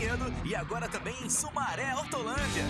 Vinhedo e agora também em Sumaré, Hortolândia.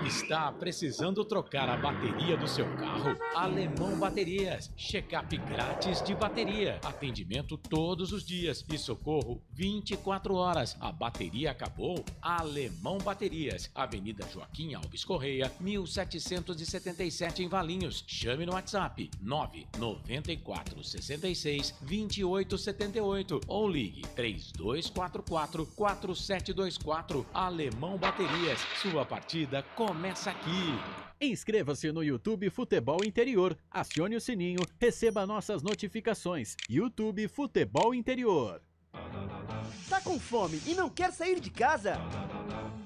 Está precisando trocar a bateria do seu carro? Alemão Baterias. Check-up grátis de bateria. Atendimento todos os dias e socorro 24 horas. A bateria acabou? Alemão Baterias. Avenida Joaquim Alves Correia, 1777 em Valinhos. Chame no WhatsApp 994 66 28 78 ou ligue 3244 4724. Alemão Baterias. Sua partida começa aqui. Inscreva-se no YouTube Futebol Interior, acione o sininho, receba nossas notificações. YouTube Futebol Interior. Tá com fome e não quer sair de casa?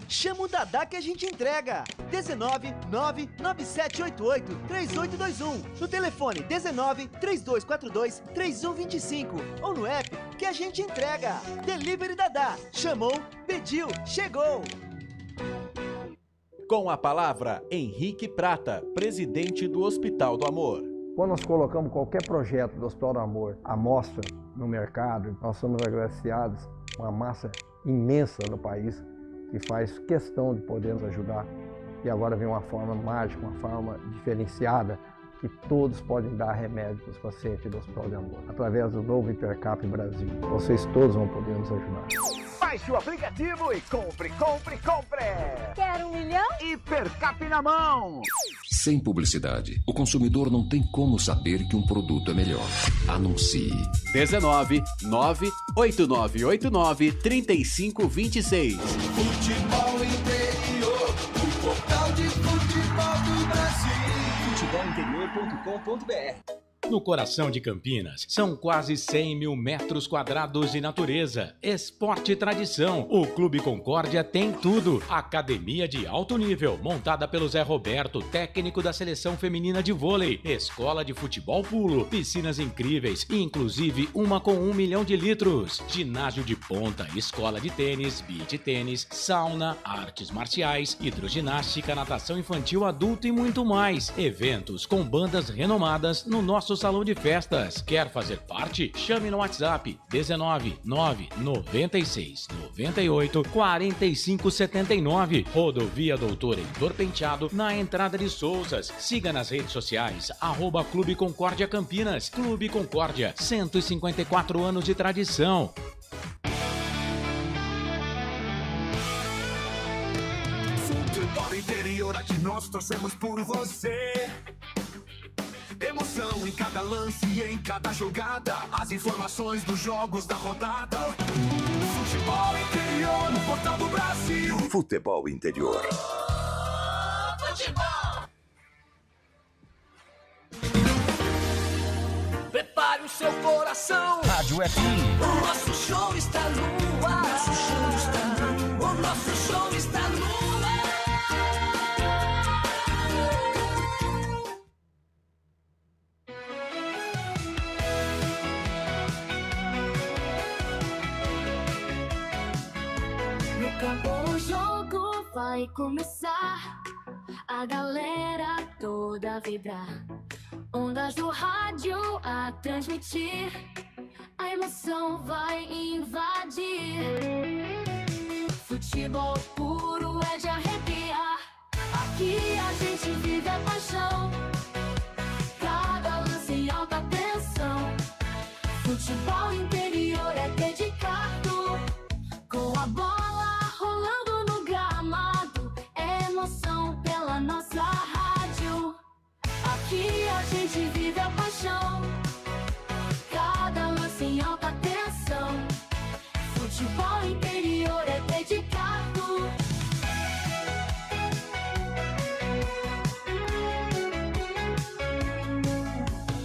Chama o Dadá que a gente entrega. 19 99788 3821. No telefone 19 3242 3125 ou no app que a gente entrega. Delivery Dadá. Chamou, pediu, chegou. Com a palavra, Henrique Prata, presidente do Hospital do Amor. Quando nós colocamos qualquer projeto do Hospital do Amor à mostra no mercado, nós somos agraciados com uma massa imensa no país que faz questão de poder nos ajudar. E agora vem uma forma mágica, uma forma diferenciada, que todos podem dar remédio para os pacientes do Hospital do Amor. Através do novo Hipercap Brasil, vocês todos vão poder nos ajudar. Baixe o aplicativo e compre! Quer 1 milhão? Hipercap na mão! Sem publicidade, o consumidor não tem como saber que um produto é melhor. Anuncie. 19 98989 3526. Futebol Interior, o portal de futebol do Brasil. futebolinterior.com.br. No coração de Campinas, são quase 100 mil metros quadrados de natureza, esporte e tradição. O Clube Concórdia tem tudo. Academia de alto nível, montada pelo Zé Roberto, técnico da seleção feminina de vôlei. Escola de futebol pulo, piscinas incríveis, inclusive uma com 1 milhão de litros. Ginásio de ponta, escola de tênis, beach tênis, sauna, artes marciais, hidroginástica, natação infantil, adulto e muito mais. Eventos com bandas renomadas no nosso salão de festas. Quer fazer parte? Chame no WhatsApp 19 996 98 45 79. Rodovia Doutor Heitor Penteado, na entrada de Souzas. Siga nas redes sociais @Clube Concórdia Campinas. Clube Concórdia, 154 anos de tradição. Futebol Interior, aqui nós torcemos por você. Emoção em cada lance e em cada jogada. As informações dos jogos da rodada. Futebol Interior, no portal do Brasil. Futebol Interior. Futebol. Prepare o seu coração. Rádio FM. O nosso show está no ar. O nosso show está no ar. O jogo vai começar, a galera toda vibrar, ondas do rádio a transmitir, a emoção vai invadir. Futebol puro é de arrepiar, aqui a gente vive a paixão, cada lance em alta tensão. Futebol Interior é dedicado, com a bola rolando no gramado, é emoção pela nossa rádio. Aqui a gente vive a paixão, cada lance em alta tensão. Futebol Interior é dedicado.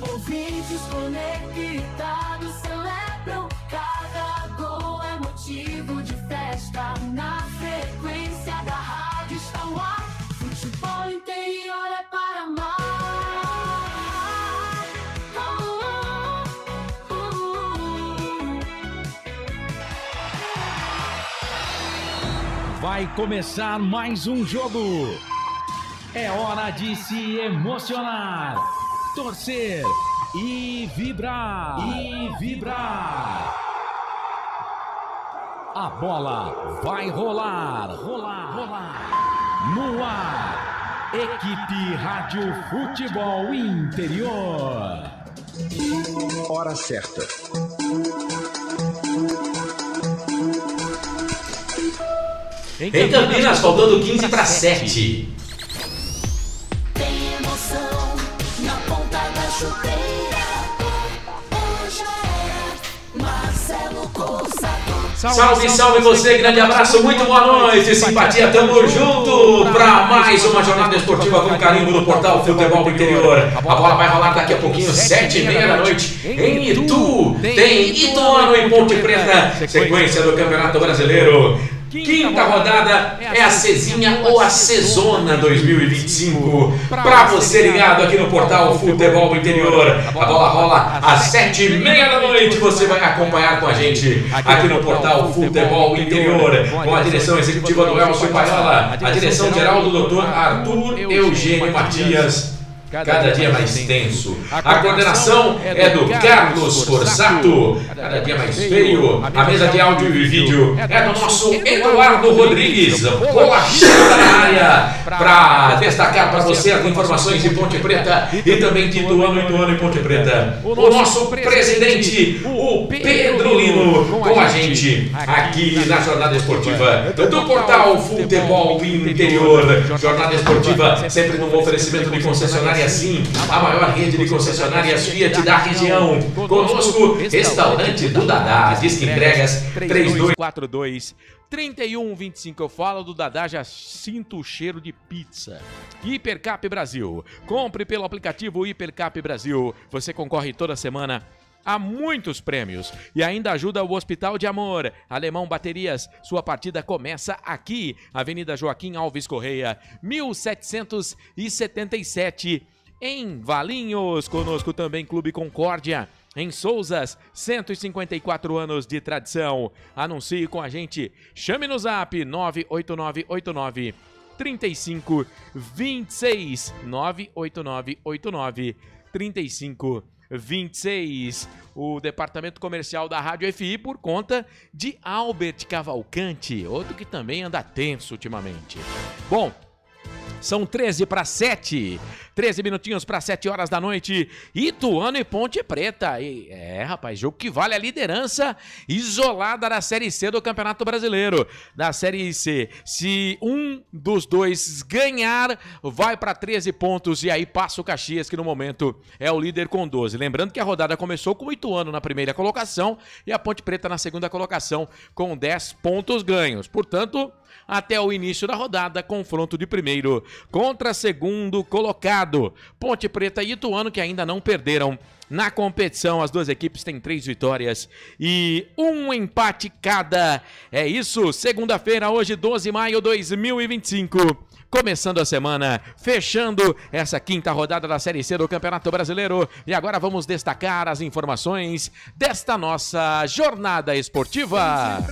Ouvintes conectados celebram, cada gol é motivo de festa. Na frequência da rádio está o ar. Futebol Interior é para amar. Vai começar mais um jogo. É hora de se emocionar, torcer e vibrar. A bola vai rolar. No ar, Equipe Rádio Futebol Interior. Hora certa. Em Campinas, faltando 15 para 7. Tem emoção na ponta da chuteira. Hoje é Marcelo Corsato. Salve você, grande abraço, muito boa noite, simpatia, tamo junto pra mais uma jornada esportiva com carimbo no portal Futebol Interior. A bola vai rolar daqui a pouquinho, 7h30 da noite, em Itu. Tem Ituano e Ponte Preta, sequência do Campeonato Brasileiro. Quinta rodada é a Cezinha ou a Cezona 2025. Pra você ligado aqui no portal Futebol Interior. A bola rola às 7h30 da noite. Você vai acompanhar com a gente aqui no portal Futebol Interior. Com a direção executiva do Elcio Paiola, a direção geral do Dr. Arthur Eugênio Matias. Cada dia mais tenso. A coordenação é do Carlos Corsato. Cada dia mais feio. A mesa de áudio e vídeo é do nosso Eduardo Rodrigues. Bolachada na área para destacar para você as informações de Ponte Preta e também de Ituano e Ponte Preta. O nosso presidente, o Pedro Lino, com a gente aqui na jornada esportiva do portal Futebol Interior. Jornada esportiva sempre num oferecimento de concessionária Sim, a maior rede de concessionárias Fiat da região. Conosco, restaurante do Dadá. Diz que entregas 3242-3125. Eu falo do Dadá, já sinto o cheiro de pizza. Hipercap Brasil. Compre pelo aplicativo Hipercap Brasil. Você concorre toda semana há muitos prêmios e ainda ajuda o Hospital de Amor. Alemão Baterias, sua partida começa aqui. Avenida Joaquim Alves Correia, 1777, em Valinhos. Conosco também Clube Concórdia, em Souzas, 154 anos de tradição. Anuncie com a gente, chame no zap 98989 3526, 98989 3526. O departamento comercial da Rádio FI por conta de Albert Cavalcante, outro que também anda tenso ultimamente. Bom, são 13 para 7, 13 minutinhos para 7 horas da noite, Ituano e Ponte Preta. Rapaz, jogo que vale a liderança isolada da Série C do Campeonato Brasileiro. Da Série C, se um dos dois ganhar, vai para 13 pontos e aí passa o Caxias, que no momento é o líder com 12. Lembrando que a rodada começou com o Ituano na primeira colocação e a Ponte Preta na segunda colocação com 10 pontos ganhos. Portanto, até o início da rodada, confronto de primeiro contra segundo colocado. Ponte Preta e Ituano, que ainda não perderam na competição. As duas equipes têm 3 vitórias e um empate cada. É isso, segunda-feira, hoje 12 de maio de 2025. Começando a semana, fechando essa quinta rodada da Série C do Campeonato Brasileiro. E agora vamos destacar as informações desta nossa jornada esportiva.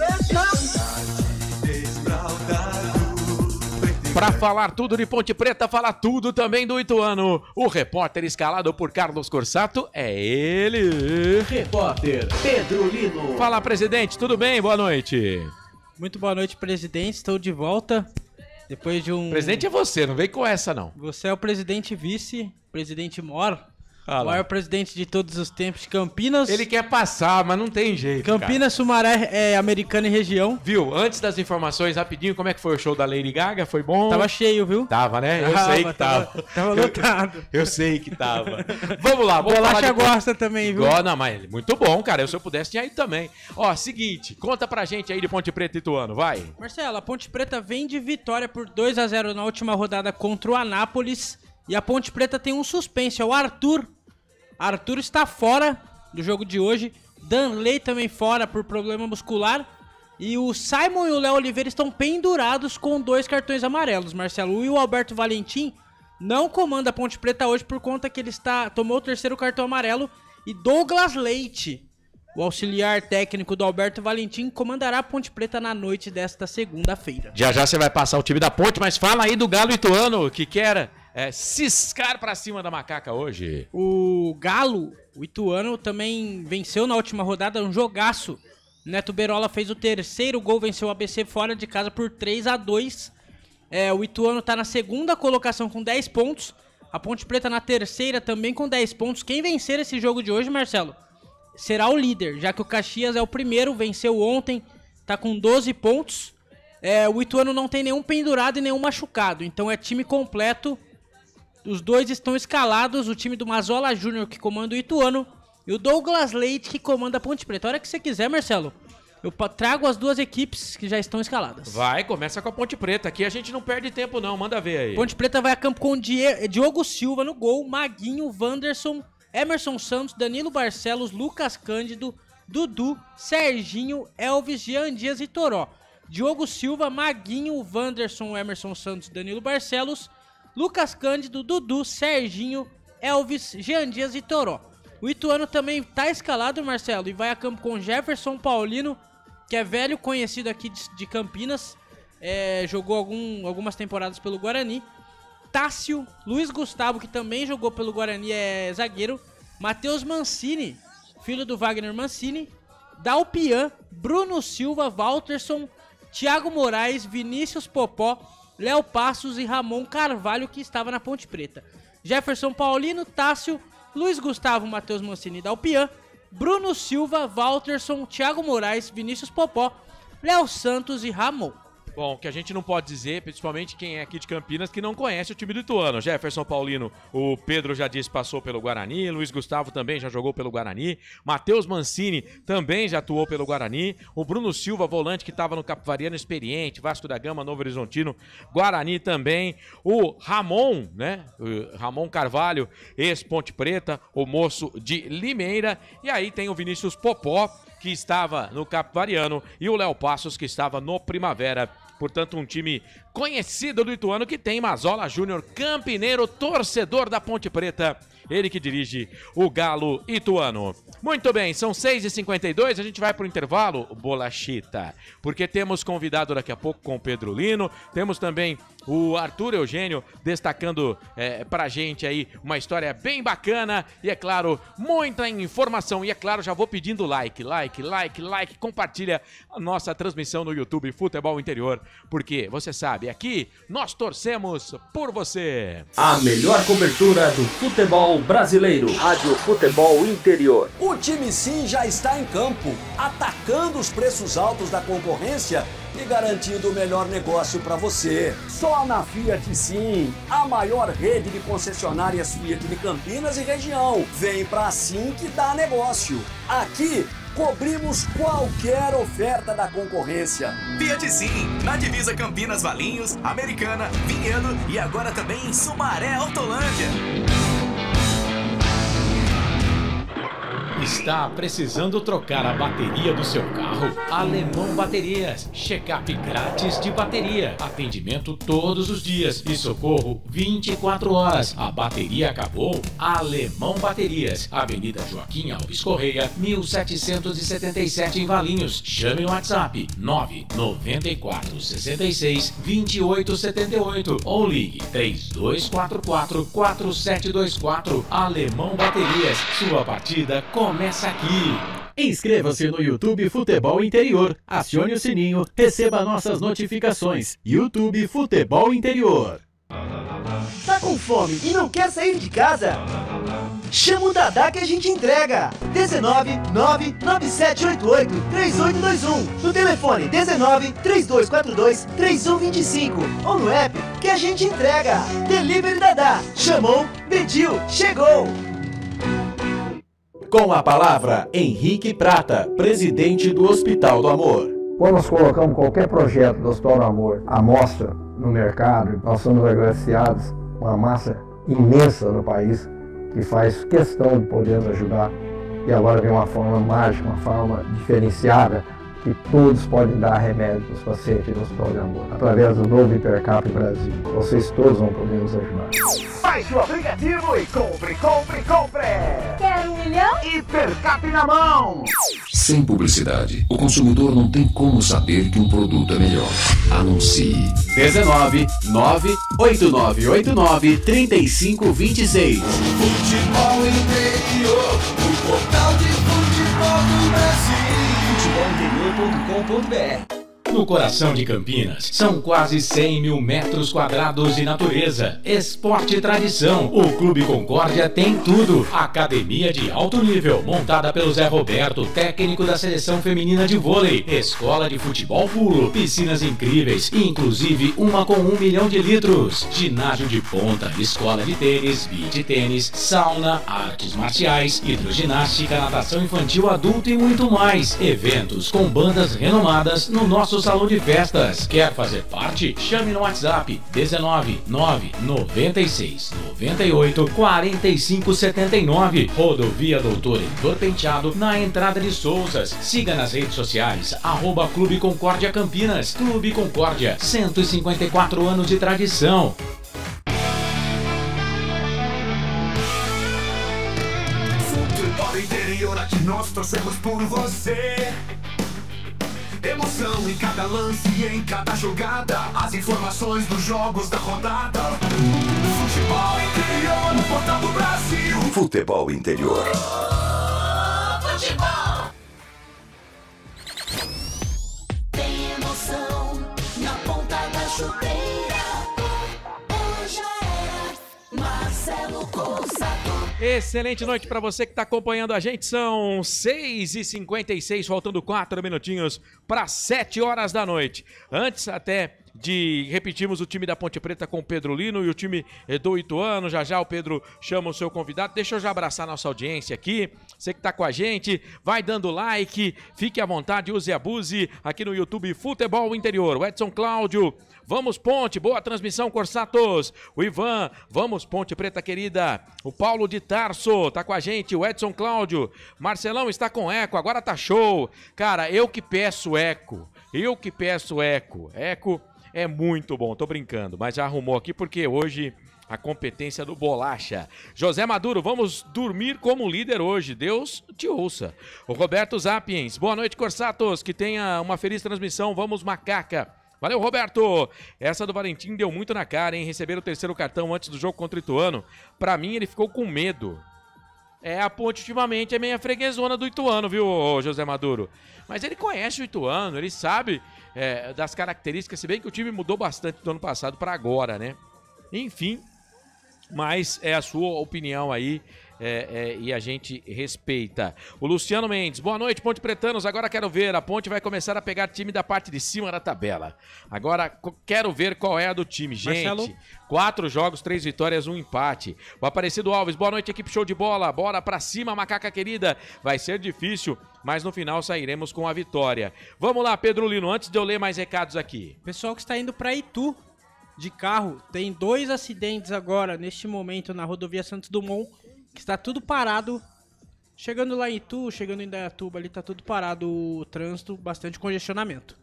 Para falar tudo de Ponte Preta, falar tudo também do Ituano, o repórter escalado por Carlos Corsato é ele, repórter Pedro Lino. Fala, presidente, tudo bem? Boa noite. Muito boa noite, presidente, estou de volta depois de um... Presidente é você, não vem com essa não. Você é o presidente vice, presidente Mor. O maior presidente de todos os tempos de Campinas. Ele quer passar, mas não tem jeito, Campinas, cara. Sumaré, Americana e região. Viu? Antes das informações, rapidinho, como é que foi o show da Lady Gaga? Foi bom? Tava cheio, viu? Tava, né? Eu sei que tava. Tava lotado. Eu sei que tava. Vamos lá. Bolacha gosta também, viu? Não, mas muito bom, cara. Se eu pudesse, tinha ido também. Ó, seguinte, conta pra gente aí de Ponte Preta e Ituano, vai. Marcelo, a Ponte Preta vem de vitória por 2-0 na última rodada contra o Anápolis. E a Ponte Preta tem um suspense, é o Arthur. Arthur está fora do jogo de hoje. Danley também fora por problema muscular. E o Simon e o Léo Oliveira estão pendurados com 2 cartões amarelos, Marcelo. E o Alberto Valentim não comanda a Ponte Preta hoje por conta que ele tomou o 3º cartão amarelo. E Douglas Leite, o auxiliar técnico do Alberto Valentim, comandará a Ponte Preta na noite desta segunda-feira. Já você vai passar o time da Ponte, mas fala aí do Galo Ituano, que quer ciscar pra cima da macaca hoje. O Galo, o Ituano, também venceu na última rodada um jogaço Neto Berola fez o terceiro gol, venceu o ABC fora de casa por 3-2. O Ituano está na segunda colocação com 10 pontos. A Ponte Preta na terceira também com 10 pontos. Quem vencer esse jogo de hoje, Marcelo, será o líder, já que o Caxias é o primeiro, venceu ontem, está com 12 pontos. O Ituano não tem nenhum pendurado e nenhum machucado, então é time completo. Os dois estão escalados, o time do Mazola Júnior que comanda o Ituano e o Douglas Leite que comanda a Ponte Preta. A hora que você quiser, Marcelo, eu trago as duas equipes que já estão escaladas. Vai, começa com a Ponte Preta. Aqui a gente não perde tempo não, manda ver aí. Ponte Preta vai a campo com Diogo Silva no gol, Maguinho, Wanderson, Emerson Santos, Danilo Barcelos, Lucas Cândido, Dudu, Serginho, Elvis, Jean Dias e Toró. Diogo Silva, Maguinho, Wanderson, Emerson Santos, Danilo Barcelos, Lucas Cândido, Dudu, Serginho, Elvis, Jean Dias e Toró. O Ituano também está escalado, Marcelo, e vai a campo com Jefferson Paulino, que é velho conhecido aqui de Campinas, jogou algumas temporadas pelo Guarani. Tássio, Luiz Gustavo, que também jogou pelo Guarani, é zagueiro. Matheus Mancini, filho do Wagner Mancini. Dalpian, Bruno Silva, Walterson, Thiago Moraes, Vinícius Popó, Léo Passos e Ramon Carvalho, que estava na Ponte Preta. Jefferson Paulino, Tássio, Luiz Gustavo, Matheus Mancini e Dalpian, Bruno Silva, Walterson, Thiago Moraes, Vinícius Popó, Léo Santos e Ramon. Bom, que a gente não pode dizer, principalmente quem é aqui de Campinas, que não conhece o time do Ituano. Jefferson Paulino, o Pedro já disse, passou pelo Guarani. Luiz Gustavo também já jogou pelo Guarani. Matheus Mancini também já atuou pelo Guarani. O Bruno Silva, volante, que estava no Capivariano, experiente. Vasco da Gama, Novo Horizontino, Guarani também. O Ramon, né? O Ramon Carvalho, ex-Ponte Preta, o moço de Limeira. E aí tem o Vinícius Popó, que estava no Capivariano, e o Léo Passos, que estava no Primavera. Portanto, um time conhecido do Ituano, que tem Mazola Júnior, campineiro, torcedor da Ponte Preta. Ele que dirige o Galo Ituano. Muito bem, são 6h52, a gente vai para o intervalo, Bolachita, porque temos convidado daqui a pouco com o Pedro Lino, temos também o Arthur Eugênio destacando pra gente aí uma história bem bacana e, é claro, muita informação. E, é claro, já vou pedindo like, compartilha a nossa transmissão no YouTube Futebol Interior, porque, você sabe, aqui nós torcemos por você. A melhor cobertura do futebol brasileiro. Rádio Futebol Interior. O time Sim já está em campo, atacando os preços altos da concorrência e garantindo o melhor negócio para você. Só na Fiat Sim, a maior rede de concessionárias Fiat de Campinas e região. Vem pra Sim que dá negócio. Aqui cobrimos qualquer oferta da concorrência. Fiat Sim, na divisa Campinas Valinhos, Americana, Vinhedo e agora também em Sumaré, Autolândia. Está precisando trocar a bateria do seu carro? Alemão Baterias. Check-up grátis de bateria. Atendimento todos os dias e socorro 24 horas. A bateria acabou? Alemão Baterias. Avenida Joaquim Alves Correia, 1777 em Valinhos. Chame no WhatsApp 994 66 28 78 ou ligue 3244 4724. Alemão Baterias. Sua partida começa aqui. Inscreva-se no YouTube Futebol Interior. Acione o sininho, receba nossas notificações. YouTube Futebol Interior. Tá com fome e não quer sair de casa? Chama o Dadá que a gente entrega. 19997883821. No telefone 1932423125 ou no app que a gente entrega. Delivery Dadá. Chamou, pediu, chegou. Com a palavra, Henrique Prata, presidente do Hospital do Amor. Quando nós colocamos qualquer projeto do Hospital do Amor à mostra no mercado, nós somos agraciados com uma massa imensa no país que faz questão de poder nos ajudar. E agora vem uma forma mágica, uma forma diferenciada, que todos podem dar remédio para os pacientes do Hospital do Amor. Através do novo Hipercap Brasil. Vocês todos vão poder nos ajudar. Baixe o aplicativo e compre! Quer 1 milhão? Hipercap na mão! Sem publicidade, o consumidor não tem como saber que um produto é melhor. Anuncie. 19 98989 3526. Futebol Interior, o portal de futebol do Brasil. Futebol Interior www.esportetradio.com.br. No coração de Campinas, são quase 100 mil metros quadrados de natureza. Esporte e tradição. O Clube Concórdia tem tudo. Academia de alto nível, montada pelo Zé Roberto, técnico da seleção feminina de vôlei. Escola de futebol pulo, piscinas incríveis, inclusive uma com 1 milhão de litros. Ginásio de ponta, escola de tênis, beach tênis, sauna, artes marciais, hidroginástica, natação infantil, adulto e muito mais. Eventos com bandas renomadas no nosso salão de festas. Quer fazer parte? Chame no WhatsApp 19 996 98 45 79. Rodovia Doutor Heitor Penteado, na entrada de Souzas. Siga nas redes sociais @Clube Concórdia Campinas. Clube Concórdia, 154 anos de tradição. Futebol interior, aqui nós torcemos por você. Emoção em cada lance e em cada jogada. As informações dos jogos da rodada. Futebol interior, no portal do Brasil. Futebol interior. Futebol. Tem emoção na ponta da chuteira. Hoje era Marcelo Corsato. Excelente noite para você que está acompanhando a gente. São 6h56, faltando 4 minutinhos para 7 horas da noite. Antes até de repetirmos o time da Ponte Preta com o Pedro Lino e o time do Ituano. Já o Pedro chama o seu convidado. Deixa eu já abraçar nossa audiência aqui. Você que está com a gente, vai dando like, fique à vontade, use e abuse aqui no YouTube Futebol Interior. O Edson Cláudio, vamos Ponte, boa transmissão, Corsatos. O Ivan, vamos Ponte Preta querida. O Paulo de Tarso tá com a gente, o Edson Cláudio. Marcelão está com eco, agora tá show. Cara, eu que peço eco. Eco é muito bom, tô brincando, mas já arrumou aqui porque hoje a competência do Bolacha. José Maduro, vamos dormir como líder hoje, Deus te ouça. O Roberto Zapiens, boa noite, Corsatos, que tenha uma feliz transmissão, vamos Macaca. Valeu, Roberto. Essa do Valentim deu muito na cara, hein? Receber o terceiro cartão antes do jogo contra o Ituano. Pra mim, ele ficou com medo. A Ponte ultimamente é meio a freguesona do Ituano, viu, José Maduro? Mas ele conhece o Ituano, ele sabe das características, se bem que o time mudou bastante do ano passado para agora, né? Enfim, mas é a sua opinião aí e a gente respeita. O Luciano Mendes, boa noite, Ponte Pretanos, agora quero ver, a Ponte vai começar a pegar time da parte de cima da tabela. Agora quero ver qual é a do time, gente. Marcelo? 4 jogos, 3 vitórias, 1 empate. O Aparecido Alves, boa noite, equipe show de bola, bora pra cima, macaca querida. Vai ser difícil, mas no final sairemos com a vitória. Vamos lá, Pedro Lino, antes de eu ler mais recados aqui. Pessoal que está indo pra Itu de carro, tem 2 acidentes agora, neste momento, na rodovia Santos Dumont, que está tudo parado. Chegando lá em Itu, chegando em Indaiatuba, ali tá tudo parado o trânsito, bastante congestionamento.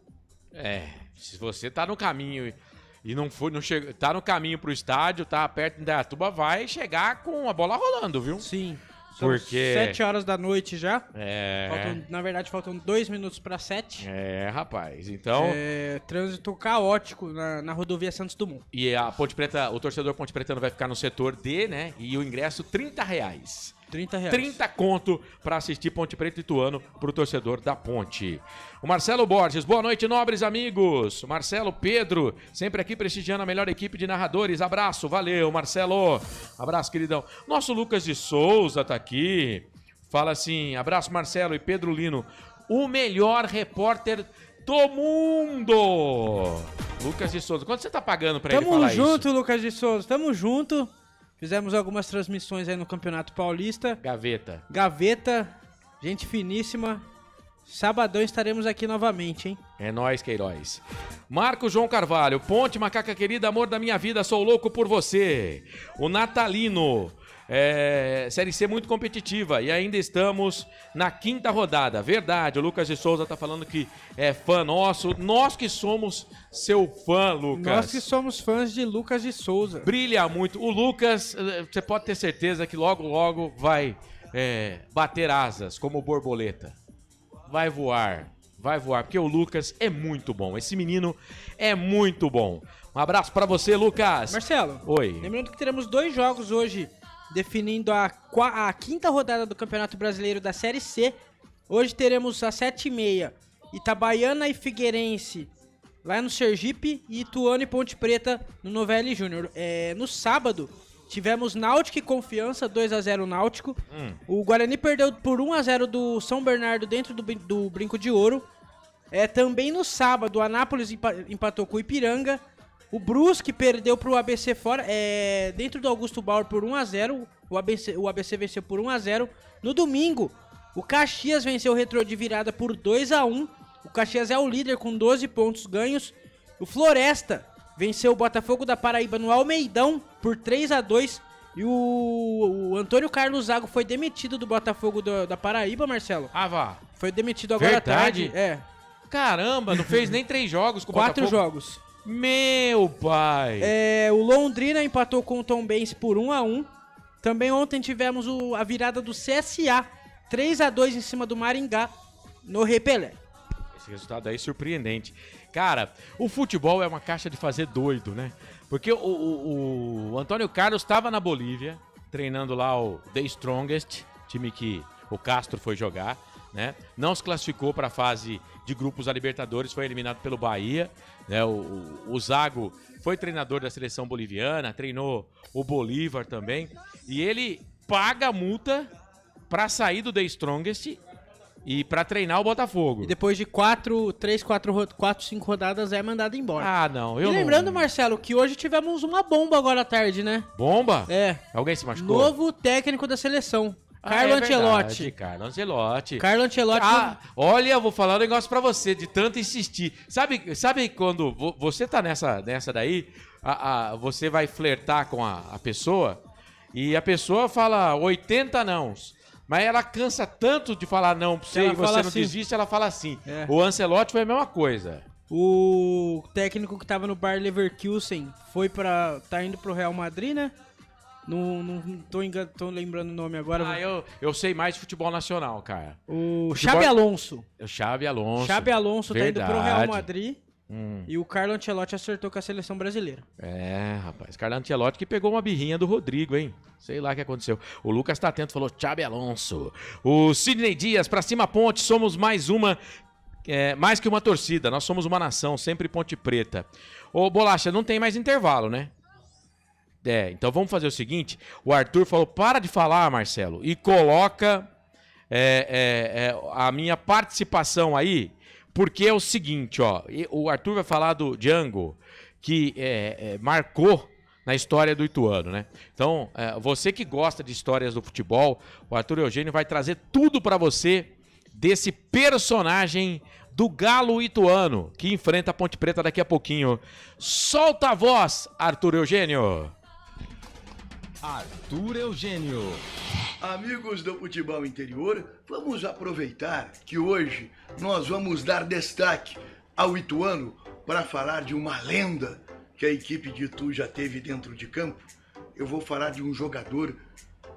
Se você tá no caminho e não chega, tá no caminho pro estádio, tá perto de Indaiatuba, vai chegar com a bola rolando, viu? Sim. Porque 7 horas da noite já. Na verdade, faltam 2 minutos para 7. Rapaz. Então. Trânsito caótico na rodovia Santos Dumont. E a Ponte Preta, o torcedor Ponte Pretano vai ficar no setor D, né? E o ingresso R$30. 30 conto para assistir Ponte Preta e Ituano pro torcedor da Ponte. O Marcelo Borges, boa noite, nobres amigos. Marcelo Pedro, sempre aqui prestigiando a melhor equipe de narradores. Abraço, valeu, Marcelo. Abraço, queridão. Nosso Lucas de Souza tá aqui. Fala assim, abraço, Marcelo e Pedro Lino. O melhor repórter do mundo. Lucas de Souza, quanto você tá pagando pra ele falar isso? Tamo junto, Lucas de Souza, tamo junto. Fizemos algumas transmissões aí no Campeonato Paulista. Gaveta, gente finíssima. Sabadão estaremos aqui novamente, hein? É nóis, Queiroz. Marco João Carvalho, Ponte, macaca querida, amor da minha vida, sou louco por você. O Natalino, Série C muito competitiva e ainda estamos na 5ª rodada. Verdade, o Lucas de Souza tá falando que é fã nosso. Nós que somos seu fã, Lucas. Nós que somos fãs de Lucas de Souza. Brilha muito. O Lucas, você pode ter certeza que logo, logo vai bater asas como borboleta. Vai voar, porque o Lucas é muito bom. Esse menino é muito bom. Um abraço pra você, Lucas. Marcelo. Oi. Lembrando que teremos 2 jogos hoje, definindo a 5ª rodada do Campeonato Brasileiro da Série C. Hoje teremos às 7h30 Itabaiana e Figueirense lá no Sergipe e Ituano e Ponte Preta no Novelli Júnior. No sábado, tivemos Náutico e Confiança, 2-0 Náutico. O Guarani perdeu por 1-0 do São Bernardo dentro do Brinco de Ouro. Também no sábado, o Anápolis empatou com o Ipiranga. O Brusque perdeu para o ABC fora, dentro do Augusto Bauer por 1-0. O ABC venceu por 1-0. No domingo, o Caxias venceu o Retrô de virada por 2-1. O Caxias é o líder com 12 pontos ganhos. O Floresta venceu o Botafogo da Paraíba no Almeidão por 3-2. E o Antônio Carlos Zago foi demitido do Botafogo da Paraíba, Marcelo. Vá. Foi demitido agora à tarde. Caramba, não fez nem 3 jogos com o 4 Botafogo. jogos. Meu pai. O Londrina empatou com o Tombense por 1-1. Também ontem tivemos a virada do CSA. 3-2 em cima do Maringá no Repelé. Esse resultado aí é surpreendente. Cara, o futebol é uma caixa de fazer doido, né? Porque o Antônio Carlos estava na Bolívia, treinando lá o The Strongest, time que o Castro foi jogar, né? Não se classificou para a fase de grupos da Libertadores, foi eliminado pelo Bahia, né? O Zago foi treinador da seleção boliviana, treinou o Bolívar também, e ele paga a multa para sair do The Strongest e para treinar o Botafogo. E depois de 4, 5 rodadas é mandado embora. Não. E lembrando, Marcelo, que hoje tivemos uma bomba agora à tarde, né? Bomba? Alguém se machucou? Novo técnico da seleção. Carlo Ancelotti. Carlo Ancelotti. Carlo Ancelotti. Olha, eu vou falar um negócio pra você, de tanto insistir. Sabe quando você tá nessa daí, você vai flertar com a pessoa e a pessoa fala 80 nãos. Mas ela cansa tanto de falar não pra você e você não desiste, ela fala assim. O Ancelotti foi a mesma coisa. O técnico que tava no Bayer Leverkusen tá indo pro Real Madrid, né? Não tô lembrando o nome agora. Eu sei mais de futebol nacional, cara. O Xabi Alonso. O Xabi Alonso. Xabi Alonso tá indo pro Real Madrid. E o Carlo Ancelotti acertou com a seleção brasileira. Rapaz. Carlo Ancelotti que pegou uma birrinha do Rodrigo, hein? Sei lá o que aconteceu. O Lucas tá atento, falou Xabi Alonso. O Sidney Dias, pra cima Ponte, somos mais que uma torcida. Nós somos uma nação, sempre Ponte Preta. Ô, Bolacha, não tem mais intervalo, né? Então vamos fazer o seguinte. O Arthur falou, para de falar, Marcelo, e coloca a minha participação aí. Porque é o seguinte, ó, o Arthur vai falar do Django, que marcou na história do Ituano, né? Então, você que gosta de histórias do futebol, o Arthur Eugênio vai trazer tudo pra você desse personagem do Galo Ituano, que enfrenta a Ponte Preta daqui a pouquinho. Solta a voz, Arthur Eugênio! Arthur Eugênio. Amigos do Futebol Interior, vamos aproveitar que hoje nós vamos dar destaque ao Ituano para falar de uma lenda que a equipe de Itu já teve dentro de campo. Eu vou falar de um jogador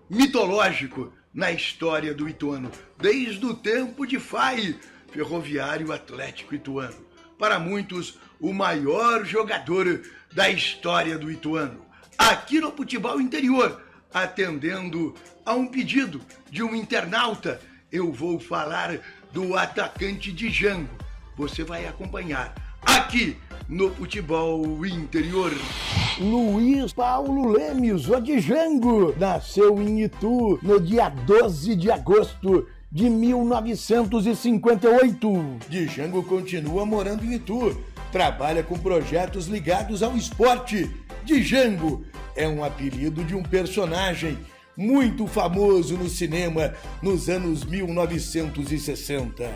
mitológico na história do Ituano, desde o tempo de FAI, Ferroviário Atlético Ituano. Para muitos, o maior jogador da história do Ituano. Aqui no Futebol Interior, atendendo a um pedido de um internauta, eu vou falar do atacante Django. Você vai acompanhar aqui no Futebol Interior. Luiz Paulo Lemes, o Django, nasceu em Itu no dia 12 de agosto de 1958. Django continua morando em Itu, trabalha com projetos ligados ao esporte. Django é um apelido de um personagem muito famoso no cinema nos anos 1960.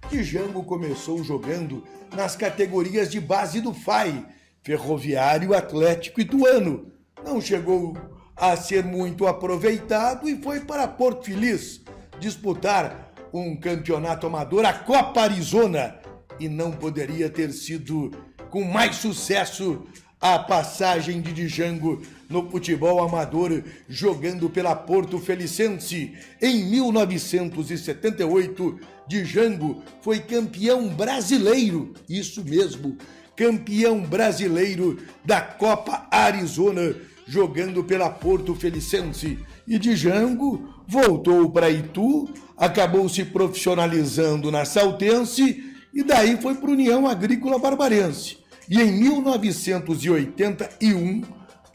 Django começou jogando nas categorias de base do FAI, Ferroviário Atlético Ituano. Não chegou a ser muito aproveitado e foi para Porto Feliz disputar um campeonato amador, a Copa Arizona, e não poderia ter sido com mais sucesso a passagem de Django no futebol amador, jogando pela Porto Felicense. Em 1978, Django foi campeão brasileiro, isso mesmo, campeão brasileiro da Copa Arizona, jogando pela Porto Felicense. E Django voltou para Itu, acabou se profissionalizando na Saltense e daí foi para a União Agrícola Barbarense. E em 1981,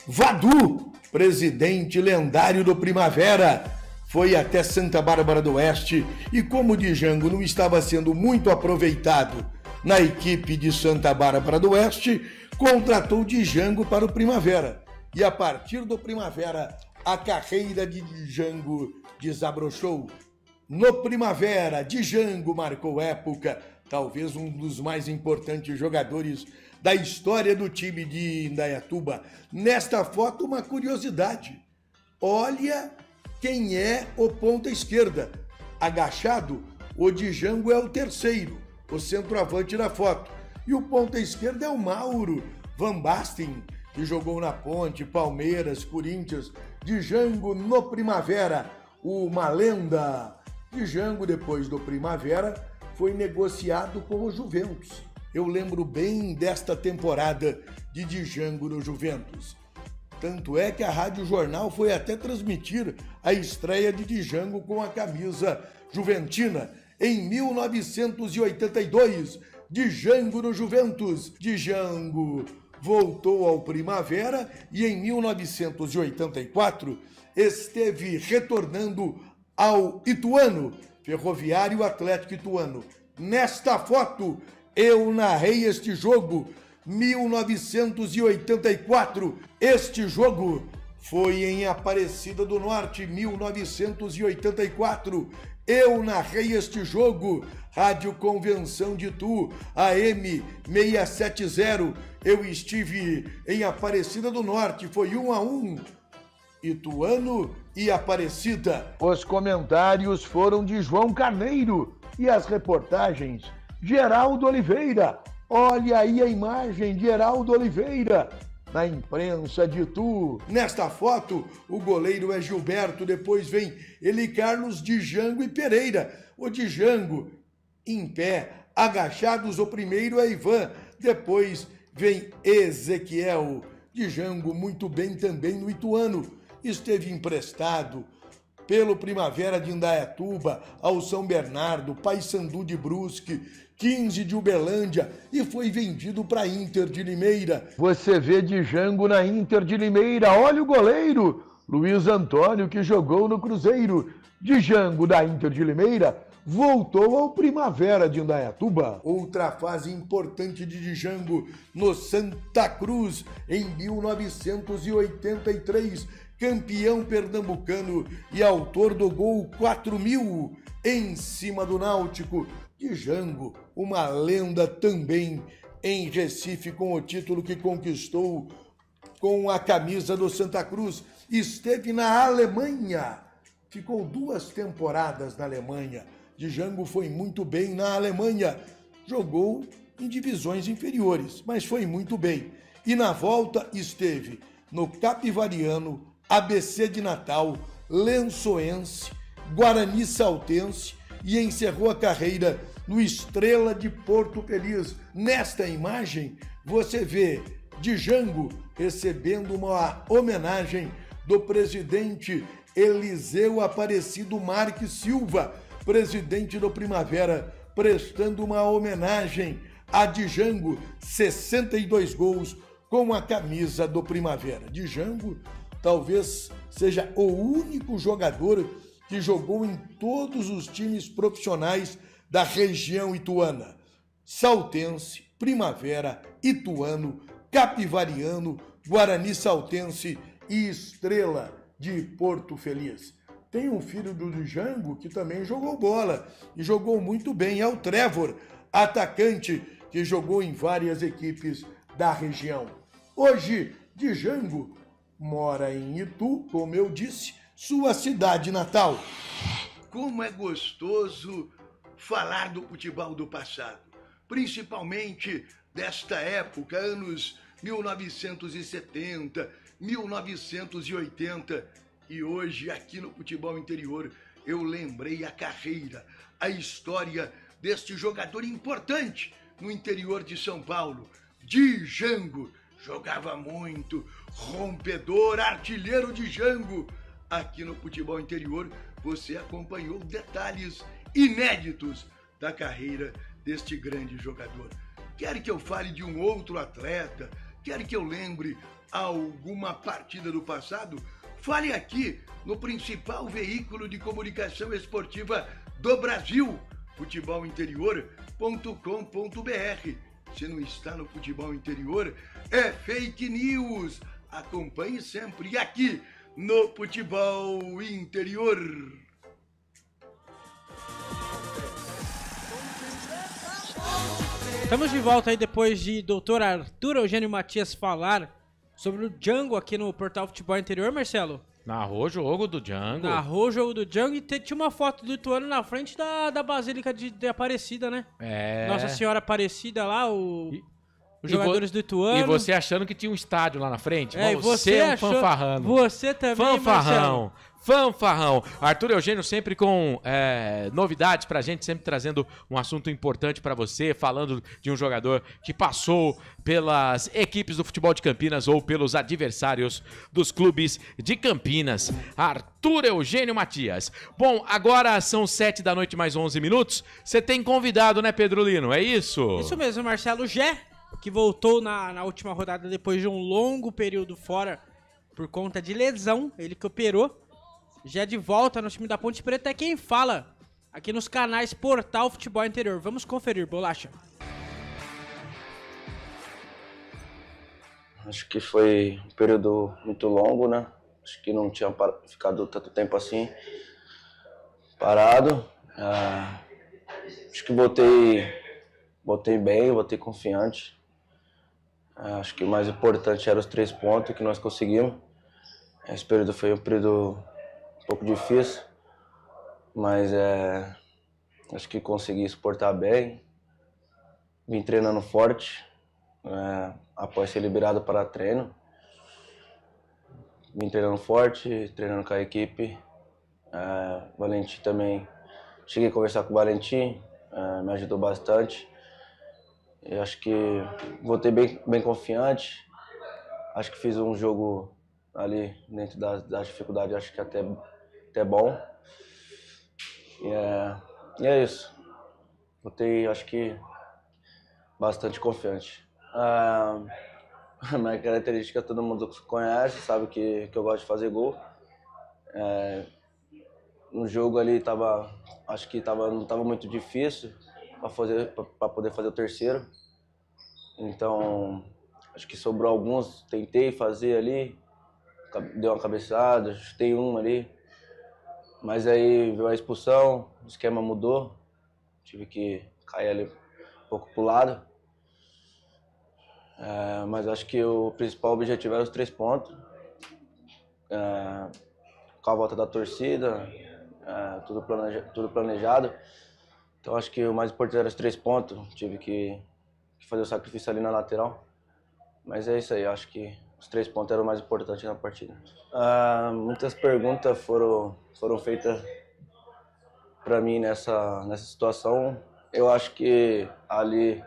Vadu, presidente lendário do Primavera, foi até Santa Bárbara do Oeste e como o Django não estava sendo muito aproveitado na equipe de Santa Bárbara do Oeste, contratou Django para o Primavera. E a partir do Primavera, a carreira de Django desabrochou. No Primavera, Django marcou época, talvez um dos mais importantes jogadores da história do time de Indaiatuba. Nesta foto, uma curiosidade. Olha quem é o ponta esquerda. Agachado, o Django é o terceiro, o centroavante da foto. E o ponta esquerda é o Mauro Van Basten, que jogou na Ponte, Palmeiras, Corinthians. Django no Primavera, uma lenda. Django, depois do Primavera, foi negociado com o Juventus. Eu lembro bem desta temporada de Django no Juventus. Tanto é que a Rádio Jornal foi até transmitir a estreia de Django com a camisa juventina. Em 1982, Django no Juventus. Django voltou ao Primavera e em 1984 esteve retornando ao Ituano, Ferroviário Atlético Ituano. Nesta foto, eu narrei este jogo, 1984. Este jogo foi em Aparecida do Norte, 1984. Eu narrei este jogo, Rádio Convenção de Itu, AM 670. Eu estive em Aparecida do Norte, foi 1-1. Ituano e Aparecida. Os comentários foram de João Carneiro e as reportagens Geraldo Oliveira. Olha aí a imagem de Geraldo Oliveira na imprensa de Itu. Nesta foto, o goleiro é Gilberto, depois vem ele Carlos, Django e Pereira. O Django em pé, agachados, o primeiro é Ivan, depois vem Ezequiel. Django muito bem também no Ituano. Esteve emprestado pelo Primavera de Indaiatuba ao São Bernardo, Paysandu de Brusque, 15 de Uberlândia e foi vendido para a Inter de Limeira. Você vê Django na Inter de Limeira. Olha o goleiro, Luiz Antônio, que jogou no Cruzeiro. Django da Inter de Limeira voltou ao Primavera de Indaiatuba. Outra fase importante de Django no Santa Cruz em 1983. Campeão pernambucano e autor do gol 4.000 em cima do Náutico. Django, uma lenda também em Recife com o título que conquistou com a camisa do Santa Cruz. Esteve na Alemanha, ficou 2 temporadas na Alemanha. Django foi muito bem na Alemanha, jogou em divisões inferiores, mas foi muito bem. E na volta esteve no Capivariano, ABC de Natal, Lençoense, Guarani Saltense e encerrou a carreira no Estrela de Porto Feliz. Nesta imagem, você vê Django recebendo uma homenagem do presidente Eliseu Aparecido Marques Silva, presidente do Primavera, prestando uma homenagem a Django, 62 gols com a camisa do Primavera. Django talvez seja o único jogador que jogou em todos os times profissionais da região ituana. Saltense, Primavera, Ituano, Capivariano, Guarani Saltense e Estrela de Porto Feliz. Tem um filho do Django que também jogou bola e jogou muito bem, é o Trevor, atacante que jogou em várias equipes da região. Hoje, Django mora em Itu, como eu disse, sua cidade natal. Como é gostoso falar do futebol do passado, principalmente desta época, anos 1970, 1980, e hoje aqui no Futebol Interior eu lembrei a carreira, a história deste jogador importante no interior de São Paulo, Django. Jogava muito, rompedor, artilheiro Django. Aqui no Futebol Interior você acompanhou detalhes inéditos da carreira deste grande jogador. Quer que eu fale de um outro atleta? Quer que eu lembre alguma partida do passado? Fale aqui no principal veículo de comunicação esportiva do Brasil, futebolinterior.com.br. Se não está no Futebol Interior, é fake news. Acompanhe sempre aqui no Futebol Interior. Estamos de volta aí depois de Dr. Arthur Eugênio Matias falar sobre o Django aqui no Portal Futebol Interior, Marcelo. Narrou o jogo do Django. Narrou o jogo do Django e tinha uma foto do Ituano na frente da Basílica de Aparecida, né? Nossa Senhora Aparecida lá, os jogadores do Ituano. E você achando que tinha um estádio lá na frente? E você é um achou, fanfarrão. Você também, Fanfarrão. Fanfarrão. Arthur Eugênio sempre com novidades pra gente, sempre trazendo um assunto importante pra você, falando de um jogador que passou pelas equipes do futebol de Campinas ou pelos adversários dos clubes de Campinas. Arthur Eugênio Matias. Bom, agora são 7 da noite mais 11 minutos. Você tem convidado, né, Pedro Lino? É isso? Isso mesmo, Marcelo Gé, que voltou na última rodada depois de um longo período fora por conta de lesão, ele que operou. Já de volta no time da Ponte Preta é quem fala aqui nos canais Portal Futebol Interior. Vamos conferir, Bolacha. Acho que foi um período muito longo, né? Acho que não tinha ficado tanto tempo assim parado. Acho que botei bem, botei confiante. Acho que o mais importante eram os 3 pontos que nós conseguimos. Esse período foi um período um pouco difícil, mas acho que consegui suportar bem. Vim treinando forte, após ser liberado para treino. Vim treinando forte, treinando com a equipe. Valentim também, cheguei a conversar com o Valentim, me ajudou bastante. Eu acho que voltei bem confiante. Acho que fiz um jogo ali dentro das dificuldades, acho que até bom. E é isso. Voltei, acho que bastante confiante. Minha característica todo mundo conhece, sabe que eu gosto de fazer gol. No jogo ali acho que não estava muito difícil para poder fazer o terceiro. Então, acho que sobrou alguns, tentei fazer ali, dei uma cabeçada, chutei um ali. Mas aí veio a expulsão, o esquema mudou, tive que cair ali um pouco pro lado. Mas acho que o principal objetivo era os 3 pontos. Com a volta da torcida, tudo planejado. Então acho que o mais importante era os 3 pontos, tive que fazer o sacrifício ali na lateral. Mas é isso aí, acho que os 3 pontos eram o mais importante na partida. Muitas perguntas foram feitas para mim nessa situação. Eu acho que ali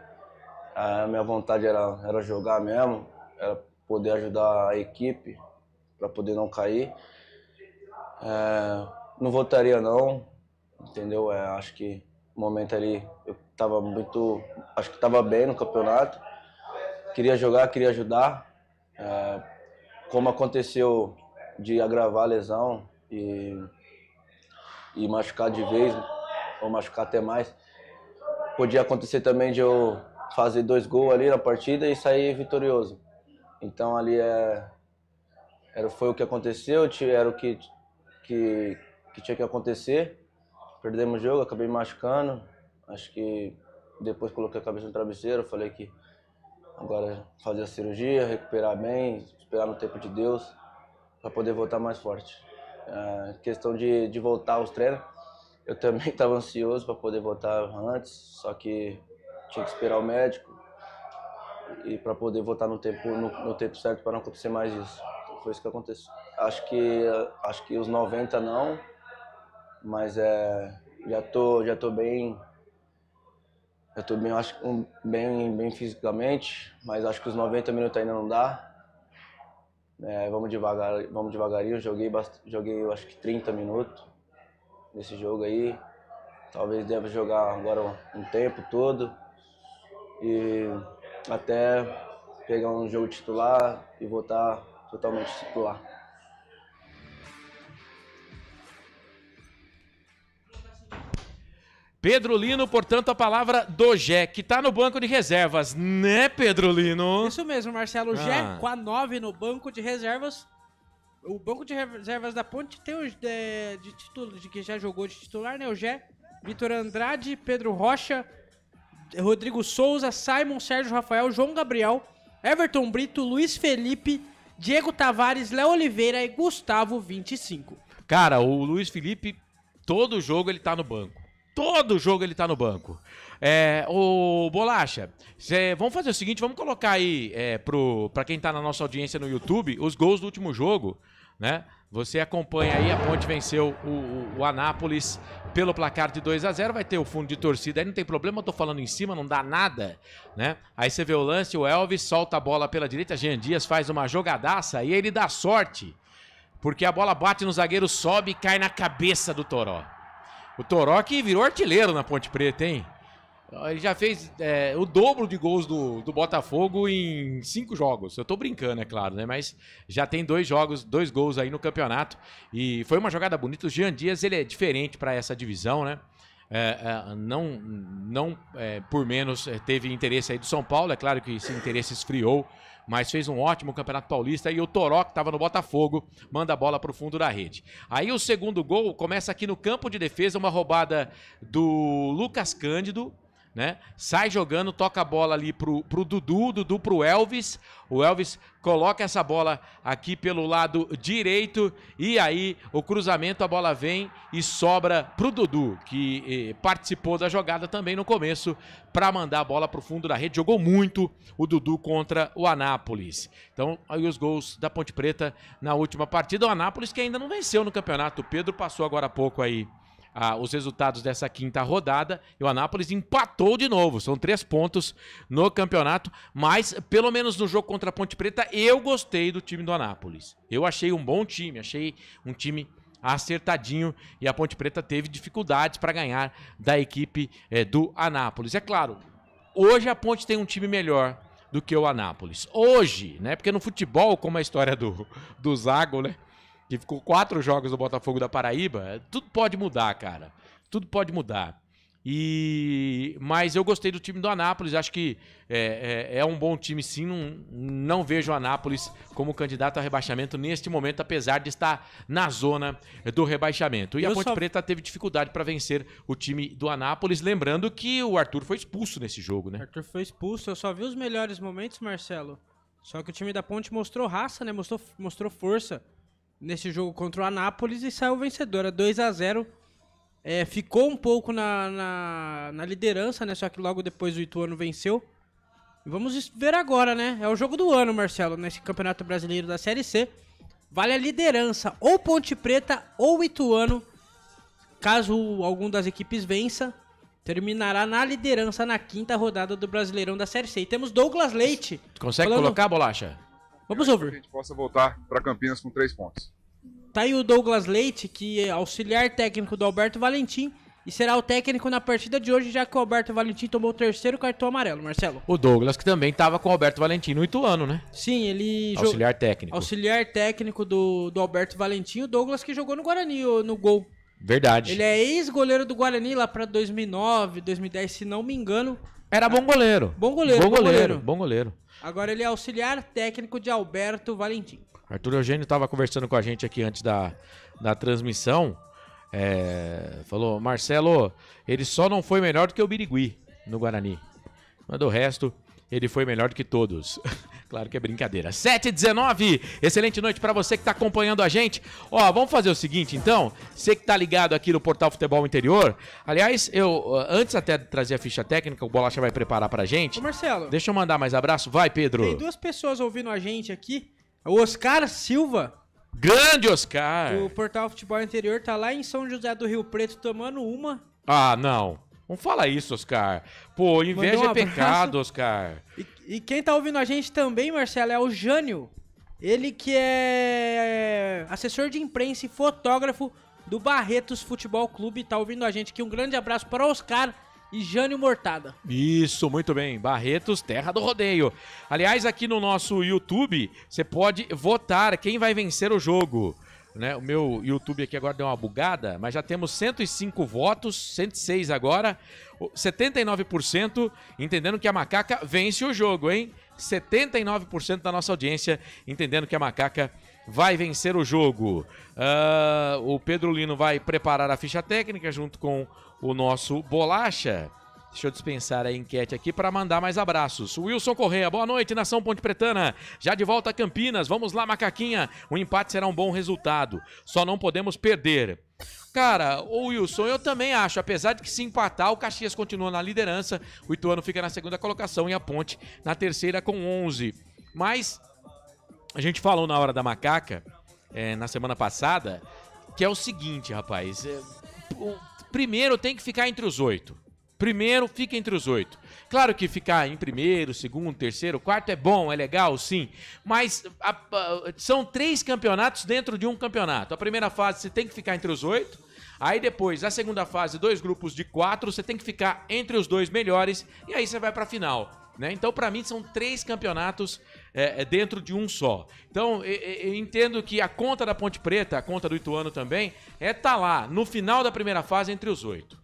a minha vontade era jogar mesmo, era poder ajudar a equipe para poder não cair. Não voltaria não, entendeu? Acho que no momento ali eu acho que estava bem no campeonato. Queria jogar, queria ajudar. Como aconteceu de agravar a lesão e machucar de vez, ou machucar até mais, podia acontecer também de eu fazer 2 gols ali na partida e sair vitorioso. Então ali foi o que aconteceu, era o que tinha que acontecer. Perdemos o jogo, acabei me machucando. Acho que depois coloquei a cabeça no travesseiro, falei que agora fazer a cirurgia, recuperar bem, esperar no tempo de Deus para poder voltar mais forte. Questão de voltar aos treinos, eu também estava ansioso para poder voltar antes, só que tinha que esperar o médico e para poder voltar no tempo certo para não acontecer mais isso. Então foi isso que aconteceu. Acho que os 90 não, mas já tô bem. Eu tô bem, acho bem fisicamente, mas acho que os 90 minutos ainda não dá. Vamos devagarinho. Joguei eu acho que 30 minutos nesse jogo aí. Talvez deva jogar agora um tempo todo e até pegar um jogo titular e voltar totalmente titular. Pedro Lino, portanto, a palavra do Gé, que tá no banco de reservas, né, Pedro Lino? Isso mesmo, Marcelo. Gé com a 9 no banco de reservas. O banco de reservas da Ponte tem os de que já jogou de titular, né? O Gé, Vitor Andrade, Pedro Rocha, Rodrigo Souza, Simon, Sérgio Rafael, João Gabriel, Everton Brito, Luiz Felipe, Diego Tavares, Léo Oliveira e Gustavo 25. Cara, o Luiz Felipe, todo jogo ele tá no banco. Todo jogo ele tá no banco. Ô Bolacha, vamos fazer o seguinte, vamos colocar aí pra quem tá na nossa audiência no YouTube, os gols do último jogo, né? Você acompanha aí, a Ponte venceu o Anápolis pelo placar de 2-0, vai ter o fundo de torcida aí, não tem problema, eu tô falando em cima, não dá nada, né? Aí você vê o lance, o Elvis solta a bola pela direita, Jean Dias faz uma jogadaça e ele dá sorte, porque a bola bate no zagueiro, sobe e cai na cabeça do Toró. O Toró que virou artilheiro na Ponte Preta, hein? Ele já fez o dobro de gols do Botafogo em 5 jogos. Eu tô brincando, é claro, né? Mas já tem 2 gols aí no campeonato. E foi uma jogada bonita. O Jean Dias, ele é diferente para essa divisão, né? Não por menos teve interesse aí do São Paulo. É claro que esse interesse esfriou, mas fez um ótimo Campeonato Paulista. E o Toró, que estava no Botafogo, manda a bola para o fundo da rede. Aí o segundo gol começa aqui no campo de defesa, uma roubada do Lucas Cândido, né? Sai jogando, toca a bola ali pro Dudu pro Elvis. O Elvis coloca essa bola aqui pelo lado direito e aí o cruzamento, a bola vem e sobra pro Dudu, que participou da jogada também no começo para mandar a bola pro fundo da rede. Jogou muito o Dudu contra o Anápolis. Então aí os gols da Ponte Preta na última partida. O Anápolis que ainda não venceu no campeonato. O Pedro passou agora há pouco aí os resultados dessa quinta rodada e o Anápolis empatou de novo, são 3 pontos no campeonato, mas pelo menos no jogo contra a Ponte Preta eu gostei do time do Anápolis, eu achei um bom time, achei um time acertadinho e a Ponte Preta teve dificuldades para ganhar da equipe do Anápolis. É claro, hoje a Ponte tem um time melhor do que o Anápolis, hoje, né, porque no futebol, como a história do Zago, né, que ficou 4 jogos do Botafogo da Paraíba, tudo pode mudar, cara. Tudo pode mudar. Mas eu gostei do time do Anápolis, acho que é um bom time sim, não vejo o Anápolis como candidato a rebaixamento neste momento, apesar de estar na zona do rebaixamento. E a Ponte Preta teve dificuldade para vencer o time do Anápolis, lembrando que o Arthur foi expulso nesse jogo, né? Arthur foi expulso, eu só vi os melhores momentos, Marcelo. Só que o time da Ponte mostrou raça, né? Mostrou força nesse jogo contra o Anápolis e saiu vencedora, 2-0. Ficou um pouco na liderança, né? Só que logo depois o Ituano venceu. E vamos ver agora, né? É o jogo do ano, Marcelo, nesse Campeonato Brasileiro da Série C. Vale a liderança, ou Ponte Preta ou Ituano. Caso algum das equipes vença, terminará na liderança na quinta rodada do Brasileirão da Série C. E temos Douglas Leite. Consegue colocar, Bolacha? Vamos ouvir. Que a gente possa voltar para Campinas com 3 pontos. Tá aí o Douglas Leite, que é auxiliar técnico do Alberto Valentim e será o técnico na partida de hoje, já que o Alberto Valentim tomou o 3º cartão amarelo, Marcelo. O Douglas, que também estava com o Alberto Valentim no Ituano, né? Sim, ele... Auxiliar técnico. Auxiliar técnico do Alberto Valentim, o Douglas que jogou no Guarani, no gol. Verdade. Ele é ex-goleiro do Guarani lá pra 2009, 2010, se não me engano. Era bom goleiro. Bom goleiro. Agora ele é auxiliar técnico de Alberto Valentim. Arthur Eugênio estava conversando com a gente aqui antes da transmissão. Falou, Marcelo, ele só não foi melhor do que o Birigui no Guarani. Mas do resto, ele foi melhor do que todos. Claro que é brincadeira. 7h19, excelente noite para você que está acompanhando a gente. Vamos fazer o seguinte, então. Você que está ligado aqui no Portal Futebol Interior. Aliás, antes até de trazer a ficha técnica, o Bolacha vai preparar pra gente. Ô, Marcelo. Deixa eu mandar mais abraço. Vai, Pedro. Tem 2 pessoas ouvindo a gente aqui. O Oscar Silva. Grande Oscar. O Portal Futebol Interior tá lá em São José do Rio Preto tomando uma. Ah, não. Não fala isso, Oscar. Pô, inveja é pecado, Oscar. E quem tá ouvindo a gente também, Marcelo, é o Jânio. Ele que é assessor de imprensa e fotógrafo do Barretos Futebol Clube. Tá ouvindo a gente aqui. Um grande abraço para Oscar e Jânio Mortada. Isso, muito bem. Barretos, terra do rodeio. Aliás, aqui no nosso YouTube, você pode votar quem vai vencer o jogo. Né? O meu YouTube aqui agora deu uma bugada, mas já temos 105 votos, 106 agora, 79% entendendo que a Macaca vence o jogo, hein? 79% da nossa audiência entendendo que a Macaca vai vencer o jogo. O Pedro Lino vai preparar a ficha técnica junto com o nosso Bolacha. Deixa eu dispensar a enquete aqui para mandar mais abraços. Wilson Correia, boa noite, nação Ponte Pretana. Já de volta a Campinas, vamos lá, Macaquinha. O empate será um bom resultado, só não podemos perder. Cara, o Wilson, eu também acho, apesar de que se empatar, o Caxias continua na liderança, o Ituano fica na segunda colocação e a Ponte na terceira com 11. Mas a gente falou na hora da Macaca, na semana passada, que é o seguinte, rapaz, primeiro tem que ficar entre os 8. Primeiro, fica entre os 8. Claro que ficar em primeiro, segundo, terceiro, quarto é bom, é legal, sim. Mas são 3 campeonatos dentro de um campeonato. A primeira fase você tem que ficar entre os 8. Aí depois, a segunda fase, 2 grupos de 4. Você tem que ficar entre os 2 melhores. E aí você vai pra final. Né? Então, pra mim, são 3 campeonatos dentro de um só. Então, eu entendo que a conta da Ponte Preta, a conta do Ituano também, tá lá, no final da primeira fase, entre os 8.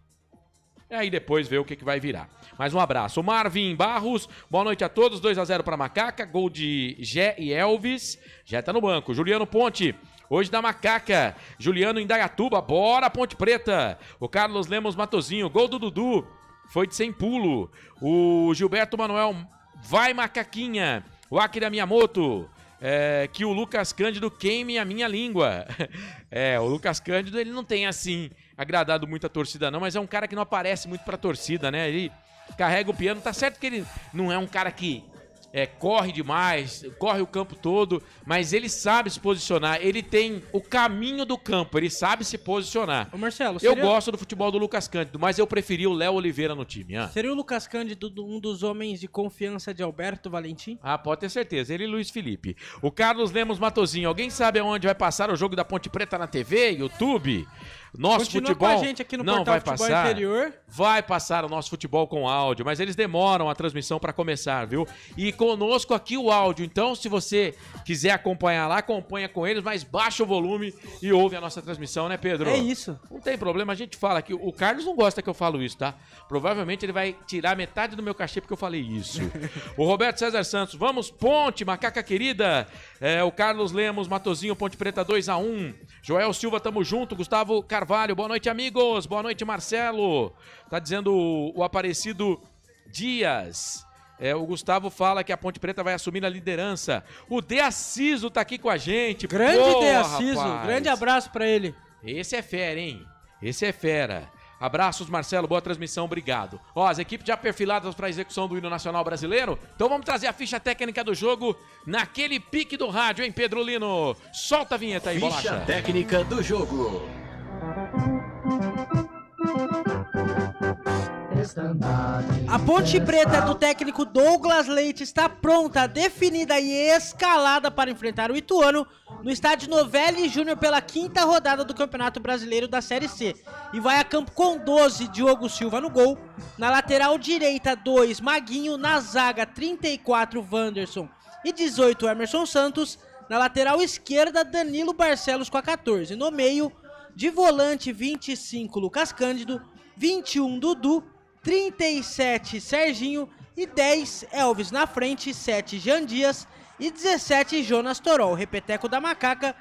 E aí depois ver o que vai virar. Mais um abraço. O Marvin Barros, boa noite a todos. 2-0 para Macaca, gol de Gé e Elvis. Já tá no banco. Juliano Ponte, hoje da Macaca. Juliano Indaiatuba, bora Ponte Preta. O Carlos Lemos Matozinho, gol do Dudu. Foi de sem pulo. O Gilberto Manuel, vai Macaquinha. O Akira Miyamoto. Que o Lucas Cândido queime a minha língua. O Lucas Cândido, ele não tem assim agradado muito a torcida não, mas é um cara que não aparece muito pra torcida, né? Ele carrega o piano, tá certo que ele não é um cara que corre demais, corre o campo todo, mas ele sabe se posicionar, ele tem o caminho do campo, ele sabe se posicionar. Ô Marcelo, eu gosto do futebol do Lucas Cândido, mas eu preferi o Léo Oliveira no time. Seria o Lucas Cândido um dos homens de confiança de Alberto Valentim? Pode ter certeza, ele e Luiz Felipe. O Carlos Lemos Matozinho, alguém sabe aonde vai passar o jogo da Ponte Preta na TV, YouTube? Nosso Continua futebol com a gente aqui no não portal vai Futebol passar. Interior. Vai passar o nosso futebol com áudio, mas eles demoram a transmissão para começar, viu? E conosco aqui o áudio. Então, se você quiser acompanhar lá, acompanha com eles, mas baixa o volume e ouve a nossa transmissão, né, Pedro? É isso. Não tem problema, a gente fala aqui. O Carlos não gosta que eu falo isso, tá? Provavelmente ele vai tirar metade do meu cachê porque eu falei isso. O Roberto César Santos, vamos Ponte, Macaca querida. O Carlos Lemos, Matozinho, Ponte Preta 2-1. Joel Silva, tamo junto. Gustavo Carvalho, boa noite, amigos. Boa noite, Marcelo. Tá dizendo o Aparecido Dias. O Gustavo fala que a Ponte Preta vai assumir a liderança. O De Aciso tá aqui com a gente. Grande De Aciso, grande abraço pra ele. Esse é fera, hein? Esse é fera. Abraços, Marcelo, boa transmissão, obrigado. As equipes já perfiladas para a execução do hino nacional brasileiro. Então vamos trazer a ficha técnica do jogo naquele pique do rádio, hein, Pedro Lino? Solta a vinheta aí, Bolacha. Ficha técnica do jogo. A Ponte Preta do técnico Douglas Leite está pronta, definida e escalada para enfrentar o Ituano no estádio Novelli Júnior pela 5ª rodada do Campeonato Brasileiro da Série C. E vai a campo com 12, Diogo Silva no gol. Na lateral direita, 2, Maguinho. Na zaga, 34, Wanderson e 18, Emerson Santos. Na lateral esquerda, Danilo Barcelos com a 14. No meio, de volante, 25, Lucas Cândido. 21, Dudu. 37, Serginho e 10, Elvis na frente, 7, Jean Dias e 17, Jonas Torol. Repeteco da Macaca,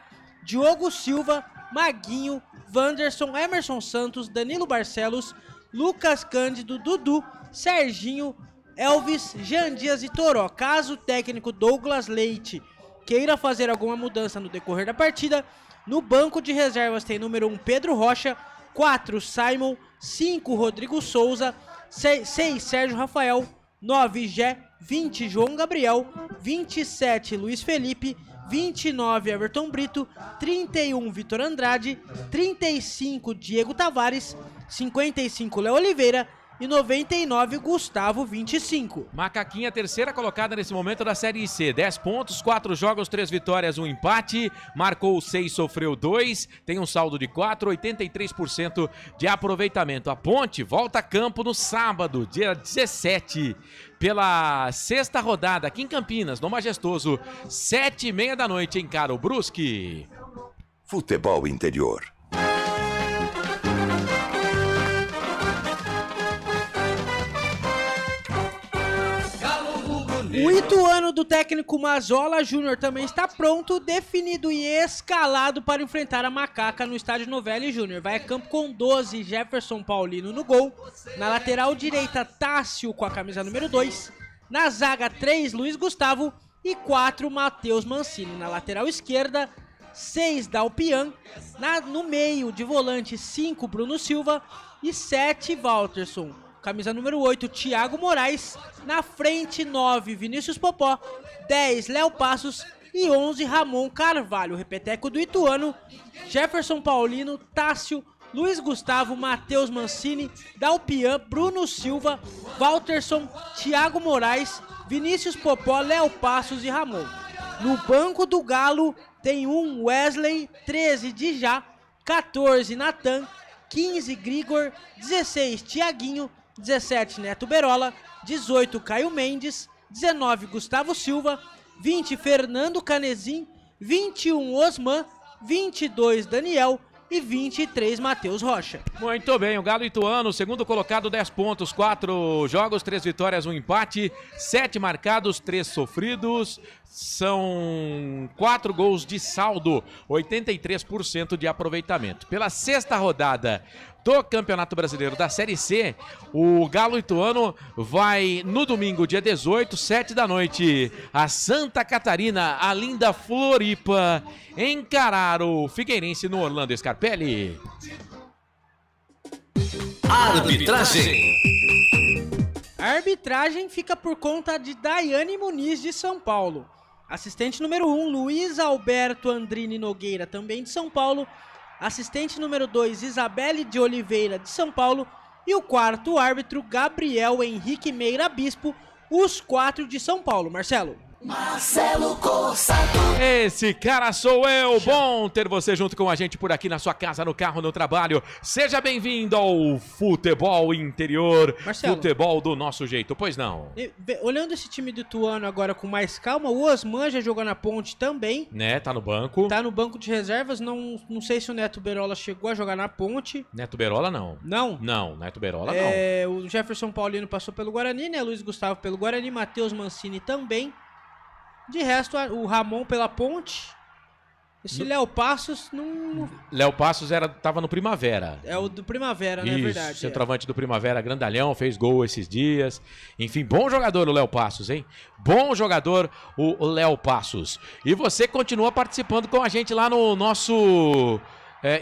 Diogo Silva, Maguinho, Wanderson, Emerson Santos, Danilo Barcelos, Lucas Cândido, Dudu, Serginho, Elvis, Jean Dias e Toró. Caso o técnico Douglas Leite queira fazer alguma mudança no decorrer da partida, no banco de reservas tem número 1, Pedro Rocha, 4, Simon, 5, Rodrigo Souza, 6, Sérgio Rafael, 9, Gé, 20, João Gabriel, 27, Luiz Felipe, 29, Everton Brito, 31, Vitor Andrade, 35, Diego Tavares, 55, Léo Oliveira e 99 Gustavo 25. Macaquinha, terceira colocada nesse momento da Série C. 10 pontos, 4 jogos, 3 vitórias, 1 empate. Marcou 6, sofreu 2. Tem um saldo de 4, 83% de aproveitamento. A Ponte volta a campo no sábado, dia 17. Pela sexta rodada aqui em Campinas, no Majestoso. 7h30 da noite, encara o Brusque. Futebol Interior. O Ituano do técnico Mazola Júnior também está pronto, definido e escalado para enfrentar a Macaca no estádio Novelli Júnior. Vai a campo com 12, Jefferson Paulino no gol. Na lateral direita, Tássio com a camisa número 2. Na zaga, 3, Luiz Gustavo. E 4, Matheus Mancini. Na lateral esquerda, 6, Dalpian. No meio de volante, 5, Bruno Silva. E 7, Walterson. Camisa número 8, Thiago Moraes. Na frente, 9, Vinícius Popó. 10, Léo Passos. E 11, Ramon Carvalho. O repeteco do Ituano, Jefferson Paulino, Tássio, Luiz Gustavo, Matheus Mancini, Dalpian, Bruno Silva, Walterson, Thiago Moraes, Vinícius Popó, Léo Passos e Ramon. No banco do Galo tem um Wesley, 13, Dijá, 14, Natan, 15, Grigor, 16, Tiaguinho, 17, Neto Berola, 18, Caio Mendes, 19, Gustavo Silva, 20, Fernando Canezin, 21, Osman, 22, Daniel e 23, Matheus Rocha. Muito bem, o Galo Ituano, segundo colocado, 10 pontos, 4 jogos, 3 vitórias, 1 empate, 7 marcados, 3 sofridos, são 4 gols de saldo, 83% de aproveitamento. Pela sexta rodada do Campeonato Brasileiro da Série C, o Galo Ituano vai no domingo, dia 18, 7 da noite, a Santa Catarina, a linda Floripa, encarar o Figueirense no Orlando Scarpelli. Arbitragem. A arbitragem fica por conta de Daiane Muniz, de São Paulo. Assistente número 1, Luiz Alberto Andrini Nogueira, também de São Paulo. Assistente número 2, Isabelle de Oliveira, de São Paulo. E o quarto árbitro, Gabriel Henrique Meira Bispo, os 4 de São Paulo. Marcelo. Marcelo Corsato. Esse cara sou eu. Bom ter você junto com a gente por aqui na sua casa, no carro, no trabalho. Seja bem-vindo ao Futebol Interior. Marcelo, futebol do nosso jeito, pois não? Olhando esse time do Ituano agora com mais calma, o Osman já jogou na Ponte também. Né, tá no banco. Tá no banco de reservas, não sei se o Neto Berola chegou a jogar na Ponte. Neto Berola não. Não? Não, Neto Berola não. O Jefferson Paulino passou pelo Guarani, né? Luiz Gustavo pelo Guarani, Matheus Mancini também. De resto, o Ramon pela Ponte. Esse Léo Passos não... Léo Passos tava no Primavera. É o do Primavera, né? É verdade. Centroavante do Primavera, grandalhão, fez gol esses dias. Enfim, bom jogador o Léo Passos, hein? Bom jogador o Léo Passos. E você continua participando com a gente lá no nosso...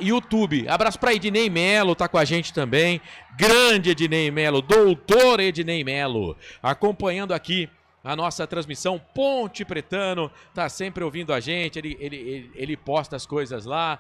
YouTube. Abraço para Ednei Melo, tá com a gente também. Grande Ednei Melo, doutor Ednei Melo, acompanhando aqui a nossa transmissão. Ponte Pretano tá sempre ouvindo a gente, ele posta as coisas lá,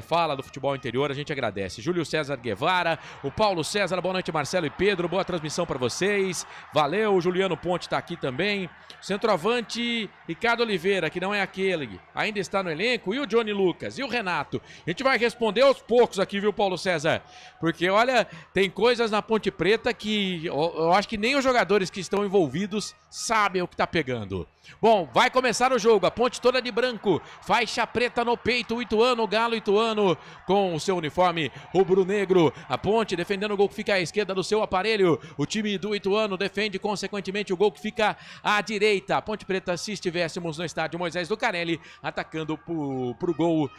fala do futebol interior, a gente agradece. Júlio César Guevara, o Paulo César, boa noite Marcelo e Pedro, boa transmissão para vocês, valeu. O Juliano Ponte tá aqui também. Centroavante Ricardo Oliveira, que não é aquele, ainda está no elenco, e o Johnny Lucas, e o Renato. A gente vai responder aos poucos aqui, viu, Paulo César? Porque, olha, tem coisas na Ponte Preta que eu acho que nem os jogadores que estão envolvidos sabem o que tá pegando. Bom, vai começar o jogo, a Ponte toda de branco, faixa preta no peito, o Ituano, o Galo Ituano com o seu uniforme rubro-negro. A Ponte defendendo o gol que fica à esquerda do seu aparelho, o time do Ituano defende consequentemente o gol que fica à direita. A Ponte Preta, se estivéssemos no estádio Moisés Lucarelli, atacando pro gol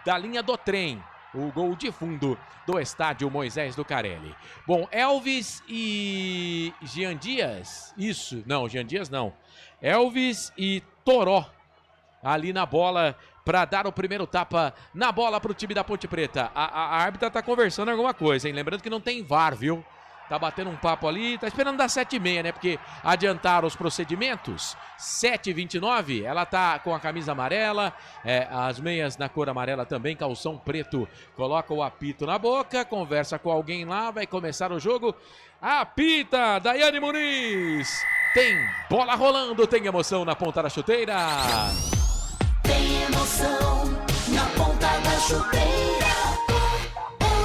da linha do trem. O gol de fundo do estádio Moisés Lucarelli. Bom, Elvis e Jean Dias. Isso, não, Jean Dias não. Elvis e Toró ali na bola para dar o primeiro tapa na bola para o time da Ponte Preta. A árbitra tá conversando alguma coisa, hein? Lembrando que não tem VAR, viu? Tá batendo um papo ali, tá esperando dar 7h30, né? Porque adiantaram os procedimentos. 7h29, ela tá com a camisa amarela, as meias na cor amarela também, calção preto. Coloca o apito na boca, conversa com alguém lá, vai começar o jogo. Apita, Daiane Muniz. Tem bola rolando, tem emoção na ponta da chuteira. Tem emoção na ponta da chuteira.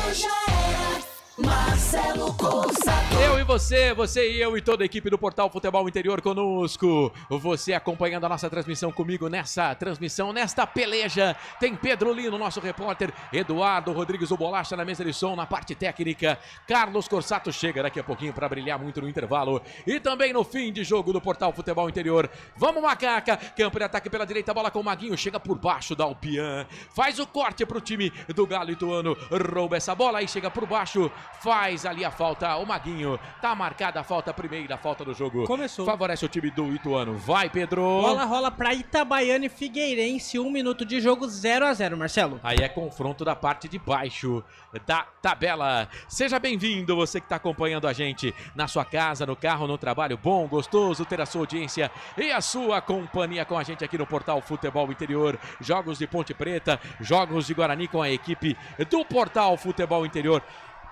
Hoje era Marcelo Coçador. Eu e você e eu e toda a equipe do Portal Futebol Interior conosco. Você acompanhando a nossa transmissão comigo nessa transmissão, nesta peleja. Tem Pedro Lino, nosso repórter, Eduardo Rodrigues, o Bolacha na mesa de som, na parte técnica. Carlos Corsato chega daqui a pouquinho para brilhar muito no intervalo. E também no fim de jogo do Portal Futebol Interior. Vamos, Macaca. Campo de ataque pela direita, bola com o Maguinho. Chega por baixo, dá o Pian. Faz o corte pro time do Galo Ituano. Rouba essa bola aí, chega por baixo. Faz ali a falta, o Maguinho. Tá marcada a falta, primeira falta do jogo. Começou. Favorece o time do Ituano. Vai, Pedro. Bola rola pra Itabaiana e Figueirense. 1 minuto de jogo, 0-0, Marcelo. Aí é confronto da parte de baixo da tabela. Seja bem-vindo, você que está acompanhando a gente na sua casa, no carro, no trabalho. Bom, gostoso ter a sua audiência e a sua companhia com a gente aqui no Portal Futebol Interior. Jogos de Ponte Preta, jogos de Guarani com a equipe do Portal Futebol Interior.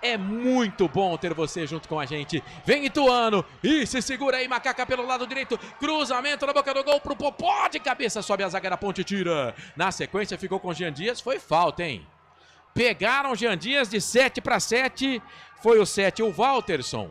É muito bom ter você junto com a gente. Vem Ituano e se segura aí, Macaca pelo lado direito. Cruzamento na boca do gol pro Popó de cabeça. Sobe a zaga da Ponte, tira. Na sequência ficou com o Jean Dias. Foi falta, hein? Pegaram o Jean Dias de 7-7. Foi o 7, o Walterson.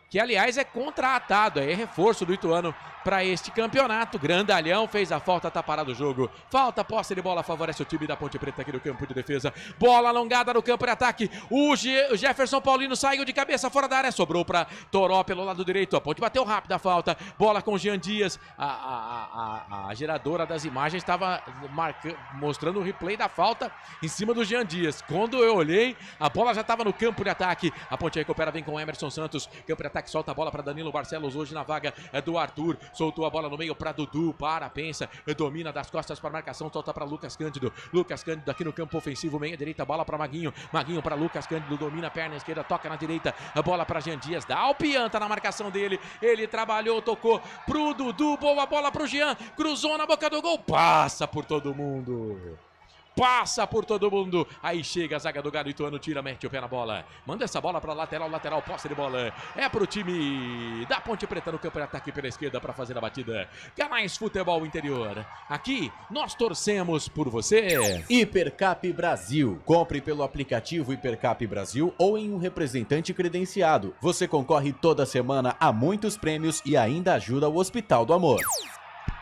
Que aliás é contratado, é reforço do Ituano para este campeonato. Grandalhão fez a falta, tá parado o jogo. Falta, posse de bola, favorece o time da Ponte Preta aqui no campo de defesa. Bola alongada no campo de ataque. O Jefferson Paulino saiu de cabeça fora da área, sobrou para Toró pelo lado direito. A Ponte bateu rápido a falta. Bola com o Jean Dias. A geradora das imagens estava mostrando o replay da falta em cima do Jean Dias. Quando eu olhei, a bola já estava no campo de ataque. A Ponte recupera, vem com o Emerson Santos. Campo de ataque, solta a bola para Danilo Barcelos, hoje na vaga do Arthur. Soltou a bola no meio para Dudu, pensa, domina das costas para marcação, solta para Lucas Cândido. Lucas Cândido aqui no campo ofensivo, meia direita, bola para Maguinho. Maguinho para Lucas Cândido, domina a perna esquerda, toca na direita, a bola para Jean Dias, dá o Pianta na marcação dele. Ele trabalhou, tocou pro Dudu, boa bola pro Jean, cruzou na boca do gol, passa por todo mundo. Passa por todo mundo. Aí chega a zaga do Galo Ituano, tira, mete o pé na bola. Manda essa bola para lateral, posse de bola. É pro time da Ponte Preta no campo de ataque pela esquerda para fazer a batida. Canais Futebol Interior. Aqui nós torcemos por você. Hipercap Brasil. Compre pelo aplicativo Hipercap Brasil ou em um representante credenciado. Você concorre toda semana a muitos prêmios e ainda ajuda o Hospital do Amor.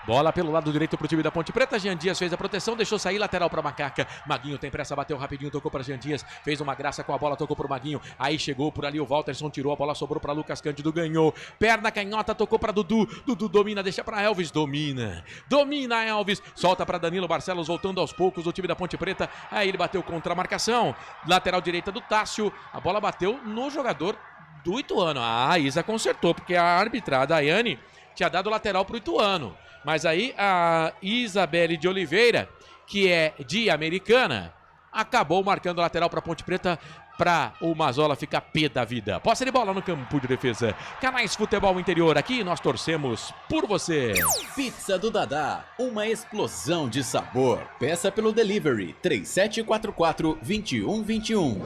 Bola pelo lado direito pro time da Ponte Preta. Jean Dias fez a proteção, deixou sair, lateral para Macaca. Maguinho tem pressa, bateu rapidinho, tocou para Jean Dias. Fez uma graça com a bola, tocou pro Maguinho. Aí chegou por ali o Walterson, tirou a bola, sobrou para Lucas Cândido, ganhou. Perna canhota, tocou para Dudu. Dudu domina, deixa para Elvis, domina. Domina Elvis, solta para Danilo Barcelos, voltando aos poucos do time da Ponte Preta. Aí ele bateu contra a marcação. Lateral direita do Tássio. A bola bateu no jogador do Ituano. A Isa consertou, porque a arbitrada, a Daiane, tinha dado lateral pro Ituano. Mas aí a Isabelle de Oliveira, que é de Americana, acabou marcando lateral para Ponte Preta para o Mazola ficar pé da vida. Posse de bola no campo de defesa. Canais Futebol Interior, aqui nós torcemos por você. Pizza do Dadá, uma explosão de sabor. Peça pelo delivery 3744-2121.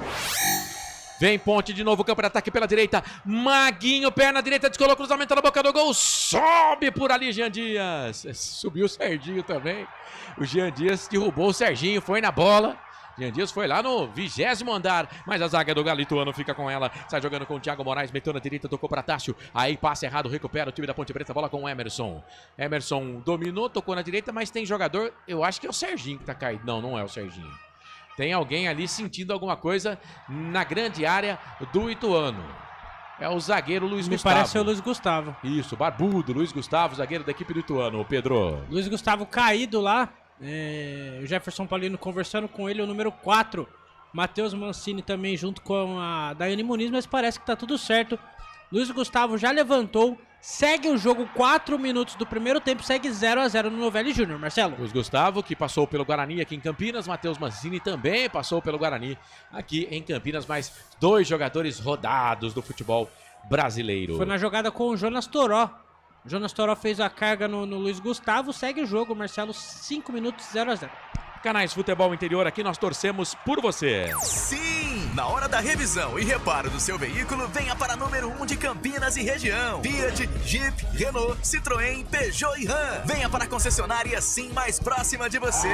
Vem Ponte de novo, campo de ataque pela direita. Maguinho, perna direita, descolou, cruzamento na boca do gol. Sobe por ali Jean Dias. Subiu o Serginho também. O Jean Dias derrubou o Serginho, foi na bola. Jean Dias foi lá no 20º andar, mas a zaga do Galo Ituano fica com ela. Sai jogando com o Thiago Moraes, meteu na direita, tocou para Tássio. Aí passe errado, recupera o time da Ponte Preta, bola com o Emerson. Emerson dominou, tocou na direita, mas tem jogador, eu acho que é o Serginho que tá caído. Não, não é o Serginho. Tem alguém ali sentindo alguma coisa na grande área do Ituano. É o zagueiro Luiz Gustavo. Me parece o Luiz Gustavo. Isso, barbudo, Luiz Gustavo, zagueiro da equipe do Ituano, Pedro. Luiz Gustavo caído lá. O Jefferson Paulino conversando com ele, o número 4. Matheus Mancini também junto com a Daiane Muniz, mas parece que tá tudo certo. Luiz Gustavo já levantou. Segue o jogo, 4 minutos do primeiro tempo, segue 0-0 no Novelli Júnior, Marcelo. Luiz Gustavo, que passou pelo Guarani aqui em Campinas, Matheus Mancini também passou pelo Guarani aqui em Campinas, mais 2 jogadores rodados do futebol brasileiro. Foi na jogada com o Jonas Toró. O Jonas Toró fez a carga no Luiz Gustavo, segue o jogo, Marcelo, 5 minutos, 0-0. Canais Futebol Interior, aqui nós torcemos por você. Sim! Na hora da revisão e reparo do seu veículo, venha para a número 1 de Campinas e região. Fiat, Jeep, Renault, Citroën, Peugeot e Ram. Venha para a concessionária Sim mais próxima de você.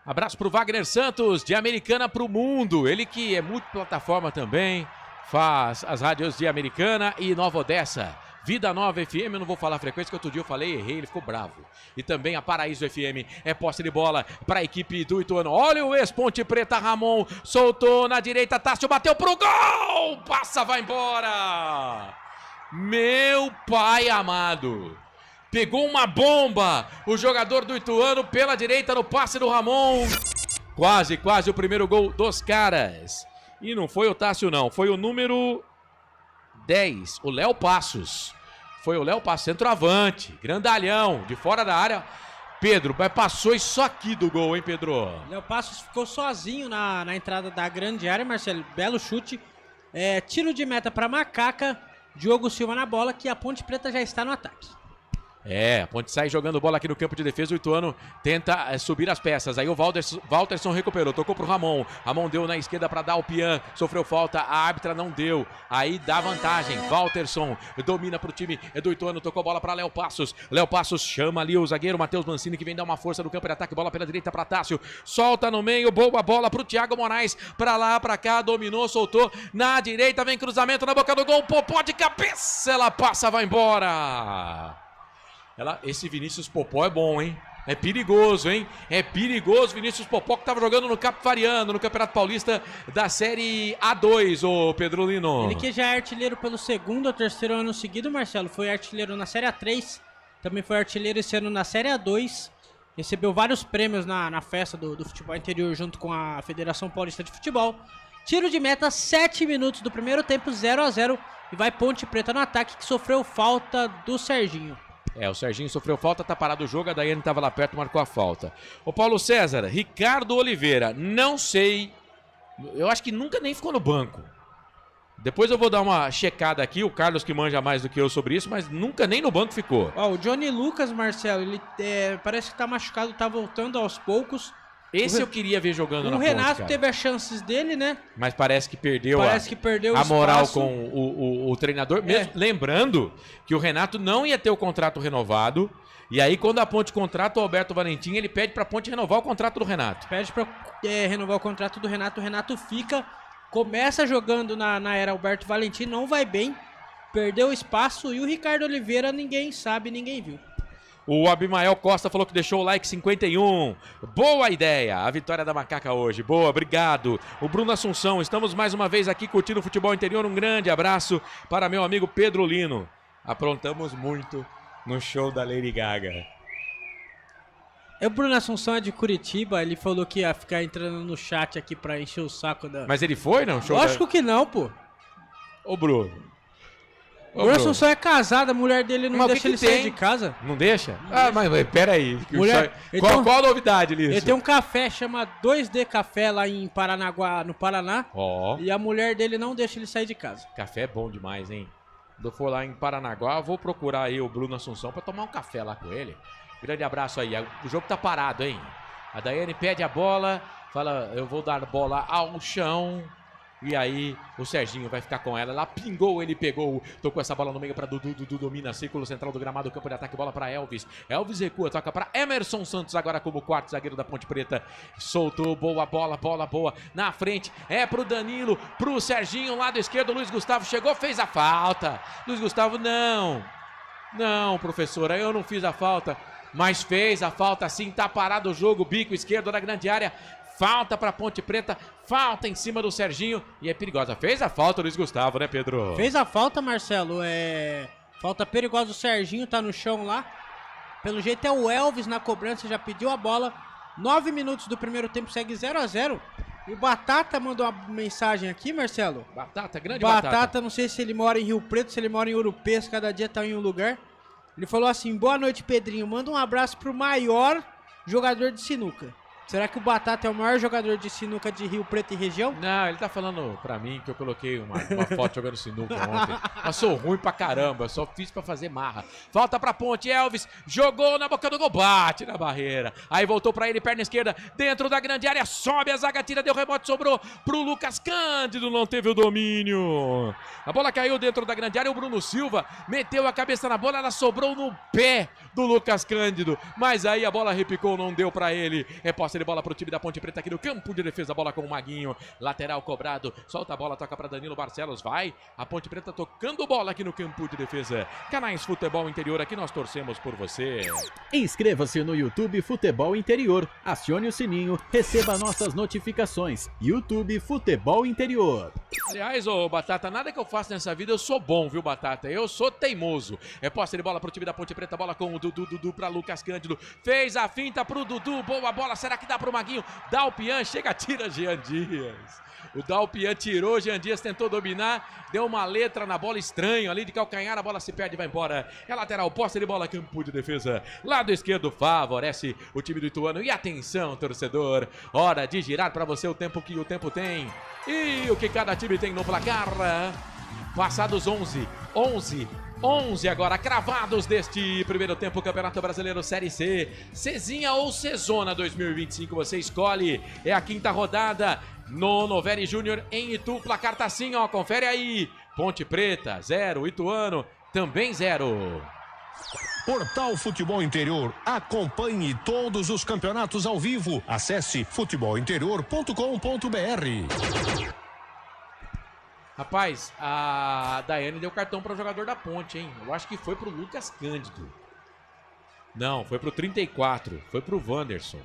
Abraço pro Wagner Santos, de Americana pro Mundo. Ele que é multiplataforma também, faz as rádios de Americana e Nova Odessa. Vida Nova FM, eu não vou falar a frequência, que outro dia eu falei, errei, ele ficou bravo. E também a Paraíso FM, é posse de bola para a equipe do Ituano. Olha o ex-Ponte Preta, Ramon, soltou na direita, Tássio bateu pro gol! Passa, vai embora! Meu pai amado! Pegou uma bomba, o jogador do Ituano pela direita no passe do Ramon. Quase o primeiro gol dos caras. E não foi o Tássio não, foi o número 10, o Léo Passos. Foi o Léo Passos, centroavante, grandalhão, de fora da área. Pedro, passou isso aqui do gol, hein, Pedro? Léo Passos ficou sozinho na entrada da grande área, Marcelo, belo chute. Tiro de meta para Macaca, Diogo Silva na bola, que a Ponte Preta já está no ataque. A Ponte sai jogando bola aqui no campo de defesa, o Ituano tenta subir as peças, aí o Walterson recuperou, tocou pro Ramon, Ramon deu na esquerda para dar o Pian, sofreu falta, a árbitra não deu, aí dá vantagem, Walterson domina pro time do Ituano, tocou bola para Léo Passos chama ali o zagueiro Matheus Mancini, que vem dar uma força no campo de ataque, bola pela direita para Tássio, solta no meio, boa bola pro Thiago Moraes, para lá, para cá, dominou, soltou, na direita vem cruzamento na boca do gol, Popó de cabeça, ela passa, vai embora. Esse Vinícius Popó é bom, hein? É perigoso, hein? É perigoso Vinícius Popó, que estava jogando no Capivariano, no Campeonato Paulista da Série A2, ô Pedro Lino. Ele que já é artilheiro pelo segundo ou terceiro ano seguido, Marcelo. Foi artilheiro na Série A3, também foi artilheiro esse ano na Série A2. Recebeu vários prêmios na festa do futebol interior junto com a Federação Paulista de Futebol. Tiro de meta, 7 minutos do primeiro tempo, 0-0. E vai Ponte Preta no ataque, que sofreu falta do Serginho. O Serginho sofreu falta, tá parado o jogo, a Daiane tava lá perto, marcou a falta. Ô Paulo César, Ricardo Oliveira, não sei, eu acho que nunca nem ficou no banco. Depois eu vou dar uma checada aqui, o Carlos que manja mais do que eu sobre isso, mas nunca nem no banco ficou. O Johnny Lucas, Marcelo, ele parece que tá machucado, tá voltando aos poucos. Esse eu queria ver jogando na Ponte. O Renato teve as chances dele, né? Mas parece que perdeu a moral com o treinador. Mesmo, lembrando que o Renato não ia ter o contrato renovado. E aí, quando a Ponte contrata o Alberto Valentim, ele pede pra Ponte renovar o contrato do Renato. Pede pra renovar o contrato do Renato. O Renato fica, começa jogando na era Alberto Valentim, não vai bem. Perdeu o espaço. E o Ricardo Oliveira, ninguém sabe, ninguém viu. O Abimael Costa falou que deixou o like 51. Boa ideia. A vitória da Macaca hoje. Boa, obrigado. O Bruno Assunção, estamos mais uma vez aqui curtindo o futebol interior. Um grande abraço para meu amigo Pedro Lino. Aprontamos muito no show da Lady Gaga. O Bruno Assunção é de Curitiba. Ele falou que ia ficar entrando no chat aqui para encher o saco da... Mas ele foi, não? Lógico que não, pô. Ô, Bruno. O Wilson só é casado, a mulher dele não deixa ele sair de casa. Não deixa? Mas peraí. Qual a novidade, Lício? Ele tem um café, chama 2D Café lá em Paranaguá, no Paraná. E a mulher dele não deixa ele sair de casa. Café é bom demais, hein? Quando eu for lá em Paranaguá, vou procurar aí o Bruno Assunção pra tomar um café lá com ele. Grande abraço aí. O jogo tá parado, hein? A Daiane pede a bola, fala, eu vou dar bola ao chão. E aí o Serginho vai ficar com ela. Ela pingou, ele pegou. Tocou essa bola no meio para Dudu. Dudu domina, círculo central do gramado, campo de ataque, bola para Elvis. Elvis recua, toca para Emerson Santos, agora como quarto zagueiro da Ponte Preta. Soltou, boa bola, boa. Na frente, pro Danilo, pro Serginho, lado esquerdo. Luiz Gustavo chegou, fez a falta. Luiz Gustavo, não, professora, eu não fiz a falta. Mas fez a falta sim, tá parado o jogo. Bico esquerdo da grande área. Falta para Ponte Preta, falta em cima do Serginho e é perigosa. Fez a falta o Luiz Gustavo, né, Pedro? Fez a falta, Marcelo. Falta perigosa, o Serginho tá no chão lá. Pelo jeito é o Elvis na cobrança, já pediu a bola. 9 minutos do primeiro tempo, segue 0-0. E o Batata mandou uma mensagem aqui, Marcelo. Grande Batata. Batata, não sei se ele mora em Rio Preto, se ele mora em Ouro Preto, cada dia tá em um lugar. Ele falou assim, boa noite, Pedrinho. Manda um abraço pro maior jogador de sinuca. Será que o Batata é o maior jogador de sinuca de Rio Preto e região? Não, ele tá falando pra mim que eu coloquei uma foto jogando sinuca ontem. Mas sou ruim pra caramba, só fiz pra fazer marra. Falta pra Ponte, Elvis jogou na boca do gol, bate na barreira. Aí voltou pra ele, perna esquerda, dentro da grande área, sobe a zaga, tira, deu rebote, sobrou pro Lucas Cândido, não teve o domínio. A bola caiu dentro da grande área, o Bruno Silva meteu a cabeça na bola, ela sobrou no pé do Lucas Cândido. Mas aí a bola repicou, não deu pra ele. É posse de bola pro time da Ponte Preta aqui no campo de defesa, bola com o Maguinho, lateral cobrado, solta a bola, toca para Danilo Barcelos, vai, a Ponte Preta tocando bola aqui no campo de defesa. Canais Futebol Interior, aqui nós torcemos por você. Inscreva-se no YouTube Futebol Interior, acione o sininho, receba nossas notificações. YouTube Futebol Interior. Aliás, ô Batata, nada que eu faça nessa vida eu sou bom, viu, Batata? Eu sou teimoso. É posse de bola pro time da Ponte Preta, bola com o Dudu pra Lucas Cândido, fez a finta pro Dudu, boa bola, será que dá pro Maguinho? Dalpian chega, tira Jean Dias. O Dalpian tirou, Jean Dias tentou dominar, deu uma letra na bola, estranho ali de calcanhar, a bola se perde e vai embora. É lateral, posse de bola, campo de defesa. Lado esquerdo favorece o time do Ituano. E atenção, torcedor, hora de girar para você o tempo que o tempo tem. E o que cada time tem no placar. Passados 11 agora, cravados deste primeiro tempo, Campeonato Brasileiro Série C. Cezinha ou Cezona 2025, você escolhe. É a quinta rodada no Novelli Júnior em Itu. Placar tá assim, ó, confere aí. Ponte Preta, 0. Ituano, também 0. Portal Futebol Interior. Acompanhe todos os campeonatos ao vivo. Acesse futebolinterior.com.br. Rapaz, a Daiane deu cartão para o jogador da Ponte, hein? Eu acho que foi pro Lucas Cândido. Não, foi pro 34. Foi pro Wanderson.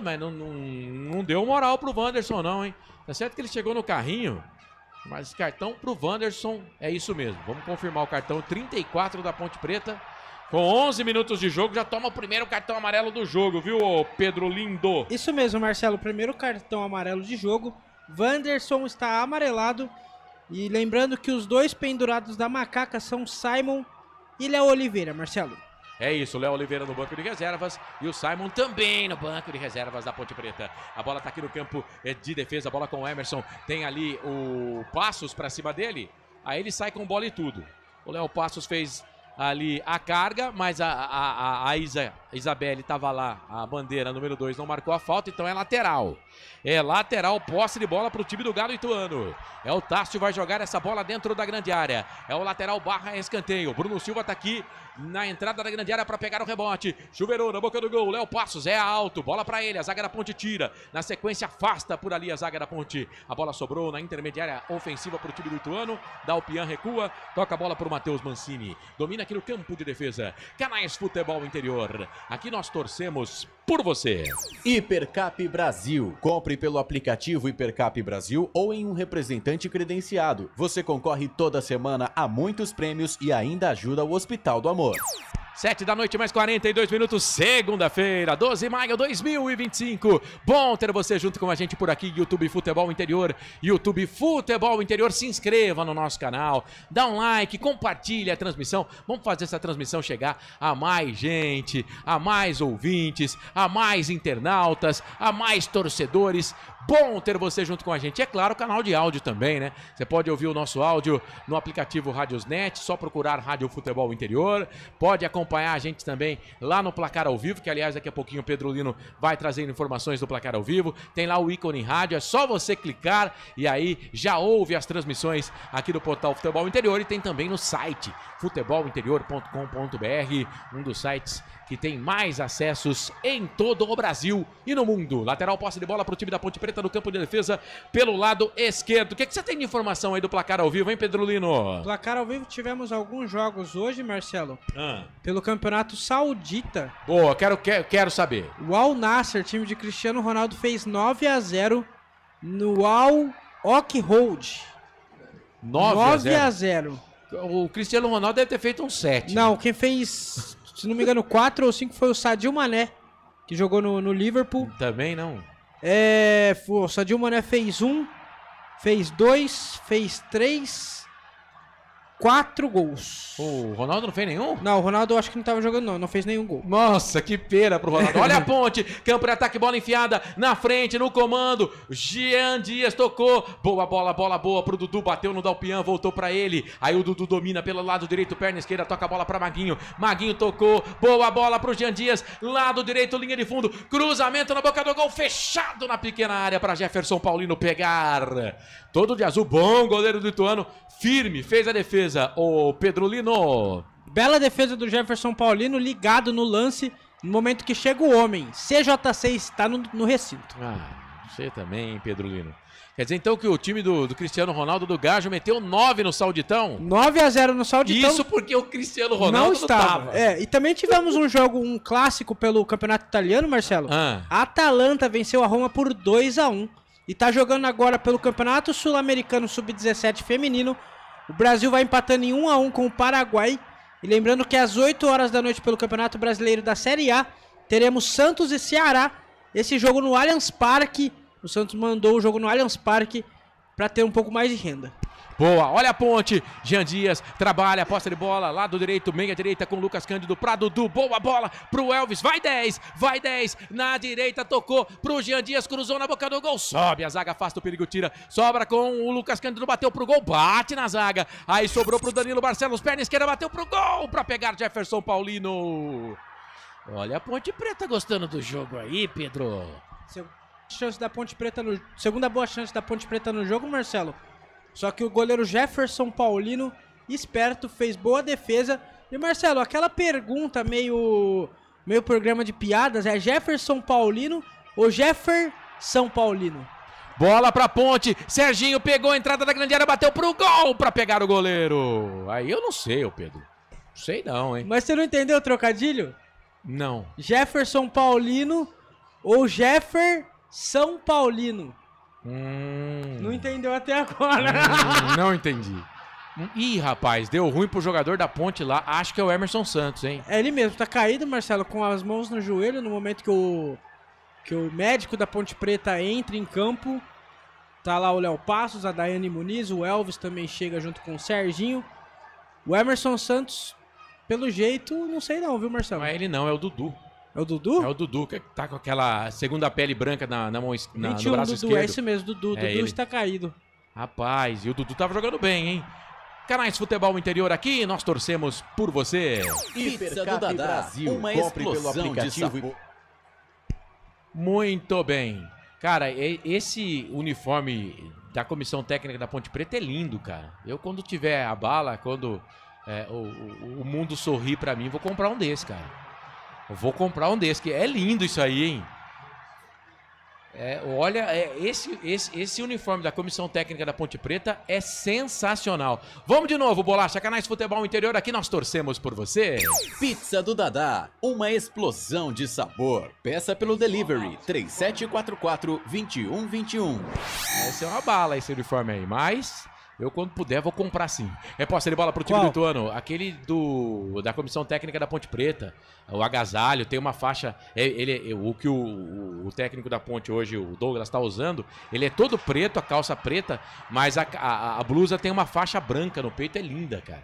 Mas não deu moral pro Wanderson, não, hein? Tá certo que ele chegou no carrinho, mas cartão pro Wanderson é isso mesmo. Vamos confirmar o cartão 34 da Ponte Preta. Com 11 minutos de jogo, já toma o primeiro cartão amarelo do jogo, viu, Pedro Lindo? Isso mesmo, Marcelo. Primeiro cartão amarelo de jogo. Wanderson está amarelado. E lembrando que os dois pendurados da macaca são Simon e Léo Oliveira, Marcelo. É isso, o Léo Oliveira no banco de reservas e o Simon também no banco de reservas da Ponte Preta. A bola tá aqui no campo de defesa, a bola com o Emerson. Tem ali o Passos pra cima dele. Aí ele sai com bola e tudo. O Léo Passos fez ali a carga, mas a Isabelle tava lá, a bandeira número 2 não marcou a falta, então é lateral. É lateral, posse de bola pro time do Galo Ituano. É o Tássio, vai jogar essa bola dentro da grande área. É o lateral barra escanteio. Bruno Silva tá aqui na entrada da grande área para pegar o rebote. Chuveirou na boca do gol. Léo Passos é alto, bola para ele. A zaga da Ponte tira. Na sequência afasta por ali a zaga da Ponte. A bola sobrou na intermediária ofensiva pro time do Ituano. Dalpian recua, toca a bola pro Matheus Mancini. Domina aqui no campo de defesa. Canais Futebol Interior. Aqui nós torcemos por você. Hipercap Brasil. Compre pelo aplicativo Hipercap Brasil ou em um representante credenciado. Você concorre toda semana a muitos prêmios e ainda ajuda o Hospital do Amor. 7 da noite, mais 42 minutos, segunda-feira, 12 de maio de 2025. Bom ter você junto com a gente por aqui, YouTube Futebol Interior. YouTube Futebol Interior, se inscreva no nosso canal, dá um like, compartilhe a transmissão. Vamos fazer essa transmissão chegar a mais gente, a mais ouvintes, a mais internautas, a mais torcedores. Bom ter você junto com a gente. E é claro, o canal de áudio também, né? Você pode ouvir o nosso áudio no aplicativo Radiosnet, só procurar Rádio Futebol Interior. Pode acompanhar a gente também lá no Placar ao Vivo, que aliás daqui a pouquinho o Pedro Lino vai trazendo informações do Placar ao Vivo. Tem lá o ícone rádio, é só você clicar e aí já ouve as transmissões aqui do portal Futebol Interior. E tem também no site futebolinterior.com.br, um dos sites que tem mais acessos em todo o Brasil e no mundo. Lateral, posse de bola para o time da Ponte Preta no campo de defesa pelo lado esquerdo. O que você tem de informação aí do Placar ao Vivo, hein, Pedro Lino? Placar ao Vivo, tivemos alguns jogos hoje, Marcelo, pelo Campeonato Saudita. Boa, quero saber. O Al Nassr, time de Cristiano Ronaldo, fez 9-0 no Al Okhroud. 9-0. O Cristiano Ronaldo deve ter feito um 7. Não, quem fez, se não me engano, 4 ou 5 foi o Sadio Mané, que jogou no Liverpool. Também não. O Sadio Mané fez 1, fez 2, fez 3, 4 gols. O Ronaldo não fez nenhum? Não, o Ronaldo eu acho que não tava jogando não fez nenhum gol. Nossa, que pena pro Ronaldo. Olha a ponte, campo de ataque, bola enfiada na frente, no comando. Jean Dias tocou, boa boa pro Dudu, bateu no Dalpian, voltou pra ele. Aí o Dudu domina pelo lado direito, perna esquerda, toca a bola pra Maguinho. Maguinho tocou, boa bola pro Jean Dias, lado direito, linha de fundo, cruzamento na boca do gol, fechado na pequena área pra Jefferson Paulino pegar. Todo de azul, bom goleiro do Ituano, firme, fez a defesa, o Pedrolino. Bela defesa do Jefferson Paulino, ligado no lance, no momento que chega o homem. CJC está no recinto. Você também, hein, Pedrolino. Quer dizer, então, que o time do Cristiano Ronaldo do Gajo meteu 9 no Sauditão? 9-0 no Sauditão. Isso porque o Cristiano Ronaldo não estava. E também tivemos um clássico pelo Campeonato Italiano, Marcelo. A Atalanta venceu a Roma por 2-1. E tá jogando agora pelo Campeonato Sul-Americano Sub-17 feminino. O Brasil vai empatando em 1-1 com o Paraguai. E lembrando que às 8 horas da noite pelo Campeonato Brasileiro da Série A, teremos Santos e Ceará. Esse jogo no Allianz Parque. O Santos mandou o jogo no Allianz Parque para ter um pouco mais de renda. Boa, olha a ponte, Jean Dias trabalha, posta de bola, lado direito, meia direita com Lucas Cândido pra Dudu, boa bola pro Elvis, vai 10, na direita, tocou pro Jean Dias, cruzou na boca do gol, sobe, a zaga afasta o perigo, tira, sobra com o Lucas Cândido, bateu pro gol, bate na zaga, aí sobrou pro Danilo Barcelos, perna esquerda, bateu pro gol, pra pegar Jefferson Paulino. Olha a Ponte Preta gostando do jogo aí, Pedro. Segunda boa chance da Ponte Preta no jogo, Marcelo. Só que o goleiro Jefferson Paulino, esperto, fez boa defesa. E Marcelo, aquela pergunta meio programa de piadas, é Jefferson Paulino ou Jefferson Paulino? Bola pra Ponte, Serginho pegou a entrada da grande área, bateu pro gol pra pegar o goleiro. Aí eu não sei, ô Pedro. Não sei não, hein. Mas você não entendeu o trocadilho? Não. Jefferson Paulino ou Jefferson Paulino? Não entendeu até agora. Não entendi. Ih, rapaz, deu ruim pro jogador da Ponte lá. Acho que é o Emerson Santos, hein? É ele mesmo, tá caído, Marcelo, com as mãos no joelho no momento que o médico da Ponte Preta entra em campo. Tá lá o Léo Passos, a Daiane Muniz, o Elvis também chega junto com o Serginho. O Emerson Santos, pelo jeito, não sei não, viu, Marcelo? Não é ele não, é o Dudu. É o Dudu? É o Dudu, que tá com aquela segunda pele branca na mão no braço Dudu, esquerdo. é isso mesmo, Dudu. Dudu está caído. Rapaz, e o Dudu tava jogando bem, hein? Canais Futebol Interior aqui, nós torcemos por você. Hipercap Brasil, uma explosão de sabor. Muito bem. Cara, esse uniforme da comissão técnica da Ponte Preta é lindo, cara. Eu, quando tiver a bala, quando o mundo sorrir pra mim, vou comprar um desse, cara. Eu vou comprar um desse, que é lindo isso aí, hein? Olha, esse uniforme da comissão técnica da Ponte Preta é sensacional. Vamos de novo, Bolacha, Canais Futebol Interior, aqui nós torcemos por você. Pizza do Dadá, uma explosão de sabor. Peça pelo delivery, 3744-2121. Esse é uma bala, esse uniforme aí, mas eu, quando puder, vou comprar sim. Posse de bola pro time do Ituano. Aquele da comissão técnica da Ponte Preta, o agasalho, tem uma faixa. O que o técnico da Ponte hoje, o Douglas, tá usando, ele é todo preto, a calça preta, mas a blusa tem uma faixa branca no peito. É linda, cara.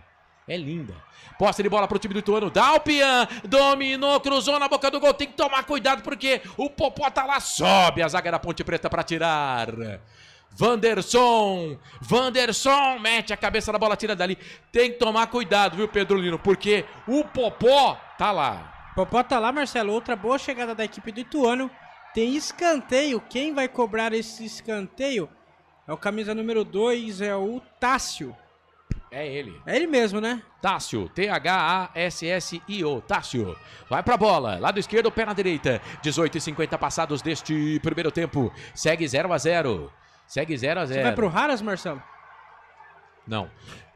É linda. Posse de bola pro time do Ituano. Dalpian dominou, cruzou na boca do gol. Tem que tomar cuidado porque o Popó tá lá. Sobe a zaga da Ponte Preta pra tirar. Wanderson mete a cabeça na bola, tira dali. Tem que tomar cuidado, viu, Pedrolino? Porque o Popó tá lá. Popó tá lá, Marcelo. Outra boa chegada da equipe do Ituano. Tem escanteio. Quem vai cobrar esse escanteio é o camisa número 2, é o Tássio. É ele. É ele mesmo, né? Tássio, T-H-A-S-S-I-O, Tássio. Vai pra bola, lado esquerdo, pé na direita. 18:50 passados deste primeiro tempo. Segue 0-0. Segue 0-0. Você vai pro Raras, Marcelo? Não.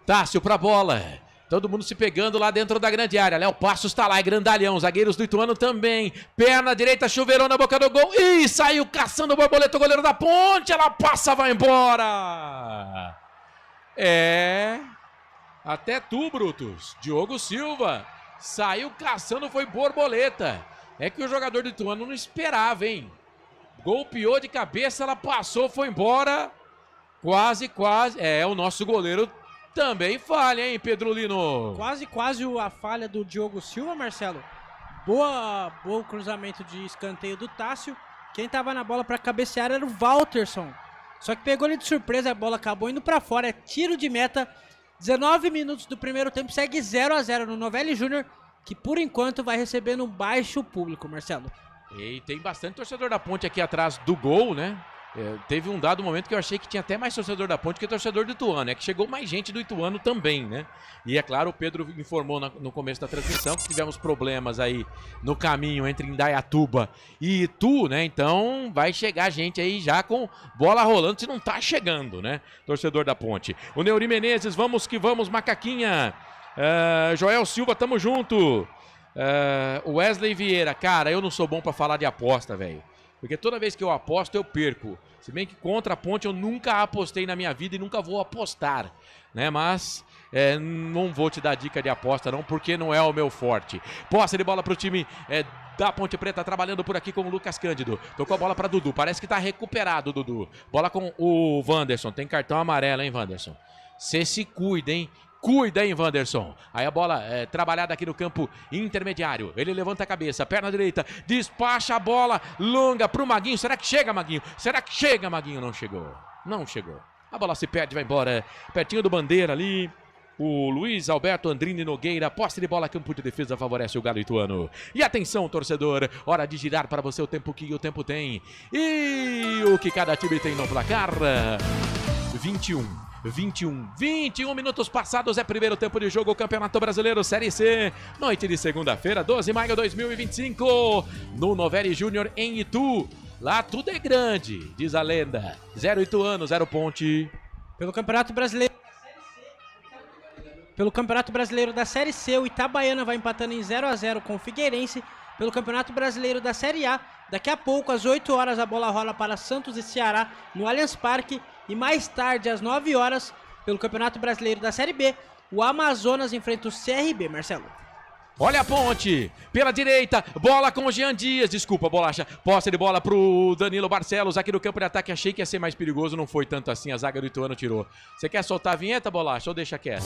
Tássio pra bola. Todo mundo se pegando lá dentro da grande área. Léo Passos tá lá, é grandalhão. Zagueiros do Ituano também. Perna direita, chuveirou na boca do gol. Ih, saiu caçando o borboleta, o goleiro da Ponte. Ela passa, vai embora. Até tu, Brutus. Diogo Silva. Saiu caçando, foi borboleta. É que o jogador do Ituano não esperava, hein? Golpeou de cabeça, ela passou, foi embora. Quase. O nosso goleiro também falha, hein, Pedro Lino? Quase a falha do Diogo Silva, Marcelo. Boa cruzamento de escanteio do Tássio. Quem tava na bola para cabecear era o Walterson. Só que pegou ele de surpresa, a bola acabou indo para fora. É tiro de meta. 19 minutos do primeiro tempo, segue 0-0 no Novelli Júnior, que por enquanto vai recebendo um baixo público, Marcelo. E tem bastante torcedor da Ponte aqui atrás do gol, né? Teve um dado momento que eu achei que tinha até mais torcedor da Ponte que torcedor do Ituano. É que chegou mais gente do Ituano também, né? E é claro, o Pedro informou no começo da transmissão que tivemos problemas aí no caminho entre Indaiatuba e Itu, né? Então vai chegar gente aí já com bola rolando, se não tá chegando, né? Torcedor da Ponte. O Neuri Menezes, vamos que vamos, Macaquinha. Joel Silva, tamo junto. Wesley Vieira, cara, eu não sou bom pra falar de aposta, velho. Porque toda vez que eu aposto, eu perco. Se bem que contra a Ponte eu nunca apostei na minha vida e nunca vou apostar, né? Mas não vou te dar dica de aposta não, porque não é o meu forte. Posse de bola pro time da Ponte Preta, trabalhando por aqui com o Lucas Cândido. Tocou a bola pra Dudu, parece que tá recuperado, Dudu. Bola com o Wanderson, tem cartão amarelo, hein, Wanderson? Cê se cuida, hein? Cuida, hein, Wanderson. Aí a bola é trabalhada aqui no campo intermediário. Ele levanta a cabeça, perna direita, despacha a bola longa pro Maguinho. Será que chega, Maguinho? Será que chega, Maguinho? Não chegou. Não chegou. A bola se perde, vai embora. Pertinho do Bandeira ali. O Luiz Alberto Andrini Nogueira, posse de bola, campo de defesa, favorece o Galo Ituano. E atenção, torcedor, hora de girar para você o tempo que o tempo tem. E o que cada time tem no placar. 21 minutos passados, é primeiro tempo de jogo, Campeonato Brasileiro Série C, noite de segunda-feira, 12 de maio de 2025, no Novelli Júnior em Itu. Lá tudo é grande, diz a lenda. 0 Ituano, 0 Ponte. Pelo Campeonato Brasileiro da Série C, o Itabaiana vai empatando em 0-0 com o Figueirense. Pelo Campeonato Brasileiro da Série A, daqui a pouco, às 8 horas, a bola rola para Santos e Ceará no Allianz Parque. E mais tarde, às 9 horas, pelo Campeonato Brasileiro da Série B, o Amazonas enfrenta o CRB, Marcelo. Olha a Ponte, pela direita, bola com o Jean Dias, desculpa, Bolacha, posse de bola pro Danilo Barcelos, aqui no campo de ataque, achei que ia ser mais perigoso, não foi tanto assim, a zaga do Ituano tirou. Você quer soltar a vinheta, Bolacha, ou deixa quieto?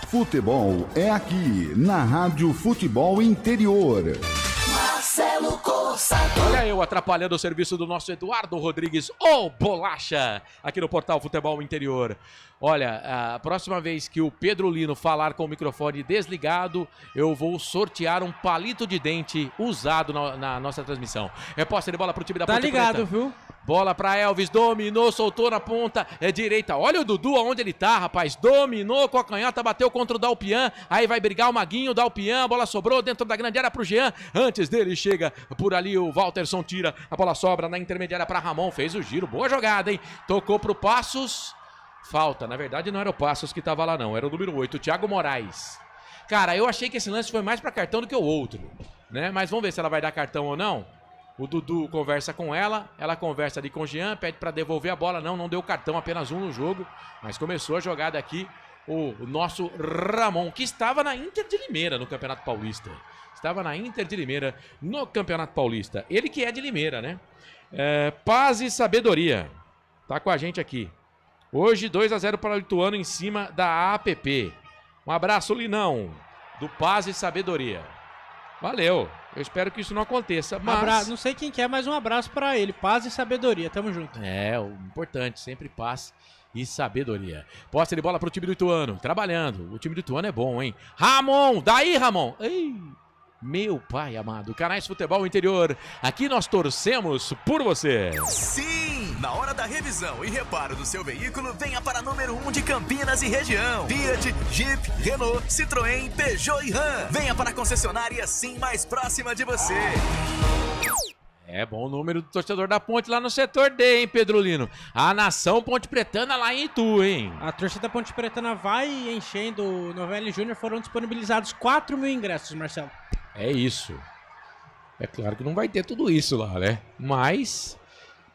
Futebol é aqui, na Rádio Futebol Interior. Marcelo Cossato. Olha eu atrapalhando o serviço do nosso Eduardo Rodrigues, ô Bolacha, aqui no Portal Futebol Interior. Olha, a próxima vez que o Pedro Lino falar com o microfone desligado, eu vou sortear um palito de dente usado na nossa transmissão. É posse de bola pro time da Ponte Preta. Tá ligado, viu? Bola pra Elvis, dominou, soltou na ponta direita. Olha o Dudu aonde ele tá, rapaz. Dominou com a canhota, bateu contra o Dalpian. Aí vai brigar o Maguinho, Dalpian. A bola sobrou dentro da grande área pro Jean. Antes dele chega por ali o Walterson, tira. A bola sobra na intermediária pra Ramon. Fez o giro, boa jogada, hein? Tocou pro Passos. Falta, na verdade não era o Passos que tava lá não. Era o número 8, o Thiago Moraes. Cara, eu achei que esse lance foi mais pra cartão do que o outro, né? Mas vamos ver se ela vai dar cartão ou não. O Dudu conversa com ela conversa ali com o Jean, pede para devolver a bola, não deu cartão, apenas um no jogo, mas começou a jogada aqui o nosso Ramon, que estava na Inter de Limeira no Campeonato Paulista. Estava na Inter de Limeira no Campeonato Paulista. Ele que é de Limeira, né? Paz e sabedoria. Tá com a gente aqui. Hoje 2-0 para o Ituano em cima da APP. Um abraço, Linão, do Paz e Sabedoria. Valeu. Eu espero que isso não aconteça, mas... Não sei quem quer, mas um abraço pra ele. Paz e sabedoria, tamo junto. O importante, sempre paz e sabedoria. Posse de bola pro time do Ituano, trabalhando. O time do Ituano é bom, hein? Ramon, daí, Ramon. Ei, meu pai amado. Canais Futebol Interior, aqui nós torcemos por você. Sim, na hora da revisão e reparo do seu veículo, venha para número 1 de Campinas e região. Fiat, Jeep, Renault, Citroën, Peugeot e Ram. Venha para a concessionária Sim mais próxima de você. É bom o número do torcedor da Ponte lá no setor D, hein, Pedro Lino? A nação Ponte Pretana lá em Itu, hein? A torcida Ponte Pretana vai enchendo o Novelli Júnior. Foram disponibilizados 4 mil ingressos, Marcelo. É isso. É claro que não vai ter tudo isso lá, né? Mas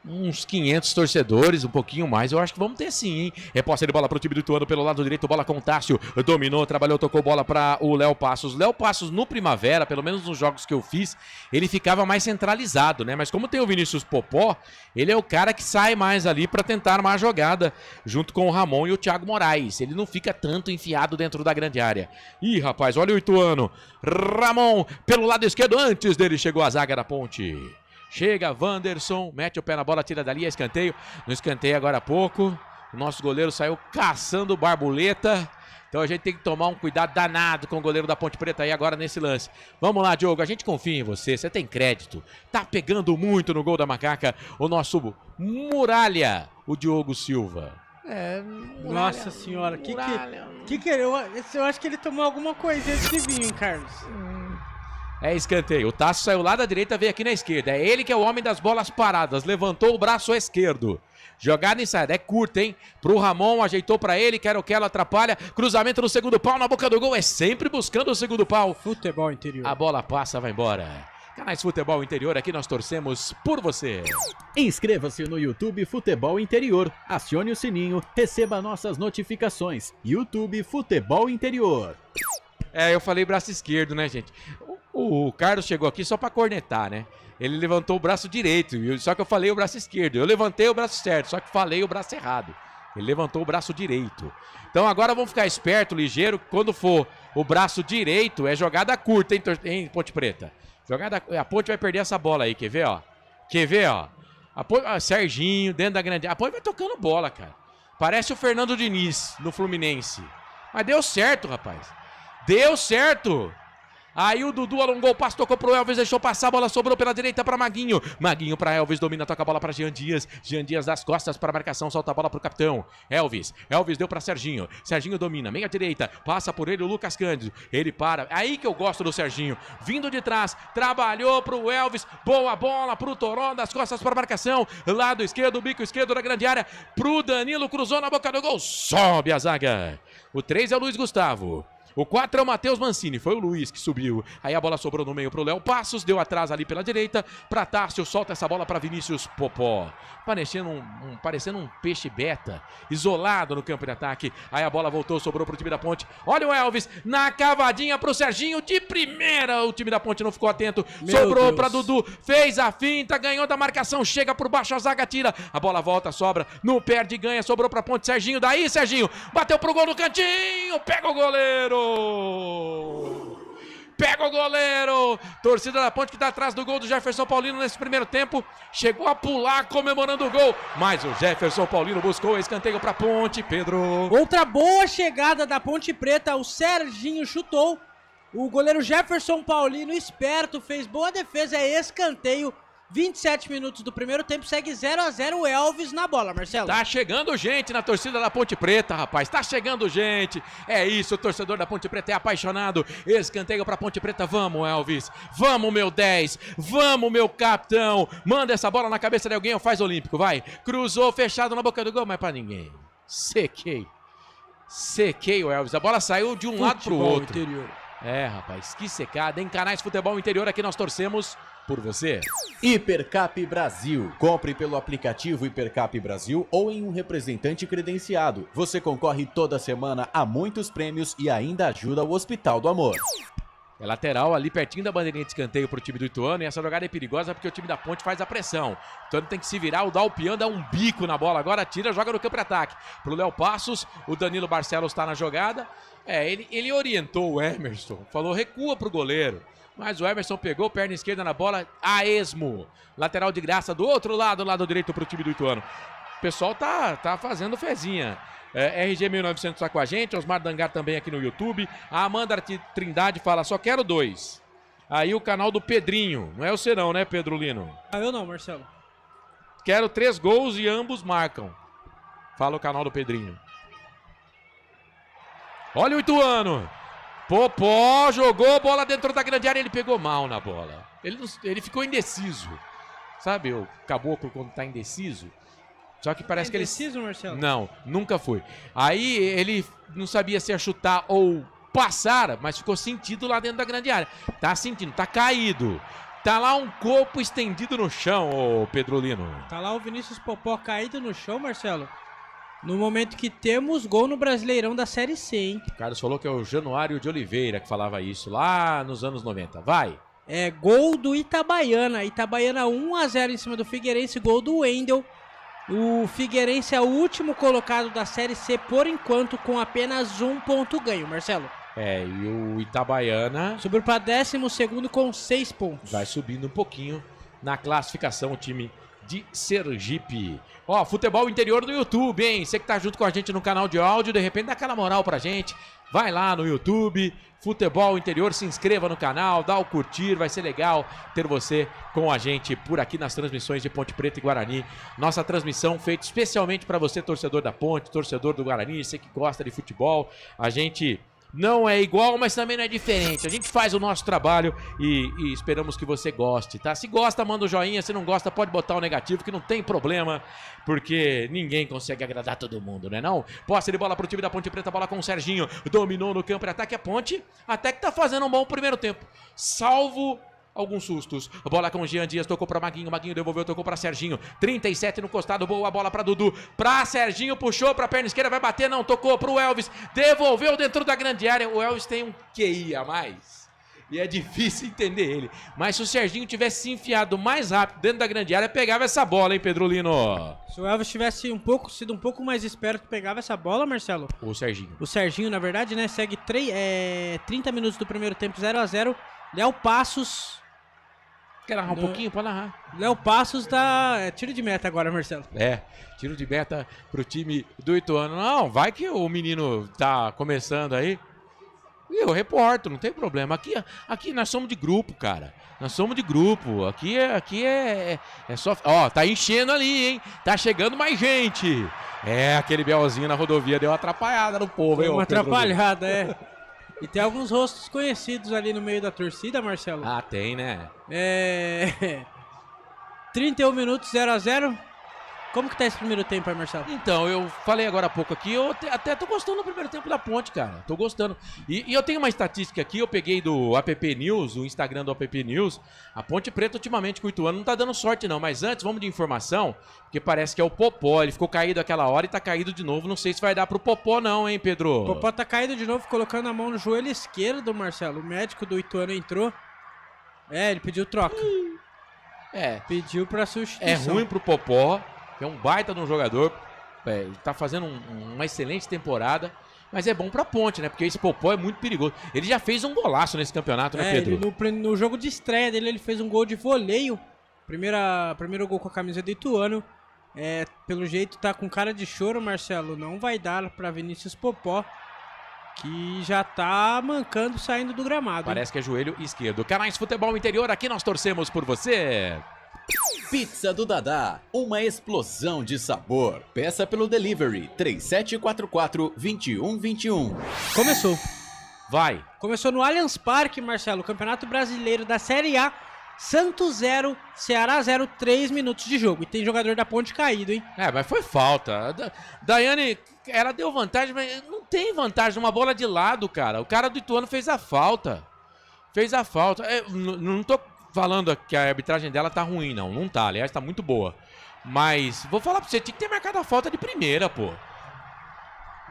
uns 500 torcedores, um pouquinho mais. Eu acho que vamos ter sim, hein? Reposta de bola pro time do Ituano pelo lado direito, bola com o Tássio. Dominou, trabalhou, tocou bola para o Léo Passos. Léo Passos no Primavera, pelo menos nos jogos que eu fiz, ele ficava mais centralizado, né? Mas como tem o Vinícius Popó, ele é o cara que sai mais ali para tentar armar a jogada, junto com o Ramon e o Thiago Moraes. Ele não fica tanto enfiado dentro da grande área. Ih, rapaz, olha o Ituano. Ramon pelo lado esquerdo, antes dele chegou a zaga da Ponte. Chega, Wanderson, mete o pé na bola, tira dali, é escanteio. No escanteio agora há pouco, o nosso goleiro saiu caçando Barbuleta. Então a gente tem que tomar um cuidado danado com o goleiro da Ponte Preta aí agora nesse lance. Vamos lá, Diogo, a gente confia em você, você tem crédito. Tá pegando muito no gol da Macaca o nosso Muralha, o Diogo Silva. Muralha, nossa senhora, eu acho que ele tomou alguma coisa antes de vir, hein, Carlos? É escanteio. O Tasso saiu lá da direita, veio aqui na esquerda. É ele que é o homem das bolas paradas. Levantou o braço esquerdo. Jogada ensaiada. É curta, hein? Pro Ramon, ajeitou pra ele. Quero que ela atrapalha. Cruzamento no segundo pau, na boca do gol. É sempre buscando o segundo pau. Futebol Interior. A bola passa, vai embora. Canais Futebol Interior, aqui nós torcemos por você. Inscreva-se no YouTube Futebol Interior. Acione o sininho, receba nossas notificações. YouTube Futebol Interior. Eu falei braço esquerdo, né, gente? O Carlos chegou aqui só pra cornetar, né? Ele levantou o braço direito, só que eu falei o braço esquerdo. Eu levantei o braço certo, só que falei o braço errado. Ele levantou o braço direito. Então agora vamos ficar esperto, ligeiro. Quando for o braço direito, é jogada curta, hein, Ponte Preta? A Ponte vai perder essa bola aí, quer ver, ó? Quer ver, ó? Serginho, dentro da grande... A Ponte vai tocando bola, cara. Parece o Fernando Diniz no Fluminense. Mas deu certo, rapaz. Deu certo. Aí o Dudu alongou o passo, tocou pro Elvis, deixou passar, a bola sobrou pela direita para Maguinho. Maguinho para Elvis, domina, toca a bola para Jean Dias. Jean Dias das costas para a marcação, solta a bola pro capitão. Elvis deu para Serginho. Serginho domina, meia direita, passa por ele o Lucas Cândido. Ele para, aí que eu gosto do Serginho. Vindo de trás, trabalhou pro Elvis, boa bola pro Toró, das costas para a marcação. Lado esquerdo, bico esquerdo da grande área, pro Danilo, cruzou na boca do gol, sobe a zaga. O 3 é o Luiz Gustavo. O 4 é o Matheus Mancini, foi o Luiz que subiu. Aí a bola sobrou no meio pro Léo Passos, deu atrás ali pela direita, pra Tássio, solta essa bola pra Vinícius Popó. Parecendo um peixe beta, isolado no campo de ataque. Aí a bola voltou, sobrou pro time da Ponte. Olha o Elvis, na cavadinha pro Serginho, de primeira. O time da Ponte não ficou atento, sobrou pra Dudu, fez a finta, ganhou da marcação, chega por baixo, a zaga tira. A bola volta, sobra, não perde, ganha, sobrou pra Ponte, Serginho, daí Serginho, bateu pro gol no cantinho, pega o goleiro. Pega o goleiro. Torcida da Ponte que está atrás do gol do Jefferson Paulino nesse primeiro tempo. Chegou a pular comemorando o gol. Mas o Jefferson Paulino buscou escanteio para Ponte, Pedro. Outra boa chegada da Ponte Preta. O Serginho chutou. O goleiro Jefferson Paulino, esperto, fez boa defesa. É escanteio. 27 minutos do primeiro tempo, segue 0-0 o Elvis na bola, Marcelo. Tá chegando gente na torcida da Ponte Preta, rapaz, tá chegando gente. É isso, o torcedor da Ponte Preta é apaixonado. Escanteio pra Ponte Preta, vamos Elvis, vamos meu 10, vamos meu capitão. Manda essa bola na cabeça de alguém ou faz olímpico, vai. Cruzou, fechado na boca do gol, mas pra ninguém. Sequei o Elvis, a bola saiu de um lado pro outro. Interior. Rapaz, que secada, em Canais Futebol Interior, aqui nós torcemos por você. Hipercap Brasil. Compre pelo aplicativo Hipercap Brasil ou em um representante credenciado. Você concorre toda semana a muitos prêmios e ainda ajuda o Hospital do Amor. É lateral ali pertinho da bandeirinha de escanteio pro time do Ituano, e essa jogada é perigosa porque o time da Ponte faz a pressão. O Ituano tem que se virar, o Dalpian dá um bico na bola, agora tira, joga no campo de ataque. Pro Léo Passos, o Danilo Barcelos tá na jogada. Ele orientou o Emerson, falou recua pro goleiro. Mas o Emerson pegou, perna esquerda na bola, a esmo. Lateral de graça do outro lado, lado direito pro time do Ituano. O pessoal tá fazendo fezinha. RG 1900 tá com a gente, Osmar Dangar também aqui no YouTube. A Amanda Trindade fala, só quero 2. Aí o canal do Pedrinho, não é o Serão, né, Pedro Lino? Eu não, Marcelo. Quero 3 gols e ambos marcam. Fala o canal do Pedrinho. Olha o Ituano. Popó jogou bola dentro da grande área, ele pegou mal na bola. Ele ficou indeciso. Sabe o caboclo quando tá indeciso? Só que parece que ele... Indeciso, Marcelo? Não, nunca foi. Aí ele não sabia se ia chutar ou passar, mas ficou sentido lá dentro da grande área. Tá sentindo, tá caído. Tá lá um corpo estendido no chão, ô Pedrolino. Tá lá o Vinícius Popó caído no chão, Marcelo. No momento que temos gol no Brasileirão da Série C, hein? O Carlos falou que é o Januário de Oliveira que falava isso lá nos anos 90. Vai. É gol do Itabaiana. Itabaiana 1-0 em cima do Figueirense, gol do Wendel. O Figueirense é o último colocado da Série C por enquanto, com apenas 1 ponto ganho, Marcelo. É, e o Itabaiana subiu para 12º com 6 pontos. Vai subindo um pouquinho na classificação o time de Sergipe. Ó, futebol interior do YouTube, hein? Você que tá junto com a gente no canal de áudio, de repente dá aquela moral pra gente. Vai lá no YouTube, Futebol Interior, se inscreva no canal, dá o curtir, vai ser legal ter você com a gente por aqui nas transmissões de Ponte Preta e Guarani. Nossa transmissão feita especialmente para você, torcedor da Ponte, torcedor do Guarani, você que gosta de futebol. A gente não é igual, mas também não é diferente. A gente faz o nosso trabalho e esperamos que você goste, tá? Se gosta, manda o joinha. Se não gosta, pode botar o negativo, que não tem problema, porque ninguém consegue agradar todo mundo, né não? Posse de bola pro time da Ponte Preta, bola com o Serginho. Dominou no campo de ataque a Ponte. Até que tá fazendo um bom primeiro tempo. Salvo alguns sustos. Bola com o Jean Dias, tocou pra Maguinho. Maguinho devolveu, tocou pra Serginho. 37 no costado, boa bola pra Dudu. Pra Serginho, puxou pra perna esquerda, vai bater, não. Tocou pro Elvis, devolveu dentro da grande área. O Elvis tem um QI a mais e é difícil entender ele. Mas se o Serginho tivesse se enfiado mais rápido dentro da grande área, pegava essa bola, hein, Pedrolino? Se o Elvis tivesse sido um pouco mais esperto, pegava essa bola, Marcelo. O Serginho. O Serginho, na verdade, né, segue 30 minutos do primeiro tempo, 0-0. Léo Passos... Quer narrar um pouquinho? Pode narrar. Léo Passos dá tiro de meta agora, Marcelo. É, tiro de meta pro time do Ituano. Não, vai que o menino tá começando aí. E eu reporto, não tem problema. Aqui nós somos de grupo, cara. Nós somos de grupo. Aqui é só... Ó, tá enchendo ali, hein? Tá chegando mais gente. É, aquele belzinho na rodovia deu uma atrapalhada no povo, hein? Uma atrapalhada, é. E tem alguns rostos conhecidos ali no meio da torcida, Marcelo. Ah, tem, né? 31 minutos, 0-0. Como que tá esse primeiro tempo aí, Marcelo? Então, eu falei agora há pouco aqui, eu até tô gostando do primeiro tempo da Ponte, cara. Tô gostando. E eu tenho uma estatística aqui, eu peguei do App News, o Instagram do App News. A Ponte Preta, ultimamente, com o Ituano, não tá dando sorte, não. Mas antes, vamos de informação, porque parece que é o Popó. Ele ficou caído aquela hora e tá caído de novo. Não sei se vai dar pro Popó, não, hein, Pedro? O Popó tá caído de novo, colocando a mão no joelho esquerdo, Marcelo. O médico do Ituano entrou. Ele pediu troca. Pediu pra substituição. É ruim pro Popó. É um baita de um jogador, ele tá fazendo uma excelente temporada, mas é bom pra Ponte, né? Porque esse Popó é muito perigoso. Ele já fez um golaço nesse campeonato, né, Pedro? No jogo de estreia dele, ele fez um gol de voleio. Primeiro gol com a camisa do Ituano. Pelo jeito tá com cara de choro, Marcelo. Não vai dar pra Vinícius Popó, que já tá mancando, saindo do gramado. Parece que é joelho esquerdo. Canais Futebol Interior, aqui nós torcemos por você. Pizza do Dadá, uma explosão de sabor. Peça pelo delivery 3744-2121. Começou. Vai. Começou no Allianz Parque, Marcelo, Campeonato Brasileiro da Série A. Santos 0, Ceará 0, 3 minutos de jogo. E tem jogador da Ponte caído, hein? Mas foi falta. Daiane, ela deu vantagem, mas não tem vantagem. Uma bola de lado, cara. O cara do Ituano fez a falta. Não tô falando que a arbitragem dela tá ruim, não tá, aliás, tá muito boa. Mas, vou falar pra você, tinha que ter marcado a falta de primeira, pô.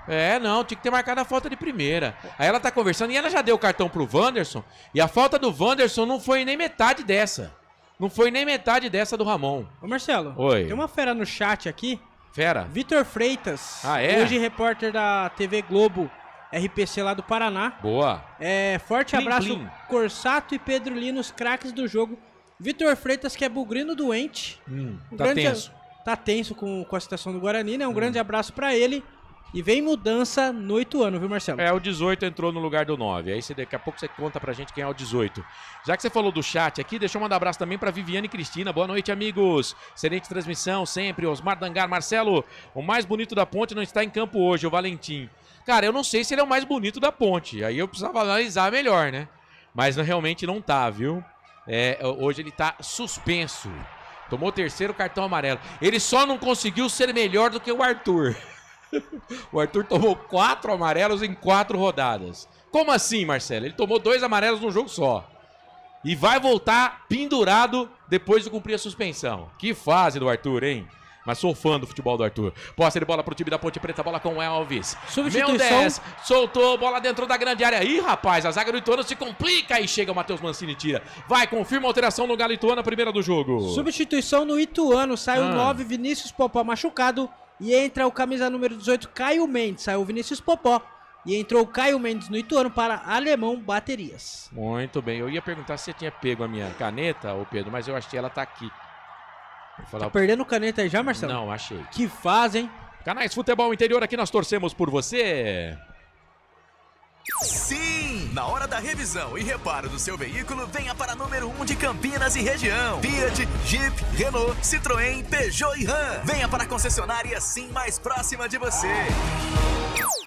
Tinha que ter marcado a falta de primeira. Aí ela tá conversando e ela já deu o cartão pro Wanderson, e a falta do Wanderson não foi nem metade dessa. Não foi nem metade dessa do Ramon. Ô Marcelo, oi. Tem uma fera no chat aqui. Fera? Vitor Freitas, é? Hoje repórter da TV Globo, RPC lá do Paraná. Boa. Forte abraço, Corsato e Pedro Lino, os craques do jogo. Vitor Freitas, que é bugrino doente. Tenso. Tá tenso com a situação do Guarani, né? Um grande abraço pra ele. E vem mudança no Ituano, viu, Marcelo? O 18 entrou no lugar do 9. Aí daqui a pouco você conta pra gente quem é o 18. Já que você falou do chat aqui, deixa eu mandar um abraço também pra Viviane Cristina. Boa noite, amigos. Excelente transmissão sempre. Osmar Dangar. Marcelo, o mais bonito da Ponte não está em campo hoje, o Valentim. Cara, eu não sei se ele é o mais bonito da Ponte. Aí eu precisava analisar melhor, né? Mas realmente não tá, viu? Hoje ele tá suspenso. Tomou o terceiro cartão amarelo. Ele só não conseguiu ser melhor do que o Arthur. O Arthur tomou 4 amarelos em 4 rodadas. Como assim, Marcelo? Ele tomou 2 amarelos num jogo só. E vai voltar pendurado depois de cumprir a suspensão. Que fase do Arthur, hein? Mas sou fã do futebol do Arthur. Posse de bola pro time da Ponte Preta, bola com o Elvis. Mendes, soltou, bola dentro da grande área. Ih, rapaz, a zaga do Ituano se complica. Aí chega o Matheus Mancini e tira. Vai, confirma a alteração no Galo Ituano, a primeira do jogo. Substituição no Ituano, sai o 9, Vinícius Popó machucado. E entra o camisa número 18, Caio Mendes. Saiu o Vinícius Popó. E entrou o Caio Mendes no Ituano para Alemão Baterias. Muito bem, eu ia perguntar se você tinha pego a minha caneta, ô Pedro, mas eu achei ela tá aqui. Tá perdendo caneta aí já, Marcelo? Não, achei. Que fazem. Canais Futebol Interior, aqui nós torcemos por você. Sim! Na hora da revisão e reparo do seu veículo, venha para número 1 de Campinas e região. Fiat, Jeep, Renault, Citroën, Peugeot e Ram. Venha para a concessionária Sim mais próxima de você.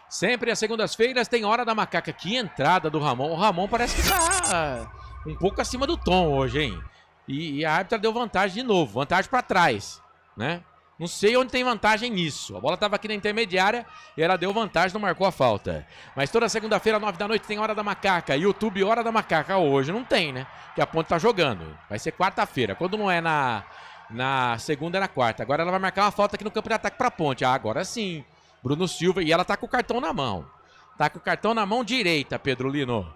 Sempre às segundas-feiras tem Hora da Macaca. Que entrada do Ramon. O Ramon parece que tá um pouco acima do tom hoje, hein? E a árbitra deu vantagem de novo. Vantagem para trás, né? Não sei onde tem vantagem nisso. A bola estava aqui na intermediária e ela deu vantagem, não marcou a falta. Mas toda segunda-feira, 9 da noite, tem Hora da Macaca. YouTube Hora da Macaca. Hoje não tem, né? Porque a Ponte tá jogando. Vai ser quarta-feira. Quando não é na segunda, é na quarta. Agora ela vai marcar uma falta aqui no campo de ataque pra Ponte. Ah, agora sim. Bruno Silva. E ela tá com o cartão na mão. Tá com o cartão na mão direita, Pedro Lino.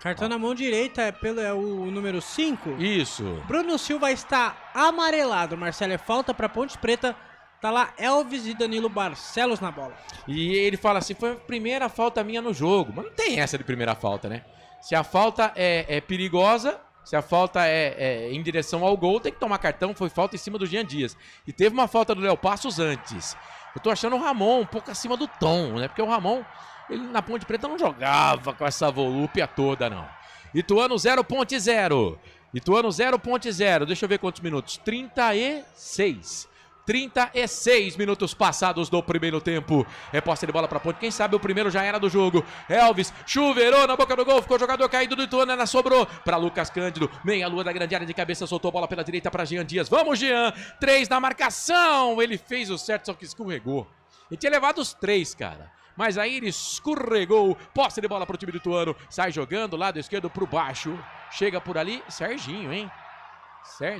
Cartão na mão direita é o número 5. Isso. Bruno Silva está amarelado. Marcelo, é falta para Ponte Preta. Tá lá Elvis e Danilo Barcelos na bola. E ele fala assim, foi a primeira falta minha no jogo. Mas não tem essa de primeira falta, né? Se a falta é perigosa, se a falta é em direção ao gol, tem que tomar cartão. Foi falta em cima do Jean Dias. E teve uma falta do Léo Passos antes. Eu tô achando o Ramon um pouco acima do tom, né? Porque o Ramon... ele na Ponte Preta não jogava com essa volúpia toda, não. Ituano 0.0. Ituano 0.0. Deixa eu ver quantos minutos. 36. 36 minutos passados do primeiro tempo. É posse de bola pra Ponte. Quem sabe o primeiro já era do jogo. Elvis chuveirou na boca do gol. Ficou jogador caído do Ituano. Ela sobrou pra Lucas Cândido. Meia lua da grande área de cabeça. Soltou a bola pela direita pra Jean Dias. Vamos, Jean. 3 na marcação. Ele fez o certo, só que escorregou. Ele tinha levado os 3, cara. Mas aí ele escorregou. Posse de bola pro time do Ituano. Sai jogando, lado esquerdo pro baixo. Chega por ali. Serginho, hein?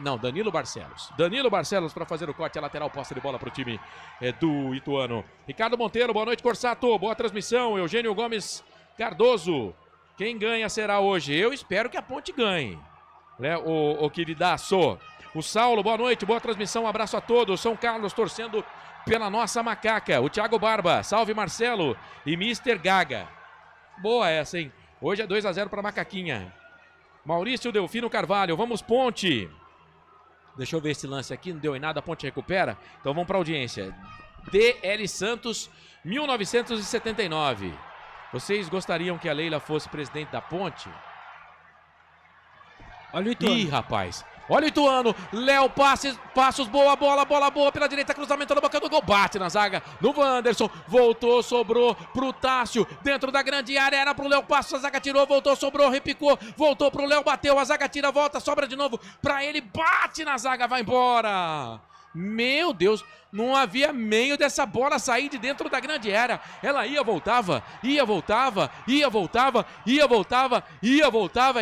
Não, Danilo Barcelos. Danilo Barcelos para fazer o corte. A lateral, posse de bola pro time do Ituano. Ricardo Monteiro, boa noite, Corsato. Boa transmissão. Eugênio Gomes Cardoso. Quem ganha será hoje? Eu espero que a Ponte ganhe. Né? O queridaço. O Saulo, boa noite. Boa transmissão. Um abraço a todos. São Carlos torcendo pela nossa macaca. O Thiago Barba, salve Marcelo e Mr. Gaga. Boa essa, hein? Hoje é 2-0 para Macaquinha. Maurício Delfino Carvalho, vamos Ponte. Deixa eu ver esse lance aqui, não deu em nada, a Ponte recupera. Então vamos para a audiência. DL Santos, 1979. Vocês gostariam que a Leila fosse presidente da Ponte? Olha o Ituano. Ih, rapaz. Olha o Ituano, Léo Passos, boa bola boa pela direita, cruzamento na boca do gol, bate na zaga, no Wanderson, voltou, sobrou pro Tássio, dentro da grande área, era pro Léo Passos, a zaga tirou, voltou, sobrou, repicou, voltou pro Léo, bateu, a zaga tira, volta, sobra de novo pra ele, bate na zaga, vai embora. Meu Deus, não havia meio dessa bola sair de dentro da grande área. Ela ia, voltava,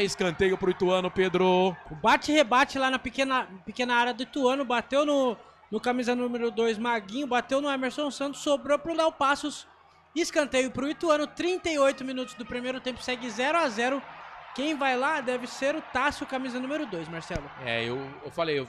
escanteio pro Ituano, Pedro. O bate-rebate lá na pequena área do Ituano, bateu no camisa número 2, Maguinho, bateu no Emerson Santos, sobrou pro Léo Passos. Escanteio pro Ituano, 38 minutos do primeiro tempo, segue 0-0. Quem vai lá deve ser o Tássio, camisa número 2, Marcelo. Eu falei, eu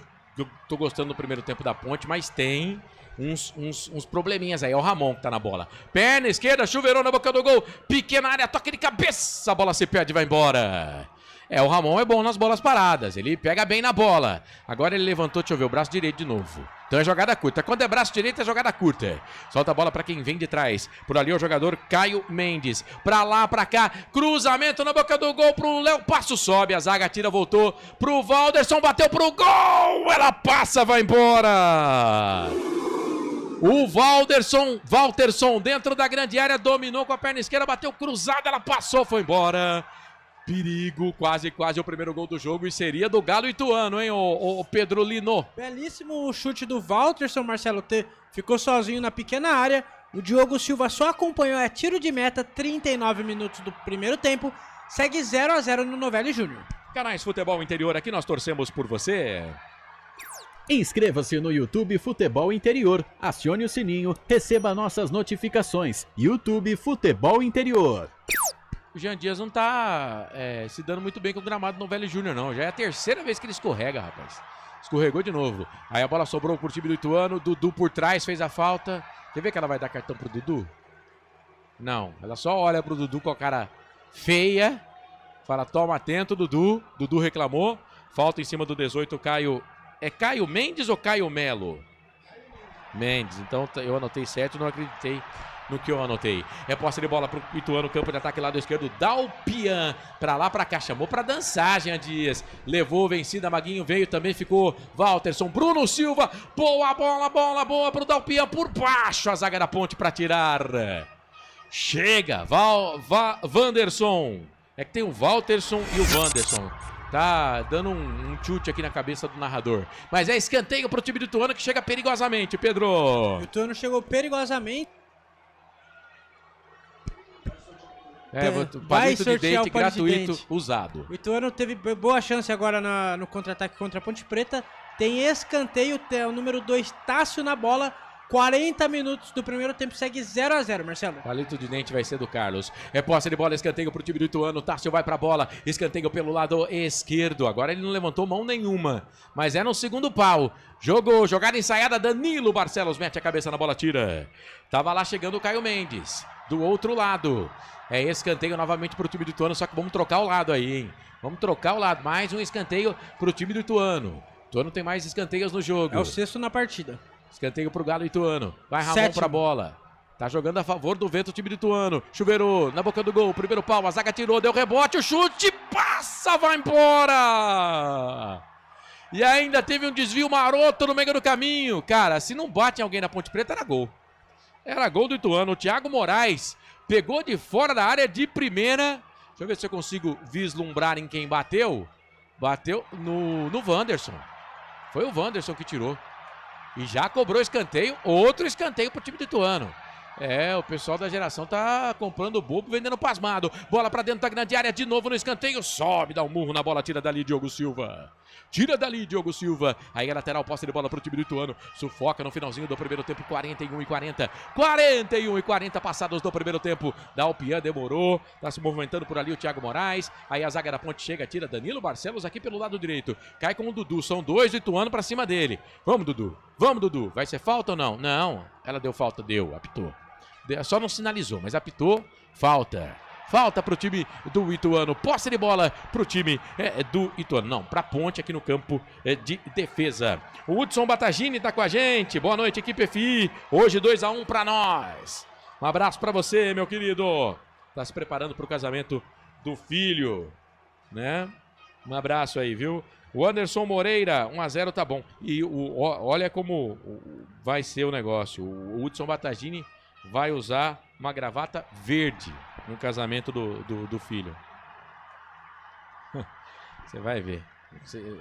tô gostando do primeiro tempo da Ponte, mas tem uns probleminhas aí. É o Ramon que tá na bola. Perna esquerda, chuveirou na boca do gol. Pequena área, toque de cabeça. A bola se perde e vai embora. O Ramon é bom nas bolas paradas. Ele pega bem na bola. Agora ele levantou, deixa eu ver, o braço direito de novo. Então é jogada curta. Quando é braço direito, é jogada curta. Solta a bola pra quem vem de trás. Por ali o jogador Caio Mendes. Pra lá, pra cá. Cruzamento na boca do gol pro Léo Passos. Sobe, a zaga tira, voltou pro Walderson. Bateu pro gol. Ela passa, vai embora. O Walterson dentro da grande área. Dominou com a perna esquerda. Bateu cruzada, ela passou, foi embora. Perigo, quase o primeiro gol do jogo e seria do Galo Ituano, hein, o Pedro Lino. Belíssimo chute do Walterson, Marcelo ficou sozinho na pequena área. O Diogo Silva só acompanhou, tiro de meta, 39 minutos do primeiro tempo. Segue 0-0 no Novelli Júnior. Canais Futebol Interior, aqui nós torcemos por você. Inscreva-se no YouTube Futebol Interior, acione o sininho, receba nossas notificações. YouTube Futebol Interior. O Jean Dias não tá se dando muito bem com o gramado no Velho Júnior, não. Já é a terceira vez que ele escorrega, rapaz. Escorregou de novo. Aí a bola sobrou pro time do Ituano, Dudu por trás fez a falta. Quer ver que ela vai dar cartão pro Dudu? Não, ela só olha pro Dudu com a cara feia. Fala, toma atento, Dudu. Dudu reclamou. Falta em cima do 18, Caio. É Caio Mendes ou Caio Melo? Mendes, então eu anotei certo, não acreditei no que eu anotei. É posse de bola pro Ituano, campo de ataque lado esquerdo, Dalpian, pra lá, pra cá, chamou pra dançar, Jean Dias. Levou, vencida, Maguinho veio, também ficou Walterson, Bruno Silva, boa bola boa pro Dalpian, por baixo, a zaga da Ponte pra tirar. Chega, Wanderson. É que tem o Walterson e o Wanderson. Tá dando um chute aqui na cabeça do narrador. Mas é escanteio pro time do Ituano que chega perigosamente, Pedro. O Ituano chegou perigosamente. Palito de dente gratuito usado. O Ituano teve boa chance agora no contra-ataque contra a Ponte Preta. Tem escanteio, tem o número 2, Tássio na bola. 40 minutos do primeiro tempo, segue 0-0, Marcelo. Palito de dente vai ser do Carlos. É posse de bola, escanteio pro time do Ituano. Tássio vai pra bola, escanteio pelo lado esquerdo. Agora ele não levantou mão nenhuma, mas é no segundo pau. Jogada ensaiada, Danilo Barcelos mete a cabeça na bola, tira. Tava lá chegando o Caio Mendes, do outro lado. É escanteio novamente pro time do Ituano, só que vamos trocar o lado aí, hein? Vamos trocar o lado, mais um escanteio pro time do Ituano. O Ituano tem mais escanteios no jogo. É o 6º na partida. Escanteio pro Galo Ituano. Vai Ramon pra bola. Tá jogando a favor do vento o time do Ituano. Chuveirou na boca do gol. Primeiro pau. A zaga tirou. Deu rebote. O chute passa. Vai embora. E ainda teve um desvio maroto no meio do caminho. Cara, se não bate em alguém na Ponte Preta, era gol. Era gol do Ituano. O Thiago Moraes pegou de fora da área de primeira. Deixa eu ver se eu consigo vislumbrar em quem bateu. Bateu no Wanderson. Foi o Wanderson que tirou. E já cobrou escanteio, outro escanteio pro time do Ituano. É, o pessoal da geração tá comprando bobo, vendendo pasmado. Bola pra dentro da grande área, de novo no escanteio. Sobe, dá um murro na bola, tira dali Diogo Silva. Tira dali Diogo Silva. Aí a lateral, posse de bola pro time do Ituano. Sufoca no finalzinho do primeiro tempo, 41-40. 41-40 passados do primeiro tempo. Dalpian demorou, tá se movimentando por ali o Thiago Moraes. Aí a zaga da Ponte chega, tira Danilo Barcelos aqui pelo lado direito. Cai com o Dudu, são dois do Ituano pra cima dele. Vamos, Dudu. Vamos, Dudu. Vai ser falta ou não? Não, ela deu falta, deu, apitou. Só não sinalizou, mas apitou, falta. Falta pro time do Ituano. Posse de bola pro time do Ituano. Não, pra Ponte aqui no campo de defesa. O Hudson Batagini tá com a gente. Boa noite, equipe FI. Hoje 2-1 pra nós. Um abraço pra você, meu querido. Tá se preparando pro casamento do filho, né? Um abraço aí, viu? O Anderson Moreira, 1-0 tá bom. E olha como vai ser o negócio. O Hudson Batagini vai usar uma gravata verde no casamento do filho. Você vai ver.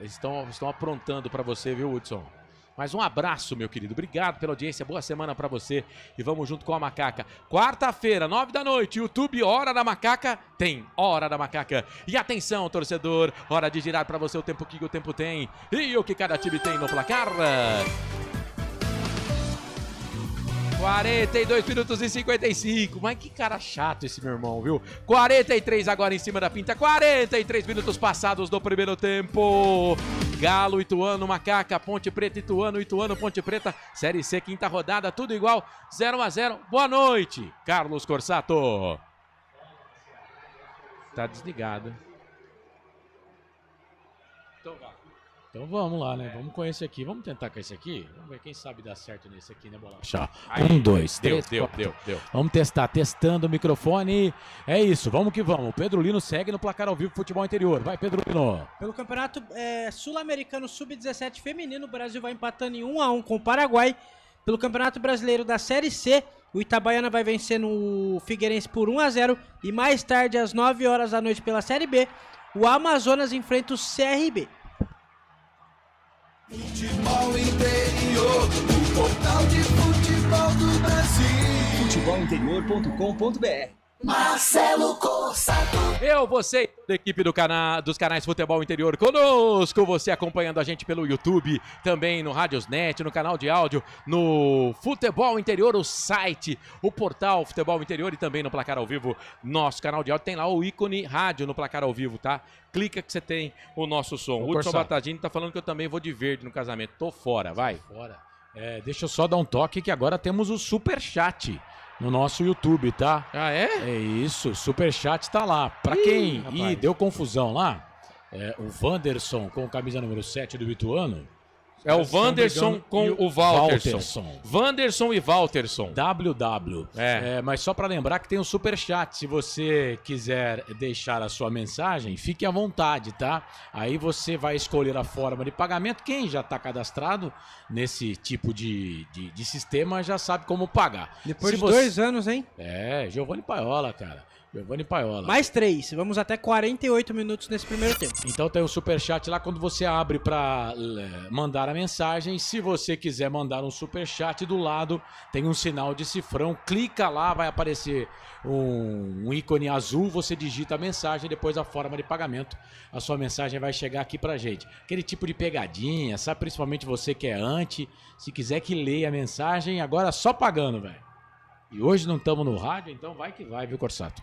Estão aprontando para você, viu, Hudson? Mas um abraço, meu querido. Obrigado pela audiência. Boa semana para você. E vamos junto com a Macaca. Quarta-feira, 9 da noite. YouTube, Hora da Macaca. Tem Hora da Macaca. E atenção, torcedor. Hora de girar para você o tempo que o tempo tem. E o que cada time tem no placar. 42 minutos e 55. Mas que cara chato esse meu irmão, viu? 43 agora em cima da pinta. 43 minutos passados do primeiro tempo. Galo, Ituano, Macaca, Ponte Preta, Ituano, Ponte Preta. Série C, quinta rodada, tudo igual. 0-0. Boa noite, Carlos Corsato. Tá desligado. Então vamos lá, né? Vamos com esse aqui. Vamos tentar com esse aqui? Vamos ver quem sabe dar certo nesse aqui, né, Bola? 1, 2, 3, 4. Deu. Vamos testar. Testando o microfone. É isso, vamos que vamos. O Pedro Lino segue no placar ao vivo Futebol Interior. Vai, Pedro Lino. Pelo Campeonato Sul-Americano Sub-17 Feminino, o Brasil vai empatando em 1-1 com o Paraguai. Pelo Campeonato Brasileiro da Série C, o Itabaiana vai vencendo o Figueirense por 1-0. E mais tarde, às 9 horas da noite, pela Série B, o Amazonas enfrenta o CRB. Futebol Interior, o portal de futebol do Brasil. Futebolinterior.com.br Marcelo Cossato. Você, da equipe dos canais Futebol Interior, conosco, você acompanhando a gente pelo YouTube, também no Radiosnet, no canal de áudio, no Futebol Interior, o site, o portal Futebol Interior e também no Placar ao Vivo, nosso canal de áudio, tem lá o ícone rádio no Placar ao Vivo, tá? Clica que você tem o nosso som. O Hudson Batadini tá falando que eu também vou de verde no casamento, tô fora, vai. Fora. Deixa eu só dar um toque que agora temos o Superchat no nosso YouTube, tá? Ah, é? É isso, Superchat tá lá. Pra quem deu confusão lá, o Wanderson com camisa número 7 do Ituano. É o Wanderson com o Walterson. Wanderson e Walterson. WW. Mas só pra lembrar que tem um Superchat. Se você quiser deixar a sua mensagem, fique à vontade, tá? Aí você vai escolher a forma de pagamento. Quem já tá cadastrado nesse tipo de sistema já sabe como pagar. Depois de 2 anos, hein? Giovanni Paiola, cara. Giovanni Paiola. Mais 3. Vamos até 48 minutos nesse primeiro tempo. Então tem o superchat lá quando você abre para mandar a mensagem. Se você quiser mandar um superchat, do lado tem um sinal de cifrão. Clica lá, vai aparecer um ícone azul. Você digita a mensagem, depois a forma de pagamento. A sua mensagem vai chegar aqui pra gente. Aquele tipo de pegadinha, sabe? Principalmente você que é anti. Se quiser que leia a mensagem, agora só pagando, velho. E hoje não estamos no rádio, então vai que vai, viu, Corsato?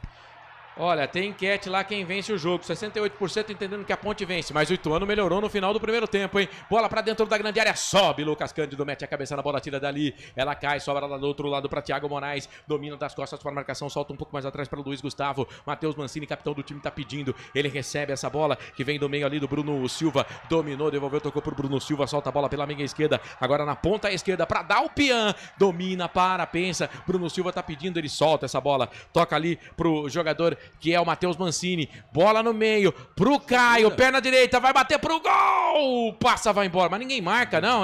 Olha, tem enquete lá quem vence o jogo. 68% entendendo que a Ponte vence, mas o Ituano melhorou no final do primeiro tempo, hein? Bola pra dentro da grande área, sobe Lucas Cândido, mete a cabeça na bola, tira dali. Ela cai, sobra lá do outro lado pra Thiago Moraes. Domina das costas para a marcação, solta um pouco mais atrás para o Luiz Gustavo. Matheus Mancini, capitão do time, tá pedindo. Ele recebe essa bola que vem do meio ali do Bruno Silva. Dominou, devolveu, tocou pro Bruno Silva, solta a bola pela meia esquerda. Agora na ponta esquerda pra Dalpian. Domina, pensa. Bruno Silva tá pedindo, ele solta essa bola. Toca ali pro jogador que é o Matheus Mancini, bola no meio, pro Caio, perna direita, vai bater pro gol, passa, vai embora, mas ninguém marca não,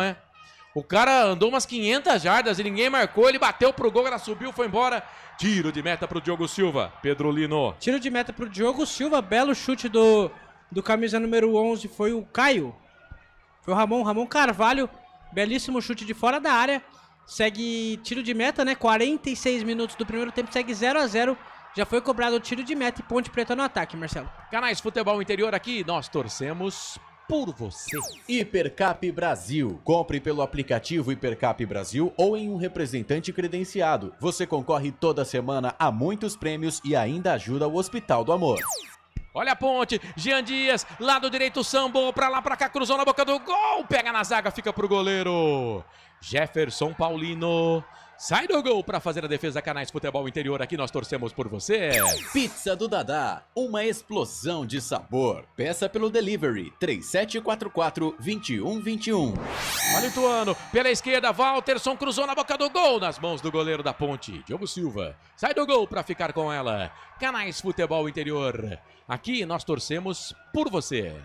o cara andou umas 500 jardas e ninguém marcou, ele bateu pro gol, ela subiu, foi embora, tiro de meta pro Diogo Silva, Pedro Lino. Tiro de meta pro Diogo Silva, belo chute do camisa número 11, foi o Caio, foi o Ramon Carvalho, belíssimo chute de fora da área, segue tiro de meta, 46 minutos do primeiro tempo, segue 0-0. Já foi cobrado o tiro de meta e Ponte Preta no ataque, Marcelo. Canais Futebol Interior aqui, nós torcemos por você. Hipercap Brasil. Compre pelo aplicativo Hipercap Brasil ou em um representante credenciado. Você concorre toda semana a muitos prêmios e ainda ajuda o Hospital do Amor. Olha a Ponte, Jean Dias, lado direito, sambou pra lá, pra cá, cruzou na boca do gol, pega na zaga, fica pro goleiro Jefferson Paulino. Sai do gol para fazer a defesa. Canais Futebol Interior, aqui nós torcemos por você. Pizza do Dadá, uma explosão de sabor. Peça pelo delivery 3744-2121. Olha o Ituano, pela esquerda, Walterson cruzou na boca do gol, nas mãos do goleiro da Ponte, Diogo Silva. Sai do gol para ficar com ela. Canais Futebol Interior, aqui nós torcemos por você.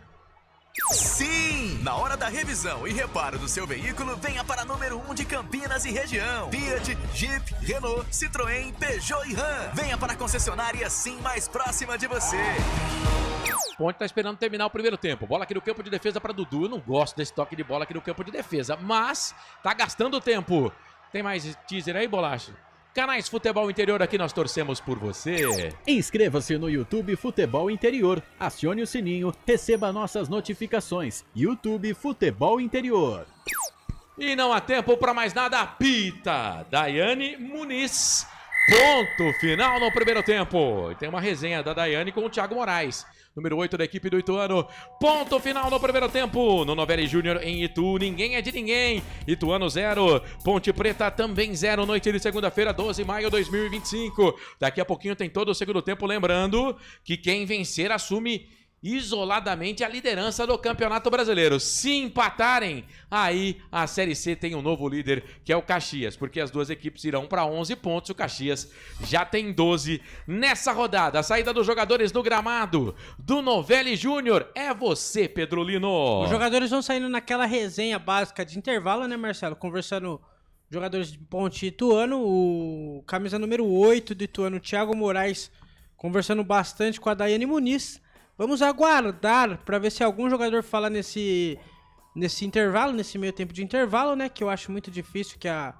Sim! Na hora da revisão e reparo do seu veículo, venha para a número 1 de Campinas e região. Fiat, Jeep, Renault, Citroën, Peugeot e Ram. Venha para a concessionária Sim mais próxima de você. Ponte tá esperando terminar o primeiro tempo. Bola aqui no campo de defesa para Dudu. Eu não gosto desse toque de bola aqui no campo de defesa, mas tá gastando tempo. Tem mais teaser aí, Bolacha? Canais Futebol Interior, aqui nós torcemos por você. Inscreva-se no YouTube Futebol Interior, acione o sininho, receba nossas notificações. YouTube Futebol Interior. E não há tempo para mais nada, apita Daiane Muniz. Ponto final no primeiro tempo. E tem uma resenha da Daiane com o Thiago Moraes, número 8 da equipe do Ituano. Ponto final no primeiro tempo. No Novelli Júnior em Itu, ninguém é de ninguém. Ituano 0, Ponte Preta também 0. Noite de segunda-feira, 12 de maio de 2025. Daqui a pouquinho tem todo o segundo tempo. Lembrando que quem vencer assume isoladamente a liderança do Campeonato Brasileiro. Se empatarem, aí a Série C tem um novo líder, que é o Caxias, porque as duas equipes irão para 11 pontos. O Caxias já tem 12 nessa rodada. A saída dos jogadores do gramado do Novelli Júnior é você, Pedro Lino. Os jogadores vão saindo naquela resenha básica de intervalo, né, Marcelo? Conversando, jogadores de Ponte e Ituano, o camisa número 8 do Ituano, Thiago Moraes, conversando bastante com a Daiane Muniz. Vamos aguardar para ver se algum jogador fala nesse intervalo, nesse meio tempo de intervalo, né? Que eu acho muito difícil que a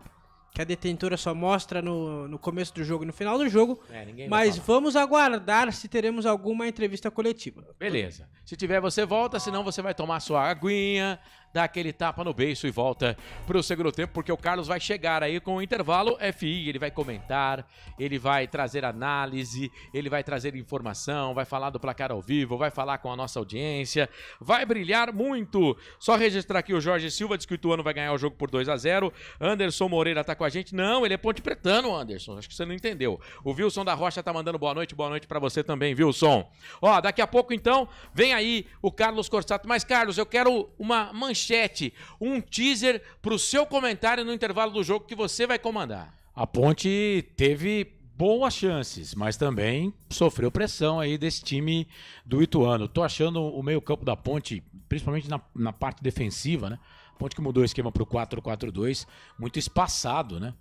que a detentora só mostra no começo do jogo e no final do jogo. Ninguém vai Mas falar. vamos aguardar se teremos alguma entrevista coletiva. Beleza. Se tiver, você volta, senão você vai tomar sua aguinha, dá aquele tapa no beiço e volta pro segundo tempo, porque o Carlos vai chegar aí com o intervalo FI, ele vai comentar, ele vai trazer análise, ele vai trazer informação, vai falar do placar ao vivo, vai falar com a nossa audiência, vai brilhar muito. Só registrar aqui o Jorge Silva, diz que o Ituano vai ganhar o jogo por 2-0. Anderson Moreira tá com a gente. Não, ele é ponte pretano, Anderson, acho que você não entendeu. O Wilson da Rocha tá mandando boa noite pra você também, Wilson. Ó, daqui a pouco então, vem aí o Carlos Corsato. Mas Carlos, eu quero uma manchete, um teaser pro seu comentário no intervalo do jogo que você vai comandar. A Ponte teve boas chances, mas também sofreu pressão aí desse time do Ituano. Tô achando o meio-campo da Ponte, principalmente na parte defensiva, né? A Ponte que mudou o esquema pro 4-4-2, muito espaçado, né?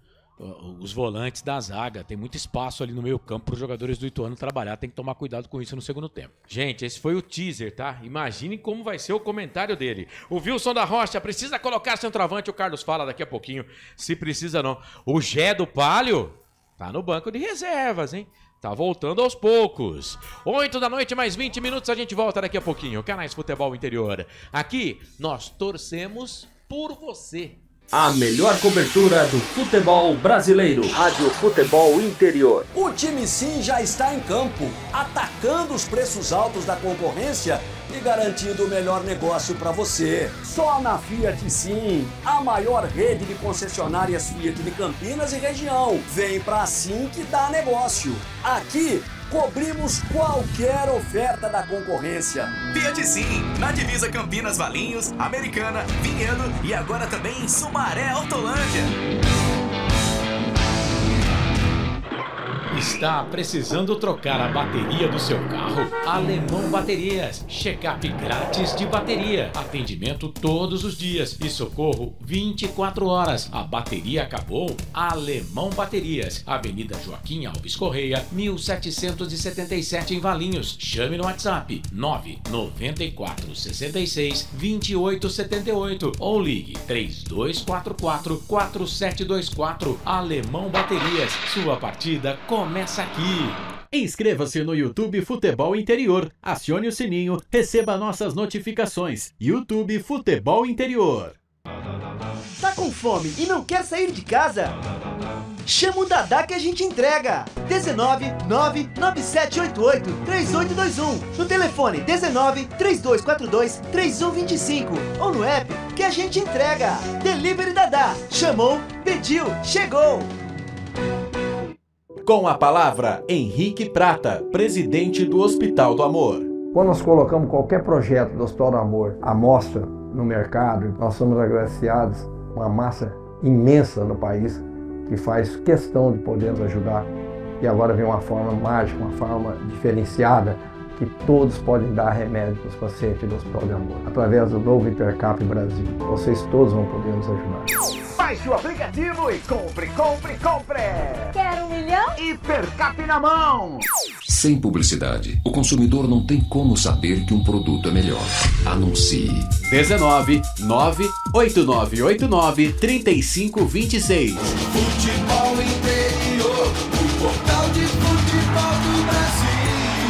Os volantes da zaga, tem muito espaço ali no meio-campo para os jogadores do Ituano trabalhar, tem que tomar cuidado com isso no segundo tempo. Gente, esse foi o teaser, tá? Imaginem como vai ser o comentário dele. O Wilson da Rocha, precisa colocar centroavante, o Carlos fala daqui a pouquinho, se precisa não. O Gé do Palio tá no banco de reservas, hein? Tá voltando aos poucos. 8 da noite, mais 20 minutos, a gente volta daqui a pouquinho. Canais Futebol Interior. Aqui, nós torcemos por você. A melhor cobertura do futebol brasileiro. Rádio Futebol Interior. O time Sim já está em campo, atacando os preços altos da concorrência e garantindo o melhor negócio para você. Só na Fiat Sim, a maior rede de concessionárias Fiat de Campinas e região. Vem pra Sim que dá negócio. Aqui cobrimos qualquer oferta da concorrência. Fiat Sim, na divisa Campinas, Valinhos, Americana, Vinhedo e agora também em Sumaré, Hortolândia. Está precisando trocar a bateria do seu carro? Alemão Baterias. Check-up grátis de bateria. Atendimento todos os dias e socorro 24 horas. A bateria acabou? Alemão Baterias. Avenida Joaquim Alves Correia, 1777 em Valinhos. Chame no WhatsApp 994 66 28 78 ou ligue 3244 4724. Alemão Baterias. Sua partida começa aqui. Inscreva-se no YouTube Futebol Interior, acione o sininho, receba nossas notificações. YouTube Futebol Interior. Tá com fome e não quer sair de casa? Chama o Dadá que a gente entrega. 19 99788 3821. No telefone 19 3242 3125 ou no app que a gente entrega. Delivery Dadá. Chamou, pediu, chegou. Com a palavra, Henrique Prata, presidente do Hospital do Amor. Quando nós colocamos qualquer projeto do Hospital do Amor à mostra no mercado, nós somos agraciados uma massa imensa no país que faz questão de poder nos ajudar. E agora vem uma forma mágica, uma forma diferenciada, que todos podem dar remédio para os pacientes do Hospital do Amor. Através do novo Hipercap Brasil, vocês todos vão poder nos ajudar. Baixe o aplicativo e compre, compre, compre! Quer 1 milhão? Hipercap na mão! Sem publicidade, o consumidor não tem como saber que um produto é melhor. Anuncie. 19 98989 3526. Futebol Interior, o portal de futebol do Brasil.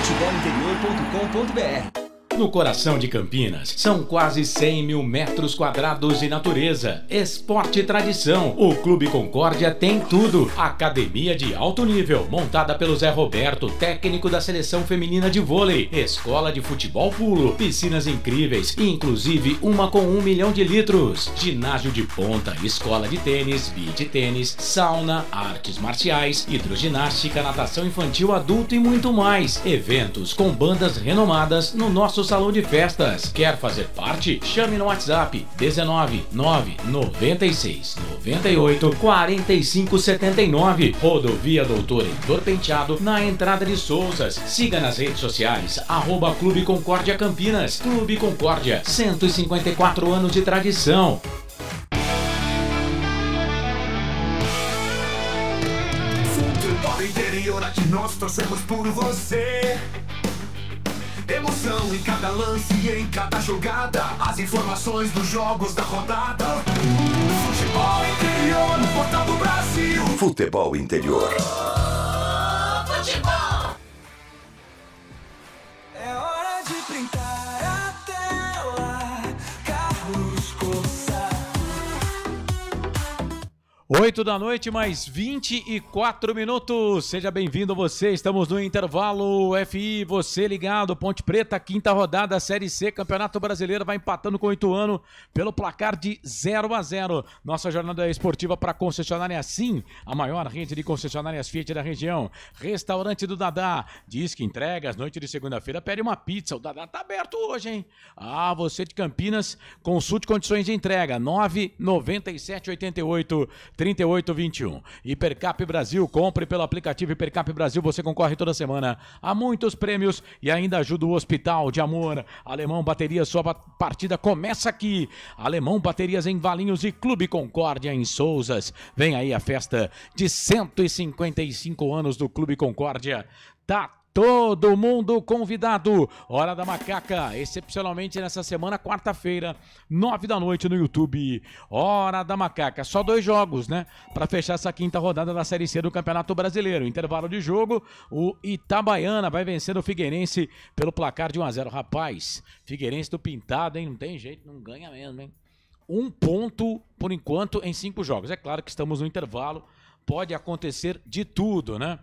Futebolinterior.com.br. No coração de Campinas, são quase 100 mil metros quadrados de natureza, esporte e tradição. O Clube Concórdia tem tudo. Academia de alto nível, montada pelo Zé Roberto, técnico da seleção feminina de vôlei. Escola de futebol pulo, piscinas incríveis, inclusive uma com 1 milhão de litros. Ginásio de ponta, escola de tênis, beach tênis, sauna, artes marciais, hidroginástica, natação infantil, adulto e muito mais. Eventos com bandas renomadas no nosso salão de festas. Quer fazer parte? Chame no WhatsApp 19 996 98 45 79. Rodovia Doutor Heitor Penteado, na entrada de Souzas. Siga nas redes sociais @Clube Concórdia Campinas. Clube Concórdia, 154 anos de tradição. Futebol Interior, aqui nós torcemos por você. Emoção emoção em cada lance e em cada jogada. As informações dos jogos da rodada. Futebol Interior no Portal do Brasil. Futebol Interior. Futebol. É hora de printar a tela. Carlos Cossa. 8 da noite, mais 24 minutos. Seja bem-vindo você. Estamos no intervalo FI. Você ligado. Ponte Preta, quinta rodada, Série C, Campeonato Brasileiro, vai empatando com o Ituano pelo placar de 0-0. Nossa jornada esportiva para concessionária Sim, a maior rede de concessionárias Fiat da região. Restaurante do Dadá. Diz que entregas, noite de segunda-feira, pede uma pizza. O Dadá tá aberto hoje, hein? Ah, você de Campinas, consulte condições de entrega. 997883821. Hipercap Brasil, compre pelo aplicativo Hipercap Brasil, você concorre toda semana a muitos prêmios e ainda ajuda o Hospital de Amor. Alemão Baterias, sua partida começa aqui. Alemão Baterias em Valinhos e Clube Concórdia em Souzas. Vem aí a festa de 155 anos do Clube Concórdia. Tá todo mundo convidado. Hora da Macaca, excepcionalmente nessa semana, quarta-feira, 9 da noite no YouTube. Hora da Macaca, só 2 jogos, né? Para fechar essa quinta rodada da Série C do Campeonato Brasileiro. Intervalo de jogo, o Itabaiana vai vencendo o Figueirense pelo placar de 1-0. Rapaz, Figueirense do Pintado, hein? Não tem jeito, não ganha mesmo, hein? 1 ponto, por enquanto, em 5 jogos. É claro que estamos no intervalo. Pode acontecer de tudo, né?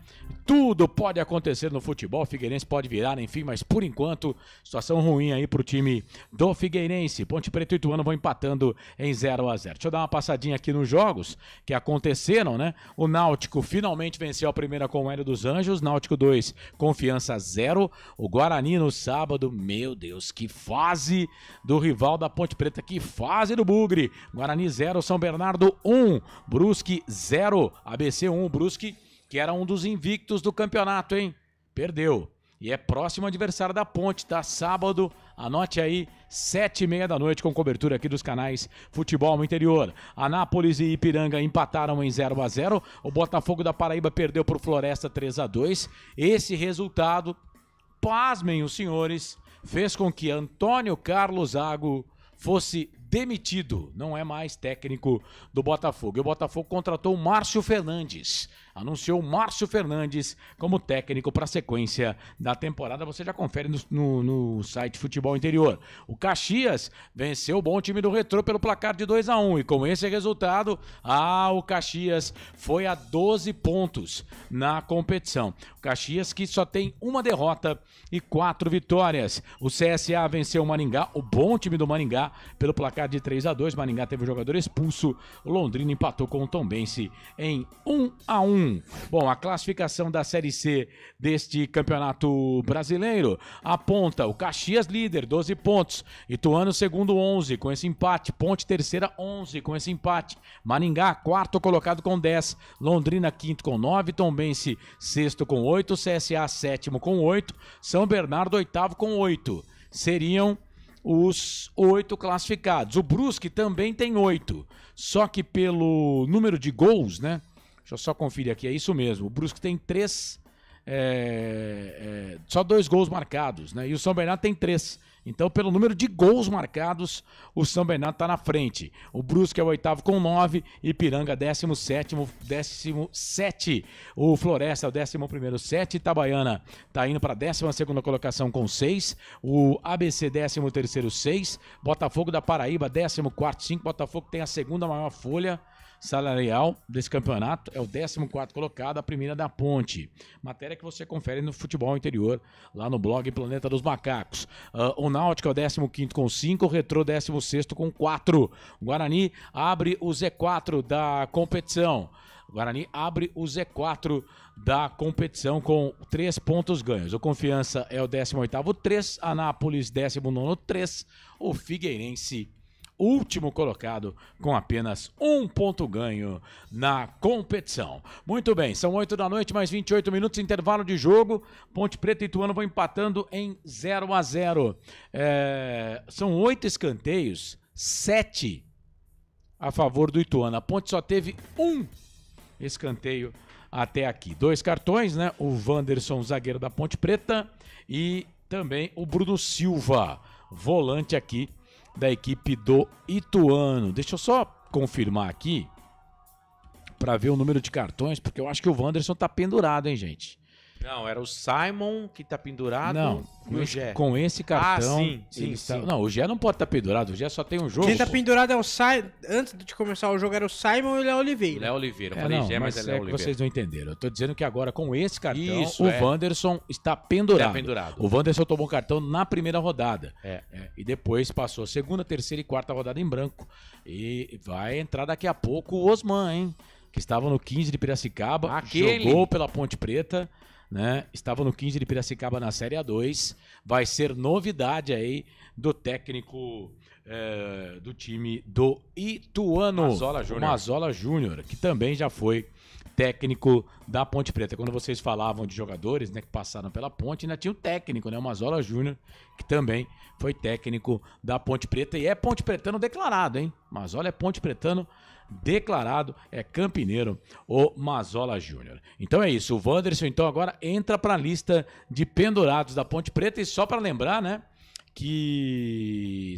Tudo pode acontecer no futebol. Figueirense pode virar, enfim, mas por enquanto, situação ruim aí pro time do Figueirense. Ponte Preta e Ituano vão empatando em 0-0. Deixa eu dar uma passadinha aqui nos jogos que aconteceram, né? O Náutico finalmente venceu a primeira com o Hélio dos Anjos. Náutico 2, Confiança 0. O Guarani no sábado, meu Deus, que fase do rival da Ponte Preta, que fase do Bugre. Guarani 0, São Bernardo 1, Brusque 0. ABC 1, Brusque, que era um dos invictos do campeonato, hein? Perdeu. E é próximo adversário da Ponte, tá? Sábado, anote aí, 7h30 da noite, com cobertura aqui dos canais Futebol no Interior. Anápolis e Ipiranga empataram em 0-0. O Botafogo da Paraíba perdeu por Floresta 3-2. Esse resultado, pasmem os senhores, fez com que Antônio Carlos Zago fosse demitido, não é mais técnico do Botafogo. E o Botafogo contratou o Márcio Fernandes, anunciou o Márcio Fernandes como técnico para a sequência da temporada. Você já confere no site Futebol Interior. O Caxias venceu o bom time do Retrô pelo placar de 2-1 e com esse resultado, o Caxias foi a 12 pontos na competição. O Caxias que só tem uma derrota e 4 vitórias. O CSA venceu o Maringá, o bom time do Maringá, pelo placar de 3-2, Maringá teve um jogador expulso, o Londrina empatou com o Tombense em 1-1. Bom, a classificação da Série C deste Campeonato Brasileiro aponta o Caxias líder, 12 pontos, Ituano segundo 11, com esse empate, Ponte terceira 11, com esse empate, Maringá quarto colocado com 10, Londrina quinto com 9, Tombense sexto com 8, CSA sétimo com 8, São Bernardo oitavo com 8, seriam os 8 classificados. O Brusque também tem 8, só que pelo número de gols, né? Deixa eu só conferir aqui, é isso mesmo. O Brusque tem 3, só 2 gols marcados, né? E o São Bernardo tem 3. Então, pelo número de gols marcados, o São Bernardo está na frente. O Brusque é o 8º com 9, Ipiranga 17º, o Floresta é o 11º, 7, Itabaiana está indo para a 12ª colocação com 6, o ABC 13º, 6, Botafogo da Paraíba 14º, 5, Botafogo tem a segunda maior folha salarial desse campeonato, é o 14º colocado, a primeira da Ponte. Matéria que você confere no Futebol Interior, lá no blog Planeta dos Macacos. O Náutico é o 15º com 5, o Retrô 16º com 4. O Guarani abre o Z4 da competição. O Guarani abre o Z4 da competição com 3 pontos ganhos. O Confiança é o 18º, 3. Anápolis, 19º, 3. O Figueirense, último colocado, com apenas 1 ponto ganho na competição. Muito bem, são 8 da noite, mais 28 minutos, intervalo de jogo. Ponte Preta e Ituano vão empatando em 0-0. São 8 escanteios, 7 a favor do Ituano. A Ponte só teve 1 escanteio até aqui. 2 cartões, né? O Wanderson, zagueiro da Ponte Preta, e também o Bruno Silva, volante aqui da equipe do Ituano. Deixa eu só confirmar aqui para ver o número de cartões, porque eu acho que o Wanderson tá pendurado, hein, gente? Não, era o Simon que tá pendurado. Não, e o Gé. Com esse cartão. Sim. Não, o Gé não pode estar pendurado, o Gé só tem um jogo. Quem tá pendurado é o Simon. Antes de começar o jogo era o Simon e o Léo Oliveira. Léo Oliveira, eu falei Gé, mas é Léo Oliveira. Vocês não entenderam. Eu tô dizendo que agora com esse cartão, Isso, o Wanderson está pendurado. O Wanderson tomou cartão na primeira rodada. E depois passou a segunda, terceira e quarta rodada em branco. E vai entrar daqui a pouco o Osman, hein? Que estava no 15 de Piracicaba, jogou pela Ponte Preta, né? Estava no 15 de Piracicaba na Série A2. Vai ser novidade aí do técnico do time do Ituano, Mazola Júnior, que também já foi técnico da Ponte Preta. Quando vocês falavam de jogadores, né, que passaram pela Ponte, ainda tinha o técnico, né, o Mazola Júnior, que também foi técnico da Ponte Preta e é ponte pretano declarado, hein? Mazola é ponte pretano declarado, é campineiro, o Mazola Júnior. Então é isso, o Wanderson então agora entra para a lista de pendurados da Ponte Preta. E só para lembrar, né, que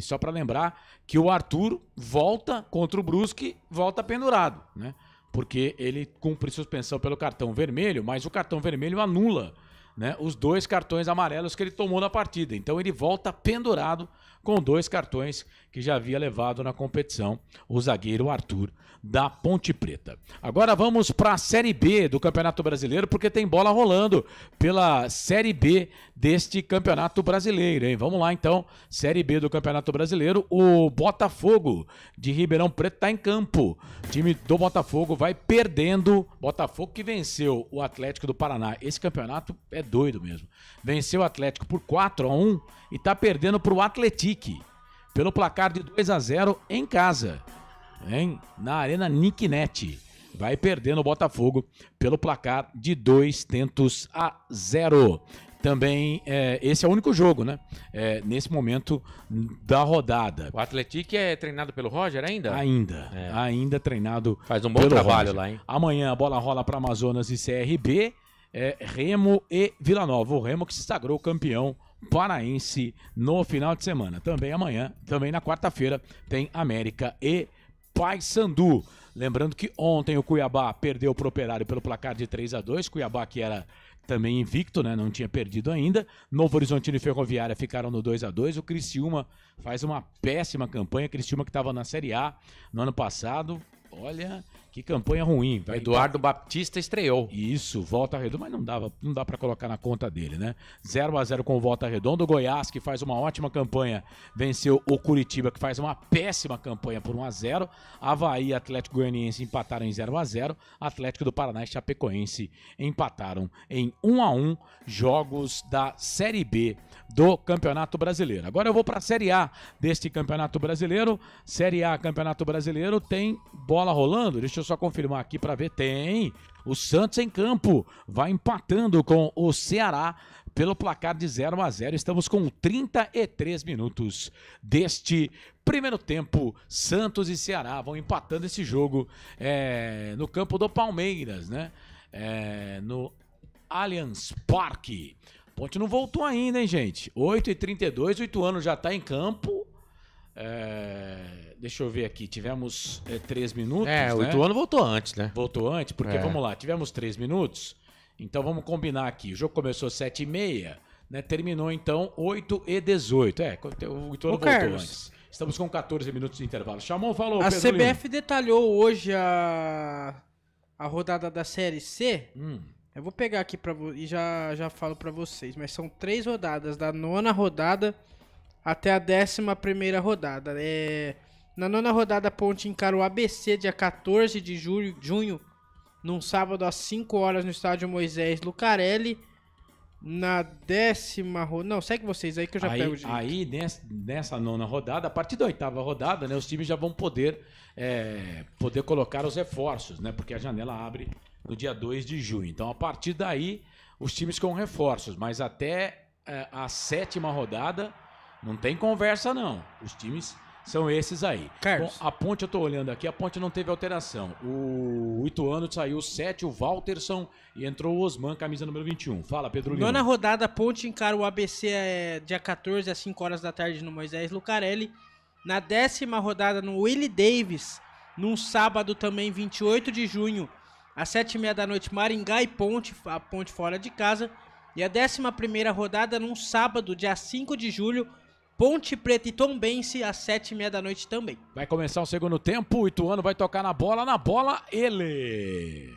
o Arthur volta contra o Brusque, volta pendurado, né? Porque ele cumpre suspensão pelo cartão vermelho, mas o cartão vermelho anula, né, os 2 cartões amarelos que ele tomou na partida. Então ele volta pendurado com 2 cartões que já havia levado na competição, o zagueiro Arthur da Ponte Preta. Agora vamos para a Série B do Campeonato Brasileiro, porque tem bola rolando pela Série B deste Campeonato Brasileiro, hein? Vamos lá então, Série B do Campeonato Brasileiro. O Botafogo de Ribeirão Preto está em campo. O time do Botafogo vai perdendo. Botafogo que venceu o Atlético do Paraná. Esse campeonato é doido mesmo. Venceu o Atlético por 4-1 e está perdendo para o Atletique pelo placar de 2-0 em casa, hein? Na Arena Nicknet. Vai perdendo o Botafogo pelo placar de 2-0. Também, esse é o único jogo, né? Nesse momento da rodada. O Atlético é treinado pelo Roger ainda? Ainda treinado. Faz um bom trabalho lá, hein? Amanhã a bola rola para Amazonas e CRB, Remo e Vila Nova. O Remo que se sagrou campeão paraense no final de semana. Também amanhã, também na quarta-feira, tem América e Paysandu. Lembrando que ontem o Cuiabá perdeu pro Operário pelo placar de 3-2. Cuiabá que era também invicto, né? Não tinha perdido ainda. Novo Horizontino e Ferroviária ficaram no 2-2. O Criciúma faz uma péssima campanha. Criciúma que estava na Série A no ano passado. Olha, que campanha ruim. Eduardo Baptista estreou. Isso, Volta Redonda, mas não dá para colocar na conta dele, né? 0-0 com o Volta Redonda. O Goiás, que faz uma ótima campanha, venceu o Curitiba, que faz uma péssima campanha por 1-0. Avaí e Atlético Goianiense empataram em 0-0. Atlético do Paraná e Chapecoense empataram em 1-1. Jogos da Série B do Campeonato Brasileiro. Agora eu vou para a Série A deste Campeonato Brasileiro. Série A, Campeonato Brasileiro, tem bola rolando. Deixa eu só confirmar aqui para ver. Tem. O Santos em campo. Vai empatando com o Ceará pelo placar de 0-0. Estamos com 33 minutos deste primeiro tempo. Santos e Ceará vão empatando esse jogo no campo do Palmeiras, né? No Allianz Parque. Ponte não voltou ainda, hein, gente? 8h32, o Ituano já tá em campo. Deixa eu ver aqui, tivemos 3 minutos, o Ituano voltou antes, né? Voltou antes, porque vamos lá, tivemos 3 minutos, então vamos combinar aqui. O jogo começou às 7h30, né? Terminou então 8h18. O Ituano voltou antes. Estamos com 14 minutos de intervalo. Chamou, falou, a Pedro CBF Lima detalhou hoje a rodada da Série C. Eu vou pegar aqui e já falo pra vocês, mas são 3 rodadas, da 9ª rodada até a 11ª rodada. Na 9ª rodada, a Ponte encara o ABC dia 14 de junho, num sábado às 5 horas no estádio Moisés Lucarelli. Na 10ª rodada... Não, segue vocês aí que eu já pego o jeito. Aí, nessa 9ª rodada, a partir da 8ª rodada, né, os times já vão poder colocar os reforços, né? Porque a janela abre no dia 2 de junho. Então, a partir daí, os times com reforços. Mas até a 7ª rodada, não tem conversa, não. Os times São esses aí. Carlos. Bom, a Ponte, eu tô olhando aqui, a Ponte não teve alteração. O Ituano saiu 7, o Walterson, e entrou o Osman, camisa número 21. Fala, Pedro Lima. Nona rodada, a Ponte encara o ABC dia 14, às 5 horas da tarde, no Moisés Lucarelli. Na 10ª rodada, no Willie Davis, num sábado também, 28 de junho, às 7h30 da noite, Maringá e Ponte, a Ponte fora de casa. E a 11ª rodada, num sábado, dia 5 de julho, Ponte Preta e Tombense, às 7h30 da noite também. Vai começar o segundo tempo, o Ituano vai tocar na bola ele.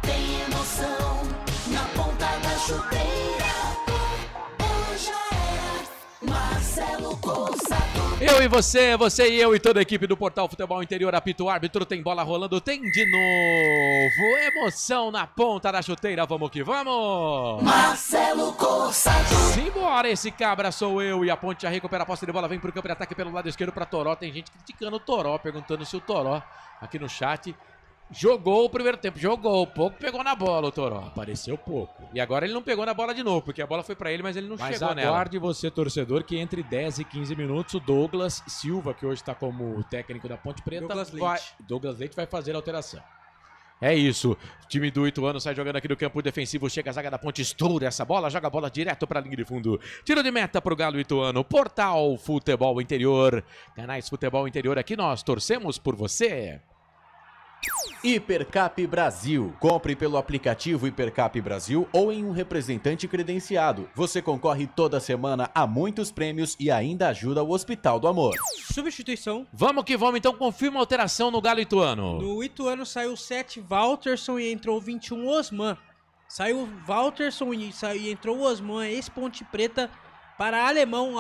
Tem emoção na ponta da chuteira. Hoje é Marcelo Coçador. Eu e você e eu e toda a equipe do Portal Futebol Interior, apita o árbitro, tem bola rolando, tem de novo. Emoção na ponta da chuteira, vamos que vamos. Marcelo Coçador. Simbora, esse cabra sou eu. E a Ponte já recupera a posse de bola, vem pro campo de ataque pelo lado esquerdo pra Toró. Tem gente criticando o Toró, perguntando se o Toró, aqui no chat, jogou o primeiro tempo. Jogou pouco, pegou na bola o Toró. Apareceu pouco. E agora ele não pegou na bola de novo, porque a bola foi pra ele, mas ele não chegou nela. Mas aguarde você, torcedor, que entre 10 e 15 minutos o Douglas Silva, que hoje está como técnico da Ponte Preta, Douglas Leite vai fazer a alteração. É isso, o time do Ituano sai jogando aqui no campo defensivo, chega a zaga da Ponte, estoura essa bola, joga a bola direto para a linha de fundo. Tiro de meta pro Galo Ituano, Portal Futebol Interior, canais Futebol Interior, aqui nós torcemos por você. Hipercap Brasil. Compre pelo aplicativo Hipercap Brasil ou em um representante credenciado. Você concorre toda semana a muitos prêmios e ainda ajuda o Hospital do Amor. Substituição. Vamos que vamos, então confirma a alteração no Galo Ituano. No Ituano saiu 7 Walterson e entrou 21 Osman. Saiu Walterson e entrou o Osman, ex-Ponte Preta, para Alemão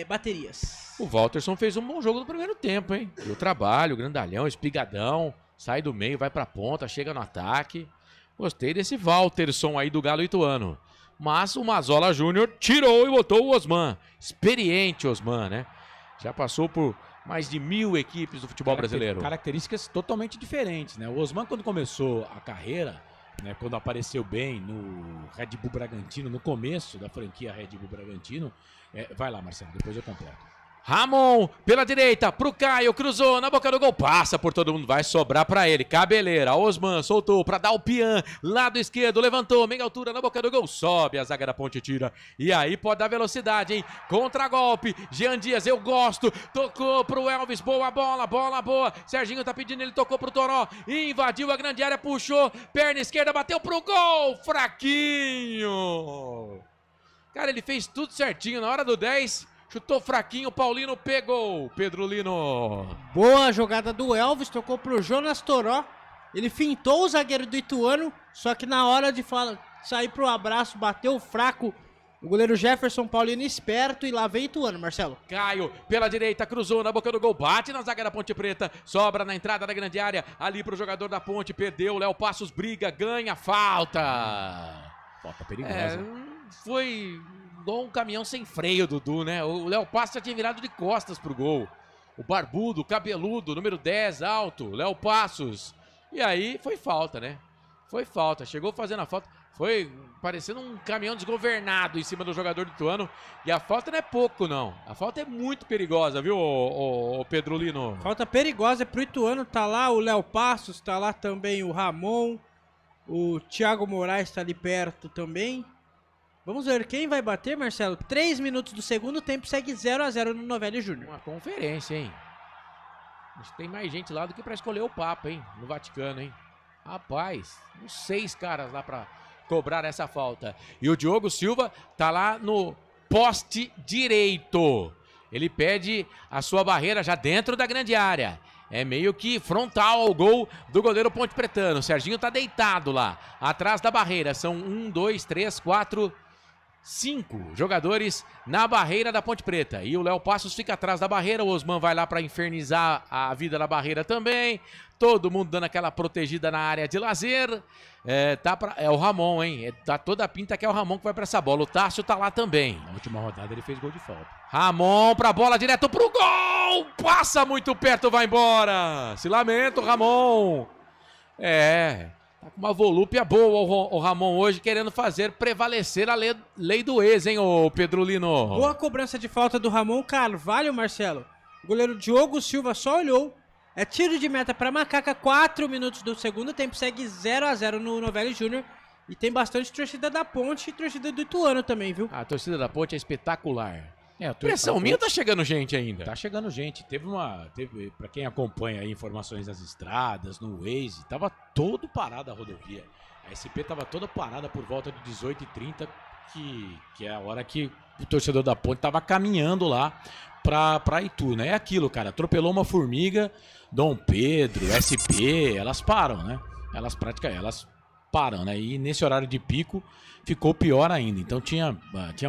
Baterias. O Walterson fez um bom jogo no primeiro tempo, hein? Deu trabalho, grandalhão, espigadão, sai do meio, vai pra ponta, chega no ataque. Gostei desse Walterson aí do Galo Ituano. Mas o Mazola Júnior tirou e botou o Osman. Experiente Osman, né? Já passou por mais de 1000 equipes do futebol brasileiro. Características totalmente diferentes, né? O Osman, quando começou a carreira, né, quando apareceu bem no Red Bull Bragantino, no começo da franquia Red Bull Bragantino. Vai lá, Marcelo, depois eu completo. Ramon, pela direita, pro Caio, cruzou na boca do gol, passa por todo mundo, vai sobrar pra ele, Cabeleira, Osman soltou pra dar o Pian, lado esquerdo, levantou, meia altura na boca do gol, sobe, a zaga da Ponte tira, e aí pode dar velocidade, hein, contra-golpe, Jean Dias, eu gosto, tocou pro Elvis, boa bola, boa, Serginho tá pedindo, ele tocou pro Toró, invadiu a grande área, puxou, perna esquerda, bateu pro gol, fraquinho, cara, ele fez tudo certinho, na hora do 10, chutou fraquinho, Paulino pegou. Pedro Lino. Boa jogada do Elvis, tocou pro Jonas Toró. Ele fintou o zagueiro do Ituano, só que na hora de sair pro abraço, bateu fraco. O goleiro Jefferson Paulino esperto e lá vem Ituano, Marcelo. Caio, pela direita, cruzou na boca do gol, bate na zaga da Ponte Preta, sobra na entrada da grande área, ali pro jogador da Ponte, perdeu, Léo Passos briga, ganha, falta. Falta perigosa. Foi igual um caminhão sem freio, Dudu, né? O Léo Passos já tinha virado de costas pro gol. O barbudo, cabeludo, número 10, alto, Léo Passos. E aí foi falta, né? Foi falta, chegou fazendo a falta. Foi parecendo um caminhão desgovernado em cima do jogador do Ituano. E a falta não é pouco, não. A falta é muito perigosa, viu, o Pedro Lino? Falta perigosa pro Ituano. Tá lá o Léo Passos, tá lá também o Ramon. O Thiago Moraes tá ali perto também. Vamos ver quem vai bater, Marcelo. 3 minutos do segundo tempo, segue 0-0 no Novelli Júnior. Uma conferência, hein? Acho que tem mais gente lá do que pra escolher o Papa, hein? No Vaticano, hein? Rapaz, uns 6 caras lá pra cobrar essa falta. E o Diogo Silva tá lá no poste direito. Ele pede a sua barreira já dentro da grande área. É meio que frontal ao gol do goleiro Ponte Pretano. O Serginho tá deitado lá, atrás da barreira. São 1, 2, 3, 4... 5 jogadores na barreira da Ponte Preta. E o Léo Passos fica atrás da barreira. O Osman vai lá para infernizar a vida da barreira também. Todo mundo dando aquela protegida na área de lazer. É o Ramon, hein? Dá toda a pinta que é o Ramon que vai para essa bola. O Tássio tá lá também. Na última rodada ele fez gol de falta. Ramon pra bola direto pro gol! Passa muito perto, vai embora. Se lamenta o Ramon. Tá com uma volúpia boa o Ramon hoje, querendo fazer prevalecer a lei do ex, hein, ô Pedro Lino? Boa cobrança de falta do Ramon Carvalho, Marcelo. O goleiro Diogo Silva só olhou. É tiro de meta para Macaca, 4 minutos do segundo tempo, segue 0-0 no Novelli Júnior. E tem bastante torcida da Ponte e torcida do Ituano também, viu? A torcida da Ponte é espetacular. A Pressão minha, tá chegando gente ainda. Tá chegando gente. Teve pra quem acompanha aí informações das estradas, no Waze, tava todo parado a rodovia. A SP tava toda parada por volta de 18h30, que é a hora que o torcedor da Ponte tava caminhando lá pra Itu, né? É aquilo, cara. Atropelou uma formiga, Dom Pedro, SP, elas param, né? Elas param, né? E nesse horário de pico ficou pior ainda. Então tinha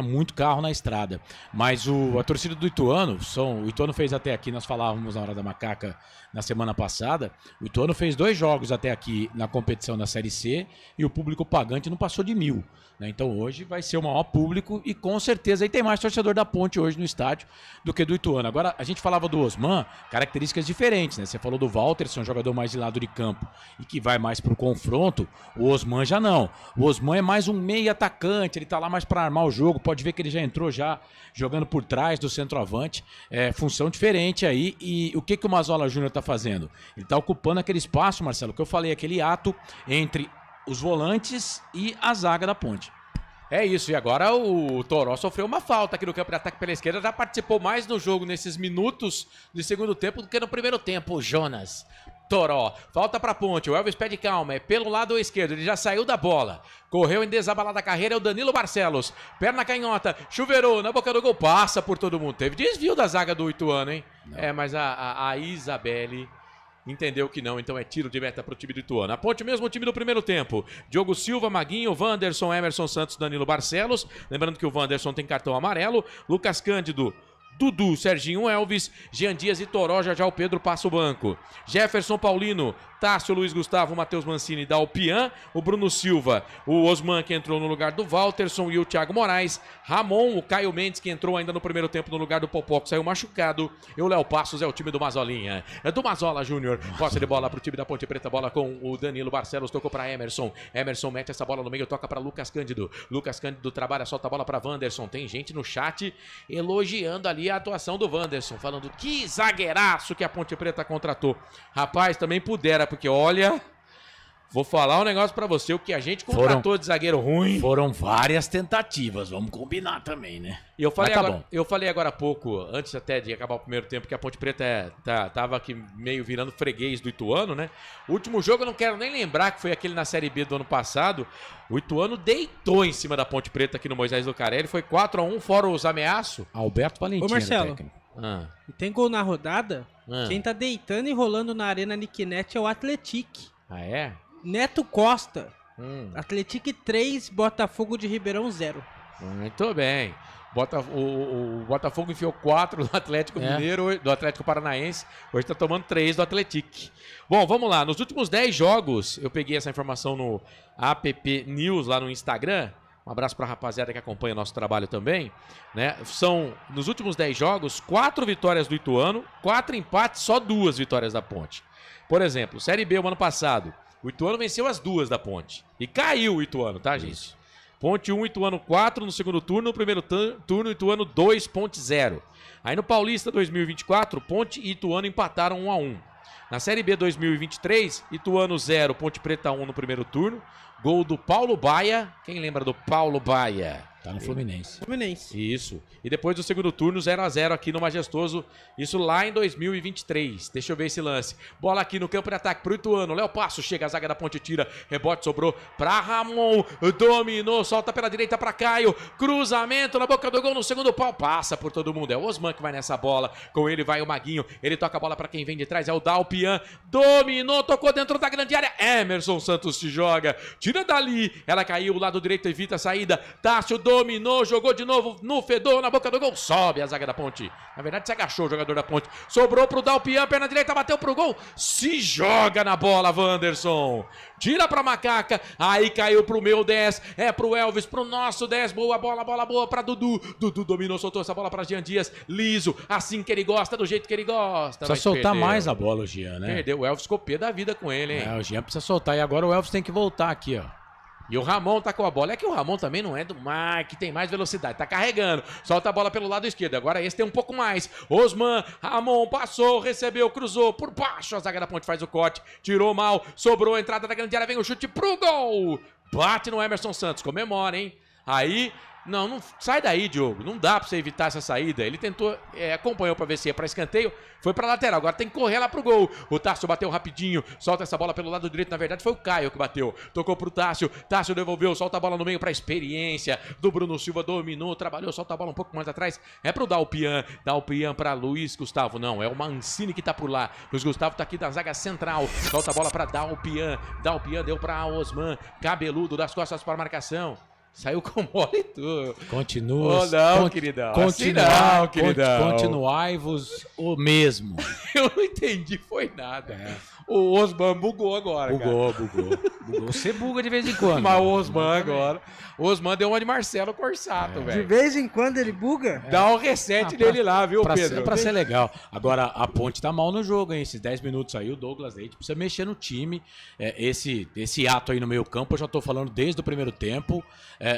muito carro na estrada. Mas a torcida do Ituano, o Ituano fez até aqui, nós falávamos na Hora da Macaca na semana passada, o Ituano fez 2 jogos até aqui na competição da Série C e o público pagante não passou de 1.000. Né? Então hoje vai ser o maior público e com certeza aí tem mais torcedor da Ponte hoje no estádio do que do Ituano. Agora, a gente falava do Osman, características diferentes, né? Você falou do Walterson, um jogador mais de lado de campo e que vai mais pro confronto. O Osman já não. O Osman é mais um meio atacante, ele tá lá mais para armar o jogo. Pode ver que ele já entrou já jogando por trás do centroavante. É função diferente aí. E o que o Mazola Júnior tá fazendo? Ele tá ocupando aquele espaço, Marcelo, que eu falei, aquele ato entre os volantes e a zaga da Ponte. É isso, e agora o Toró sofreu uma falta aqui no campo de ataque pela esquerda, já participou mais do jogo nesses minutos de segundo tempo do que no primeiro tempo, o Jonas Toró. Falta pra Ponte, o Elvis pede calma, é pelo lado esquerdo, ele já saiu da bola, correu em desabalada carreira, é o Danilo Barcelos, perna canhota, chuveirou na boca do gol, passa por todo mundo, teve desvio da zaga do Ituano, hein? Não. É, mas a Isabelle entendeu que não, então é tiro de meta pro time do Ituano. A Ponte, mesmo time do primeiro tempo. Diogo Silva, Maguinho, Wanderson, Emerson Santos, Danilo Barcelos. Lembrando que o Wanderson tem cartão amarelo. Lucas Cândido, Dudu, Serginho Elvis, Jean Dias e Toró, já o Pedro passa o banco. Jefferson Paulino, Tássio, Luiz Gustavo, Matheus Mancini, Dalpian, o Bruno Silva, o Osman que entrou no lugar do Walterson e o Thiago Moraes, Ramon, o Caio Mendes que entrou ainda no primeiro tempo no lugar do Popó que saiu machucado, e o Léo Passos é o time do Mazolinha, é do Mazola Júnior. Posse de bola pro time da Ponte Preta, bola com o Danilo Barcelos, tocou para Emerson mete essa bola no meio, toca para Lucas Cândido trabalha, solta a bola para Wanderson. Tem gente no chat elogiando ali a atuação do Wanderson, falando que zagueiraço que a Ponte Preta contratou. Rapaz, também pudera, porque olha, vou falar um negócio pra você, o que a gente contratou de zagueiro ruim. Foram várias tentativas, vamos combinar também, né? E eu falei agora há pouco, antes até de acabar o primeiro tempo, que a Ponte Preta tava aqui meio virando freguês do Ituano, né? O último jogo eu não quero nem lembrar, que foi aquele na Série B do ano passado. O Ituano deitou em cima da Ponte Preta aqui no Moisés Lucarelli, foi 4-1, fora os ameaços. Alberto Valentim. Ô Marcelo, e tem gol na rodada? Quem tá deitando e rolando na Arena Niquinet é o Atletic. Ah, é? Neto Costa. Atletic 3, Botafogo de Ribeirão 0. Muito bem. O Botafogo enfiou 4 do Atlético Mineiro, do Atlético Paranaense. Hoje tá tomando 3 do Atletic. Bom, vamos lá. Nos últimos 10 jogos, eu peguei essa informação no APP News lá no Instagram. Um abraço pra rapaziada que acompanha o nosso trabalho também, né? São, nos últimos 10 jogos, 4 vitórias do Ituano, 4 empates, só 2 vitórias da Ponte. Por exemplo, Série B, o ano passado, o Ituano venceu as 2 da Ponte. E caiu o Ituano, tá, gente? Ponte 1, Ituano 4 no segundo turno, no primeiro turno, Ituano 2.0. Aí no Paulista 2024, Ponte e Ituano empataram 1-1. Na Série B 2023, Ituano 0, Ponte Preta 1 no primeiro turno. Gol do Paulo Baia. Quem lembra do Paulo Baia? Tá no Fluminense. Isso. E depois do segundo turno, 0-0 aqui no Majestoso. Isso lá em 2023. Deixa eu ver esse lance. Bola aqui no campo de ataque pro Ituano. Léo Passo chega, a zaga da Ponte tira. Rebote sobrou pra Ramon. Dominou, solta pela direita pra Caio. Cruzamento na boca do gol no segundo pau. Passa por todo mundo. É o Osman que vai nessa bola. Com ele vai o Maguinho. Ele toca a bola pra quem vem de trás. É o Dalpian. Dominou, tocou dentro da grande área. Emerson Santos se joga. Tira tira dali. Ela caiu, o lado direito evita a saída. Tássio dominou, jogou de novo no fedor, na boca do gol. Sobe a zaga da Ponte. Na verdade, se agachou o jogador da Ponte. Sobrou pro Dalpian, perna direita, bateu pro gol. Se joga na bola, Wanderson. Tira pra Macaca. Aí caiu pro meu 10. É pro Elvis, pro nosso 10. Boa bola boa pra Dudu. Dudu dominou, soltou essa bola pra Jean Dias. Liso, assim que ele gosta, do jeito que ele gosta. Precisa soltar mais a bola, o Jean, né? Perdeu, o Elvis ficou pé da vida com ele, hein? O Jean precisa soltar. E agora o Elvis tem que voltar aqui, ó. E o Ramon tá com a bola. É que o Ramon também não é do mar, que tem mais velocidade. Tá carregando. Solta a bola pelo lado esquerdo. Agora esse tem um pouco mais. Osman, Ramon passou, recebeu, cruzou por baixo. A zaga da Ponte faz o corte. Tirou mal. Sobrou a entrada da grande área. Vem o chute pro gol. Bate no Emerson Santos. Comemora, hein? Aí... Não sai daí, Diogo. Não dá pra você evitar essa saída. Ele tentou, acompanhou pra ver se ia pra escanteio. Foi pra lateral. Agora tem que correr lá pro gol. O Tássio bateu rapidinho. Solta essa bola pelo lado direito. Na verdade foi o Caio que bateu. Tocou pro Tássio. Tássio devolveu. Solta a bola no meio pra experiência do Bruno Silva. Dominou, trabalhou. Solta a bola um pouco mais atrás. É pro Dalpian. Dalpian pra Luiz Gustavo. Não, é o Mancini que tá por lá. Luiz Gustavo tá aqui da zaga central. Solta a bola pra Dalpian. Dalpian deu pra Osman. Cabeludo das costas pra marcação. Saiu com mole e tudo. Continua. Oh, não, queridão. Continuai-vos o mesmo. Eu não entendi, foi nada. O Osman bugou agora, Bugou. Você buga de vez em quando. Mas o Osman agora. O Osman deu uma de Marcelo Corsato, velho. De vez em quando ele buga? Dá um reset nele lá, viu, Pedro? Pra ser legal. Agora, a Ponte tá mal no jogo, hein? Esses 10 minutos aí, o Douglas Leite precisa mexer no time. Esse ato aí no meio campo, eu já tô falando desde o primeiro tempo.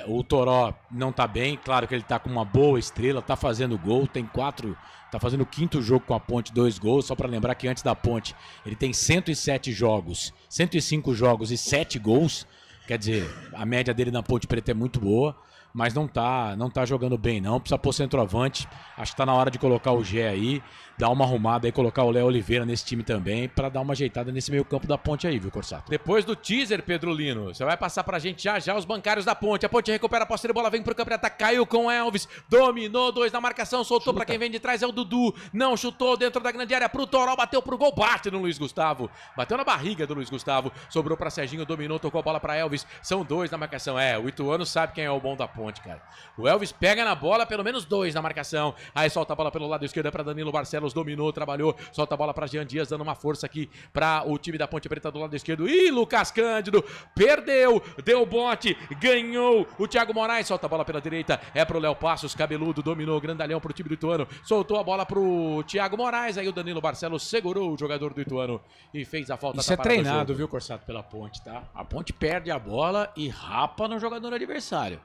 O Toró não tá bem. Claro que ele tá com uma boa estrela, tá fazendo gol, tem 4... Tá fazendo o 5º jogo com a Ponte, 2 gols. Só pra lembrar que antes da Ponte ele tem 107 jogos, 105 jogos e 7 gols. Quer dizer, a média dele na Ponte Preta é muito boa, mas não tá jogando bem não. Precisa pôr centroavante. Acho que tá na hora de colocar o Gé aí, dar uma arrumada aí, colocar o Léo Oliveira nesse time também, pra dar uma ajeitada nesse meio campo da Ponte aí, viu, Corsato? Depois do teaser, Pedro Lino, você vai passar pra gente já os bancários da Ponte. A Ponte recupera a posse de bola, vem pro campo de ataque, caiu com o Elvis, dominou, 2 na marcação, soltou pra quem vem de trás, é o Dudu, não chutou dentro da grande área pro Toró, bateu pro gol, bate no Luiz Gustavo, bateu na barriga do Luiz Gustavo, sobrou pra Serginho, dominou, tocou a bola pra Elvis, são 2 na marcação. O Ituano sabe quem é o bom da Ponte, cara. O Elvis pega na bola, pelo menos 2 na marcação, aí solta a bola pelo lado esquerdo pra Danilo Barcelos, dominou, trabalhou, solta a bola pra Jean Dias, dando uma força aqui pra o time da Ponte Preta do lado esquerdo. Ih, Lucas Cândido, perdeu, deu bote, ganhou o Thiago Moraes, solta a bola pela direita, é pro Léo Passos, cabeludo, dominou, grandalhão pro time do Ituano, soltou a bola pro Thiago Moraes, aí o Danilo Barcelos segurou o jogador do Ituano e fez a falta. Isso é treinado, viu, Corsato, pela Ponte, tá? A Ponte perde a bola e rapa no jogador adversário,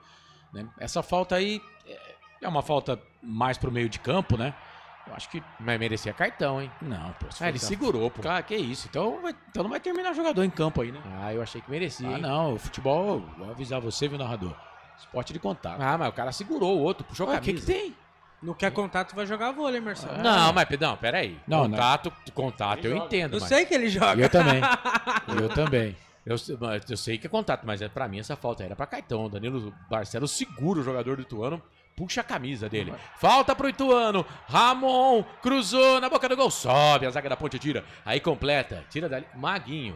né? Essa falta aí é uma falta mais pro meio de campo, né? Eu acho que... Mas merecia cartão, hein? Não, pô. Ele segurou, pô. Cara, que isso. Então não vai terminar o jogador em campo aí, né? Eu achei que merecia, hein? Não. O futebol, vou avisar você, viu, narrador? Esporte de contato. Mas o cara segurou o outro, puxou a camisa. O que tem? Não quer contato, vai jogar vôlei, Marcelo. Não, mas peraí. Não, contato eu entendo. Eu sei que ele joga. Eu também. Eu sei que é contato, mas pra mim essa falta era pra Caetano. Danilo Barcelos segura o jogador do Ituano, puxa a camisa dele. Falta pro Ituano. Ramon cruzou na boca do gol. Sobe, a zaga da Ponte tira. Aí completa. Tira dali. Maguinho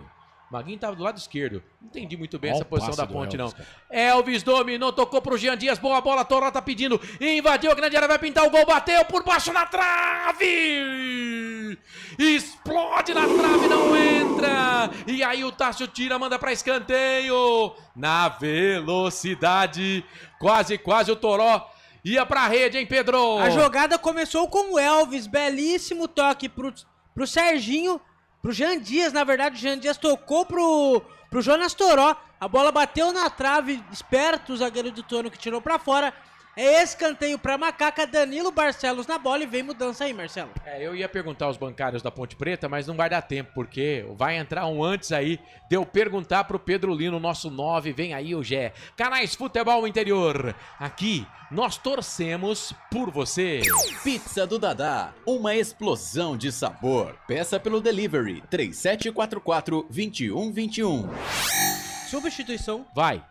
tava do lado esquerdo. Não entendi muito bem essa posição da Ponte, não. Elvis dominou, tocou pro Jean Dias. Boa bola, Toró tá pedindo. Invadiu a grande área, vai pintar o gol. Bateu por baixo na trave. Explode na trave, não entra. E aí o Tássio tira, manda pra escanteio. Na velocidade. Quase o Toró ia pra rede, hein, Pedro? A jogada começou com o Elvis. Belíssimo toque pro Serginho. Pro Jean Dias, na verdade, o Jean Dias tocou pro Jonas Toró. A bola bateu na trave, esperto o zagueiro do Ituano que tirou pra fora. É escanteio pra Macaca, Danilo Barcelos na bola e vem mudança aí, Marcelo. Eu ia perguntar aos bancários da Ponte Preta, mas não vai dar tempo, porque vai entrar um antes aí de eu perguntar pro Pedro Lino, nosso 9, vem aí o Gé. Canais Futebol Interior, aqui nós torcemos por você. Pizza do Dadá, uma explosão de sabor. Peça pelo delivery 3744-2121. Substituição. Vai.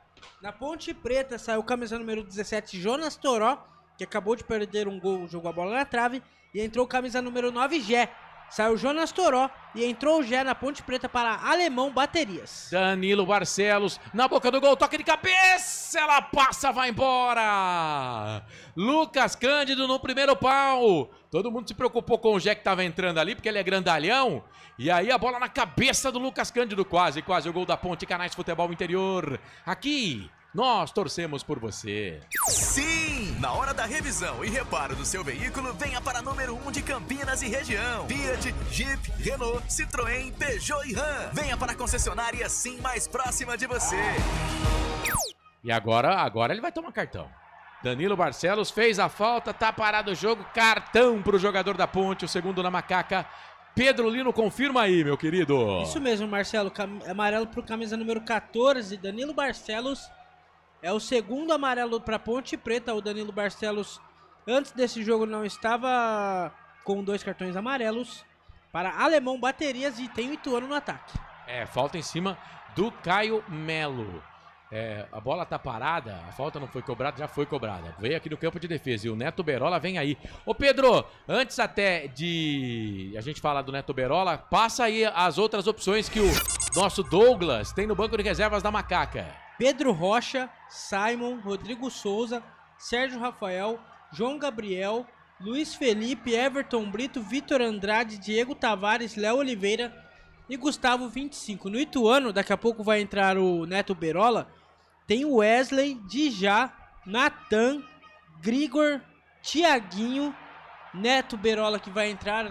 Na Ponte Preta saiu camisa número 17, Jonas Toró, que acabou de perder um gol, jogou a bola na trave, e entrou camisa número 9, Gé. Saiu Jonas Toró e entrou o Gé na Ponte Preta para Alemão Baterias. Danilo Barcelos na boca do gol, toque de cabeça, ela passa, vai embora. Lucas Cândido no primeiro pau. Todo mundo se preocupou com o Gé que estava entrando ali, porque ele é grandalhão. E aí a bola na cabeça do Lucas Cândido, quase o gol da Ponte. Canais Futebol Interior. Aqui, nós torcemos por você. Sim! Na hora da revisão e reparo do seu veículo, venha para número 1 de Campinas e região. Fiat, Jeep, Renault, Citroën, Peugeot e Ram. Venha para a concessionária Sim mais próxima de você. E agora ele vai tomar cartão. Danilo Barcelos fez a falta, tá parado o jogo, cartão pro jogador da Ponte, o segundo na macaca. Pedro Lino, confirma aí, meu querido. Isso mesmo, Marcelo, amarelo pro camisa número 14, Danilo Barcelos. É o segundo amarelo para Ponte Preta. O Danilo Barcelos, antes desse jogo, não estava com 2 cartões amarelos. Para Alemão Baterias e tem o Ituano no ataque. Falta em cima do Caio Melo. A bola tá parada, a falta não foi cobrada, já foi cobrada. Veio aqui no campo de defesa e o Neto Berola vem aí. Ô Pedro, antes até de a gente falar do Neto Berola, passa aí as outras opções que o nosso Douglas tem no banco de reservas da Macaca. Pedro Rocha, Simon, Rodrigo Souza, Sérgio Rafael, João Gabriel, Luiz Felipe, Everton Brito, Vitor Andrade, Diego Tavares, Léo Oliveira e Gustavo 25. No Ituano, daqui a pouco vai entrar o Neto Berola. Tem o Wesley, Dijá, Natan, Grigor, Tiaguinho, Neto Berola que vai entrar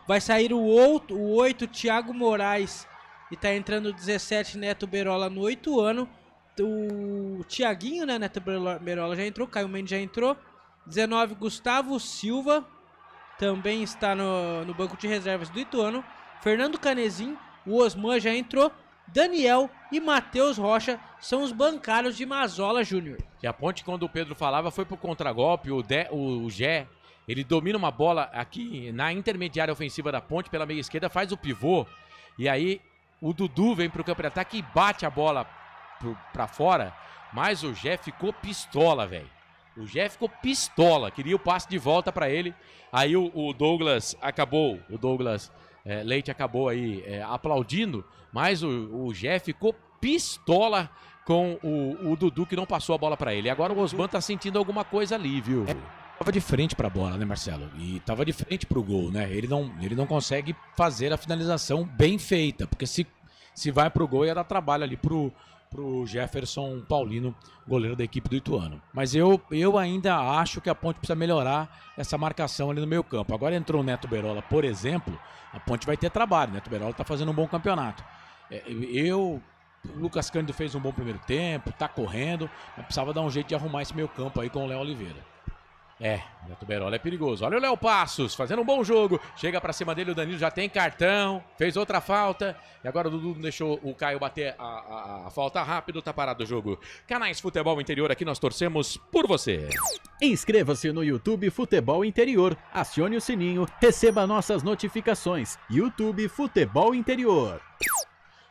vai sair o 8, Thiago Moraes, e tá entrando o 17, Neto Berola no Ituano. O Tiaguinho, né, Neto Berola já entrou, Caio Mendes já entrou. 19, Gustavo Silva, também está no banco de reservas do Ituano. Fernando Canezin, o Osman já entrou. Daniel e Matheus Rocha são os bancários de Mazola Júnior. E a Ponte, quando o Pedro falava, foi pro contragolpe. O Gé, ele domina uma bola aqui na intermediária ofensiva da Ponte, pela meia esquerda, faz o pivô. E aí o Dudu vem pro campo de ataque e bate a bola pra fora. Mas o Gé ficou pistola, velho. O Gé ficou pistola, queria o passe de volta pra ele. Aí o Douglas acabou, Leite acabou aí aplaudindo, mas o Gé ficou pistola com o Dudu, que não passou a bola pra ele. Agora o Osman tá sentindo alguma coisa ali, viu? Tava de frente pra bola, né, Marcelo? E tava de frente pro gol, né? Ele não consegue fazer a finalização bem feita, porque se vai pro gol ia dar trabalho ali pro Jefferson Paulino, goleiro da equipe do Ituano. Mas eu ainda acho que a Ponte precisa melhorar essa marcação ali no meio campo. Agora entrou o Neto Berola, por exemplo, a Ponte vai ter trabalho. O Neto Berola tá fazendo um bom campeonato. O Lucas Cândido fez um bom primeiro tempo, tá correndo, mas precisava dar um jeito de arrumar esse meio campo aí com o Léo Oliveira. O Neto Berola é perigoso. Olha o Léo Passos, fazendo um bom jogo. Chega pra cima dele, o Danilo já tem cartão. Fez outra falta. E agora o Dudu deixou o Caio bater a falta rápido. Tá parado o jogo. Canais Futebol Interior, aqui nós torcemos por você. Inscreva-se no YouTube Futebol Interior. Acione o sininho, receba nossas notificações. YouTube Futebol Interior.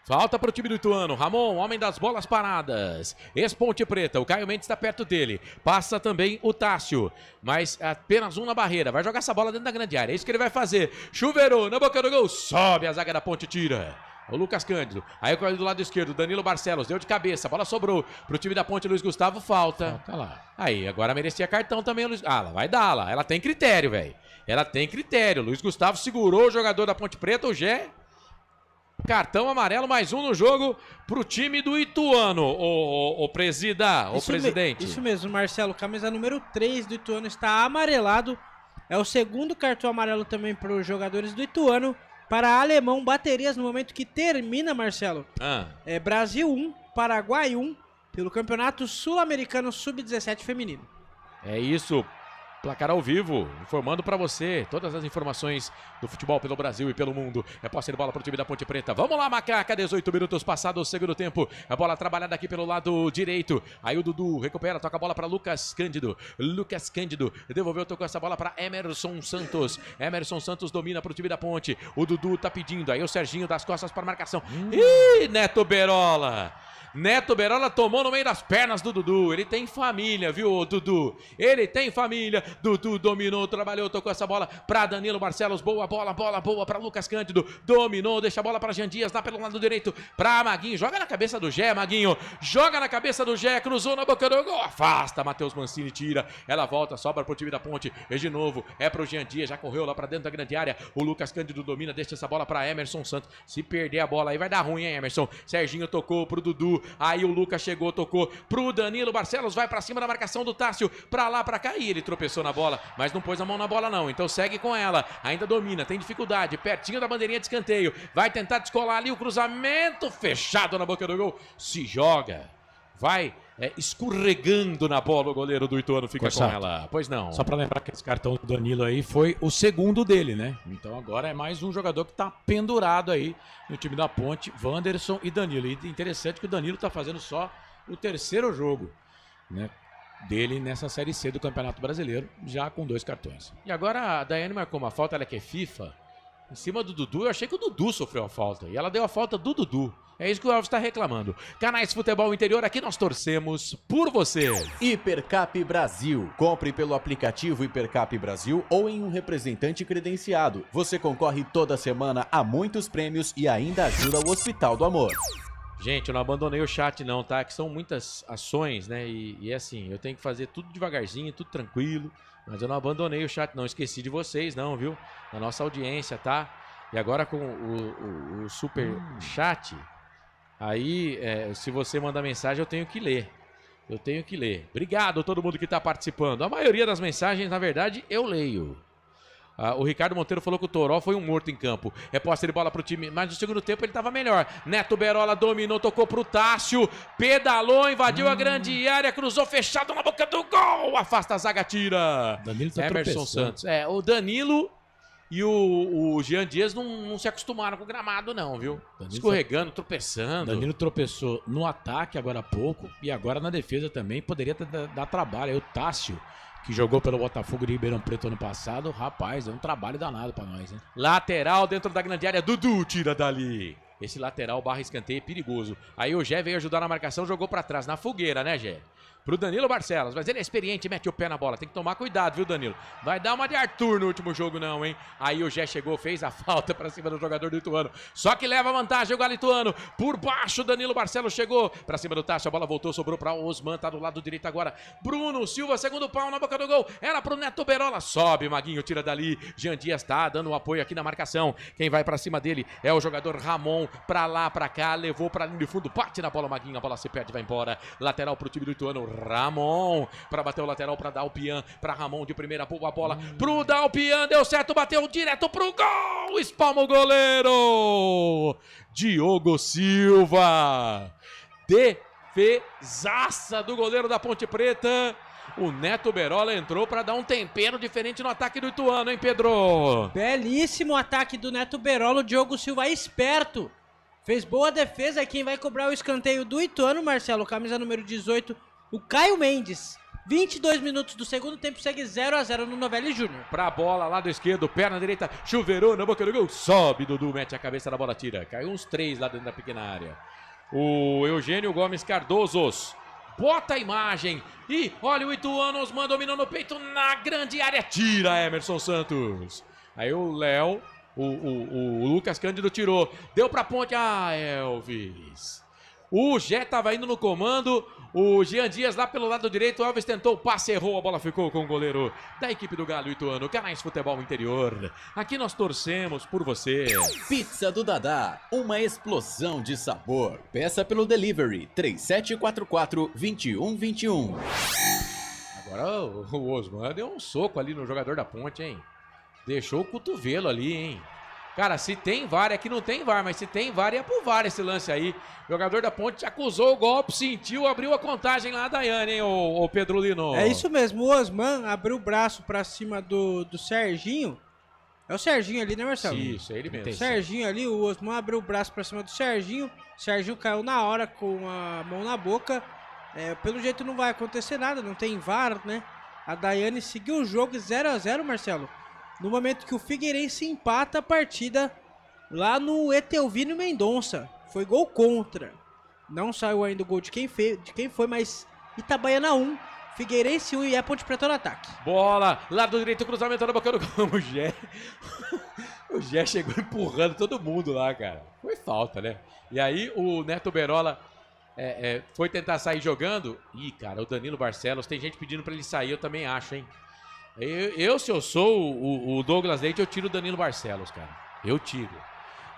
Falta para o time do Ituano. Ramon, homem das bolas paradas. Ex-Ponte Preta. O Caio Mendes está perto dele. Passa também o Tássio. Mas apenas um na barreira. Vai jogar essa bola dentro da grande área. É isso que ele vai fazer. Chuveirou na boca do gol. Sobe a zaga da Ponte, tira. O Lucas Cândido. Aí corre do lado esquerdo. Danilo Barcelos. Deu de cabeça. A bola sobrou pro time da Ponte. Luiz Gustavo, falta. Falta lá. Aí, agora merecia cartão também. Luiz... ela vai dar lá. Ela tem critério, velho. Ela tem critério. Luiz Gustavo segurou o jogador da Ponte Preta, o Gé. Cartão amarelo, mais um no jogo pro time do Ituano, o presidente. Isso mesmo, Marcelo. Camisa número 3 do Ituano está amarelado. É o segundo cartão amarelo também para os jogadores do Ituano. Para Alemão Baterias, no momento que termina, Marcelo. Brasil 1, Paraguai 1, pelo Campeonato Sul-Americano Sub-17 Feminino. É isso. Placar ao vivo, informando pra você todas as informações do futebol pelo Brasil e pelo mundo. É posse de bola pro time da Ponte Preta. Vamos lá, Macaca, 18 minutos passados o segundo tempo. A bola trabalhada aqui pelo lado direito. Aí o Dudu recupera, toca a bola pra Lucas Cândido. Lucas Cândido devolveu, tocou essa bola pra Emerson Santos. Emerson Santos domina pro time da Ponte. O Dudu tá pedindo, aí o Serginho das costas para marcação. Ih, Neto Berola. Neto Berola tomou no meio das pernas do Dudu. Ele tem família, viu, Dudu? Ele tem família. Dudu dominou, trabalhou, tocou essa bola pra Danilo Barcelos. Boa bola pra Lucas Cândido. Dominou, deixa a bola pra Jean Dias, lá pelo lado direito pra Maguinho. Joga na cabeça do Gé, Maguinho. Joga na cabeça do Gé, cruzou na boca do gol. Afasta, Matheus Mancini tira. Ela volta, sobra pro time da Ponte. E de novo, é pro Jean Dias, já correu lá pra dentro da grande área. O Lucas Cândido domina, deixa essa bola pra Emerson Santos. Se perder a bola aí vai dar ruim, hein, Emerson? Serginho tocou pro Dudu. Aí o Lucas chegou, tocou pro Danilo Barcelos. Vai pra cima da marcação do Tássio. Pra lá, pra cá. E ele tropeçou na bola, mas não pôs a mão na bola não. Então segue com ela. Ainda domina, tem dificuldade. Pertinho da bandeirinha de escanteio. Vai tentar descolar ali o cruzamento. Fechado na boca do gol. Se joga. Vai escorregando na bola o goleiro do Ituano. Fica com ela. Pois não. Só pra lembrar que esse cartão do Danilo aí foi o segundo dele, né? Então agora é mais um jogador que tá pendurado aí no time da Ponte. Wanderson e Danilo. E interessante que o Danilo tá fazendo só o terceiro jogo, né, dele nessa Série C do Campeonato Brasileiro, já com 2 cartões. E agora a Daiane marcou uma falta, ela que é FIFA, em cima do Dudu. Eu achei que o Dudu sofreu a falta, e ela deu a falta do Dudu. É isso que o Alves está reclamando. Canais Futebol Interior, aqui nós torcemos por você. Hipercap Brasil. Compre pelo aplicativo Hipercap Brasil ou em um representante credenciado. Você concorre toda semana a muitos prêmios e ainda ajuda o Hospital do Amor. Gente, eu não abandonei o chat não, tá? Que são muitas ações, né? E assim, eu tenho que fazer tudo devagarzinho, tudo tranquilo. Mas eu não abandonei o chat não, esqueci de vocês não, viu? Da nossa audiência, tá? E agora com o super chat, aí se você mandar mensagem eu tenho que ler. Eu tenho que ler. Obrigado a todo mundo que tá participando. A maioria das mensagens, na verdade, eu leio. O Ricardo Monteiro falou que o Toró foi um morto em campo. É posse de bola pro time, mas no segundo tempo ele tava melhor. Neto Berola dominou, tocou pro Tássio, pedalou, invadiu a grande área, cruzou fechado na boca do gol. Afasta a zaga, tira. Danilo tá Emerson Santos. O Danilo e o Jean Dias não se acostumaram com o gramado não, viu? Danilo escorregando, tropeçando. Danilo tropeçou no ataque agora há pouco e agora na defesa também. Poderia dar trabalho. Aí o Tássio, que jogou pelo Botafogo de Ribeirão Preto ano passado, rapaz, é um trabalho danado pra nós, hein? Lateral dentro da grande área, Dudu tira dali. Esse lateral barra escanteio é perigoso. Aí o Gé veio ajudar na marcação, jogou pra trás, na fogueira, né, Gé? Pro Danilo Barcelos, mas ele é experiente, mete o pé na bola, tem que tomar cuidado, viu, Danilo? Vai dar uma de Arthur no último jogo não, hein? Aí o Gé chegou, fez a falta pra cima do jogador do Ituano, só que leva vantagem o Galo Ituano, por baixo Danilo Barcelos chegou, pra cima do Tássio, a bola voltou, sobrou pra Osman, tá do lado direito agora, Bruno Silva, segundo pau na boca do gol, era pro Neto Berola, sobe, Maguinho, tira dali, Jean Dias tá dando um apoio aqui na marcação, quem vai pra cima dele é o jogador Ramon, pra lá, pra cá, levou pra linha de fundo, bate na bola, Maguinho, a bola se perde, vai embora, lateral pro time do Ituano, Ramon, pra bater o lateral pra Dalpian, pra Ramon de primeira, boa a bola pro Dalpian, deu certo, bateu direto pro gol, espalma o goleiro, Diogo Silva, defesaça do goleiro da Ponte Preta. O Neto Berola entrou pra dar um tempero diferente no ataque do Ituano, hein, Pedro? Belíssimo ataque do Neto Berola, o Diogo Silva esperto. Fez boa defesa, quem vai cobrar o escanteio do Ituano, Marcelo, camisa número 18, o Caio Mendes. 22 minutos do segundo tempo, segue 0-0 no Novelli Júnior. Pra bola, lado esquerdo, perna direita, chuveirou na boca do gol, sobe Dudu, mete a cabeça na bola, tira. Caiu uns 3 lá dentro da pequena área. O Eugênio Gomes Cardoso bota a imagem e olha o Ituano, Osman dominou no peito na grande área, tira Emerson Santos. Aí o Léo, o Lucas Cândido tirou, deu pra Ponte, Elvis. O Gé tava indo no comando, o Jean Dias lá pelo lado direito, o Elvis tentou o passe, errou, a bola ficou com o goleiro da equipe do Galo Ituano, Canais Futebol Interior. Aqui nós torcemos por você. Pizza do Dadá, uma explosão de sabor. Peça pelo delivery 3744-2121. Agora o Osman deu um soco ali no jogador da Ponte, hein? Deixou o cotovelo ali, hein? Cara, se tem VAR, é que não tem VAR, mas se tem VAR, é pro VAR esse lance aí. O jogador da Ponte acusou o golpe, sentiu, abriu a contagem lá, Daiane, hein, o Pedro Lino. É isso mesmo, o Osman abriu o braço pra cima do Serginho. É o Serginho ali, né, Marcelo? Isso, é ele mesmo. O Serginho ali, o Osman abriu o braço pra cima do Serginho. O Serginho caiu na hora com a mão na boca. Pelo jeito não vai acontecer nada, não tem VAR, né? A Daiane seguiu o jogo 0-0, Marcelo. No momento que o Figueirense empata a partida lá no Etelvino Mendonça. Foi gol contra. Não saiu ainda o gol de quem foi, mas Itabaiana 1, Figueirense 1 e é Ponte Preta no ataque. Bola, lado direito, cruzamento na boca do gol. O Gé chegou empurrando todo mundo lá, cara. Foi falta, né? E aí o Neto Berola foi tentar sair jogando. Ih, cara, o Danilo Barcelos, tem gente pedindo pra ele sair, eu também acho, hein? Se eu sou o Douglas Leite, eu tiro o Danilo Barcelos, cara. Eu tiro.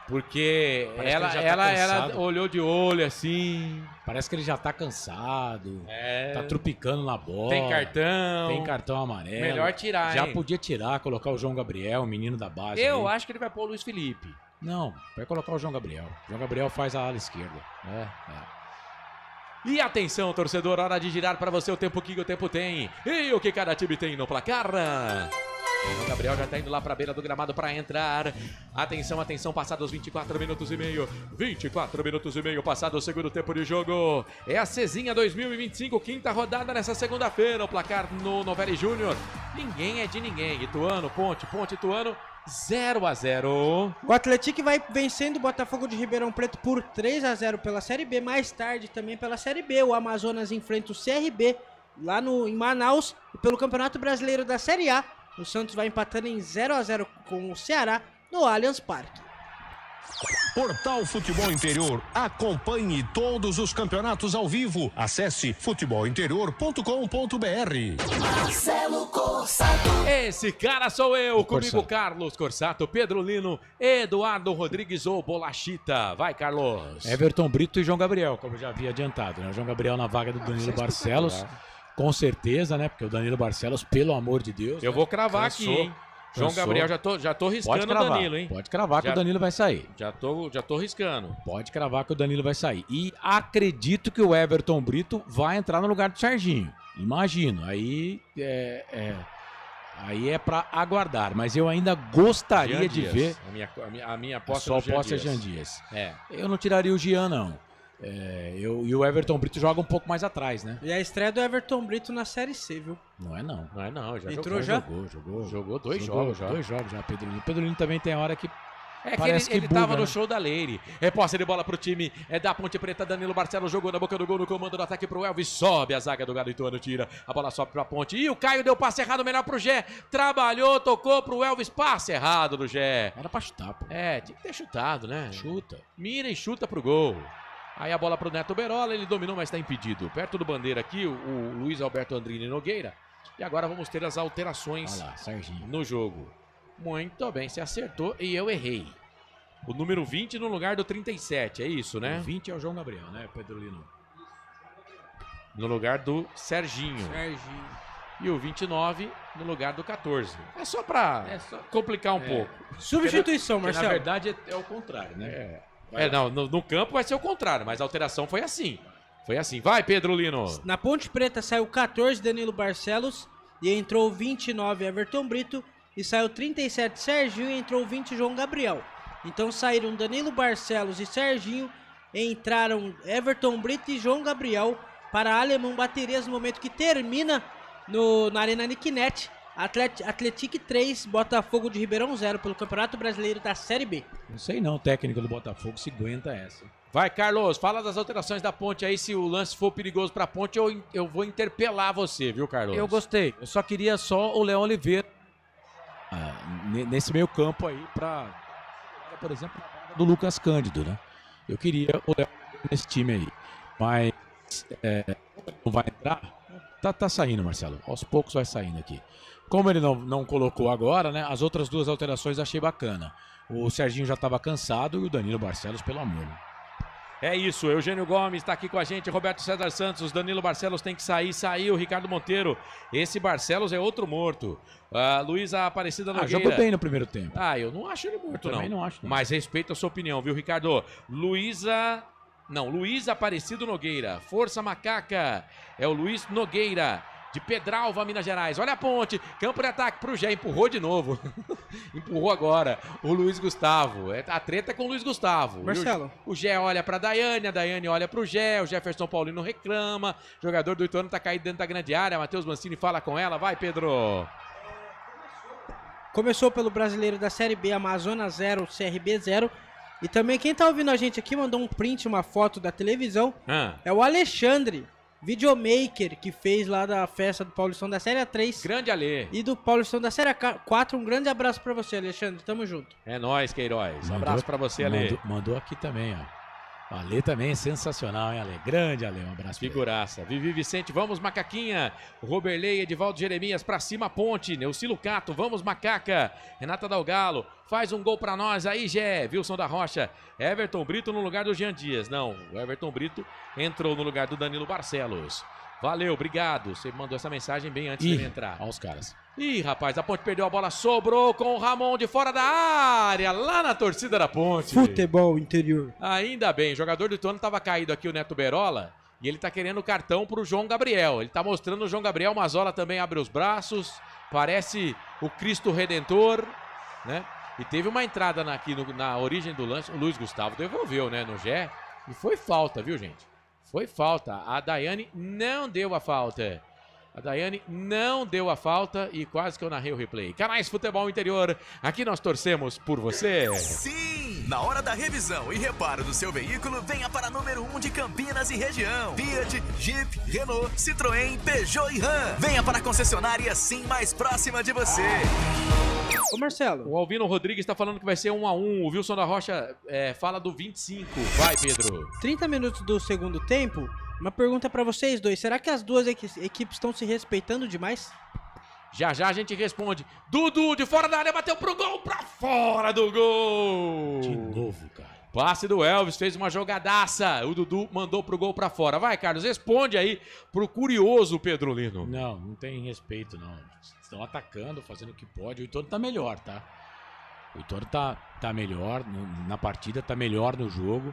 Porque ela olhou de olho assim. Parece que ele já tá cansado. Tá trupicando na bola. Tem cartão amarelo. Melhor tirar, Já hein? podia tirar, colocar o João Gabriel, o menino da base. Eu acho que ele vai pôr o Luiz Felipe. Não, vai colocar o João Gabriel. O João Gabriel faz a ala esquerda. E atenção, torcedor, hora de girar para você o tempo que o tempo tem. E o que cada time tem no placar. O Gabriel já tá indo lá pra beira do gramado pra entrar. Atenção, atenção, passados 24 minutos e meio. 24 minutos e meio, passado o segundo tempo de jogo. É a Cezinha 2025, quinta rodada nessa segunda-feira. O placar no Novelli Júnior. Ninguém é de ninguém. Ituano, Ponte, Ituano, 0-0. O Atlético vai vencendo o Botafogo de Ribeirão Preto por 3-0 pela Série B. Mais tarde também pela Série B. O Amazonas enfrenta o CRB lá em Manaus. E pelo Campeonato Brasileiro da Série A, o Santos vai empatando em 0-0 com o Ceará no Allianz Parque. Portal Futebol Interior. Acompanhe todos os campeonatos ao vivo. Acesse futebolinterior.com.br. Marcelo Corsato. Esse cara sou eu, comigo Carlos Corsato, Pedro Lino, Eduardo Rodrigues ou Bolachita. Vai, Carlos. Everton Brito e João Gabriel, como eu já havia adiantado, né? O João Gabriel na vaga do Danilo Barcelos. Com certeza, né? Porque o Danilo Barcelos, pelo amor de Deus. Eu vou cravar aqui, hein? João Gabriel, já tô riscando o Danilo, hein? Pode cravar que o Danilo vai sair. Já tô riscando. Pode cravar que o Danilo vai sair. E acredito que o Everton Brito vai entrar no lugar do Serginho. Imagino. Aí é pra aguardar. Mas eu ainda gostaria de ver. A minha aposta só aposta é Jean Dias. Eu não tiraria o Jean, não. E o Everton Brito joga um pouco mais atrás, né? E a estreia do Everton Brito na Série C, viu? Não é não. Já entrou já? Jogou dois jogos já. Dois jogos já, Pedro Lino. Pedro Lino também tem a hora que parece que ele tava no show da Leire. Posse de bola pro time da Ponte Preta. Danilo Barcelos jogou na boca do gol, no comando do ataque pro Elvis. Sobe a zaga do Galo Ituano, tira. A bola sobe pra Ponte. E o Caio deu passe errado, melhor pro Gé. Trabalhou, tocou pro Elvis. Passe errado do Gé. Era pra chutar, pô. Tinha que ter chutado, né? Chuta. Mira e chuta pro gol. Aí a bola pro Neto Berola, ele dominou, mas está impedido. Perto do bandeira aqui, o Luiz Alberto Andrini Nogueira. E agora vamos ter as alterações no jogo. Muito bem, você acertou e eu errei. O número 20 no lugar do 37, é isso, né? O 20 é o João Gabriel, né, Pedro Lino? No lugar do Serginho. E o 29 no lugar do 14. É só pra complicar um pouco. Substituição, Marcelo. Na verdade é o contrário, né? No campo vai ser o contrário, mas a alteração foi assim. Vai, Pedro Lino. Na Ponte Preta saiu 14 Danilo Barcelos e entrou 29 Everton Brito e saiu 37 Serginho e entrou 20 João Gabriel. Então saíram Danilo Barcelos e Serginho, entraram Everton Brito e João Gabriel para Alemão Baterias no momento que termina na Arena Niquinet. Atlético 3, Botafogo de Ribeirão 0 pelo Campeonato Brasileiro da Série B. Não sei não, o técnico do Botafogo se aguenta essa. Vai, Carlos, fala das alterações da Ponte aí. Se o lance for perigoso pra Ponte, eu vou interpelar você, viu, Carlos? Eu gostei. Eu só queria o Leão Oliveira nesse meio campo aí por exemplo, do Lucas Cândido, né? Eu queria o Leão nesse time aí. Mas não vai entrar? Tá saindo, Marcelo. Aos poucos vai saindo aqui. Como ele não colocou agora, né? As outras duas alterações achei bacana. O Serginho já estava cansado e o Danilo Barcelos, pelo amor. É isso, Eugênio Gomes está aqui com a gente, Roberto César Santos, Danilo Barcelos tem que sair, saiu, Ricardo Monteiro. Esse Barcelos é outro morto. Luísa Aparecida Nogueira. Jogou bem no primeiro tempo. Eu não acho ele morto, também não acho. Não. Mas respeito a sua opinião, viu, Ricardo? Luiz Aparecido Nogueira, Força Macaca, é o Luiz Nogueira, de Pedralva, Minas Gerais. Olha a Ponte, campo de ataque pro Gé, empurrou de novo. Empurrou agora o Luiz Gustavo. A treta é com o Luiz Gustavo. Marcelo. O Gé olha pra Daiane, a Daiane olha pro Gé, o Jefferson Paulino reclama, o jogador do Ituano tá caído dentro da grande área, Matheus Mancini fala com ela. Vai, Pedro. Começou pelo Brasileiro da Série B, Amazonas 0, CRB 0. E também quem tá ouvindo a gente aqui mandou um print, uma foto da televisão. É o Alexandre. videomaker que fez lá da festa do Paulistão da Série A3. Grande Ale. E do Paulistão da Série A4. Um grande abraço pra você, Alexandre. Tamo junto. É nóis, Queiroz. Abraço pra você, Ale. Mandou aqui também, ó. O Ale também é sensacional, hein, Ale? Grande Ale, um abraço. Figuraça. Vivi Vicente, vamos Macaquinha. Roberley, Edivaldo Jeremias, pra cima Ponte. Neucilo Cato, vamos Macaca. Renata Dalgalo, faz um gol pra nós aí, Gé. Wilson da Rocha. Everton Brito no lugar do Jean Dias. Não, o Everton Brito entrou no lugar do Danilo Barcelos. Valeu, obrigado. Você mandou essa mensagem bem antes de ele entrar. Olha os caras. Ih, rapaz, a Ponte perdeu a bola, sobrou com o Ramon de fora da área, lá na torcida da Ponte. Futebol interior. Ainda bem, o jogador do Ituano tava caído aqui, o Neto Berola, e ele tá querendo o cartão pro João Gabriel. Ele tá mostrando o João Gabriel, Mazola também abre os braços, parece o Cristo Redentor, né? E teve uma entrada aqui na origem do lance, o Luiz Gustavo devolveu, né, no Gé, e foi falta, viu, gente? Foi falta. A Daiane não deu a falta. A Daiane não deu a falta e quase que eu narrei o replay. Canais Futebol Interior, aqui nós torcemos por você. Sim! Na hora da revisão e reparo do seu veículo, venha para número 1 de Campinas e região. Fiat, Jeep, Renault, Citroën, Peugeot e Ram. Venha para a concessionária Sim mais próxima de você. Ô Marcelo. O Alvino Rodrigues está falando que vai ser 1-1. O Wilson da Rocha fala do 25. Vai, Pedro. 30 minutos do segundo tempo. Uma pergunta pra vocês dois. Será que as duas equipes estão se respeitando demais? Já já a gente responde. Dudu de fora da área, bateu pro gol, pra fora do gol. De novo, cara. Passe do Elvis, fez uma jogadaça. O Dudu mandou pro gol pra fora. Vai, Carlos, responde aí pro curioso Pedro Lino. Não tem respeito, não. Estão atacando, fazendo o que pode. O Ituano tá melhor, tá? O Ituano tá melhor na partida, tá melhor no jogo.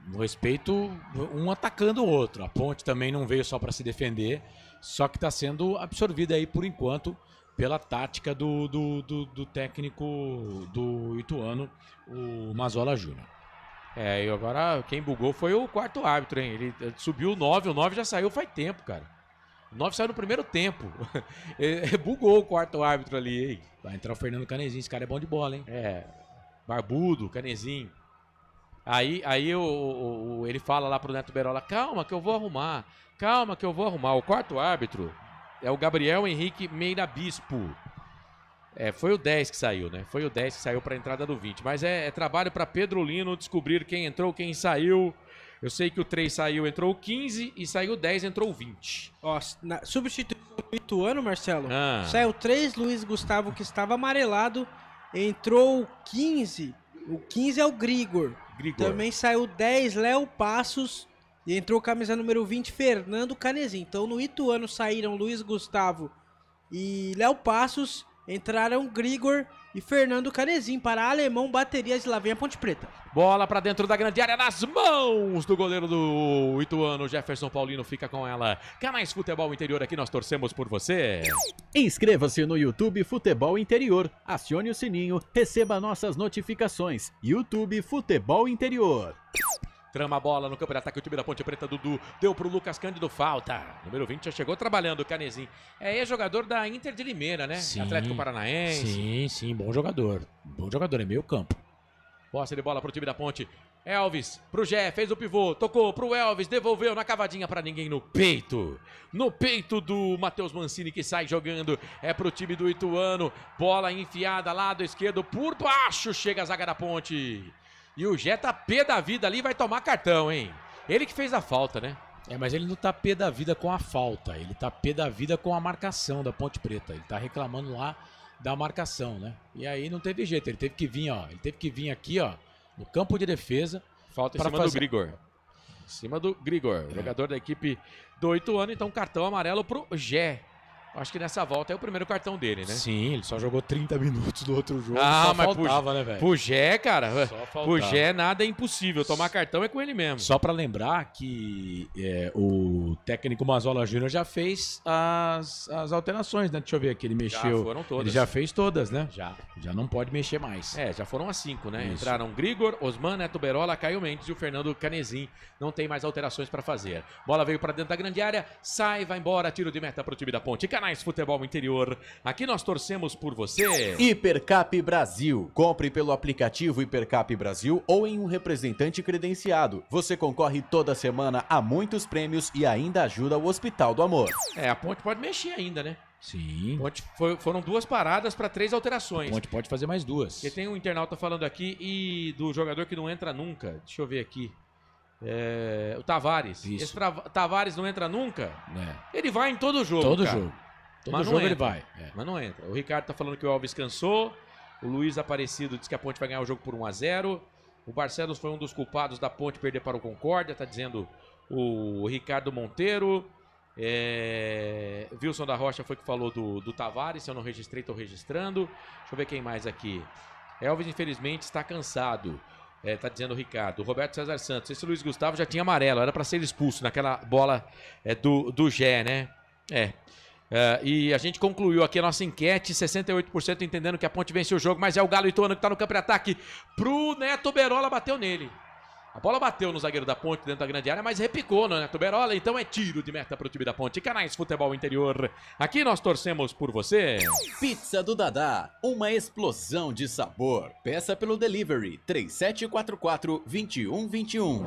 No respeito, um atacando o outro. A Ponte também não veio só para se defender, só que está sendo absorvida aí por enquanto pela tática do técnico do Ituano, o Mazola Júnior. E agora quem bugou foi o quarto árbitro, hein? Ele subiu o 9 já saiu faz tempo, cara. O 9 saiu no primeiro tempo. Bugou o quarto árbitro ali, hein? Vai entrar o Fernando Canezinho, esse cara é bom de bola, hein? Barbudo, Canezinho. Aí ele fala lá pro Neto Berola, calma que eu vou arrumar. O quarto árbitro é o Gabriel Henrique Meira Bispo. Foi o 10 que saiu, né? Foi o 10 que saiu pra entrada do 20. Mas é trabalho pra Pedro Lino descobrir quem entrou, quem saiu. Eu sei que o 3 saiu, entrou o 15 e saiu o 10, entrou o 20. Ó, na substituição do Ituano, Marcelo, saiu o 3, Luiz Gustavo, que estava amarelado, entrou o 15. O 15 é o Grigor. Também saiu 10, Léo Passos. E entrou camisa número 20, Fernando Canezinho. Então no Ituano saíram Luiz Gustavo e Léo Passos. Entraram Grigor e Fernando Canezinho para Alemão Baterias, e lá vem a Ponte Preta. Bola para dentro da grande área nas mãos do goleiro do Ituano. Jefferson Paulino fica com ela. Canais Futebol Interior, aqui nós torcemos por você. Inscreva-se no YouTube Futebol Interior. Acione o sininho, receba nossas notificações. YouTube Futebol Interior. Trama a bola no campo de ataque, o time da Ponte Preta, Dudu, deu pro Lucas Cândido, falta. Número 20 já chegou trabalhando, o Canezinho. Ex-jogador da Inter de Limeira, né? Sim, Atlético Paranaense. Sim, bom jogador. Bom jogador, é meio campo. Posse de bola pro time da Ponte. Elvis, pro Gé, fez o pivô, tocou pro Elvis, devolveu na cavadinha pra ninguém no peito. No peito do Matheus Mancini, que sai jogando, é pro time do Ituano. Bola enfiada, lado esquerdo, por baixo, chega a zaga da Ponte. E o Gé tá pé da vida ali, vai tomar cartão, hein? Ele que fez a falta, né? Mas ele não tá pé da vida com a falta, ele tá pé da vida com a marcação da Ponte Preta. Ele tá reclamando lá da marcação, né? E aí não teve jeito, ele teve que vir, aqui, ó, no campo de defesa. Falta em cima do Grigor. Em cima do Grigor, jogador da equipe do Ituano, então cartão amarelo pro Gé. Acho que nessa volta é o primeiro cartão dele, né? Sim, ele só jogou 30 minutos do outro jogo. Só mas faltava, né, velho? Pro Gé, cara, pro Gé nada é impossível. Tomar cartão é com ele mesmo. Só pra lembrar que o técnico Mazola Júnior já fez as alterações, né? Deixa eu ver aqui, ele mexeu. Já foram todas. Ele já fez todas, né? Já não pode mexer mais. Já foram as 5, né? Isso. Entraram Grigor, Osman, Neto Berola, Caio Mendes e o Fernando Canezinho. Não tem mais alterações pra fazer. Bola veio pra dentro da grande área, sai, vai embora, tiro de meta pro time da Ponte. Canais Futebol Interior. Aqui nós torcemos por você. Hipercap Brasil. Compre pelo aplicativo Hipercap Brasil ou em um representante credenciado. Você concorre toda semana a muitos prêmios e ainda ajuda o Hospital do Amor. A Ponte pode mexer ainda, né? Sim. Ponte foram 2 paradas para 3 alterações. A Ponte pode fazer mais 2. Porque tem um internauta falando aqui e do jogador que não entra nunca. Deixa eu ver aqui. O Tavares. Isso. Esse Tavares não entra nunca? Ele vai em todo jogo. Todo cara. jogo. Todo Mas jogo não ele entra. vai. Mas não entra. O Ricardo tá falando que o Alves cansou. O Luiz Aparecido diz que a Ponte vai ganhar o jogo por 1-0. O Barcelos foi um dos culpados da Ponte perder para o Concórdia, tá dizendo o Ricardo Monteiro. Wilson da Rocha foi que falou do Tavares. Se eu não registrei, tô registrando. Deixa eu ver quem mais aqui. Elvis, infelizmente, está cansado. Tá dizendo o Ricardo. Roberto César Santos. Esse Luiz Gustavo já tinha amarelo. Era para ser expulso naquela bola do Gé, né? E a gente concluiu aqui a nossa enquete. 68% entendendo que a Ponte venceu o jogo. Mas é o Galo Ituano que tá no campo de ataque. Pro Neto Berola, bateu nele. A bola bateu no zagueiro da Ponte dentro da grande área, mas repicou no Neto Berola. Então é tiro de meta pro time da Ponte. Canais Futebol Interior. Aqui nós torcemos por você. Pizza do Dadá, uma explosão de sabor. Peça pelo delivery 3744-2121.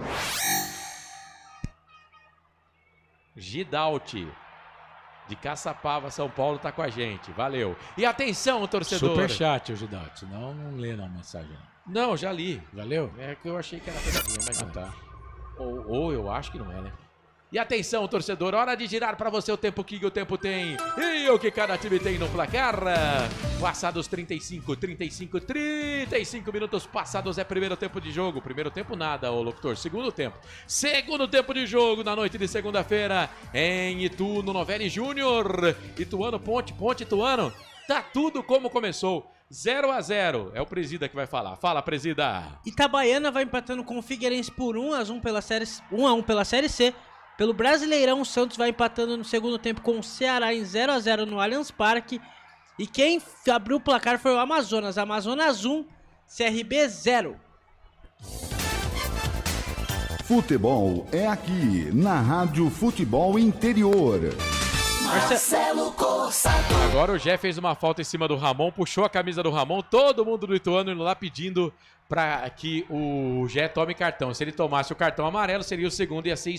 Gidalti de Caçapava, São Paulo, tá com a gente. Valeu. E atenção, torcedor. Superchat, o Gidalti. Senão não lê não a mensagem. Não, já li. Valeu? É que eu achei que era pegadinha, mas não tá. Ou eu acho que não é, né? E atenção, torcedor, hora de girar para você o tempo que o tempo tem e o que cada time tem no placar. Passados 35 minutos passados é primeiro tempo de jogo. Primeiro tempo nada, ô locutor. Segundo tempo de jogo na noite de segunda-feira em Itu, no Novelli Júnior. Ituano, Ponte, Ituano. Tá tudo como começou. 0-0. É o Presida que vai falar. Fala, Presida. Itabaiana vai empatando com o Figueirense por 1-1 pela Série C. Pelo Brasileirão, o Santos vai empatando no segundo tempo com o Ceará em 0-0 no Allianz Parque. E quem abriu o placar foi o Amazonas. Amazonas 1, CRB 0. Futebol é aqui, na Rádio Futebol Interior. Marcelo Corsato. Agora o Jé fez uma falta em cima do Ramon, puxou a camisa do Ramon, todo mundo do Ituano indo lá pedindo para que o Jé tome cartão. Se ele tomasse o cartão amarelo, seria o segundo e ia ser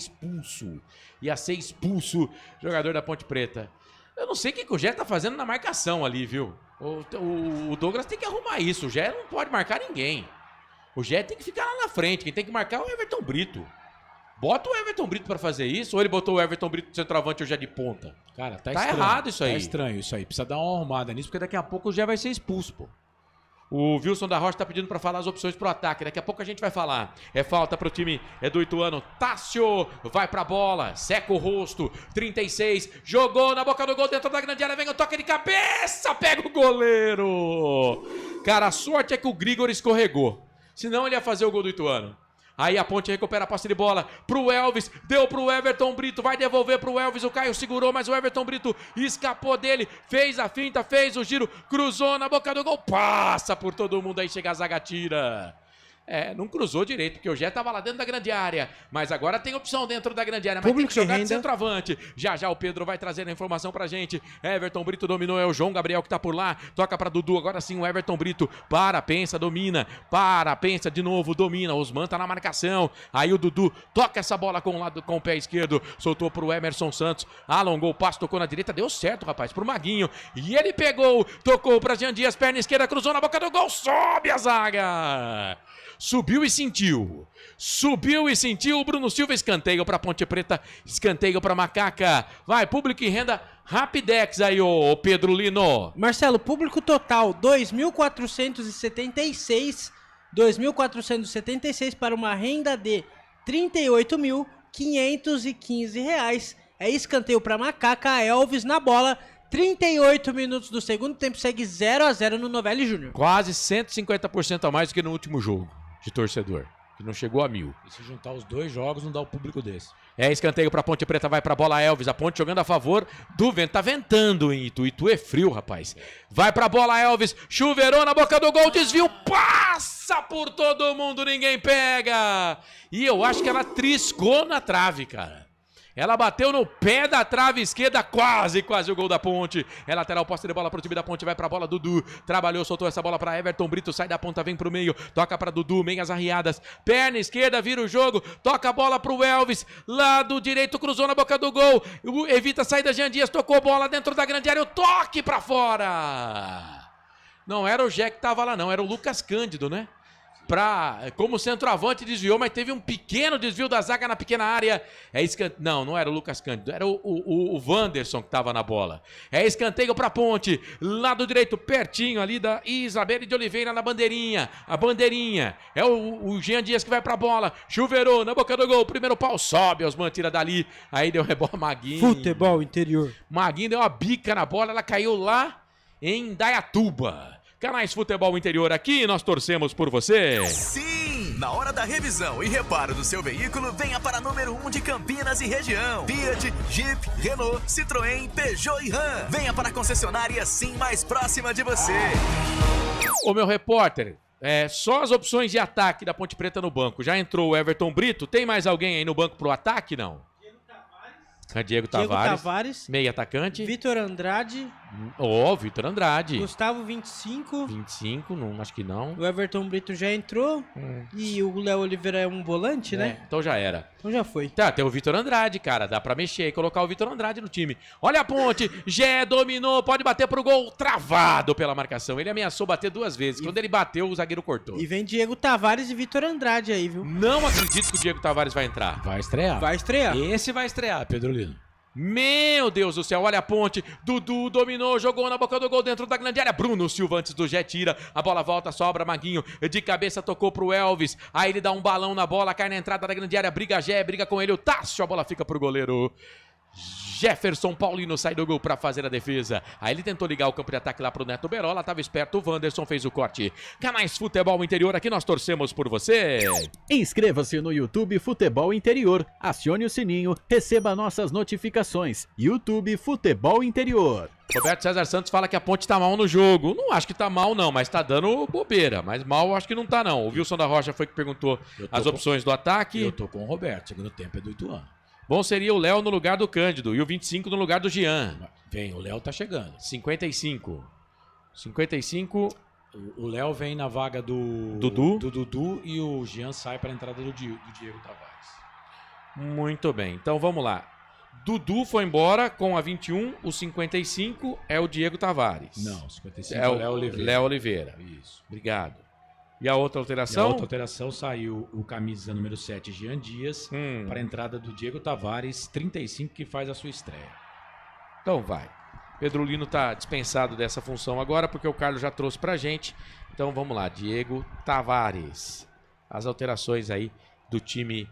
expulso. Jogador da Ponte Preta. Eu não sei o que o Jé tá fazendo na marcação ali, viu? O Douglas tem que arrumar isso. O Jé não pode marcar ninguém. O Jé tem que ficar lá na frente. Quem tem que marcar é o Everton Brito. Bota o Everton Brito pra fazer isso, ou ele botou o Everton Brito de centroavante ou já de ponta? Cara, tá estranho, errado isso aí. Tá estranho isso aí. Precisa dar uma arrumada nisso, porque daqui a pouco já vai ser expulso, pô. O Wilson da Rocha tá pedindo pra falar as opções pro ataque. Daqui a pouco a gente vai falar. É falta pro time do Ituano. Tássio vai pra bola, seca o rosto. 36, jogou na boca do gol dentro da grande área. Vem o toque de cabeça, pega o goleiro. Cara, a sorte é que o Grigor escorregou. Senão ele ia fazer o gol do Ituano. Aí a Ponte recupera a posse de bola pro Elvis, deu pro Everton Brito, vai devolver pro Elvis, o Caio segurou, mas o Everton Brito escapou dele, fez a finta, fez o giro, cruzou na boca do gol, passa por todo mundo, aí chega a zaga, tira. Não cruzou direito, porque o Jé tava lá dentro da grande área, mas agora tem opção dentro da grande área, mas Público tem que jogar de de centroavante. Já o Pedro vai trazer a informação pra gente. Everton Brito dominou, é o João Gabriel que tá por lá, toca pra Dudu, agora sim o Everton Brito, pensa, domina, pensa de novo, domina, Osman tá na marcação, aí o Dudu toca essa bola com o pé esquerdo, soltou pro Emerson Santos, alongou o passo, tocou na direita, deu certo, rapaz, pro Maguinho, e ele pegou, tocou pra Jean Dias, perna esquerda, cruzou na boca do gol, sobe a zaga! Subiu e sentiu, o Bruno Silva, escanteio pra Ponte Preta, escanteio pra Macaca, vai, público e renda, Rapidex aí, ô Pedro Lino. Marcelo, público total, 2.476 para uma renda de R$38.515, é escanteio pra Macaca, Elvis na bola, 38 minutos do segundo tempo, segue 0-0 no Novelli Júnior. Quase 150% a mais do que no último jogo de torcedor, que não chegou a 1.000. E se juntar os dois jogos, não dá o público desse. Escanteio pra Ponte Preta, vai pra bola Elvis, a Ponte jogando a favor do vento, tá ventando em Itu, Itu é frio, rapaz. Vai pra bola Elvis, chuveirou na boca do gol, desvio, passa por todo mundo, ninguém pega. E eu acho que ela triscou na trave, cara. Ela bateu no pé da trave esquerda, quase o gol da Ponte. É lateral, posse de bola pro time da Ponte, vai pra bola, Dudu. Trabalhou, soltou essa bola pra Everton Brito, sai da ponta, vem pro meio. Toca pra Dudu, meias arriadas. Perna esquerda, vira o jogo. Toca a bola pro Elvis. Lado direito, cruzou na boca do gol. Evita a saída, Jean Dias, tocou bola dentro da grande área. O toque pra fora. Não era o Jé que tava lá não, era o Lucas Cândido, né? Como centroavante desviou, mas teve um pequeno desvio da zaga na pequena área. Não era o Lucas Cândido, era o Wanderson que estava na bola. É escanteio para Ponte, lado direito, pertinho ali da Isabelle de Oliveira na bandeirinha. A bandeirinha é o Jean Dias que vai para a bola. Chuveirou na boca do gol, primeiro pau, sobe, Osman tira dali. Aí deu rebote, Maguinho. Futebol interior. Maguinho deu uma bica na bola, ela caiu lá em Indaiatuba. Canais Futebol Interior aqui, nós torcemos por você. Sim! Na hora da revisão e reparo do seu veículo, venha para a número 1 de Campinas e região. Fiat, Jeep, Renault, Citroën, Peugeot e Ram. Venha para a concessionária Sim mais próxima de você. Ô meu repórter, só as opções de ataque da Ponte Preta no banco. Já entrou o Everton Brito, tem mais alguém aí no banco pro ataque, não? Diego Tavares, meio atacante. Vitor Andrade. Vitor Andrade. Gustavo 25. 25, não, acho que não. O Everton Brito já entrou. E o Léo Oliveira é um volante, né? Então já era. Então já foi. Tá, tem o Vitor Andrade, cara. Dá pra mexer e colocar o Vitor Andrade no time. Olha a Ponte. Jé dominou, pode bater pro gol. Travado pela marcação. Ele ameaçou bater 2 vezes. Quando ele bateu, o zagueiro cortou. E vem Diego Tavares e Vitor Andrade aí, viu? Não acredito que o Diego Tavares vai entrar. Vai estrear. Vai estrear. Esse vai estrear, Pedro Lino. Meu Deus do céu, olha a Ponte. Dudu dominou, jogou na boca do gol dentro da grande área. Bruno Silva antes do Jé tira. A bola volta, sobra, Maguinho de cabeça tocou pro Elvis. Aí ele dá um balão na bola, cai na entrada da grande área. Briga Jé, briga com ele o Tássio. A bola fica pro goleiro Jefferson Paulino, sai do gol para fazer a defesa. Aí ele tentou ligar o campo de ataque lá pro Neto Berola, tava esperto, o Wanderson fez o corte. Canais Futebol Interior, aqui nós torcemos por você. Inscreva-se no YouTube Futebol Interior, acione o sininho, receba nossas notificações. YouTube Futebol Interior. Roberto César Santos fala que a Ponte tá mal no jogo. Não acho que tá mal não, mas tá dando bobeira. Mas mal acho que não tá não. O Wilson da Rocha foi que perguntou as opções do ataque. Eu tô com o Roberto, segundo tempo é do Ituano. Bom seria o Léo no lugar do Cândido e o 25 no lugar do Jean. Vem, o Léo tá chegando. 55. O Léo vem na vaga do Dudu e o Jean sai para a entrada do Diego Tavares. Muito bem, então vamos lá. Dudu foi embora com a 21, o 55 é o Diego Tavares. Não, 55 é o Léo Oliveira. Isso. Obrigado. E a outra alteração? A outra alteração saiu o camisa número 7, Jean Dias, para a entrada do Diego Tavares, 35, que faz a sua estreia. Então vai. Pedro Lino tá dispensado dessa função agora, porque o Carlos já trouxe pra gente. Então vamos lá, Diego Tavares. As alterações aí do time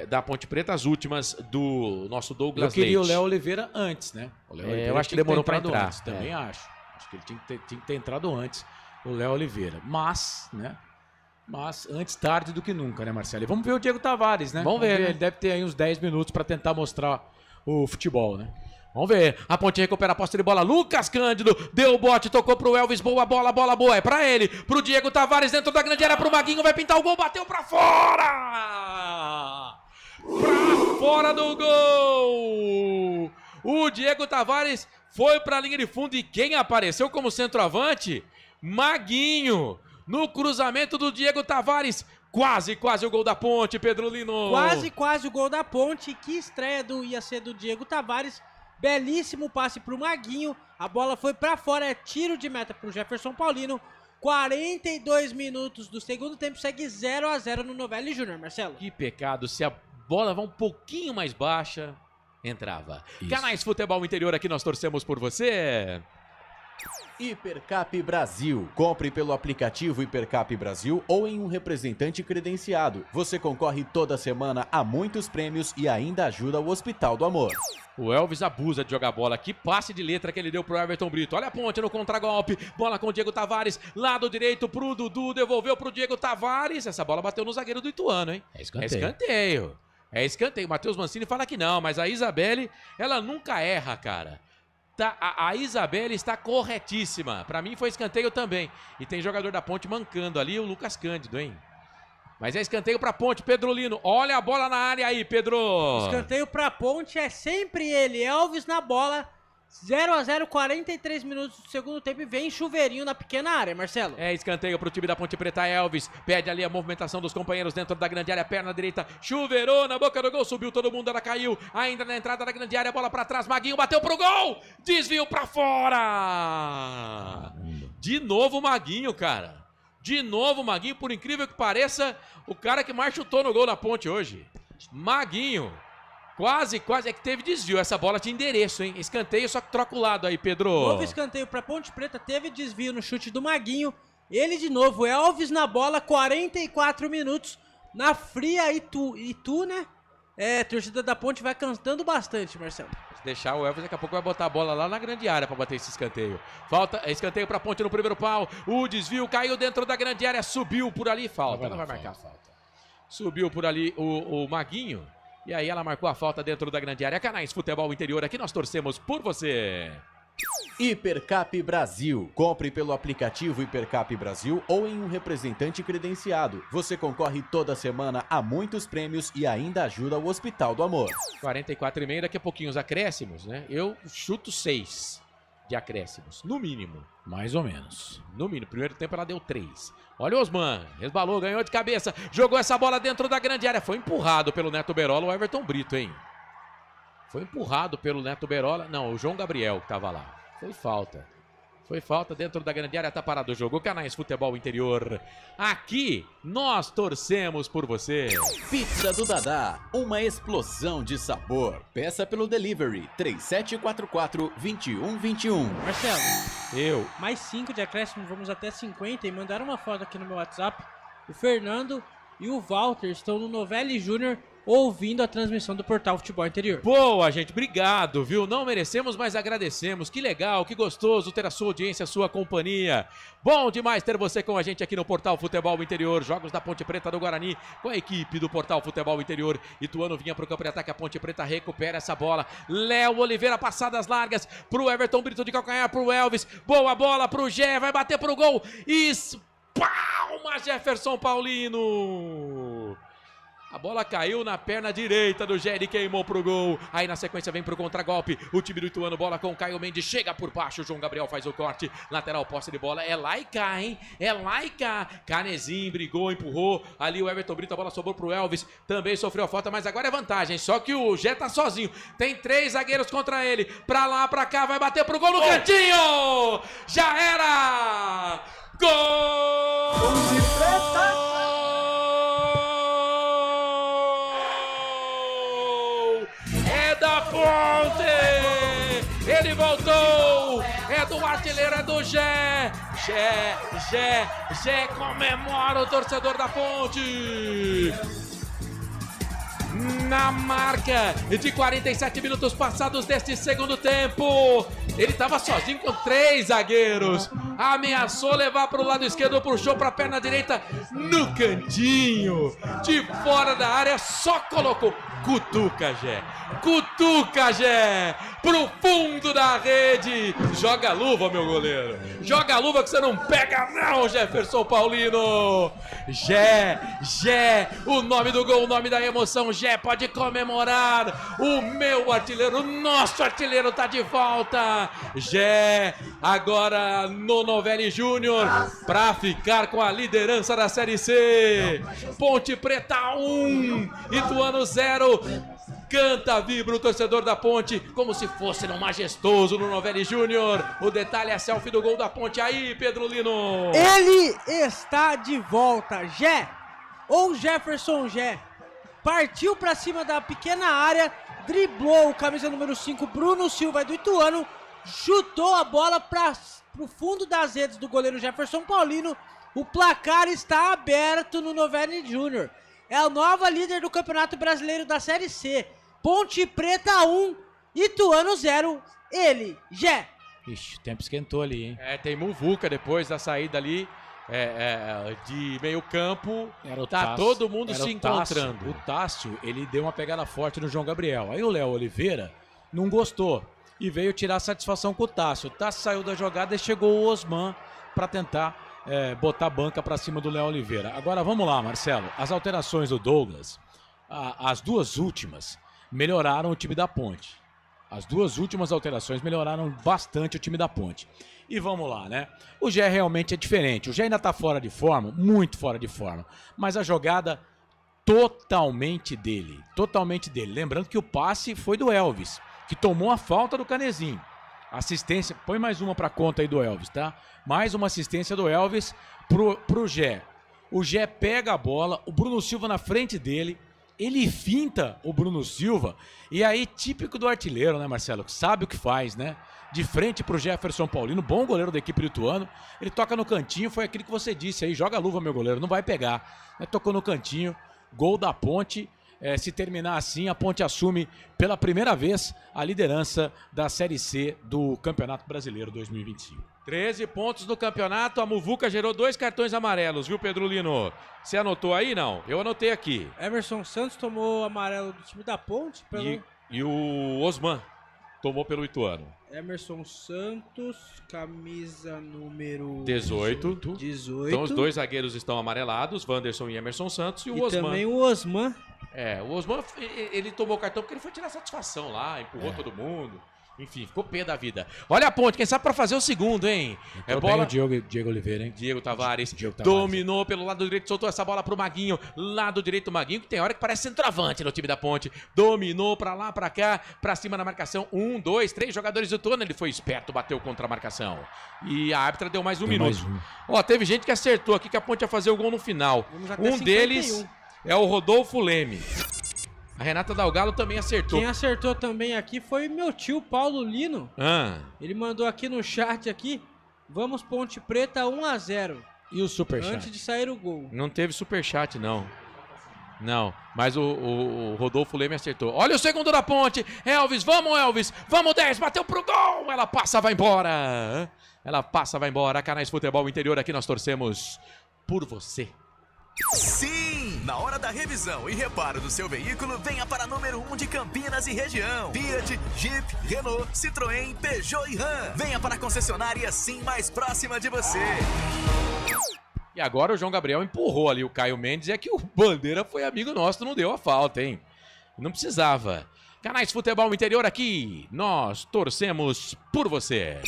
da Ponte Preta, as últimas do nosso Douglas Leite. Eu queria o Léo Oliveira antes, né? O Léo Oliveira eu acho que demorou para entrar. Antes, também acho. Acho que ele tinha que ter entrado antes, o Léo Oliveira. Mas, né? Mas antes tarde do que nunca, né, Marcelo? E vamos ver o Diego Tavares, né? Vamos ver. Ele deve ter aí uns 10 minutos para tentar mostrar o futebol, né? Vamos ver. A Ponte recupera a posse de bola. Lucas Cândido deu o bote, tocou pro Elvis. Boa bola, bola boa. É pra ele. Pro Diego Tavares dentro da grande área. Pro Maguinho. Vai pintar o gol. Bateu pra fora. Pra fora do gol. O Diego Tavares foi pra linha de fundo. E quem apareceu como centroavante? Maguinho. No cruzamento do Diego Tavares. Quase o gol da Ponte, Pedro Lino. Quase o gol da Ponte. Que estreia ia ser do Diego Tavares. Belíssimo passe pro Maguinho. A bola foi pra fora. É tiro de meta pro Jefferson Paulino. 42 minutos do segundo tempo. Segue 0-0 no Novelli Júnior, Marcelo. Que pecado. Se a bola vai um pouquinho mais baixa, entrava. Isso. Canais Futebol Interior, aqui nós torcemos por você. Hipercap Brasil. Compre pelo aplicativo Hipercap Brasil ou em um representante credenciado. Você concorre toda semana a muitos prêmios e ainda ajuda o Hospital do Amor. O Elvis abusa de jogar bola. Que passe de letra que ele deu pro Everton Brito. Olha a Ponte no contragolpe. Bola com o Diego Tavares. Lado direito pro Dudu. Devolveu pro Diego Tavares. Essa bola bateu no zagueiro do Ituano, hein? É escanteio. É escanteio. Matheus Mancini fala que não, mas a Isabelle, ela nunca erra, cara. A Isabelle está corretíssima. Pra mim foi escanteio também. E tem jogador da Ponte mancando ali, o Lucas Cândido, hein? Mas é escanteio pra Ponte, Pedro Lino. Olha a bola na área aí, Pedro. Escanteio pra Ponte é sempre ele, Elvis na bola. 0-0, 43 minutos do segundo tempo e vem chuveirinho na pequena área, Marcelo. É escanteio pro time da Ponte Preta, Elvis. Pede ali a movimentação dos companheiros dentro da grande área, perna direita. Chuveirou na boca do gol, subiu todo mundo, ela caiu. Ainda na entrada da grande área, bola pra trás. Maguinho bateu pro gol. Desvio pra fora. De novo o Maguinho, cara. De novo o Maguinho, por incrível que pareça, o cara que mais chutou no gol da Ponte hoje. Maguinho. Quase, é que teve desvio. Essa bola tinha endereço, hein? Escanteio, só que troca o lado aí, Pedro. Novo escanteio pra Ponte Preta, teve desvio no chute do Maguinho. Ele de novo, Elvis na bola, 44 minutos. Na fria Itu, né? A torcida da Ponte vai cantando bastante, Marcelo. Se deixar o Elvis, daqui a pouco vai botar a bola lá na grande área pra bater esse escanteio. Falta, escanteio pra Ponte no primeiro pau. O desvio caiu dentro da grande área, subiu por ali, falta. Não vai marcar falta. Subiu por ali o Maguinho. E aí ela marcou a falta dentro da grande área. Canais Futebol Interior, aqui nós torcemos por você. Hipercap Brasil. Compre pelo aplicativo Hipercap Brasil ou em um representante credenciado. Você concorre toda semana a muitos prêmios e ainda ajuda o Hospital do Amor. 44,5, daqui a pouquinho os acréscimos, né? Eu chuto 6 de acréscimos, no mínimo. Mais ou menos. No mínimo. Primeiro tempo ela deu 3. Olha o Osman, resbalou, ganhou de cabeça, jogou essa bola dentro da grande área. Foi empurrado pelo Neto Berola, o Everton Brito, hein? Foi empurrado pelo Neto Berola. Não, o João Gabriel que tava lá. Foi falta. Foi falta dentro da grande área, tá parado o jogo. Canais Futebol Interior. Aqui, nós torcemos por você. Pizza do Dadá, uma explosão de sabor. Peça pelo delivery, 3744-2121. Marcelo. Eu. Mais 5 de acréscimo, vamos até 50. E mandaram uma foto aqui no meu WhatsApp. O Fernando e o Walter estão no Novelli Júnior ouvindo a transmissão do Portal Futebol Interior. Boa, gente, obrigado, viu? Não merecemos, mas agradecemos. Que legal, que gostoso ter a sua audiência, a sua companhia. Bom demais ter você com a gente aqui no Portal Futebol Interior. Jogos da Ponte Preta do Guarani com a equipe do Portal Futebol Interior. Ituano vinha pro campo de ataque, a Ponte Preta recupera essa bola. Léo Oliveira, passadas largas pro Everton Brito de calcanhar, pro Elvis. Boa bola pro Gé, vai bater pro gol. Palma, Jefferson Paulino. A bola caiu na perna direita do Jerry, queimou pro gol. Aí na sequência vem pro contragolpe. O time do Ituano, bola com o Caio Mendes. Chega por baixo, o João Gabriel faz o corte. Lateral, posse de bola. É lá e cá, hein? É lá e cá. Canezinho brigou, empurrou. Ali o Everton Brito, a bola sobrou pro Elvis. Também sofreu a falta, mas agora é vantagem. Só que o Gé tá sozinho. Tem 3 zagueiros contra ele. Pra lá, pra cá, vai bater pro gol no cantinho! Já era! Gol! Ponte Preta! Ponte! Ele voltou! É do artilheiro, é do Gé! Gé comemora o torcedor da Ponte! Na marca de 47 minutos passados deste segundo tempo, ele estava sozinho com 3 zagueiros. Ameaçou levar para o lado esquerdo, puxou para a perna direita no cantinho. De fora da área, só colocou. Cutuca, Gé. Cutuca, Gé. Pro fundo da rede. Joga a luva, meu goleiro. Joga a luva que você não pega não, Jefferson Paulino. Gé. O nome do gol, o nome da emoção. Gé pode comemorar. O meu artilheiro, o nosso artilheiro tá de volta. Gé, agora no Novelli Júnior, pra ficar com a liderança da Série C. Ponte Preta 1, Ituano 0. Canta, vibra o torcedor da Ponte, como se fosse no majestoso no Novelli Júnior. O detalhe é a selfie do gol da Ponte aí, Pedro Lino. Ele está de volta, Gé, ou Jefferson Gé. Partiu pra cima da pequena área, driblou o camisa número 5, Bruno Silva do Ituano, chutou a bola pro fundo das redes do goleiro Jefferson Paulino. O placar está aberto no Novelli Júnior. É a nova líder do Campeonato Brasileiro da Série C. Ponte Preta 1, Ituano 0, ele, Gé. Ixi, o tempo esquentou ali, hein? Tem muvuca depois da saída ali de meio campo. Tá todo mundo se encontrando. O Tássio, ele deu uma pegada forte no João Gabriel. Aí o Léo Oliveira não gostou e veio tirar satisfação com o Tássio. O Tássio saiu da jogada e chegou o Osman para tentar botar a banca para cima do Léo Oliveira. Agora vamos lá, Marcelo. As alterações do Douglas, as duas últimas, melhoraram o time da Ponte. As duas últimas alterações melhoraram bastante o time da Ponte. E vamos lá, né? O Gé realmente é diferente. O Gé ainda tá fora de forma, muito fora de forma. Mas a jogada totalmente dele. Totalmente dele. Lembrando que o passe foi do Elvis, que tomou a falta do Canezinho. Assistência, põe mais uma pra conta aí do Elvis, tá? Mais uma assistência do Elvis pro Gé. O Gé pega a bola, o Bruno Silva na frente dele, ele finta o Bruno Silva, e aí típico do artilheiro, né, Marcelo? Que sabe o que faz, né? De frente pro Jefferson Paulino, bom goleiro da equipe do Ituano, ele toca no cantinho, foi aquilo que você disse aí, joga a luva, meu goleiro, não vai pegar. Tocou no cantinho, gol da Ponte. Se terminar assim, a Ponte assume pela primeira vez a liderança da Série C do Campeonato Brasileiro 2025. 13 pontos do campeonato, a Muvuca gerou 2 cartões amarelos, viu, Pedro Lino? Você anotou aí, não? Eu anotei aqui. Emerson Santos tomou amarelo do time da Ponte. E o Osman tomou pelo Ituano. Emerson Santos, camisa número 18. Então os 2 zagueiros estão amarelados, Wanderson e Emerson Santos, e o Osman. Também o Osman. O Osman, ele tomou o cartão porque ele foi tirar satisfação lá, empurrou todo mundo. Enfim, ficou pé da vida. Olha a Ponte, quem sabe pra fazer o segundo, hein? Bola... Diego Oliveira, hein? Diego Tavares. Dominou pelo lado direito, soltou essa bola pro Maguinho. Lado direito do Maguinho, que tem hora que parece centroavante no time da Ponte. Dominou pra lá, pra cá, pra cima na marcação. 1, 2, 3 jogadores do Ituano. Ele foi esperto, bateu contra a marcação. E a árbitra deu mais um minuto. Teve gente que acertou aqui que a Ponte ia fazer o gol no final. Um deles é o Rodolfo Leme. A Renata Dalgalo também acertou. Quem acertou também aqui foi meu tio Paulo Lino. Ele mandou aqui no chat aqui, vamos Ponte Preta 1-0. E o superchat? Antes de sair o gol. Não teve superchat, não. Não, mas o Rodolfo Leme acertou. Olha o segundo da Ponte. Elvis, vamos 10, bateu pro gol. Ela passa, vai embora. Canais Futebol Interior, aqui nós torcemos por você. Sim! Na hora da revisão e reparo do seu veículo, venha para número 1 de Campinas e região. Fiat, Jeep, Renault, Citroën, Peugeot e Ram. Venha para a concessionária Sim mais próxima de você. E agora o João Gabriel empurrou ali o Caio Mendes, e é que o Bandeira foi amigo nosso, não deu a falta, hein? Não precisava. Canais Futebol Interior aqui, nós torcemos por você.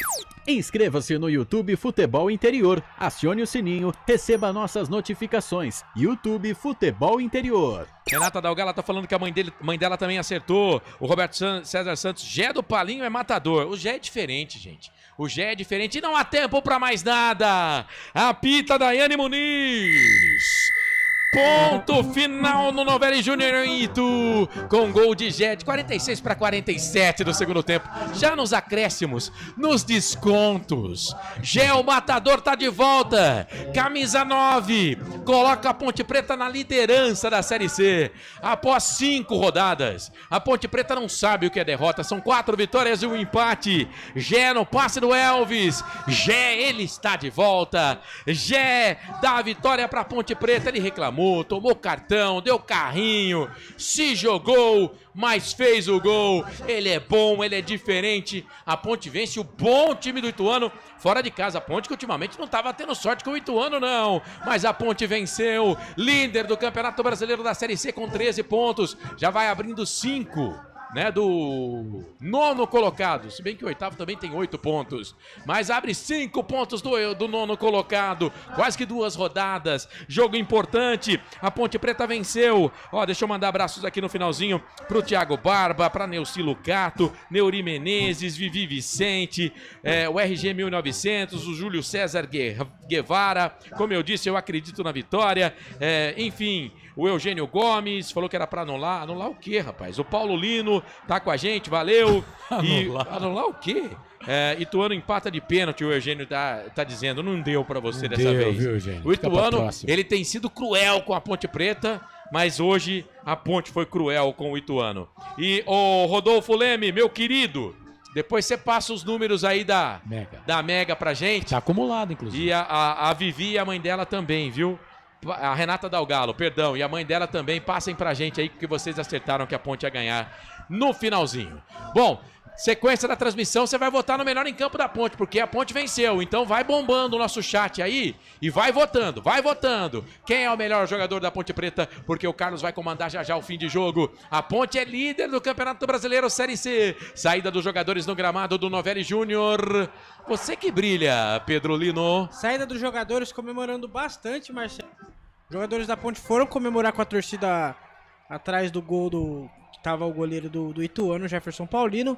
Inscreva-se no YouTube Futebol Interior, acione o sininho, receba nossas notificações. YouTube Futebol Interior. Renata Dalgala tá falando que a mãe dela também acertou. O Roberto César Santos, Gé do Palinho é matador. O Gé é diferente, gente. O Gé é diferente e não há tempo pra mais nada. Apita Daiane Muniz. Ponto final no Novelli Júnior em Itu, com gol de Gé de 46-47 do segundo tempo. Já nos acréscimos, nos descontos. Gé, o matador, tá de volta. Camisa 9, coloca a Ponte Preta na liderança da Série C. Após 5 rodadas, a Ponte Preta não sabe o que é derrota. São 4 vitórias e 1 empate. Gé no passe do Elvis. Gé, ele está de volta. Gé dá a vitória pra Ponte Preta. Ele reclamou, tomou cartão, deu carrinho, se jogou, mas fez o gol. Ele é bom, ele é diferente. A Ponte vence o bom time do Ituano fora de casa. A Ponte que ultimamente não estava tendo sorte com o Ituano, não. Mas a Ponte venceu, líder do Campeonato Brasileiro da Série C com 13 pontos. Já vai abrindo 5. Do 9º colocado, se bem que o 8º também tem 8 pontos, mas abre 5 pontos do 9º colocado, quase que 2 rodadas, jogo importante, a Ponte Preta venceu. Deixa eu mandar abraços aqui no finalzinho pro Thiago Barba, pra Neuci Lucato, Neuri Menezes, Vivi Vicente, o RG 1900, o Júlio César Guevara, como eu disse, eu acredito na vitória, enfim, o Eugênio Gomes falou que era pra anular o quê, rapaz? O Paulo Lino tá com a gente, valeu. Anular o quê? Ituano empata de pênalti, o Eugênio tá dizendo, não deu pra você dessa vez. Viu, Eugênio? O Ituano, ele tem sido cruel com a Ponte Preta, mas hoje a Ponte foi cruel com o Ituano. E o Rodolfo Leme, meu querido, depois você passa os números aí da Mega pra gente. Tá acumulado, inclusive. E a Vivi e a mãe dela também, viu? A Renata Dalgalo, perdão, e a mãe dela também, passem pra gente aí, porque vocês acertaram que a Ponte ia ganhar no finalzinho. Bom, sequência da transmissão, você vai votar no melhor em campo da Ponte, porque a Ponte venceu. Então vai bombando o nosso chat aí e vai votando, vai votando. Quem é o melhor jogador da Ponte Preta? Porque o Carlos vai comandar já o fim de jogo. A Ponte é líder do Campeonato Brasileiro Série C. Saída dos jogadores no gramado do Novelli Júnior. Você que brilha, Pedro Lino. Saída dos jogadores comemorando bastante, Marcelo. Os jogadores da Ponte foram comemorar com a torcida atrás do gol que tava o goleiro do Ituano, Jefferson Paulino.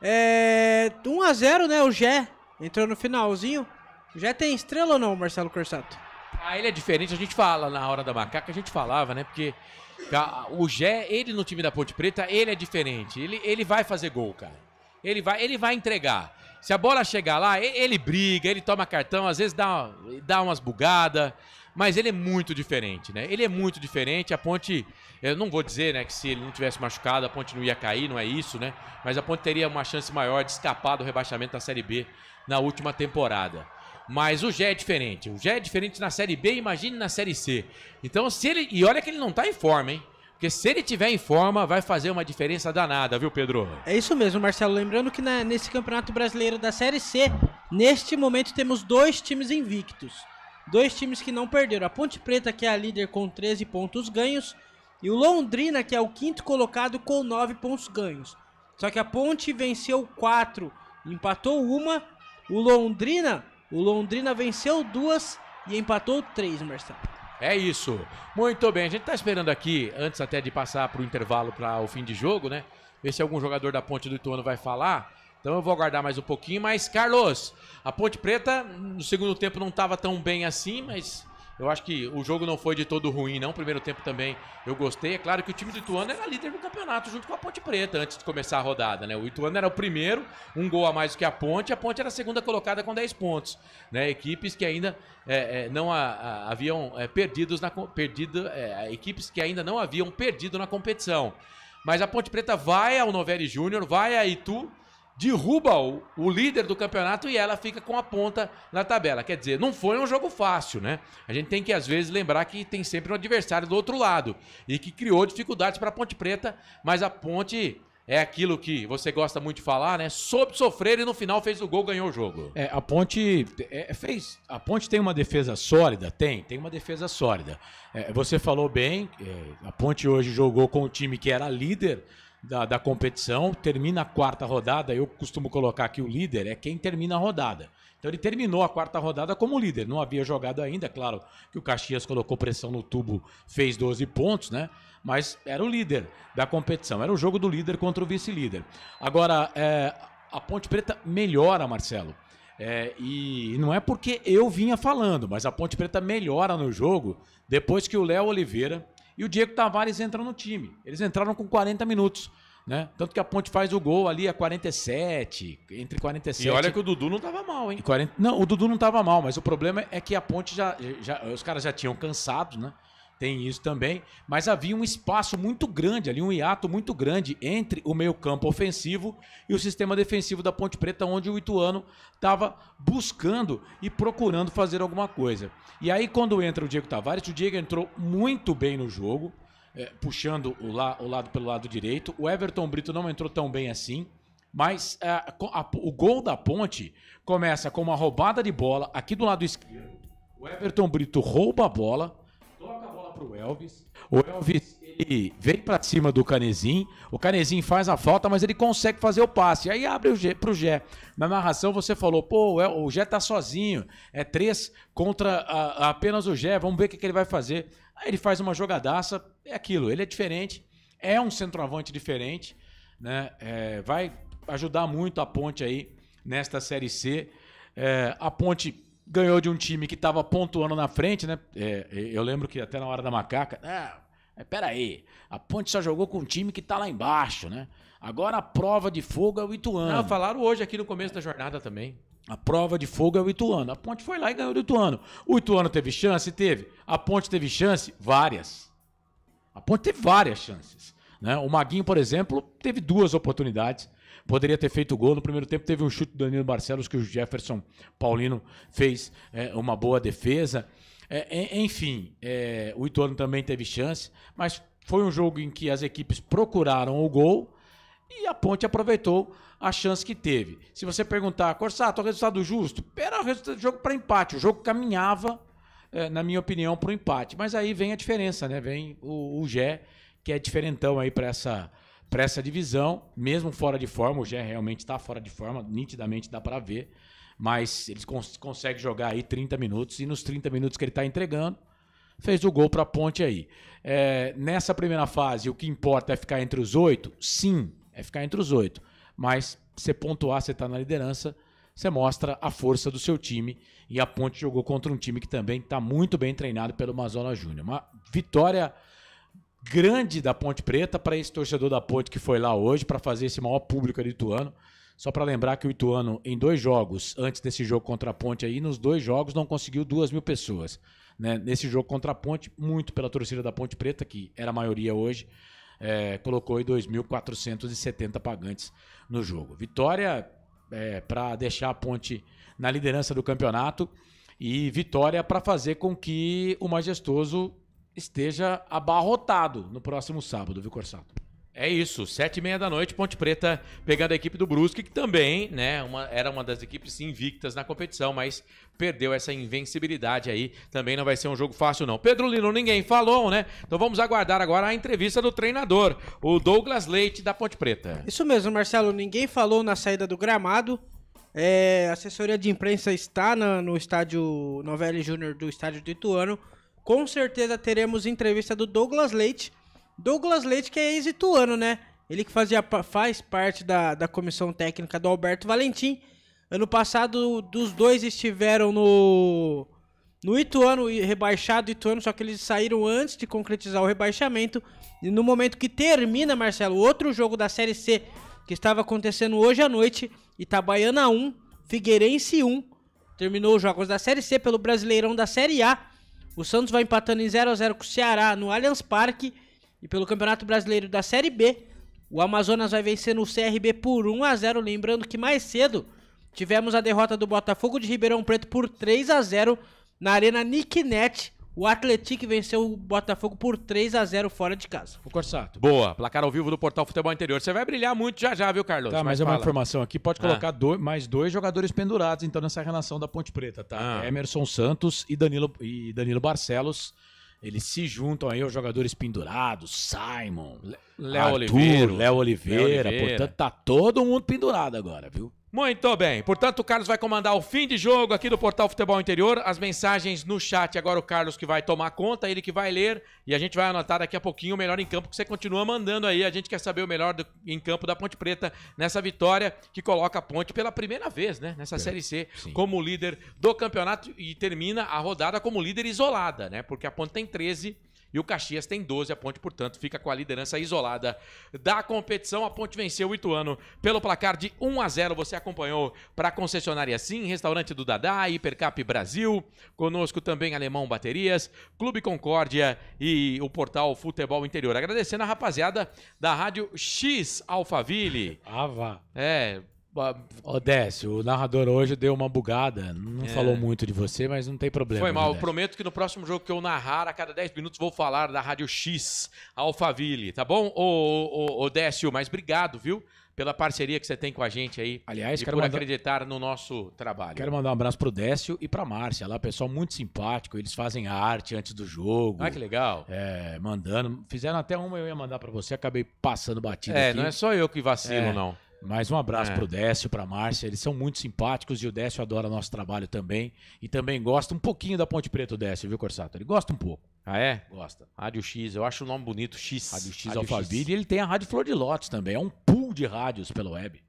1-0, né? O Gé entrou no finalzinho. O Gé tem estrela ou não, Marcelo Corsato? Ele é diferente, a gente fala na hora da macaca, a gente falava, né? Porque o Gé, ele no time da Ponte Preta, ele é diferente. Ele vai fazer gol, cara. Ele vai entregar. Se a bola chegar lá, ele briga, ele toma cartão, às vezes dá umas bugadas. Mas ele é muito diferente, né? Ele é muito diferente. A Ponte, eu não vou dizer, né, que se ele não tivesse machucado, a Ponte não ia cair, não é isso, né? Mas a Ponte teria uma chance maior de escapar do rebaixamento da Série B na última temporada. Mas o Gé é diferente. O Gé é diferente na Série B, imagine na Série C. Então, e olha que ele não tá em forma, hein? Porque se ele tiver em forma, vai fazer uma diferença danada, viu, Pedro? É isso mesmo, Marcelo. Lembrando que nesse Campeonato Brasileiro da Série C, neste momento temos 2 times invictos. 2 times que não perderam. A Ponte Preta, que é a líder com 13 pontos ganhos, e o Londrina, que é o 5º colocado com 9 pontos ganhos. Só que a Ponte venceu 4, empatou 1. O Londrina venceu 2 e empatou 3, Marcelo. É isso. Muito bem. A gente tá esperando aqui, antes até de passar pro intervalo para o fim de jogo, né? Ver se algum jogador da Ponte do Ituano vai falar. Então eu vou aguardar mais um pouquinho. Mas, Carlos, a Ponte Preta no segundo tempo não estava tão bem assim, mas eu acho que o jogo não foi de todo ruim, não. O primeiro tempo também eu gostei. É claro que o time do Ituano era líder do campeonato junto com a Ponte Preta antes de começar a rodada, né? O Ituano era o primeiro, um gol a mais do que a Ponte era a segunda colocada com 10 pontos, né? Equipes que ainda não haviam equipes que ainda não haviam perdido na competição. Mas a Ponte Preta vai ao Novelli Júnior, vai a Itu, derruba o líder do campeonato e ela fica com a ponta na tabela. Quer dizer, não foi um jogo fácil, né? A gente tem que, às vezes, lembrar que tem sempre um adversário do outro lado e que criou dificuldades para a Ponte Preta, mas a Ponte é aquilo que você gosta muito de falar, né? Soube sofrer e no final fez o gol, ganhou o jogo. A Ponte a Ponte tem uma defesa sólida? Tem uma defesa sólida. Você falou bem, a Ponte hoje jogou com o time que era líder da competição, termina a 4ª rodada. Eu costumo colocar que o líder é quem termina a rodada. Então ele terminou a 4ª rodada como líder, não havia jogado ainda. Claro que o Caxias colocou pressão no tubo, fez 12 pontos, né? Mas era o líder da competição, era o jogo do líder contra o vice-líder. Agora, a Ponte Preta melhora, Marcelo, e não é porque eu vinha falando, mas a Ponte Preta melhora no jogo depois que o Léo Oliveira e o Diego Tavares entram no time. Eles entraram com 40 minutos, né? Tanto que a Ponte faz o gol ali a 47, entre 47... E olha que o Dudu não tava mal, hein? Não, o Dudu não tava mal, mas o problema é que a Ponte os caras já tinham cansado, né? Tem isso também, mas havia um espaço muito grande ali, um hiato muito grande entre o meio-campo ofensivo e o sistema defensivo da Ponte Preta, onde o Ituano estava buscando e procurando fazer alguma coisa. E aí, quando entra o Diego Tavares, o Diego entrou muito bem no jogo, puxando o lado pelo lado direito. O Everton Brito não entrou tão bem assim, mas o gol da Ponte começa com uma roubada de bola aqui do lado esquerdo. O Everton Brito rouba a bola, toca a bola pro Elvis. O Elvis, ele vem pra cima do Canezinho. O Canezinho faz a falta, mas ele consegue fazer o passe. Aí abre pro Gé. Na narração você falou, o Gé tá sozinho. É 3 contra apenas o Gé. Vamos ver o que ele vai fazer. Aí ele faz uma jogadaça. É aquilo, ele é diferente. É um centroavante diferente, né? Vai ajudar muito a Ponte aí nesta Série C. A Ponte ganhou de um time que estava pontuando na frente, né? Eu lembro que até na hora da macaca... peraí, a Ponte só jogou com um time que tá lá embaixo, né? Agora a prova de fogo é o Ituano. Não, falaram hoje aqui no começo da jornada também. A prova de fogo é o Ituano. A Ponte foi lá e ganhou do Ituano. O Ituano teve chance? Teve. A Ponte teve chance? Várias. A Ponte teve várias chances, né? O Maguinho, por exemplo, teve 2 oportunidades. Poderia ter feito gol. No primeiro tempo teve um chute do Danilo Barcelos que o Jefferson Paulino fez uma boa defesa. Enfim, o Ituano também teve chance, mas foi um jogo em que as equipes procuraram o gol e a Ponte aproveitou a chance que teve. Se você perguntar, Corsato, o resultado justo? Era o resultado do jogo para empate. O jogo caminhava, na minha opinião, para o empate. Mas aí vem a diferença, né? Vem o Gé, que é diferentão aí para essa divisão, mesmo fora de forma. O Gé realmente está fora de forma, nitidamente dá para ver. Mas eles conseguem jogar aí 30 minutos, e nos 30 minutos que ele está entregando, fez o gol para a Ponte aí. Nessa primeira fase, o que importa é ficar entre os 8? Sim, é ficar entre os 8. Mas você pontuar, você está na liderança, você mostra a força do seu time. E a Ponte jogou contra um time que também está muito bem treinado pelo Mazola Júnior. Uma vitória grande da Ponte Preta para esse torcedor da Ponte que foi lá hoje para fazer esse maior público do Ituano. Só para lembrar que o Ituano, em 2 jogos, antes desse jogo contra a Ponte aí, nos 2 jogos não conseguiu 2.000 pessoas. Né? Nesse jogo contra a Ponte, muito pela torcida da Ponte Preta, que era a maioria hoje, colocou aí 2.470 pagantes no jogo. Vitória para deixar a Ponte na liderança do campeonato e vitória para fazer com que o Majestoso esteja abarrotado no próximo sábado, viu, Corsato? É isso, 7h30 da noite, Ponte Preta pegando a equipe do Brusque, que também, né, era uma das equipes invictas na competição, mas perdeu essa invencibilidade aí. Também não vai ser um jogo fácil, não. Pedro Lino, ninguém falou, né? Então vamos aguardar agora a entrevista do treinador, o Douglas Leite, da Ponte Preta. Isso mesmo, Marcelo, ninguém falou na saída do gramado. A assessoria de imprensa está no estádio Novelli Júnior do estádio do Ituano. Com certeza teremos entrevista do Douglas Leite. Douglas Leite, que é ex-ituano, né? Ele que faz parte da comissão técnica do Alberto Valentim. Ano passado, dos dois estiveram no Ituano, rebaixado Ituano, só que eles saíram antes de concretizar o rebaixamento. E no momento que termina, Marcelo, outro jogo da Série C, que estava acontecendo hoje à noite, Itabaiana 1, Figueirense 1. Terminou os jogos da Série C pelo Brasileirão da Série A. O Santos vai empatando em 0-0 com o Ceará no Allianz Parque. E pelo Campeonato Brasileiro da Série B, o Amazonas vai vencendo o CRB por 1-0. Lembrando que mais cedo tivemos a derrota do Botafogo de Ribeirão Preto por 3-0 na Arena Nicknet. O Atlético venceu o Botafogo por 3-0 fora de casa. O Corsato. Boa, placar ao vivo do Portal Futebol Interior. Você vai brilhar muito já, viu, Carlos? Tá, mas é uma informação aqui. Pode colocar mais 2 jogadores pendurados, então, nessa relação da Ponte Preta, tá? Emerson Santos e Danilo Barcelos. Eles se juntam aí aos jogadores pendurados, Simon, Léo Oliveira. Portanto, tá todo mundo pendurado agora, viu? Muito bem. Portanto, o Carlos vai comandar o fim de jogo aqui do Portal Futebol Interior. As mensagens no chat, agora o Carlos que vai tomar conta, ele que vai ler. E a gente vai anotar daqui a pouquinho o melhor em campo que você continua mandando aí. A gente quer saber o melhor em campo da Ponte Preta nessa vitória que coloca a Ponte pela primeira vez, né? Nessa Série C, como líder do campeonato e termina a rodada como líder isolada, né? Porque a Ponte tem 13 e o Caxias tem 12, a Ponte, portanto, fica com a liderança isolada da competição. A Ponte venceu o Ituano pelo placar de 1-0. Você acompanhou para a concessionária Sim, Restaurante do Dadá, Hipercap Brasil, conosco também Alemão Baterias, Clube Concórdia e o Portal Futebol Interior. Agradecendo a rapaziada da Rádio X Alphaville. Ô Décio, o narrador hoje deu uma bugada, não falou muito de você, mas não tem problema. Foi mal, né, eu prometo que no próximo jogo que eu narrar, a cada 10 minutos vou falar da Rádio X Alphaville, tá bom? Ô Décio, mas obrigado, viu? Pela parceria que você tem com a gente aí. Aliás, e por acreditar no nosso trabalho. Quero mandar um abraço pro Décio e pra Márcia, lá, pessoal muito simpático, eles fazem arte antes do jogo. Ah, que legal. Mandando, fizeram até uma, eu ia mandar pra você, acabei passando batida aqui. Não é só eu que vacilo, não. Mais um abraço pro Décio, pra Márcia, eles são muito simpáticos e o Décio adora nosso trabalho também. E também gosta um pouquinho da Ponte Preta, o Décio, viu, Corsato? Ele gosta um pouco. Ah, é? Gosta. Rádio X, eu acho o nome bonito, X. Rádio X Alphaville, e ele tem a Rádio Flor de Lótus também, é um pool de rádios pela web.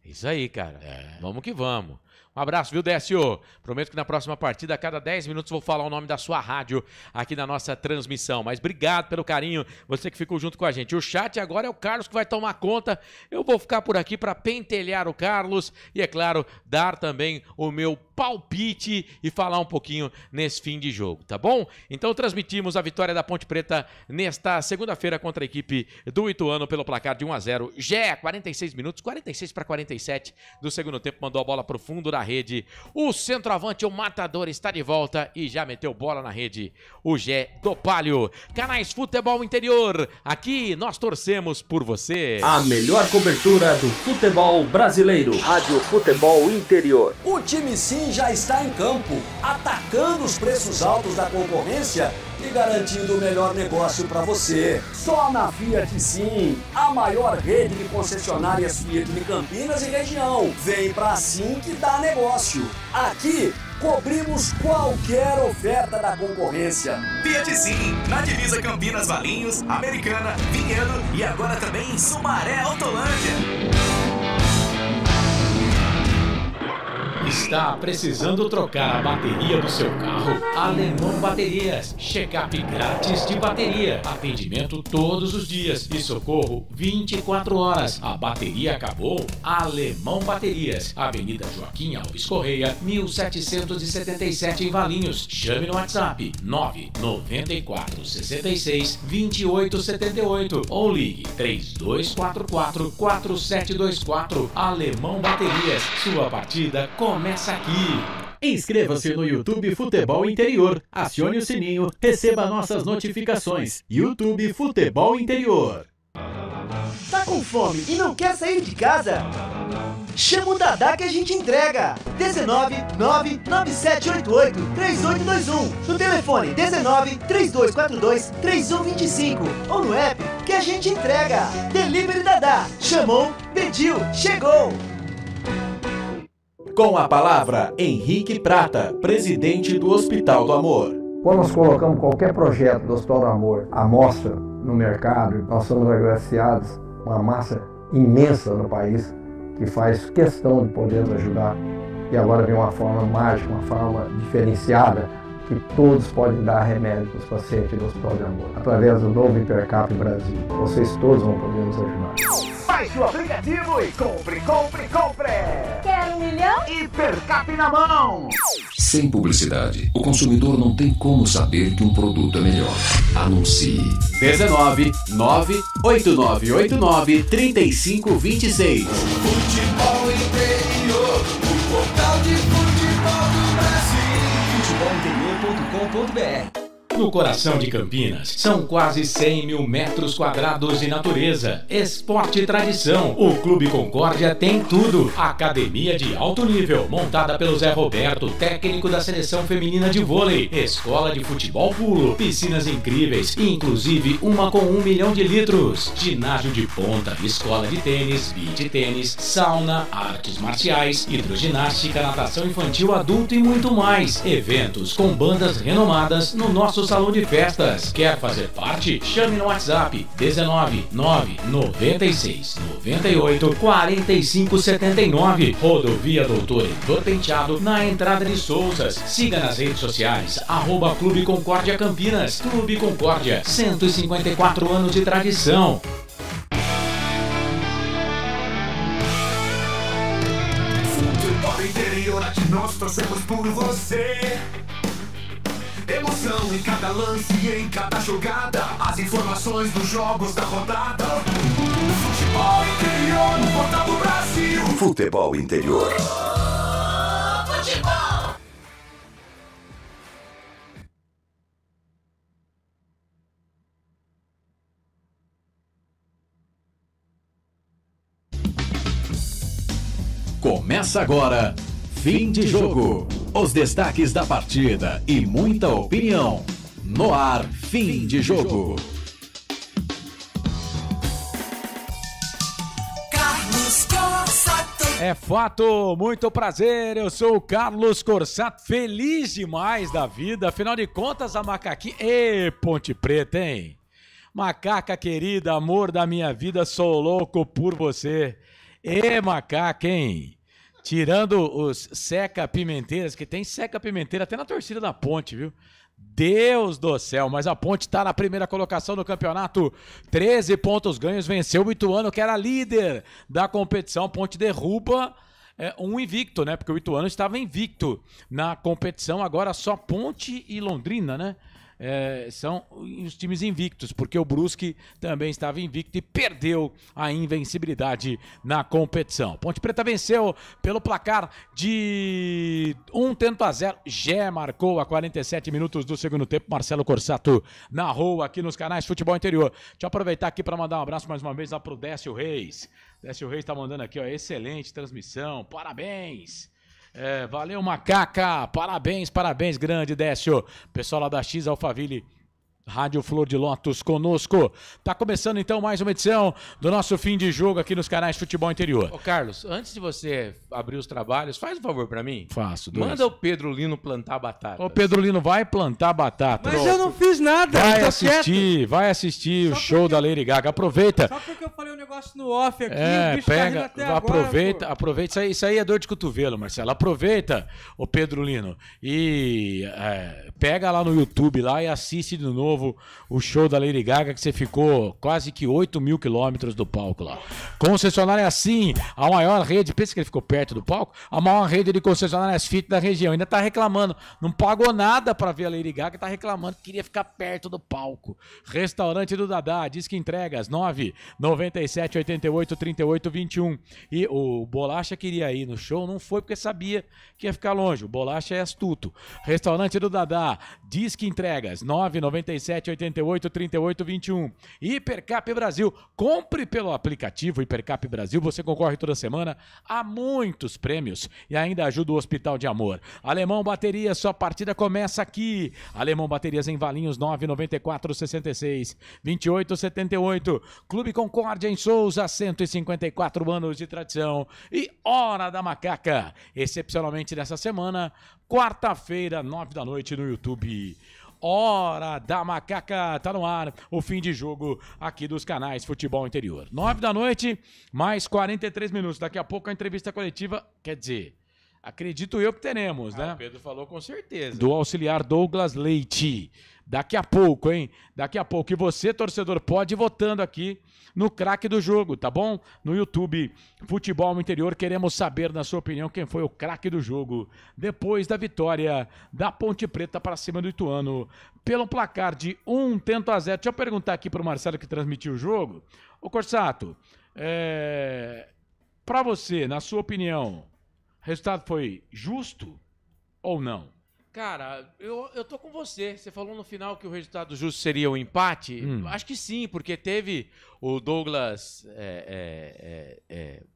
Isso aí, cara. Vamos que vamos. Um abraço, viu, Décio? Prometo que na próxima partida, a cada 10 minutos, vou falar o nome da sua rádio aqui na nossa transmissão. Mas obrigado pelo carinho, você que ficou junto com a gente. O chat agora é o Carlos que vai tomar conta. Eu vou ficar por aqui para pentelhar o Carlos e, é claro, dar também o meu palpite e falar um pouquinho nesse fim de jogo, tá bom? Então transmitimos a vitória da Ponte Preta nesta segunda-feira contra a equipe do Ituano pelo placar de 1-0. Gé, 46 minutos, 46 para 47 do segundo tempo, mandou a bola pro fundo da rede. O centroavante, o matador, está de volta e já meteu bola na rede. O Gé do Palio. Canais Futebol Interior. Aqui nós torcemos por você. A melhor cobertura do futebol brasileiro. Rádio Futebol Interior. O time Sim já está em campo, atacando os preços altos da concorrência e garantindo o melhor negócio para você. Só na Fiat Sim, a maior rede de concessionárias Fiat de Campinas e região. Vem pra Sim que dá negócio. Aqui cobrimos qualquer oferta da concorrência. Fiat Sim, na divisa Campinas, Valinhos, Americana, Vinhedo e agora também em Sumaré, Autolândia. Está precisando trocar a bateria do seu carro? Alemão Baterias. Check-up grátis de bateria. Atendimento todos os dias e socorro 24 horas. A bateria acabou? Alemão Baterias. Avenida Joaquim Alves Correia, 1777 em Valinhos. Chame no WhatsApp 994 66 28 78 ou ligue 3244 4724. Alemão Baterias. Sua partida começa aqui. Inscreva-se no YouTube Futebol Interior. Acione o sininho, receba nossas notificações. YouTube Futebol Interior. Tá com fome e não quer sair de casa? Chama o Dadá que a gente entrega. 19 99788 3821. No telefone 19 3242 3125 ou no app que a gente entrega. Delivery Dadá. Chamou, pediu, chegou. Com a palavra, Henrique Prata, presidente do Hospital do Amor. Quando nós colocamos qualquer projeto do Hospital do Amor à mostra no mercado, nós somos agraciados com uma massa imensa no país que faz questão de poder nos ajudar. E agora vem uma forma mágica, uma forma diferenciada, que todos podem dar remédio para os pacientes do Hospital do Amor. Através do novo Hipercap Brasil. Vocês todos vão poder nos ajudar. Baixe o aplicativo e compre, compre, compre! Quer 1 milhão? Hipercap na mão! Sem publicidade, o consumidor não tem como saber que um produto é melhor. Anuncie. 19 98989 3526. Futebol Interior, o portal de futebol do Brasil. Futebolinterior.com.br. No coração de Campinas, são quase 100 mil metros quadrados de natureza, esporte e tradição. O Clube Concórdia tem tudo. Academia de alto nível, montada pelo Zé Roberto, técnico da seleção feminina de vôlei. Escola de futebol pulo, piscinas incríveis, inclusive uma com 1 milhão de litros. Ginásio de ponta, escola de tênis, beach tênis, sauna, artes marciais, hidroginástica, natação infantil, adulto e muito mais. Eventos com bandas renomadas no nosso salão de festas. Quer fazer parte? Chame no WhatsApp 19 996 98 45 79. Rodovia Doutor Heitor Penteado, na entrada de Souzas. Siga nas redes sociais @Clube Concórdia Campinas. Clube Concórdia, 154 anos de tradição. Futebol Interior, aqui nós torcemos por você. Emoção em cada lance e em cada jogada. As informações dos jogos da rodada. Futebol Interior, no portal do Brasil. Futebol Interior. Futebol! Começa agora, fim de jogo. Os destaques da partida e muita opinião. No ar, fim de jogo. Carlos Corsato. É fato, muito prazer, eu sou o Carlos Corsato, feliz demais da vida, afinal de contas a macaquinha... Ê, Ponte Preta, hein? Macaca querida, amor da minha vida, sou louco por você. Ê, macaca, hein? Tirando os seca-pimenteiras, que tem seca-pimenteira até na torcida da Ponte, viu? Deus do céu, mas a Ponte está na primeira colocação do campeonato, 13 pontos ganhos, venceu o Ituano, que era líder da competição. A Ponte derruba um invicto, né? Porque o Ituano estava invicto na competição, agora só Ponte e Londrina, né? são os times invictos, porque o Brusque também estava invicto e perdeu a invencibilidade na competição. Ponte Preta venceu pelo placar de 1-0. Gé marcou a 47 minutos do segundo tempo. Marcelo Corsato narrou aqui nos canais Futebol Interior. Deixa eu aproveitar aqui para mandar um abraço mais uma vez lá pro Décio Reis. Décio Reis tá mandando aqui, ó, excelente transmissão, parabéns. Valeu, Macaca, parabéns, grande Décio. Pessoal lá da X Alphaville Rádio Flor de Lótus conosco. Tá começando então mais uma edição do nosso fim de jogo aqui nos canais Futebol Interior. Ô Carlos, antes de você abrir os trabalhos, faz um favor pra mim. Faço. Manda o Pedro Lino plantar batata. O Pedro Lino vai plantar batata. Mas eu não fiz nada. Vai assistir o show da Lady Gaga. Aproveita. Só porque eu falei um negócio no off aqui, o bicho tá rindo até aproveita. Isso aí é dor de cotovelo, Marcelo. Aproveita, o Pedro Lino, e pega lá no YouTube lá e assiste de novo o show da Lady Gaga, que você ficou quase que 8.000 quilômetros do palco lá. Concessionária assim, a maior rede, pensa que ele ficou perto do palco, a maior rede de concessionárias Fiat da região. Ainda tá reclamando, não pagou nada pra ver a Lady Gaga, tá reclamando que queria ficar perto do palco. Restaurante do Dadá, diz que entregas 997883821. E o Bolacha queria ir no show, não foi porque sabia que ia ficar longe. O Bolacha é astuto. Restaurante do Dadá, diz que entregas 997883821. Hipercap Brasil, compre pelo aplicativo Hipercap Brasil, você concorre toda semana a muitos prêmios e ainda ajuda o Hospital de Amor. Alemão Baterias, sua partida começa aqui. Alemão Baterias em Valinhos, 994662878. Clube Concórdia em Souza, 154 anos de tradição. E Hora da Macaca, excepcionalmente nessa semana, quarta-feira, 9 da noite no YouTube. Hora da Macaca, tá no ar o fim de jogo aqui dos canais Futebol Interior. 9 da noite, mais 43 minutos. Daqui a pouco a entrevista coletiva, quer dizer, acredito eu que teremos, né? O Pedro falou com certeza. Do auxiliar Douglas Leite. Daqui a pouco, hein? Daqui a pouco. E você, torcedor, pode ir votando aqui no craque do jogo, tá bom? No YouTube, Futebol Interior, queremos saber, na sua opinião, quem foi o craque do jogo depois da vitória da Ponte Preta para cima do Ituano pelo placar de 1-0. Deixa eu perguntar aqui pro Marcelo que transmitiu o jogo. Ô Corsato, pra você, na sua opinião, o resultado foi justo ou não? Cara, eu tô com você. Você falou no final que o resultado justo seria um empate. Acho que sim, porque teve o Douglas,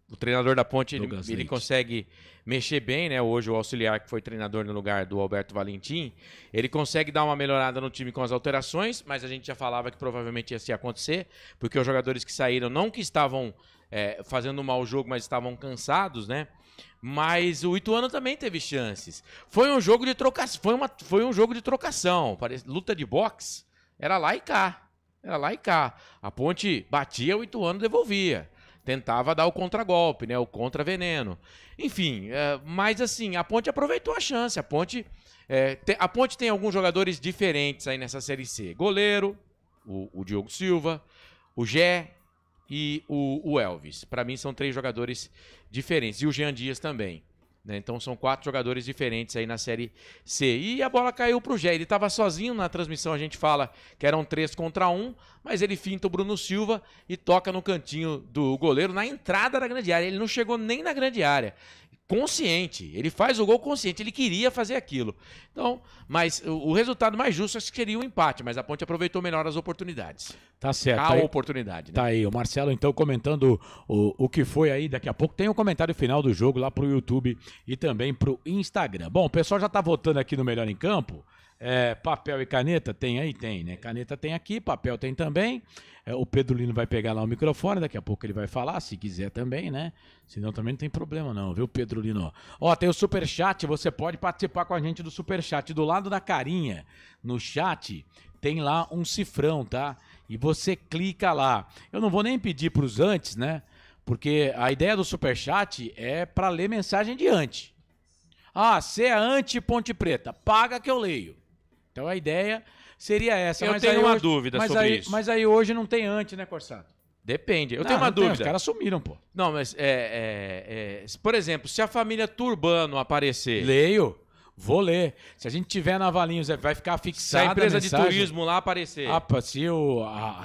o treinador da Ponte, ele consegue mexer bem, né? Hoje o auxiliar que foi treinador no lugar do Alberto Valentim, ele consegue dar uma melhorada no time com as alterações, mas a gente já falava que provavelmente ia acontecer, porque os jogadores que saíram, não que estavam fazendo um mau jogo, mas estavam cansados, né? Mas o Ituano também teve chances. Foi um jogo de trocação. Foi um jogo de trocação. Luta de boxe. Era lá e cá. A Ponte batia, o Ituano devolvia. Tentava dar o contragolpe, né? O contra-veneno. Enfim, mas assim, a Ponte aproveitou a chance. A Ponte tem alguns jogadores diferentes aí nessa Série C. Goleiro, o Diogo Silva, o Gé e o Elvis. Para mim são 3 jogadores diferentes. E o Jean Dias também, né? Então são 4 jogadores diferentes aí na Série C. E a bola caiu pro Gé. Ele estava sozinho na transmissão, a gente fala que eram 3 contra 1, mas ele finta o Bruno Silva e toca no cantinho do goleiro na entrada da grande área. Ele não chegou nem na grande área. Consciente, ele faz o gol consciente, ele queria fazer aquilo. Então, mas o resultado mais justo acho que seria um empate, mas a Ponte aproveitou melhor as oportunidades. Tá certo. A oportunidade, né? Tá aí, o Marcelo então comentando o que foi aí, daqui a pouco tem um comentário final do jogo lá pro YouTube e também pro Instagram. Bom, o pessoal já tá votando aqui no Melhor em Campo. Papel e caneta? Tem aí? Tem, né? Caneta tem aqui, papel tem também. O Pedro Lino vai pegar lá o microfone, daqui a pouco ele vai falar, se quiser também, né? Senão também não tem problema não, viu, Pedro Lino? Ó, tem o Superchat, você pode participar com a gente do Superchat. Do lado da carinha, no chat, tem lá um cifrão, tá? E você clica lá. Eu não vou nem pedir pros antes, né? Porque a ideia do Superchat é pra ler mensagem de antes. Ah, você é anti-Ponte Preta, paga que eu leio. Então a ideia seria essa. Eu tenho uma dúvida sobre isso. Mas aí hoje não tem antes, né, Corsato? Depende. Eu tenho uma dúvida. Os caras sumiram, pô. Não, mas por exemplo, se a família Turbano aparecer... Leio. Vou ler. Se a gente tiver na Valinhos, vai ficar Se a fixada empresa a de mensagem. turismo lá aparecer.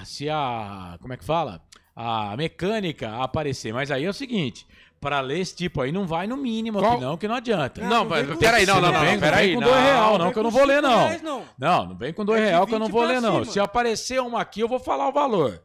Se a como é que fala? A mecânica aparecer. Mas aí é o seguinte, para ler esse tipo aí não vai no mínimo aqui não, que não adianta. Não, peraí, não, peraí. Não vem com R$2 não, que eu não vou ler não. R$5 Não vem com R$2 que eu não vou ler não. Se aparecer uma aqui, eu vou falar o valor.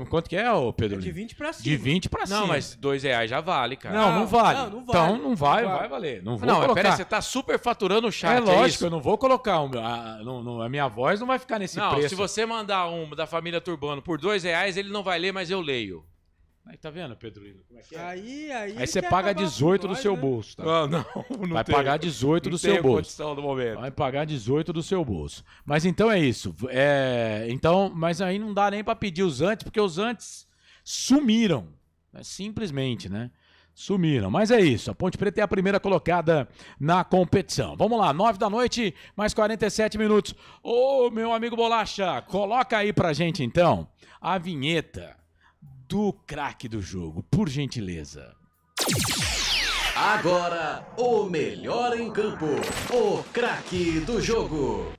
Quanto que é, ô Pedro? De 20 pra cima. De 20 pra cima. Não, mas R$2 já vale, cara. Não vale. Não vale. Então não vai valer. Não vou colocar. Peraí, você tá super faturando o chat, É lógico, isso? eu não vou colocar. A minha voz não vai ficar nesse preço. Se você mandar um da família Turbano por R$2, ele não vai ler, mas eu leio. Aí tá vendo, Pedrolino? Como é que é? Aí você paga 18 do seu bolso, tá? Não vai pagar 18 do seu bolso. Do momento. Vai pagar 18 do seu bolso. Mas então é isso. Mas aí não dá nem pra pedir os antes, porque os antes sumiram. Simplesmente, né? Sumiram. Mas é isso. A Ponte Preta é a primeira colocada na competição. Vamos lá, 9 da noite, mais 47 minutos. Ô, meu amigo Bolacha, coloca aí pra gente então a vinheta do craque do jogo, por gentileza. Agora, o melhor em campo, o craque do jogo.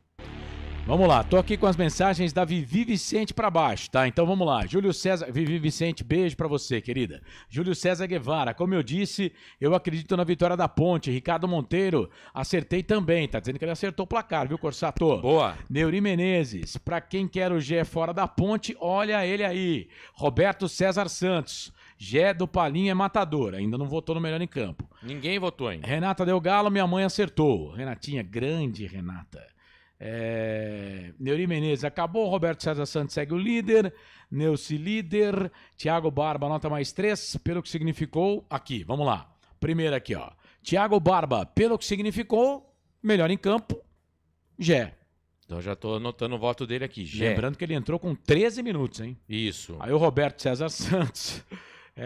Vamos lá, tô aqui com as mensagens da Vivi Vicente pra baixo, tá? Então vamos lá, Júlio César, Vivi Vicente, beijo pra você, querida. Júlio César Guevara, como eu disse, eu acredito na vitória da Ponte. Ricardo Monteiro, acertei também, tá dizendo que ele acertou o placar, viu, Corsato? Boa. Neuri Menezes, pra quem quer o Gé fora da Ponte, olha ele aí. Roberto César Santos, Gé do Palinho é matador, ainda não votou no melhor em campo. Ninguém votou ainda. Renata Delgalo, minha mãe acertou. Renatinha, grande Renata. Neuri Menezes, acabou. Roberto César Santos segue o líder. Neuci líder. Thiago Barba, nota mais 3, pelo que significou. Aqui, vamos lá. Primeiro aqui, ó. Thiago Barba, pelo que significou, melhor em campo, Gé. Então já tô anotando o voto dele aqui, Gé. Lembrando que ele entrou com 13 minutos, hein? Isso. Aí o Roberto César Santos.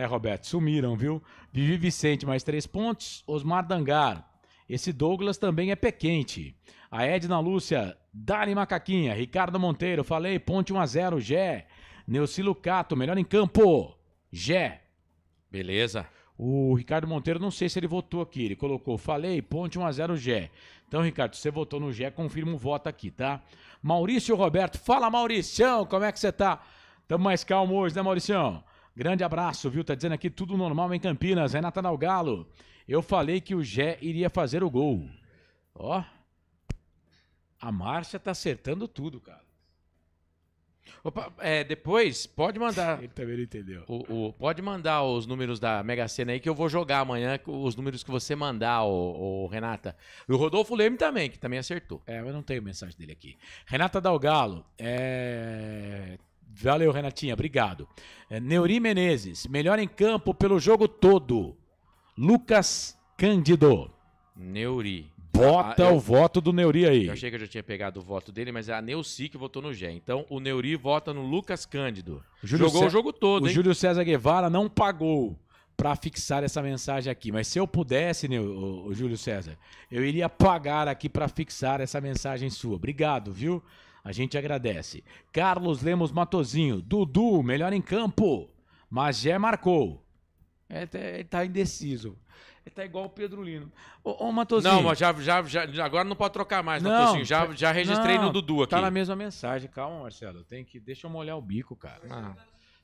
Roberto, sumiram, viu? Vivi Vicente, mais 3 pontos. Osmar Dangar. Esse Douglas também é pé quente. A Edna Lúcia, Dani Macaquinha, Ricardo Monteiro, falei, Ponte 1-0, Gé. Neucilo Cato, melhor em campo, Gé. Beleza. O Ricardo Monteiro, não sei se ele votou aqui, ele colocou, falei, Ponte 1-0, Gé. Então, Ricardo, se você votou no Gé, confirma o voto aqui, tá? Maurício Roberto, fala, Mauricião, como é que você tá? Tamo mais calmo hoje, né, Mauricião? Grande abraço, viu? Tá dizendo aqui tudo normal em Campinas. Renata Dalgalo, eu falei que o Gé iria fazer o gol. Ó, a Márcia tá acertando tudo, cara. Opa, depois, pode mandar. Ele também não entendeu. Pode mandar os números da Mega Sena aí que eu vou jogar amanhã, os números que você mandar, Renata. E o Rodolfo Leme também, que também acertou. Eu não tenho mensagem dele aqui. Renata Dalgalo, valeu, Renatinha, obrigado. Neuri Menezes, melhor em campo pelo jogo todo. Lucas Cândido. Neuri. Bota o voto do Neuri aí. Eu achei que eu já tinha pegado o voto dele, mas é a Neuci que votou no Gé. Então o Neuri vota no Lucas Cândido. Jogou o jogo todo, hein? O Júlio César Guevara não pagou para fixar essa mensagem aqui. Mas se eu pudesse, o Júlio César, eu iria pagar aqui para fixar essa mensagem sua. Obrigado, viu? A gente agradece. Carlos Lemos Matozinho. Dudu, melhor em campo. Mas Gé marcou. Ele tá indeciso. Ele tá igual o Pedro Lino. Ô, Matozinho. Não, mas agora não pode trocar mais, Matozinho. Já registrei no Dudu aqui. Tá na mesma mensagem. Calma, Marcelo. Deixa eu molhar o bico, cara.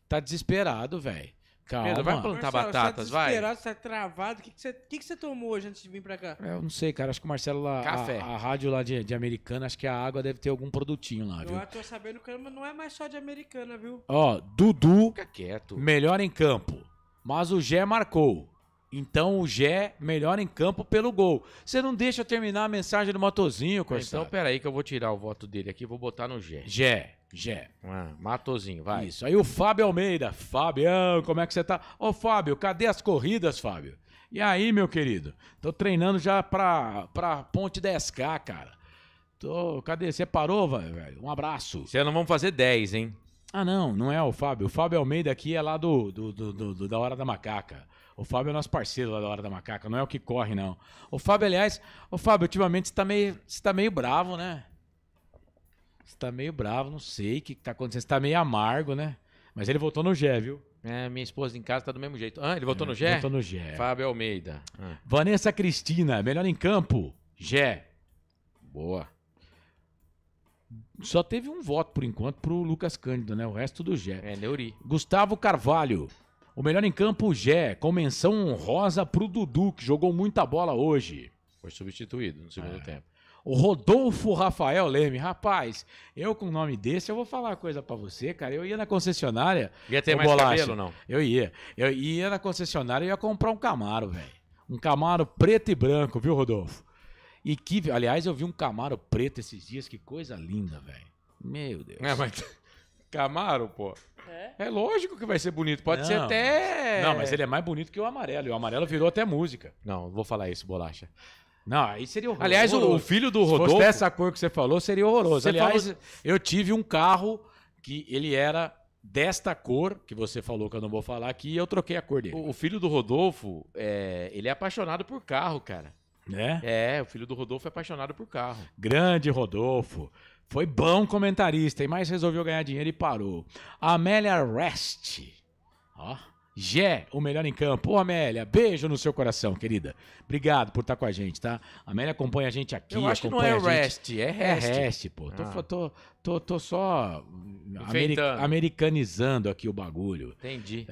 Tá desesperado, velho. Calma. Pedro, vai plantar batatas, vai. Você tá desesperado, você tá travado. O que você tomou hoje antes de vir pra cá? Eu não sei, cara. Acho que o Marcelo lá... Café. A rádio lá de Americana, acho que a água deve ter algum produtinho lá, viu? Eu tô sabendo que não é mais só de Americana, viu? Ó, Dudu, fica quieto. Melhor em campo. Mas o Gé marcou. Então o Gé melhor em campo pelo gol. Você não deixa eu terminar a mensagem do Matozinho, Corsaro? Então, peraí que eu vou tirar o voto dele aqui e vou botar no Gé. Gé. Matozinho, vai. Isso. Aí o Fábio Almeida. Fabião, como é que você tá? Ô, Fábio, cadê as corridas, Fábio? E aí, meu querido? Tô treinando já pra Ponte 10K, cara. Cadê? Você parou, velho? Um abraço. Você não vamos fazer 10, hein? Ah, não é o Fábio. O Fábio Almeida aqui é lá da Hora da Macaca. O Fábio é nosso parceiro lá da Hora da Macaca, não é o que corre, não. O Fábio, aliás, ultimamente você tá meio bravo, né? Você tá meio bravo, não sei o que tá acontecendo. Você tá meio amargo, né? Mas ele votou no Gé, viu? Minha esposa em casa tá do mesmo jeito. Ele votou no Gé? Votou no Gé. Fábio Almeida. Vanessa Cristina, melhor em campo. Gé. Boa. Só teve um voto, por enquanto, pro Lucas Cândido, né? O resto do Gé. É, Neuri. Gustavo Carvalho. O melhor em campo, o Gé. Com menção honrosa pro Dudu, que jogou muita bola hoje. Foi substituído no segundo tempo. O Rodolfo Rafael Leme. Rapaz, eu com o nome desse, eu vou falar uma coisa pra você, cara. Eu ia na concessionária... Ia ter mais cabelo, não? Eu ia na concessionária e ia comprar um Camaro, velho. Um Camaro preto e branco, viu, Rodolfo? E que, aliás, eu vi um Camaro preto esses dias, que coisa linda, velho. Meu Deus. É, mas Camaro, pô. É lógico que vai ser bonito. Pode ser Não, até... Não, mas ele é mais bonito que o amarelo. E o amarelo virou até música. Não vou falar isso, Bolacha. Não, aí seria horroroso. Aliás, o filho do Rodolfo... Se fosse dessa cor que você falou, seria horroroso. Aliás, falou... eu tive um carro que ele era desta cor, que você falou que eu não vou falar aqui, e eu troquei a cor dele. O filho do Rodolfo, ele é apaixonado por carro, cara. O filho do Rodolfo é apaixonado por carro. Grande Rodolfo. Foi bom comentarista, mas resolveu ganhar dinheiro e parou. Amélia Rest. Ó. Gé, o melhor em campo. Ô, Amélia, beijo no seu coração, querida. Obrigado por estar com a gente, tá? A Amélia acompanha a gente aqui. Eu acho que não é Rest, é Rest. É Rest, pô. Tô só americanizando aqui o bagulho. Entendi.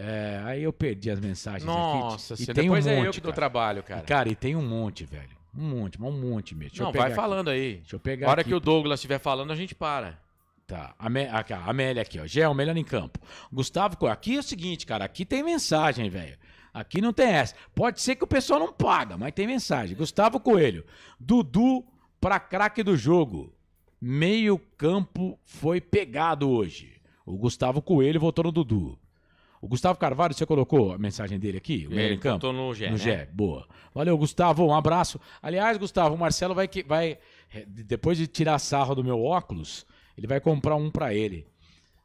Aí eu perdi as mensagens aqui. Nossa, e tem depois um monte, eu que dou trabalho, cara. Cara, e tem um monte, velho. Um monte mesmo. Não, vai falando aí. Deixa eu pegar A hora aqui. que o Douglas estiver falando, a gente para. Tá, a Amélia aqui, ó. Gé, o melhor em campo. Gustavo, aqui é o seguinte, cara, aqui tem mensagem, velho. Aqui não tem essa. Pode ser que o pessoal não paga, mas tem mensagem. Gustavo Coelho. Dudu pra craque do jogo. Meio campo foi pegado hoje. O Gustavo Coelho votou no Dudu. O Gustavo Carvalho, você colocou a mensagem dele aqui? O melhor em campo? Votou no Gé, No né? Gé, boa. Valeu, Gustavo, um abraço. Aliás, Gustavo, o Marcelo vai depois de tirar sarro do meu óculos, ele vai comprar um pra ele.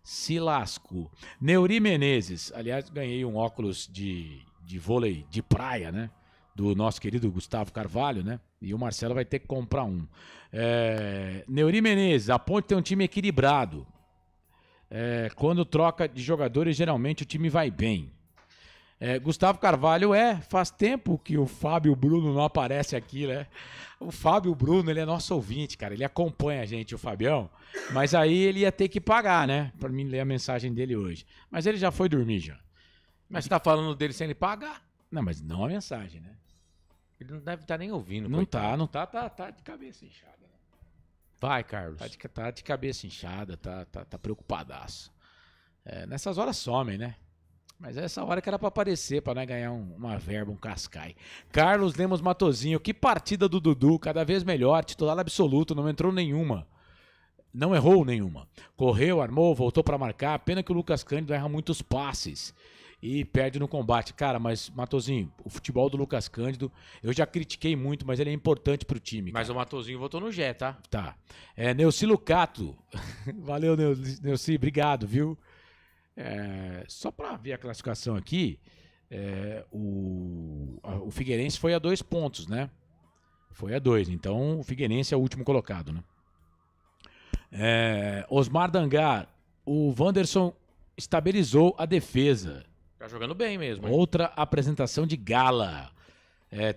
Se lascou. Neuri Menezes. Aliás, ganhei um óculos de vôlei de praia, né? Do nosso querido Gustavo Carvalho, né? E o Marcelo vai ter que comprar um. Neuri Menezes. A Ponte tem um time equilibrado. Quando troca de jogadores, geralmente o time vai bem. Gustavo Carvalho faz tempo que o Fábio Bruno não aparece aqui, né? O Fábio Bruno, ele é nosso ouvinte, cara. Ele acompanha a gente, o Fabião. Mas aí ele ia ter que pagar, né? Pra mim ler a mensagem dele hoje. Mas ele já foi dormir, já. Mas você tá falando dele sem ele pagar? Não, mas não a mensagem, né? Ele não deve estar nem ouvindo. Não coitado. tá de cabeça inchada. Né? Vai, Carlos. Tá de cabeça inchada, tá preocupadaço. Nessas horas somem, né? Mas essa hora que era pra aparecer, pra nós ganhar uma verba, um cascai. Carlos Lemos Matozinho, que partida do Dudu, cada vez melhor, titular absoluto, não entrou nenhuma. Não errou nenhuma. Correu, armou, voltou pra marcar. Pena que o Lucas Cândido erra muitos passes e perde no combate. Cara, mas, Matozinho, o futebol do Lucas Cândido, eu já critiquei muito, mas ele é importante pro time. Mas cara. o Matozinho votou no Gé, tá? Tá. Neuci Lucato. Valeu, Neuci, obrigado, viu? Só para ver a classificação aqui, o Figueirense foi a 2 pontos, né? Foi a 2, então o Figueirense é o último colocado, né? Osmar Dangar, o Wanderson estabilizou a defesa. Tá jogando bem mesmo. Hein? Outra apresentação de gala.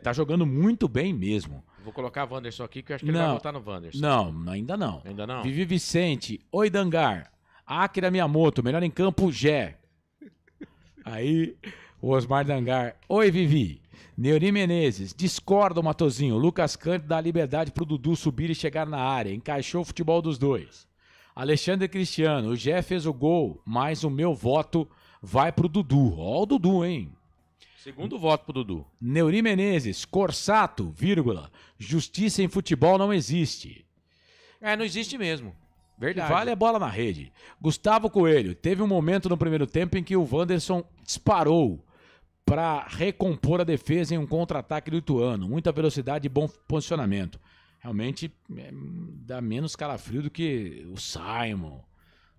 Tá jogando muito bem mesmo. Vou colocar o Wanderson aqui, que eu acho que ele vai votar no Wanderson. Não, ainda não. Ainda não? Vivi Vicente, oi Dangar. Akira Miyamoto, melhor em campo, Gé. Aí, o Osmar Dangar. Oi, Vivi. Neuri Menezes, discorda o Matozinho. Lucas Cândido dá liberdade pro Dudu subir e chegar na área. Encaixou o futebol dos dois. Alexandre Cristiano, o Gé fez o gol, mas o meu voto vai pro Dudu. Ó o Dudu, hein? Segundo voto pro Dudu. Neuri Menezes, Corsato, vírgula. Justiça em futebol não existe. Não existe mesmo. Verdade. Que vale a bola na rede. Gustavo Coelho, teve um momento no primeiro tempo em que o Wanderson disparou para recompor a defesa em um contra-ataque do Ituano. Muita velocidade e bom posicionamento. Realmente dá menos calafrio do que o Simon,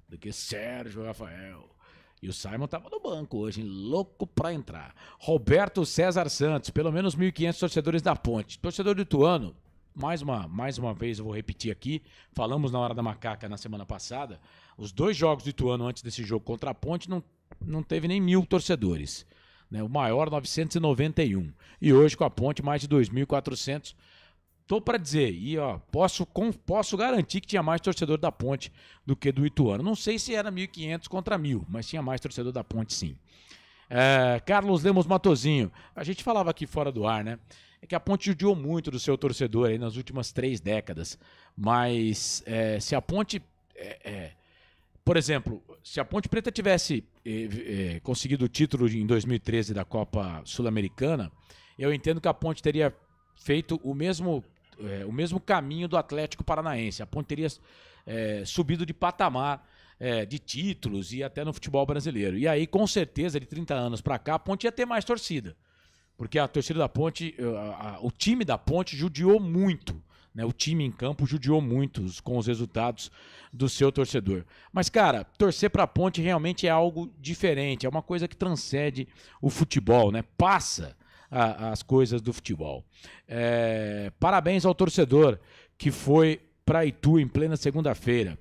do que Sérgio Rafael. E o Simon tava no banco hoje, hein? Louco pra entrar. Roberto César Santos, pelo menos 1.500 torcedores da Ponte. Torcedor do Ituano, mais uma vez eu vou repetir aqui, falamos na Hora da Macaca na semana passada, os 2 jogos do Ituano antes desse jogo contra a Ponte não teve nem 1.000 torcedores. Né? O maior, 991. E hoje com a Ponte, mais de 2.400. tô pra dizer, e ó, posso garantir que tinha mais torcedor da Ponte do que do Ituano. Não sei se era 1.500 contra 1.000, mas tinha mais torcedor da Ponte, sim. Carlos Lemos Matozinho, a gente falava aqui fora do ar, né? É que a Ponte judiou muito do seu torcedor aí nas últimas 3 décadas. Mas se a Ponte... por exemplo, se a Ponte Preta tivesse conseguido o título em 2013 da Copa Sul-Americana, eu entendo que a Ponte teria feito o mesmo caminho do Atlético Paranaense. A Ponte teria subido de patamar de títulos e até no futebol brasileiro. E aí, com certeza, de 30 anos para cá, a Ponte ia ter mais torcida. Porque a torcida da Ponte, o time da Ponte judiou muito, né? O time em campo judiou muito com os resultados do seu torcedor. Mas, cara, torcer pra Ponte realmente é algo diferente, é uma coisa que transcende o futebol, né? Passa as coisas do futebol. Parabéns ao torcedor que foi pra Itu em plena segunda-feira.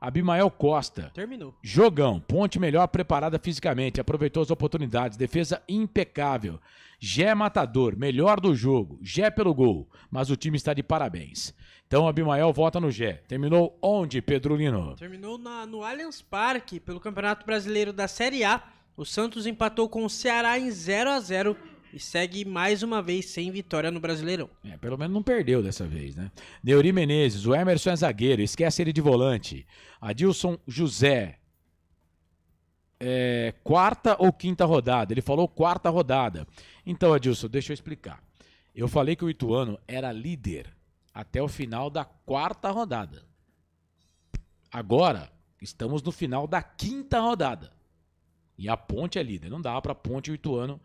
Abimael Costa. Terminou. Jogão. Ponte melhor preparada fisicamente. Aproveitou as oportunidades. Defesa impecável. Gé matador. Melhor do jogo. Gé pelo gol. Mas o time está de parabéns. Então, Abimael vota no Gé. Terminou onde, Pedrolino? Terminou no Allianz Parque, pelo Campeonato Brasileiro da Série A. O Santos empatou com o Ceará em 0-0 e segue mais uma vez sem vitória no Brasileirão. Pelo menos não perdeu dessa vez, né? Neuri Menezes, o Emerson é zagueiro, esquece ele de volante. Adilson José, 4ª ou 5ª rodada? Ele falou 4ª rodada. Então, Adilson, deixa eu explicar. Eu falei que o Ituano era líder até o final da 4ª rodada. Agora, estamos no final da 5ª rodada. E a Ponte é líder. Não dá pra Ponte e o Ituano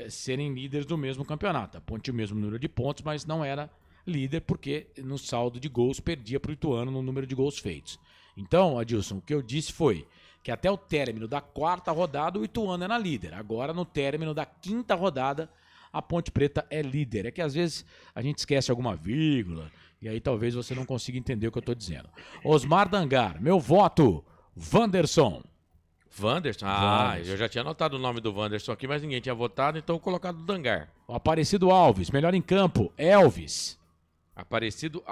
serem líderes do mesmo campeonato. A Ponte tinha o mesmo número de pontos, mas não era líder porque no saldo de gols perdia para o Ituano no número de gols feitos. Então, Adilson, o que eu disse foi que até o término da 4ª rodada o Ituano era líder. Agora, no término da 5ª rodada, a Ponte Preta é líder. É que às vezes a gente esquece alguma vírgula e aí talvez você não consiga entender o que eu estou dizendo. Osmar Dangar, meu voto, Wanderson. Wanderson? Eu já tinha anotado o nome do Wanderson aqui, mas ninguém tinha votado, então colocado o Dangar. O Aparecido Alves, melhor em campo, Elvis. Aparecido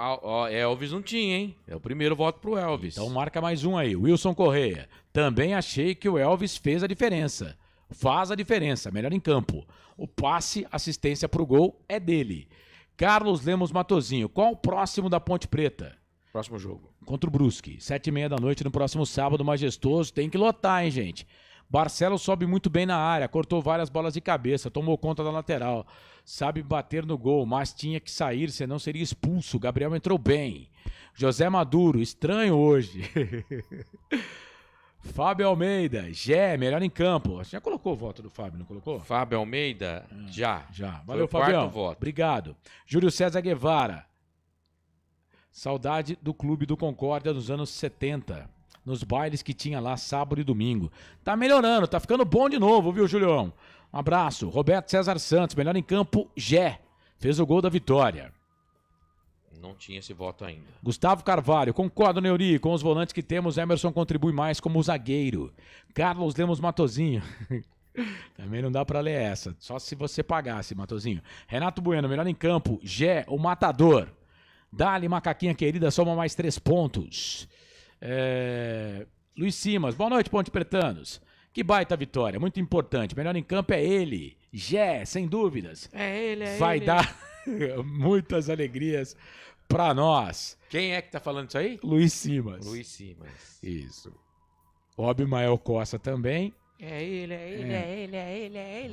Elvis não tinha, hein? É o primeiro voto pro Elvis. Então marca mais um aí, Wilson Correia. Também achei que o Elvis fez a diferença. Faz a diferença, melhor em campo. O passe, assistência pro gol é dele. Carlos Lemos Matozinho, qual o próximo da Ponte Preta? Próximo jogo. Contra o Brusque, 7h30 da noite no próximo sábado, majestoso. Tem que lotar, hein, gente? Barcelos sobe muito bem na área, cortou várias bolas de cabeça, tomou conta da lateral. Sabe bater no gol, mas tinha que sair, senão seria expulso. Gabriel entrou bem. José Maduro, estranho hoje. Fábio Almeida, Gé, melhor em campo. Você já colocou o voto do Fábio, não colocou? Fábio Almeida, já. Valeu, Fabião. Voto. Obrigado. Júlio César Guevara. Saudade do Clube do Concórdia dos anos 70. Nos bailes que tinha lá sábado e domingo. Tá melhorando, tá ficando bom de novo, viu, Julião? Um abraço. Roberto César Santos, melhor em campo, Gé. Fez o gol da vitória. Não tinha esse voto ainda. Gustavo Carvalho, concordo, Neuri. Com os volantes que temos, Emerson contribui mais como zagueiro. Carlos Lemos Matozinho. Também não dá pra ler essa. Só se você pagasse, Matozinho. Renato Bueno, melhor em campo, Gé, o matador. Dali, macaquinha querida, soma mais 3 pontos. Luiz Simas, boa noite, Ponte Pretanos. Que baita vitória, muito importante. Melhor em campo é ele, Gé, sem dúvidas. Vai dar muitas alegrias pra nós. Quem é que tá falando isso aí? Luiz Simas. Luiz Simas. Isso. O Abimael Costa também. É ele.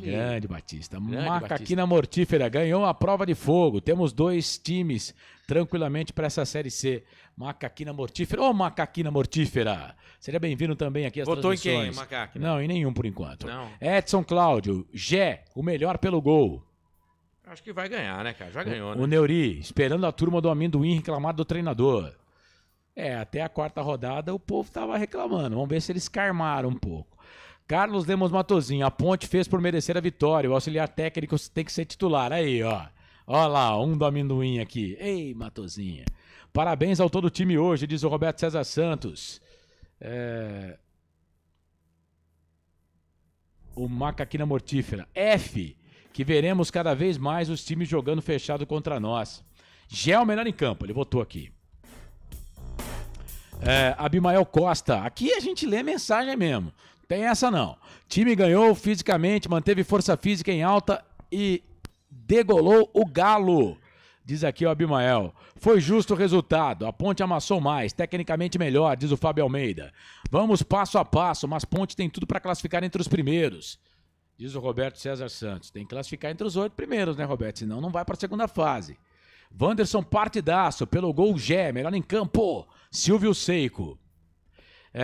Grande Batista. Macaquina Mortífera ganhou a prova de fogo. Temos 2 times tranquilamente para essa Série C. Macaquina Mortífera. Ô, Macaquina Mortífera. Seja bem-vindo também aqui às transmissões. Votou em quem, Macaquina? Não, em nenhum por enquanto. Não. Edson Cláudio. Gé, o melhor pelo gol. Acho que vai ganhar, né, cara? Já ganhou, né? O Neuri, esperando a turma do amendoim reclamar do treinador. Até a 4ª rodada o povo tava reclamando. Vamos ver se eles calmaram um pouco. Carlos Lemos Matozinho, a Ponte fez por merecer a vitória. O auxiliar técnico tem que ser titular. Aí, ó. Ó lá, um do amendoim aqui. Ei, Matozinho. Parabéns ao todo o time hoje, diz o Roberto César Santos. O Macaquina Mortífera. F, que veremos cada vez mais os times jogando fechado contra nós. Gé é o melhor em campo, ele votou aqui. Abimael Costa, aqui a gente lê mensagem mesmo. Tem essa não. Time ganhou fisicamente, manteve força física em alta e degolou o Galo. Diz aqui o Abimael. Foi justo o resultado. A Ponte amassou mais, tecnicamente melhor, diz o Fábio Almeida. Vamos passo a passo, mas Ponte tem tudo para classificar entre os primeiros. Diz o Roberto César Santos. Tem que classificar entre os 8 primeiros, né, Roberto? Senão não vai para a segunda fase. Wanderson partidaço, pelo gol Gé, melhor em campo. Silvio Seico.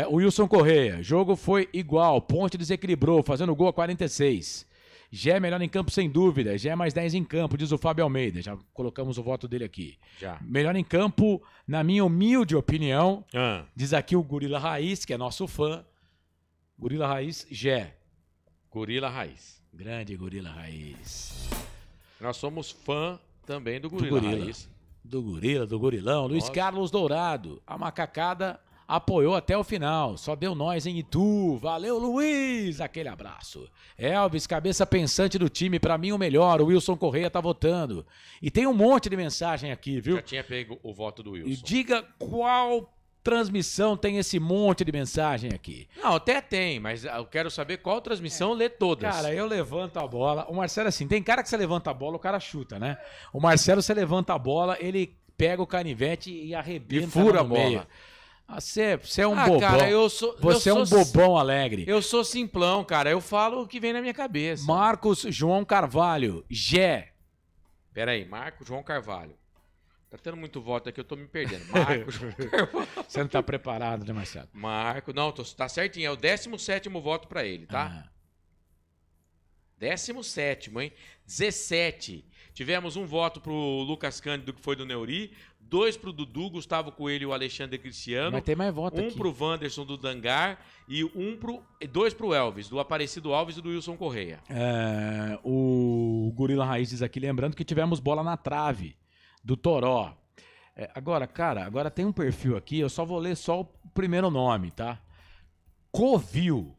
O Wilson Correia. Jogo foi igual. Ponte desequilibrou, fazendo gol a 46. Gé melhor em campo sem dúvida. Gé mais 10 em campo, diz o Fábio Almeida. Já colocamos o voto dele aqui. Já. Melhor em campo, na minha humilde opinião, diz aqui o Gorila Raiz, que é nosso fã. Gorila Raiz, Gé. Gorila Raiz. Grande Gorila Raiz. Nós somos fã também do Gorila Raiz. Do Gorila, do Gorilão. Luiz Carlos Dourado. A macacada apoiou até o final. Só deu nós em Itu. Valeu, Luiz. Aquele abraço. Elvis, cabeça pensante do time. Pra mim, o melhor. O Wilson Correia tá votando. E tem um monte de mensagem aqui, viu? Já tinha pego o voto do Wilson. E diga qual transmissão tem esse monte de mensagem aqui. Não, até tem, mas eu quero saber qual transmissão lê todas. Cara, eu levanto a bola. O Marcelo, assim, tem cara que você levanta a bola, o cara chuta, né? O Marcelo, você levanta a bola, ele pega o canivete e arrebenta e fura a bola. Meio. Você é um bobão. Cara, você é um bobão alegre. Eu sou simplão, cara. Eu falo o que vem na minha cabeça. Marcos João Carvalho. Gé. Pera aí, Marcos João Carvalho. Tá tendo muito voto aqui, eu tô me perdendo. Marcos João Carvalho. Você não tá preparado, né, Marcelo? Marco, não, tá certinho. É o 17º voto pra ele, tá? 17º, hein? 17. Tivemos um voto pro Lucas Cândido, que foi do Neuri. 2 pro Dudu, Gustavo Coelho e o Alexandre Cristiano. Mas tem mais voto aqui. 1 pro Wanderson do Dangar e 2 pro Elvis, do Aparecido Alves e do Wilson Correia. O Gorila Raiz diz aqui, lembrando que tivemos bola na trave do Toró. Agora, cara, agora tem um perfil aqui, eu só vou ler só o primeiro nome, tá? Covil.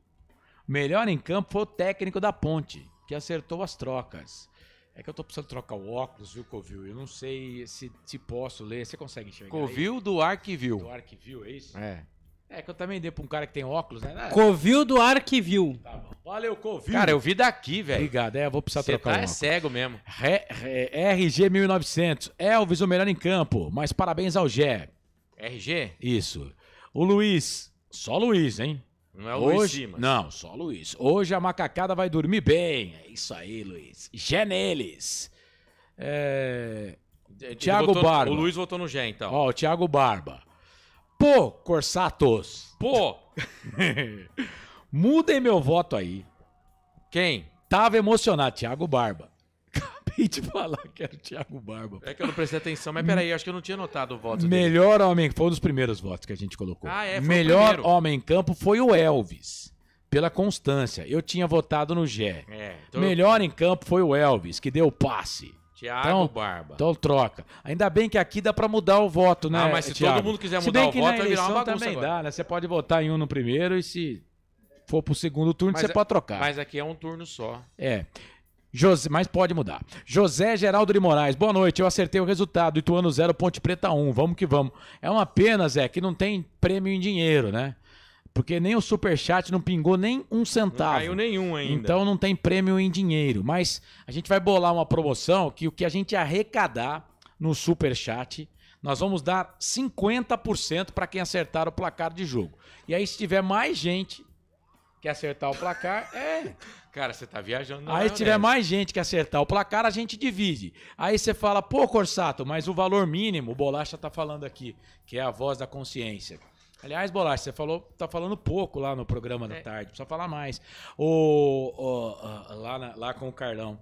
Melhor em campo foi o técnico da Ponte, que acertou as trocas. É que eu tô precisando trocar o óculos, viu, Covil? Eu não sei se posso ler. Você consegue enxergar Covil aí? Do Arquivil. Do Arquivil, é isso? É que eu também dei pra um cara que tem óculos, né? Covil do Arquivil. Tá bom. Valeu, Covil. Cara, eu vi daqui, velho. Obrigado, eu vou precisar trocar o óculos. Cego mesmo. RG 1900. Elvis, o melhor em campo. Mas parabéns ao Gé. RG? Isso. O Luiz. Só Luiz, hein? Não é o Luiz Simas. Não, só Luiz. Hoje a macacada vai dormir bem. É isso aí, Luiz. Gé neles. Thiago Barba. O Luiz votou no Gé, então. Ó, o Thiago Barba. Pô, Corsatos. Pô. Mudem meu voto aí. Quem? Tava emocionado, Thiago Barba. Acabei de falar que era o Thiago Barba. É que eu não prestei atenção, mas peraí, acho que eu não tinha notado o voto Melhor dele. Homem, foi um dos primeiros votos que a gente colocou. Foi Melhor homem em campo foi o Elvis, pela constância. Eu tinha votado no Gé. Então Melhor em campo foi o Elvis, que deu o passe. Thiago Barba. Então troca. Ainda bem que aqui dá pra mudar o voto, né, mas se Thiago? todo mundo quiser mudar o voto, vai virar uma bagunça também agora. dá, né? Você pode votar em um no primeiro e se for pro segundo turno, você pode trocar. Mas aqui é um turno só. Mas pode mudar. José Geraldo de Moraes, boa noite, eu acertei o resultado, Ituano 0, Ponte Preta 1, vamos que vamos. É uma pena, Zé, que não tem prêmio em dinheiro, né? Porque nem o Superchat não pingou nem um centavo. Não caiu nenhum ainda. Então não tem prêmio em dinheiro, mas a gente vai bolar uma promoção que o que a gente arrecadar no Superchat, nós vamos dar 50% para quem acertar o placar de jogo. E aí se tiver mais gente que acertar o placar, Cara, você tá viajando. Aí se tiver mais gente que acertar o placar, a gente divide. Aí você fala, pô, Corsato, mas o valor mínimo, o Bolacha tá falando aqui, que é a voz da consciência. Aliás, Bolacha, você tá falando pouco lá no programa da tarde, precisa falar mais. Lá com o Carlão.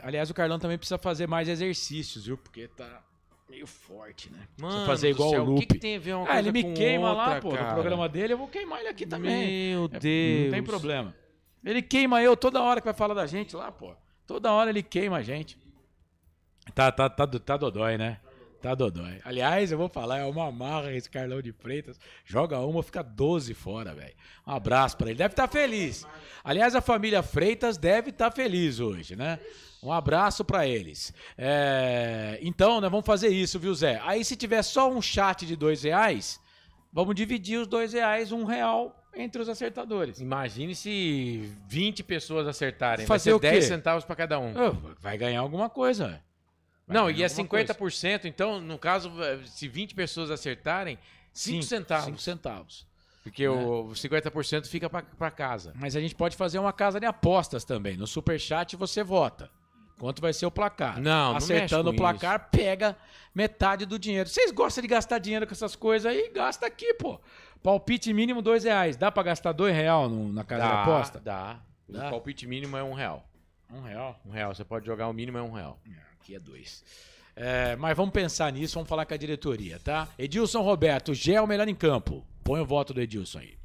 Aliás, o Carlão também precisa fazer mais exercícios, viu? Porque tá meio forte, né? Mano, precisa fazer igual o Lupe. O que tem a ver uma coisa ele me com queima outra, lá, pô, cara? no programa dele, eu vou queimar ele aqui também. Meu Deus. Não tem problema. Ele queima eu toda hora que vai falar da gente lá, pô. Toda hora ele queima a gente. Tá dodói, né? Tá dodói. Aliás, eu vou falar, é uma marra esse Carlão de Freitas. Joga uma, fica 12 fora, velho. Um abraço pra ele. Deve estar feliz. Aliás, a família Freitas deve estar feliz hoje, né? Um abraço pra eles. Então, né, vamos fazer isso, viu, Zé? Aí se tiver só um chat de R$2, vamos dividir os R$2, R$1 entre os acertadores. Imagine se 20 pessoas acertarem. Fazer vai ser o quê? 10 centavos pra cada um. Vai ganhar alguma coisa. Não, e é 50%, então, no caso, se 20 pessoas acertarem, 5 centavos. 5 centavos. Porque o 50% fica pra casa. Mas a gente pode fazer uma casa de apostas também. No Superchat você vota. Quanto vai ser o placar? Não Acertando mexe com o placar, pega metade do dinheiro. Vocês gostam de gastar dinheiro com essas coisas aí? Gasta aqui, pô. Palpite mínimo R$2. Dá pra gastar R$2 na casa de aposta? Dá. O palpite mínimo é R$1. R$1? Você pode jogar o mínimo é R$1. Aqui é 2. Mas vamos pensar nisso, vamos falar com a diretoria, tá? Edilson Roberto, Gé é o melhor em campo. Põe o voto do Edilson aí.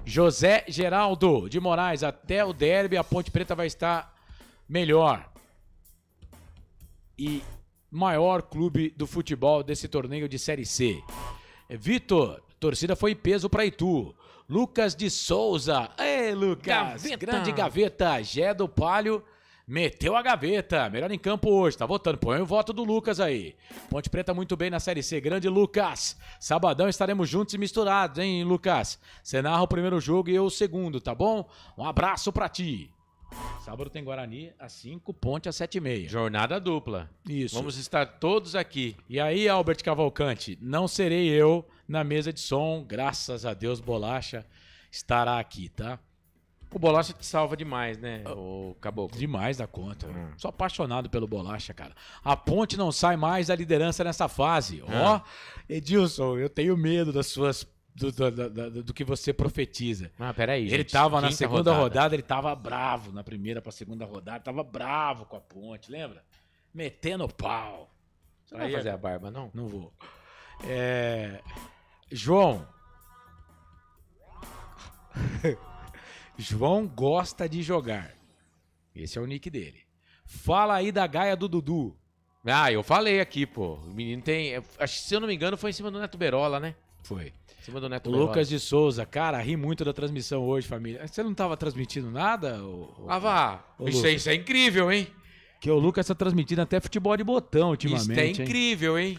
José Geraldo de Moraes, até o derby a Ponte Preta vai estar melhor. E maior clube do futebol desse torneio de Série C. Vitor, torcida foi em peso para Itu. Lucas de Souza. Ei, Lucas. Gaveta. Grande gaveta. Gé do Palio meteu a gaveta. Melhor em campo hoje. Tá votando. Põe o voto do Lucas aí. Ponte Preta muito bem na Série C. Grande Lucas. Sabadão estaremos juntos e misturados, hein, Lucas? Você narra o primeiro jogo e eu o segundo, tá bom? Um abraço pra ti. Sábado tem Guarani às 5, Ponte às 7h30. Jornada dupla. Isso. Vamos estar todos aqui. E aí, Albert Cavalcante, não serei eu na mesa de som. Graças a Deus, Bolacha estará aqui, tá? O Bolacha te salva demais, né, o Caboclo? Demais da conta. Sou apaixonado pelo Bolacha, cara. A Ponte não sai mais da liderança nessa fase. Ó, Edilson, eu tenho medo das suas... Do que você profetiza. Peraí, gente. Ele tava na Quinta segunda rodada, ele tava bravo. Na primeira pra segunda rodada, tava bravo com a Ponte, lembra? Metendo pau. Você não vai fazer a barba, não? Não vou. João. João gosta de jogar. Esse é o nick dele. Fala aí da gaia do Dudu. Eu falei aqui, pô. O menino tem... Se eu não me engano, foi em cima do Neto Berola, né? Foi. Em cima do Neto Lucas de Souza. Cara, ri muito da transmissão hoje, família. Você não tava transmitindo nada? Isso é incrível, hein? Que o Lucas tá transmitindo até futebol de botão ultimamente. Isso é incrível, hein?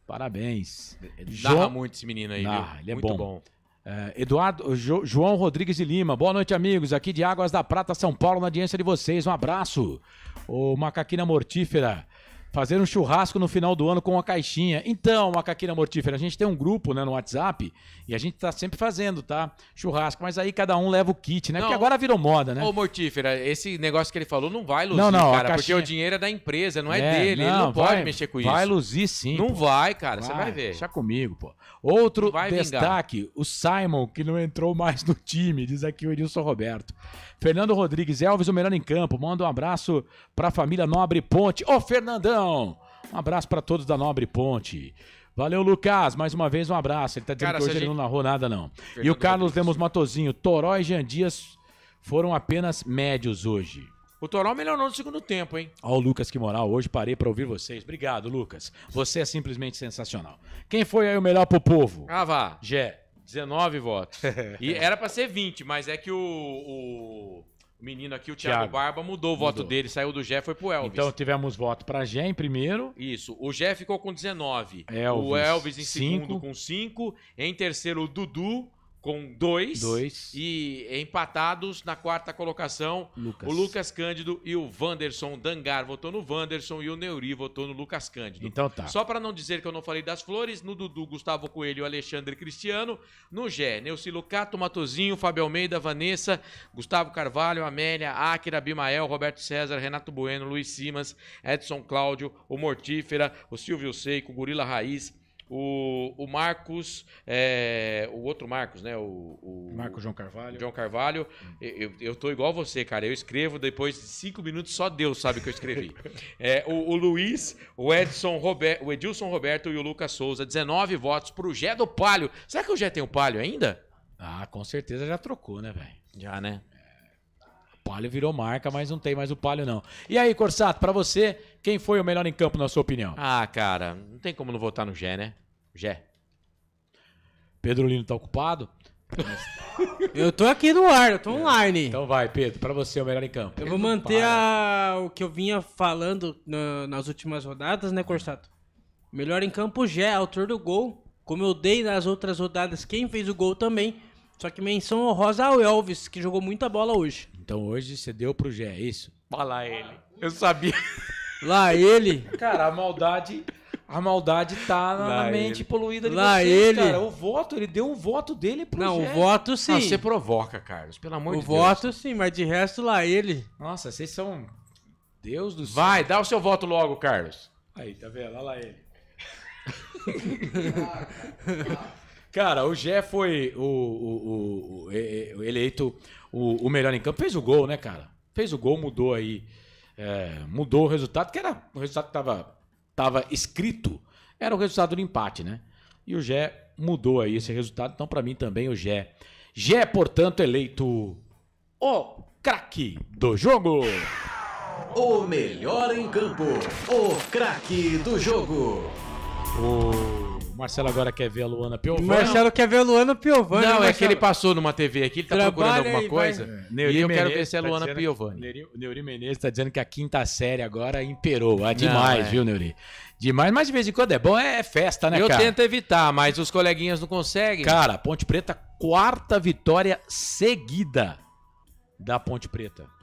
Parabéns. Narra muito esse menino aí, viu? Ele é muito bom. João Rodrigues de Lima. Boa noite, amigos. Aqui de Águas da Prata, São Paulo, na audiência de vocês. Um abraço. O Macaquina Mortífera. Fazer um churrasco no final do ano com uma caixinha. Então, Macaquina Mortífera, a gente tem um grupo, né, no WhatsApp e a gente tá sempre fazendo, tá? Churrasco, mas aí cada um leva o kit, né? Porque agora virou moda, né? Ô, Mortífera, esse negócio que ele falou não vai luzir, cara, porque o dinheiro é da empresa, não é dele. Ele não pode mexer com isso. Vai luzir sim. Não vai, cara, você vai ver. Deixa comigo, pô. Outro destaque, o Simon, que não entrou mais no time, diz aqui o Edilson Roberto. Fernando Rodrigues, Elvis, o melhor em campo. Manda um abraço pra família Nobre Ponte. Ô, Fernandão! Um abraço pra todos da Nobre Ponte. Valeu, Lucas. Mais uma vez, um abraço. Ele tá dizendo que hoje ele não narrou nada, não. Fernando e o Carlos Lemos Matozinho. Toró e Jean Dias foram apenas médios hoje. O Toró melhorou no segundo tempo, hein? Ó, o Lucas que moral. Hoje parei pra ouvir vocês. Obrigado, Lucas. Você é simplesmente sensacional. Quem foi aí o melhor pro povo? Vá. Gé. 19 votos. E era pra ser 20, mas é que o menino aqui, o Thiago Barba, mudou o voto dele, saiu do Gé, foi pro Elvis. Então tivemos voto pra Gé em primeiro. Isso, o Gé ficou com 19. O Elvis em segundo com 5. Em terceiro, o Dudu com 2. E empatados na quarta colocação, o Lucas Cândido e o Wanderson Dangar votou no Wanderson e o Neuri votou no Lucas Cândido. Então tá. Só para não dizer que eu não falei das flores, no Dudu, Gustavo Coelho e Alexandre Cristiano. No Gé, Neuci Lucato, Matozinho, Fábio Almeida, Vanessa, Gustavo Carvalho, Amélia, Áquila, Abimael, Roberto César, Renato Bueno, Luiz Simas, Edson Cláudio, o Mortífera, o Silvio Seico, o Gorila Raiz, o Marcos, o outro Marcos, né? O Marcos João Carvalho. João Carvalho. Eu tô igual você, cara. Eu escrevo depois de 5 minutos, só Deus sabe o que eu escrevi. O Luiz, o Edilson Roberto e o Lucas Souza. 19 votos pro Gé do Palio. Será que o Gé tem o Palio ainda? Com certeza já trocou, né, velho? Já, né? O Palio virou marca, mas não tem mais o Palio, não. E aí, Corsato, pra você, quem foi o melhor em campo, na sua opinião? Cara, não tem como não votar no Gé, né? Gé. Pedro Lino tá ocupado. Eu tô aqui no ar, eu tô online. Então vai, Pedro, pra você o melhor em campo. Eu vou manter o que eu vinha falando nas últimas rodadas, né, Corsato? Melhor em campo, Gé, autor do gol. Como eu dei nas outras rodadas, quem fez o gol também. Só que menção honrosa ao Elvis, que jogou muita bola hoje. Então hoje você deu pro Gé, é isso? Olha lá ele. Eu sabia. Lá ele. Cara, a maldade tá na mente poluída de lá vocês, ele. cara. O voto, ele deu o voto dele pro Não, Gé. o voto sim. Não, você provoca, Carlos, pelo amor de Deus. O voto sim, mas de resto lá ele. Nossa, vocês são... Deus do céu. Vai, dá o seu voto logo, Carlos. Aí, tá vendo? Olha lá ele. Cara, o Gé foi o eleito o melhor em campo. Fez o gol, né, cara? Fez o gol, mudou aí. Mudou o resultado, que era o resultado que tava escrito. Era o resultado do empate, né? E o Gé mudou aí esse resultado. Então, pra mim também, o Gé. Gé, portanto, eleito o craque do jogo. O melhor em campo. O craque do jogo. O Marcelo agora quer ver a Luana Piovani. O Marcelo quer ver a Luana Piovani. Não, Marcelo. é que ele passou numa TV aqui, ele tá procurando alguma coisa. Neuri E eu quero Menezes ver se é a tá Luana dizendo, Piovani. Neuri Menezes tá dizendo que a quinta série agora imperou. Demais, viu, Neuri? Demais, mas de vez em quando é bom, é festa, né, eu cara? Eu tento evitar, mas os coleguinhas não conseguem. Cara, Ponte Preta, quarta vitória seguida da Ponte Preta.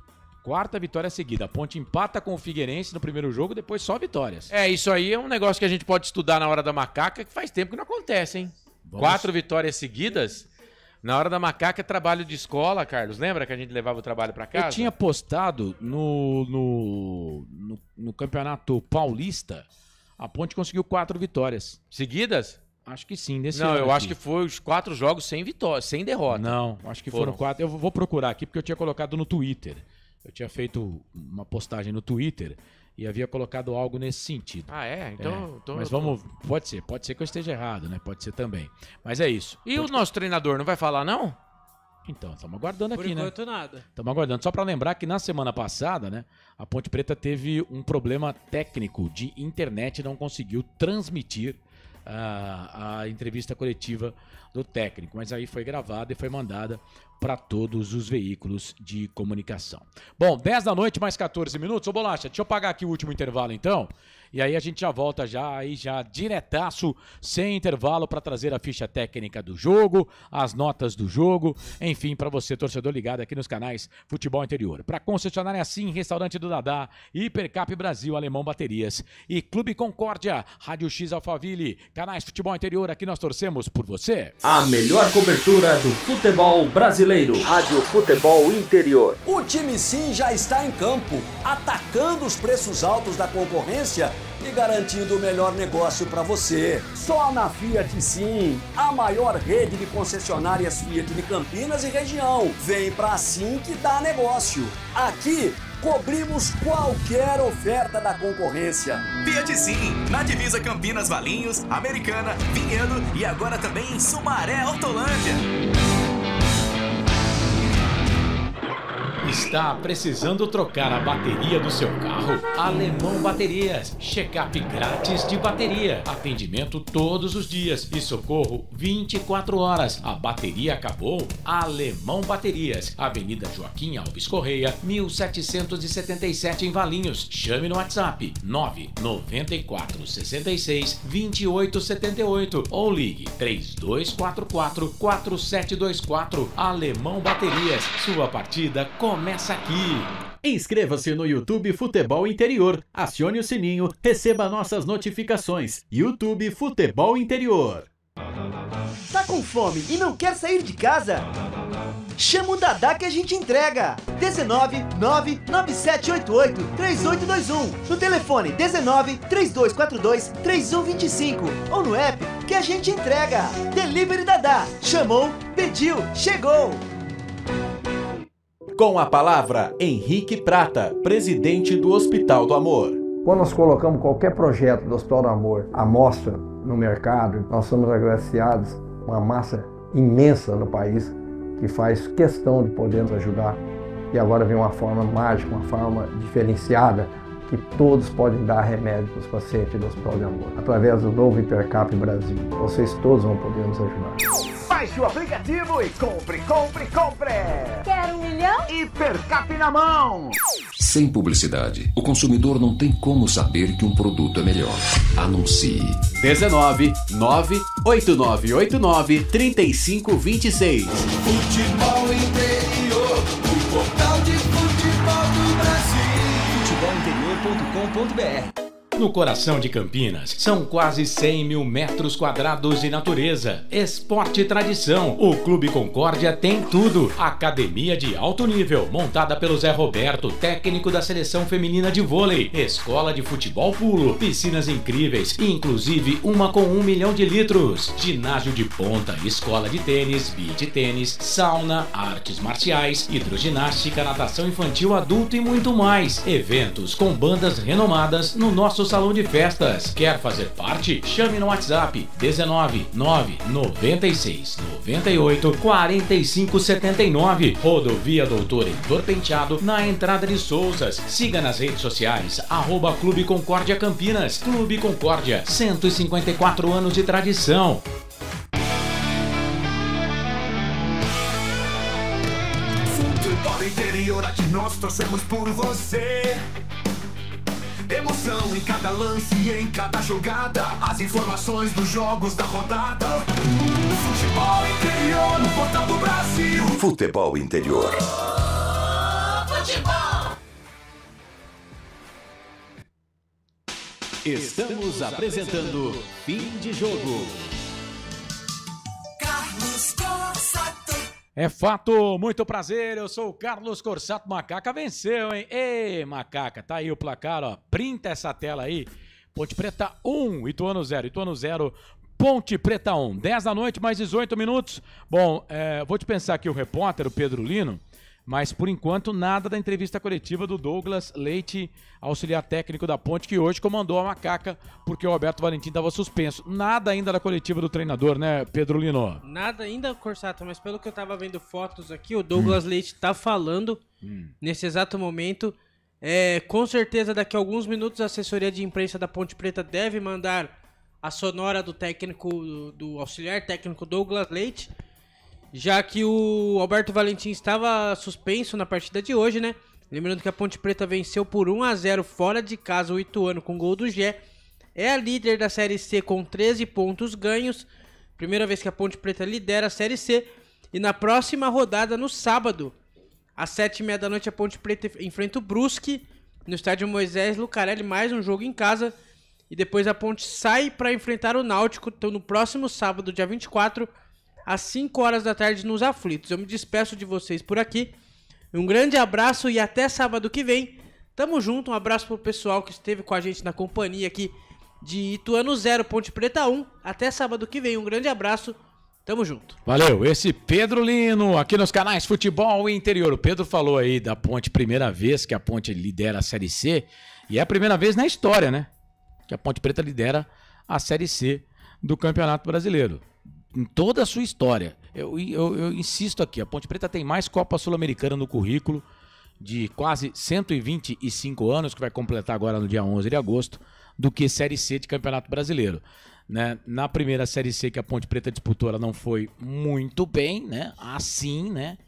Quarta vitória seguida. A Ponte empata com o Figueirense no primeiro jogo, depois só vitórias. Isso aí é um negócio que a gente pode estudar na hora da macaca, que faz tempo que não acontece, hein? 4 vitórias seguidas. Na hora da macaca é trabalho de escola, Carlos. Lembra que a gente levava o trabalho pra casa? Eu tinha postado no Campeonato Paulista, a Ponte conseguiu 4 vitórias. Seguidas? Acho que sim, nesse ano. Não, eu aqui. acho que foi os 4 jogos sem vitória, sem derrota. Não, acho que foram 4. Eu vou procurar aqui porque eu tinha colocado no Twitter. Eu tinha feito uma postagem no Twitter e havia colocado algo nesse sentido. Ah, é? Então mas vamos... Pode ser que eu esteja errado, né? Pode ser também. Mas é isso. E o nosso treinador não vai falar, não? Então, estamos aguardando aqui, né? Por enquanto nada. Estamos aguardando. Só para lembrar que na semana passada, né, a Ponte Preta teve um problema técnico de internet e não conseguiu transmitir a entrevista coletiva do técnico. Mas aí foi gravada e foi mandada para todos os veículos de comunicação. Bom, 10 da noite, mais 14 minutos. Ô Bolacha, deixa eu pagar aqui o último intervalo então. E aí a gente já volta já diretaço, sem intervalo, para trazer a ficha técnica do jogo, as notas do jogo, enfim, para você, torcedor ligado aqui nos canais Futebol Interior. Para concessionária assim, Restaurante do Dadá, Hipercap Brasil, Alemão Baterias e Clube Concórdia, Rádio X Alphaville, canais Futebol Interior, aqui nós torcemos por você. A melhor cobertura do futebol brasileiro. Rádio Futebol Interior. O time sim já está em campo, atacando os preços altos da concorrência e garantindo o melhor negócio para você. Só na Fiat Sim, a maior rede de concessionárias Fiat de Campinas e região. Vem pra Sim que dá negócio. Aqui cobrimos qualquer oferta da concorrência. Fiat Sim, na divisa Campinas, Valinhos, Americana, Vinhedo e agora também em Sumaré, Hortolândia. Está precisando trocar a bateria do seu carro? Alemão Baterias. Check-up grátis de bateria. Atendimento todos os dias e socorro 24 horas. A bateria acabou? Alemão Baterias. Avenida Joaquim Alves Correia, 1777 em Valinhos. Chame no WhatsApp 994 66 28 78 ou ligue 3244 4724. Alemão Baterias. Sua partida começa aqui. Inscreva-se no YouTube Futebol Interior, acione o sininho, receba nossas notificações. YouTube Futebol Interior. Tá com fome e não quer sair de casa? Chama o Dadá que a gente entrega. 19 99788 3821. No telefone 19 3242 3125 ou no app que a gente entrega. Delivery Dadá. Chamou, pediu, chegou. Com a palavra, Henrique Prata, presidente do Hospital do Amor. Quando nós colocamos qualquer projeto do Hospital do Amor à mostra no mercado, nós somos agraciados uma massa imensa no país que faz questão de poder nos ajudar. E agora vem uma forma mágica, uma forma diferenciada, que todos podem dar remédio para os pacientes do Hospital do Amor. Através do novo Hipercap Brasil, vocês todos vão poder nos ajudar. Vai Baixe o aplicativo e compre. Quer 1 milhão? Hipercap na mão. Sem publicidade, o consumidor não tem como saber que um produto é melhor. Anuncie. 19 98989 3526. Futebol Interior, o portal de futebol do Brasil. Futebolinterior.com.br. No coração de Campinas, são quase 100 mil metros quadrados de natureza, esporte e tradição. O Clube Concórdia tem tudo. Academia de alto nível, montada pelo Zé Roberto, técnico da seleção feminina de vôlei. Escola de futebol pulo, piscinas incríveis, inclusive uma com 1 milhão de litros. Ginásio de ponta, escola de tênis, beach tênis, sauna, artes marciais, hidroginástica, natação infantil, adulto e muito mais. Eventos com bandas renomadas no nosso salão de festas. Quer fazer parte? Chame no WhatsApp 19 996 98 45 79. Rodovia Doutor Heitor Penteado, na entrada de Souzas. Siga nas redes sociais @Clube Concórdia Campinas. Clube Concórdia, 154 anos de tradição. Futebol Interior, aqui nós torcemos por você. Emoção em cada lance e em cada jogada. As informações dos jogos da rodada. Futebol Interior, no portal do Brasil. Futebol Interior. Futebol. Estamos apresentando Fim de Jogo. Carlos Corsato. É fato, muito prazer, eu sou o Carlos Corsato. Macaca venceu, hein? Ei, Macaca, tá aí o placar, ó, printa essa tela aí. Ponte Preta 1, Ituano 0, Ituano 0, Ponte Preta 1. 10 da noite, mais 18 minutos. Bom, vou te pensar aqui o repórter, o Pedro Lino, mas por enquanto nada da entrevista coletiva do Douglas Leite, auxiliar técnico da Ponte, que hoje comandou a Macaca, porque o Roberto Valentim estava suspenso. Nada ainda da coletiva do treinador, né, Pedro Lino? Nada ainda, Corsato, mas pelo que eu tava vendo fotos aqui, o Douglas Leite tá falando nesse exato momento. Com certeza daqui a alguns minutos a assessoria de imprensa da Ponte Preta deve mandar a sonora do técnico, do auxiliar técnico Douglas Leite, já que o Alberto Valentim estava suspenso na partida de hoje, né? Lembrando que a Ponte Preta venceu por 1-0 fora de casa o Ituano com gol do Gé. É a líder da Série C com 13 pontos ganhos. Primeira vez que a Ponte Preta lidera a Série C. E na próxima rodada, no sábado, às 7h30 da noite, a Ponte Preta enfrenta o Brusque no estádio Moisés Lucarelli, mais um jogo em casa. E depois a Ponte sai para enfrentar o Náutico, então no próximo sábado, dia 24, às 5 horas da tarde, nos Aflitos. Eu me despeço de vocês por aqui. Um grande abraço e até sábado que vem. Tamo junto, um abraço pro pessoal que esteve com a gente na companhia aqui de Ituano 0, Ponte Preta 1. Até sábado que vem, um grande abraço. Tamo junto. Valeu, esse Pedro Lino, aqui nos canais Futebol Interior. O Pedro falou aí da Ponte, primeira vez que a Ponte lidera a Série C. E é a primeira vez na história, né? Que a Ponte Preta lidera a Série C do Campeonato Brasileiro. Em toda a sua história. Eu insisto aqui, a Ponte Preta tem mais Copa Sul-Americana no currículo, de quase 125 anos, que vai completar agora no dia 11 de agosto, do que Série C de Campeonato Brasileiro. Né? Na primeira Série C que a Ponte Preta disputou, ela não foi muito bem, né? Assim, né?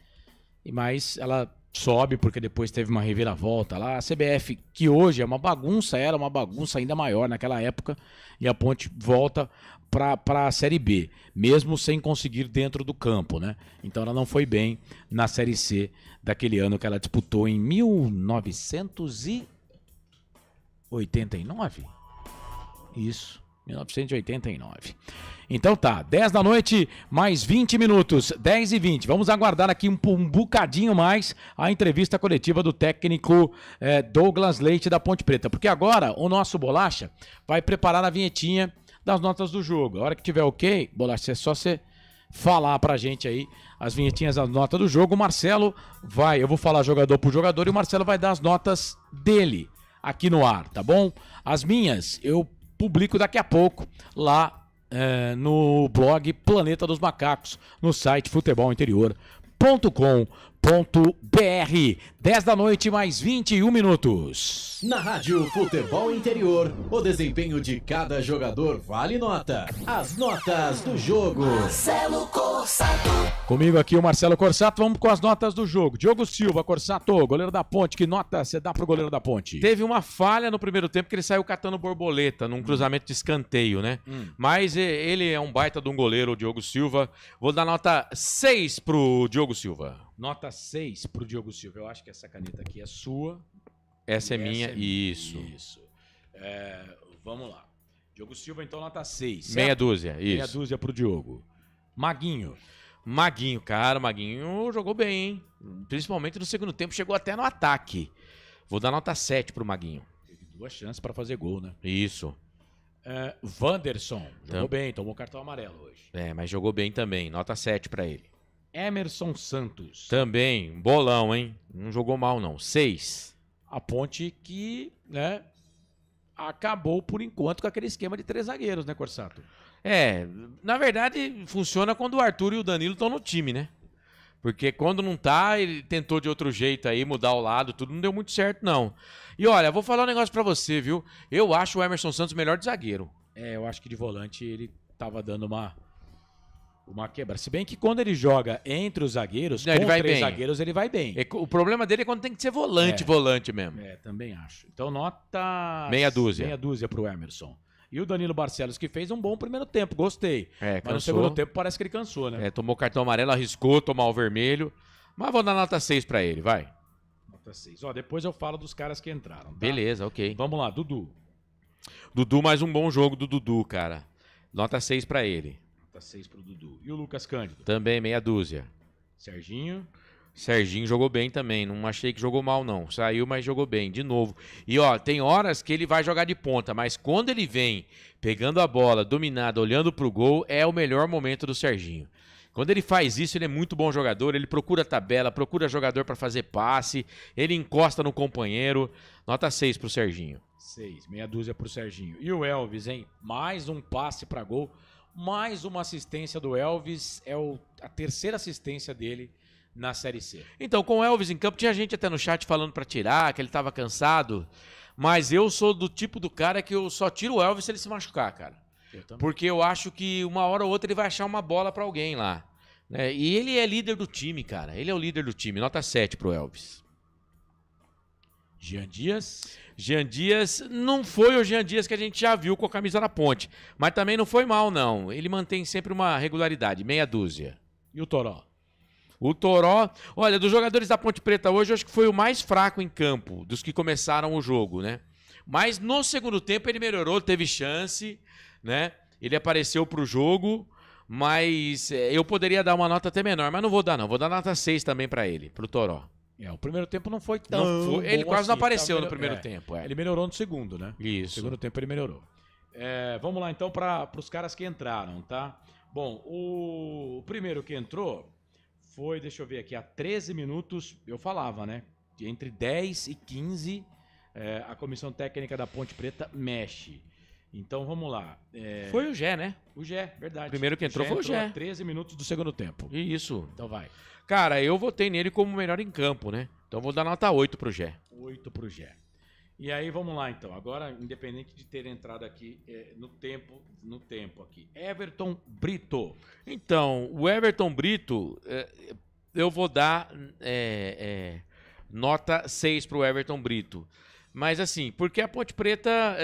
Mas ela sobe porque depois teve uma reviravolta lá. A CBF, que hoje é uma bagunça, era uma bagunça ainda maior naquela época, e a Ponte volta para a Série B, mesmo sem conseguir dentro do campo, né? Então ela não foi bem na Série C daquele ano que ela disputou em 1989. Isso, 1989. Então tá, 10 da noite, mais 20 minutos, 10h20. Vamos aguardar aqui um bocadinho mais a entrevista coletiva do técnico Douglas Leite da Ponte Preta, porque agora o nosso Bolacha vai preparar a vinhetinha das notas do jogo. A hora que tiver ok, Bolacha, é só você falar pra gente aí as vinhetinhas das notas do jogo. O Marcelo vai, eu vou falar jogador por jogador e o Marcelo vai dar as notas dele aqui no ar, tá bom? As minhas eu publico daqui a pouco lá no blog Planeta dos Macacos, no site futebolinterior.com.br. 10 da noite, mais 21 minutos. Na Rádio Futebol Interior, o desempenho de cada jogador vale nota. As notas do jogo. Marcelo Corsato. Comigo aqui o Marcelo Corsato, vamos com as notas do jogo. Diogo Silva, Corsato, goleiro da Ponte, que nota você dá pro goleiro da Ponte? Teve uma falha no primeiro tempo que ele saiu catando borboleta num cruzamento de escanteio, né? Mas ele é um baita de um goleiro, o Diogo Silva. Vou dar nota 6 pro Diogo Silva. Nota 6 pro Diogo Silva. Eu acho que essa caneta aqui é sua. Essa é minha, isso. Vamos lá. Diogo Silva, então, nota 6. Meia dúzia, isso. Meia dúzia pro Diogo. Maguinho, cara, o Maguinho jogou bem, hein? Principalmente no segundo tempo, chegou até no ataque. Vou dar nota 7 pro Maguinho. Teve 2 chances para fazer gol, né? Isso. Wanderson, jogou bem, tomou cartão amarelo hoje. Mas jogou bem também, nota 7 para ele. Emerson Santos. Também, bolão, hein? Não jogou mal, não. 6. A Ponte que, né, acabou por enquanto com aquele esquema de 3 zagueiros, né, Corsato? Na verdade, funciona quando o Arthur e o Danilo estão no time, né? Porque quando não tá, ele tentou de outro jeito aí, mudar o lado, tudo não deu muito certo, não. E olha, vou falar um negócio pra você, viu? Eu acho o Emerson Santos o melhor de zagueiro. Eu acho que de volante ele tava dando uma quebra. Se bem que quando ele joga entre os zagueiros, com 3 zagueiros, ele vai bem. O problema dele é quando tem que ser volante mesmo. Também acho. Então nota... Meia dúzia. Meia dúzia pro Emerson. E o Danilo Barcelos, que fez um bom primeiro tempo, gostei. Mas cansou. No segundo tempo parece que ele cansou, né? Tomou cartão amarelo, arriscou tomar o vermelho. Mas vou dar nota 6 pra ele, vai. Nota 6. Depois eu falo dos caras que entraram, tá? Beleza, ok. Vamos lá, Dudu. Dudu, mais um bom jogo do Dudu, cara. Nota 6 pra ele. Nota 6 pro Dudu. E o Lucas Cândido? Também, meia dúzia. Serginho jogou bem também, não achei que jogou mal não, saiu, mas jogou bem, de novo. E tem horas que ele vai jogar de ponta, mas quando ele vem pegando a bola, dominado, olhando pro gol, é o melhor momento do Serginho. Quando ele faz isso, ele é muito bom jogador, ele procura tabela, procura jogador para fazer passe, ele encosta no companheiro. Nota 6 pro Serginho. 6, meia dúzia pro Serginho. E o Elvis, hein? Mais um passe para gol, mais uma assistência do Elvis, a terceira assistência dele na Série C. Então, com o Elvis em campo, tinha gente até no chat falando pra tirar, que ele tava cansado. Mas eu sou do tipo do cara que eu só tiro o Elvis se ele se machucar, cara. Porque eu acho que uma hora ou outra ele vai achar uma bola pra alguém lá. Né? E ele é líder do time, cara. Ele é o líder do time. Nota 7 pro Elvis. Jean Dias? Jean Dias não foi o Jean Dias que a gente já viu com a camisa na Ponte. Mas também não foi mal, não. Ele mantém sempre uma regularidade. Meia dúzia. E o Toró? O Toró, olha, dos jogadores da Ponte Preta hoje, eu acho que foi o mais fraco em campo, dos que começaram o jogo, né? Mas no segundo tempo ele melhorou, teve chance, né? Ele apareceu pro jogo, mas eu poderia dar uma nota até menor, mas não vou dar não, vou dar nota 6 também pra ele, pro Toró. O primeiro tempo não foi tão ele quase assim, não apareceu no primeiro tempo. Ele melhorou no segundo, né? Isso. No segundo tempo ele melhorou. Vamos lá então para os caras que entraram, tá? Bom, o primeiro que entrou foi, deixa eu ver aqui, há 13 minutos, eu falava, né? Entre 10 e 15, a comissão técnica da Ponte Preta mexe. Então vamos lá. Foi o Gé, né? O Gé, verdade. O primeiro que entrou foi o Gé. 13 minutos do segundo tempo. Isso. Então vai. Cara, eu votei nele como o melhor em campo, né? Então vou dar nota 8 pro Gé. 8 pro Gé. E aí vamos lá então. Agora, independente de ter entrado aqui no tempo aqui. Everton Brito. Então, o Everton Brito, eu vou dar nota 6 pro Everton Brito. Mas assim, porque a Ponte Preta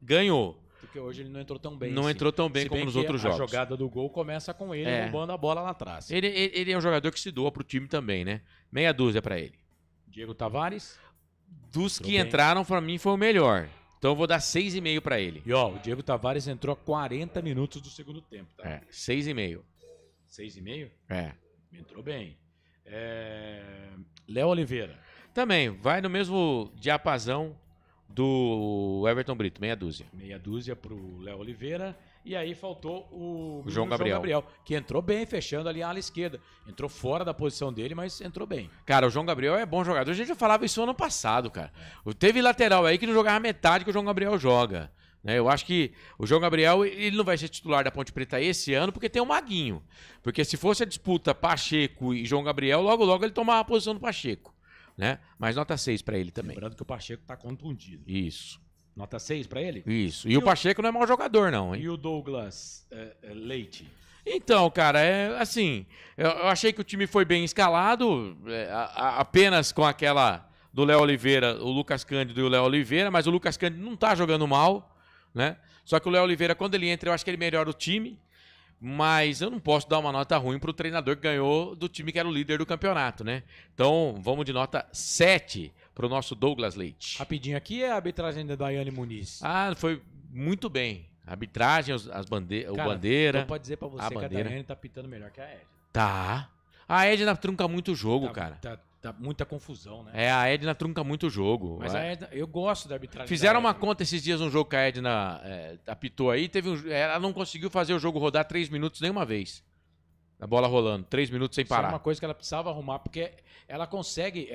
ganhou. Porque hoje ele não entrou tão bem. Não entrou tão bem como nos outros jogos. A jogada do gol começa com ele roubando a bola lá atrás. Ele é um jogador que se doa pro time também, né? Meia dúzia pra ele. Diego Tavares. Dos que entraram, pra mim, foi o melhor. Então eu vou dar 6,5 pra ele. E o Diego Tavares entrou a 40 minutos do segundo tempo, tá? 6,5. 6,5? Entrou bem. Léo Oliveira. Também, vai no mesmo diapasão do Everton Brito, meia dúzia. Meia dúzia pro Léo Oliveira. E aí faltou o João Gabriel, que entrou bem, fechando ali a ala esquerda. Entrou fora da posição dele, mas entrou bem. Cara, o João Gabriel é bom jogador. A gente já falava isso ano passado, cara. Teve lateral aí que não jogava metade que o João Gabriel joga. Né? Eu acho que o João Gabriel ele não vai ser titular da Ponte Preta esse ano porque tem o Maguinho. Porque se fosse a disputa Pacheco e João Gabriel, logo ele tomava a posição do Pacheco. Né? Mas nota 6 para ele também. Lembrando que o Pacheco tá contundido. Isso. Nota 6 para ele? Isso. E o Pacheco não é mau jogador, não, hein? E o Douglas Leite? Então, cara, assim, eu achei que o time foi bem escalado, apenas com aquela do Léo Oliveira, o Lucas Cândido e o Léo Oliveira, mas o Lucas Cândido não tá jogando mal, né? Só que o Léo Oliveira, quando ele entra, eu acho que ele melhora o time, mas eu não posso dar uma nota ruim pro treinador que ganhou do time que era o líder do campeonato, né? Então, vamos de nota 7 pro nosso Douglas Leite. Rapidinho aqui é a arbitragem da Daiane Muniz. Ah, foi muito bem. A arbitragem, o bandeira. Então pode dizer pra você que a Daiane tá pitando melhor que a Edna. Tá. A Edna trunca muito o jogo, cara. Tá muita confusão, né? A Edna trunca muito o jogo. Mas a Edna, eu gosto da arbitragem. Fizeram uma conta esses dias, um jogo que a Edna apitou aí. Ela não conseguiu fazer o jogo rodar 3 minutos nenhuma vez. A bola rolando, 3 minutos sem parar. Isso é uma coisa que ela precisava arrumar, porque ela consegue...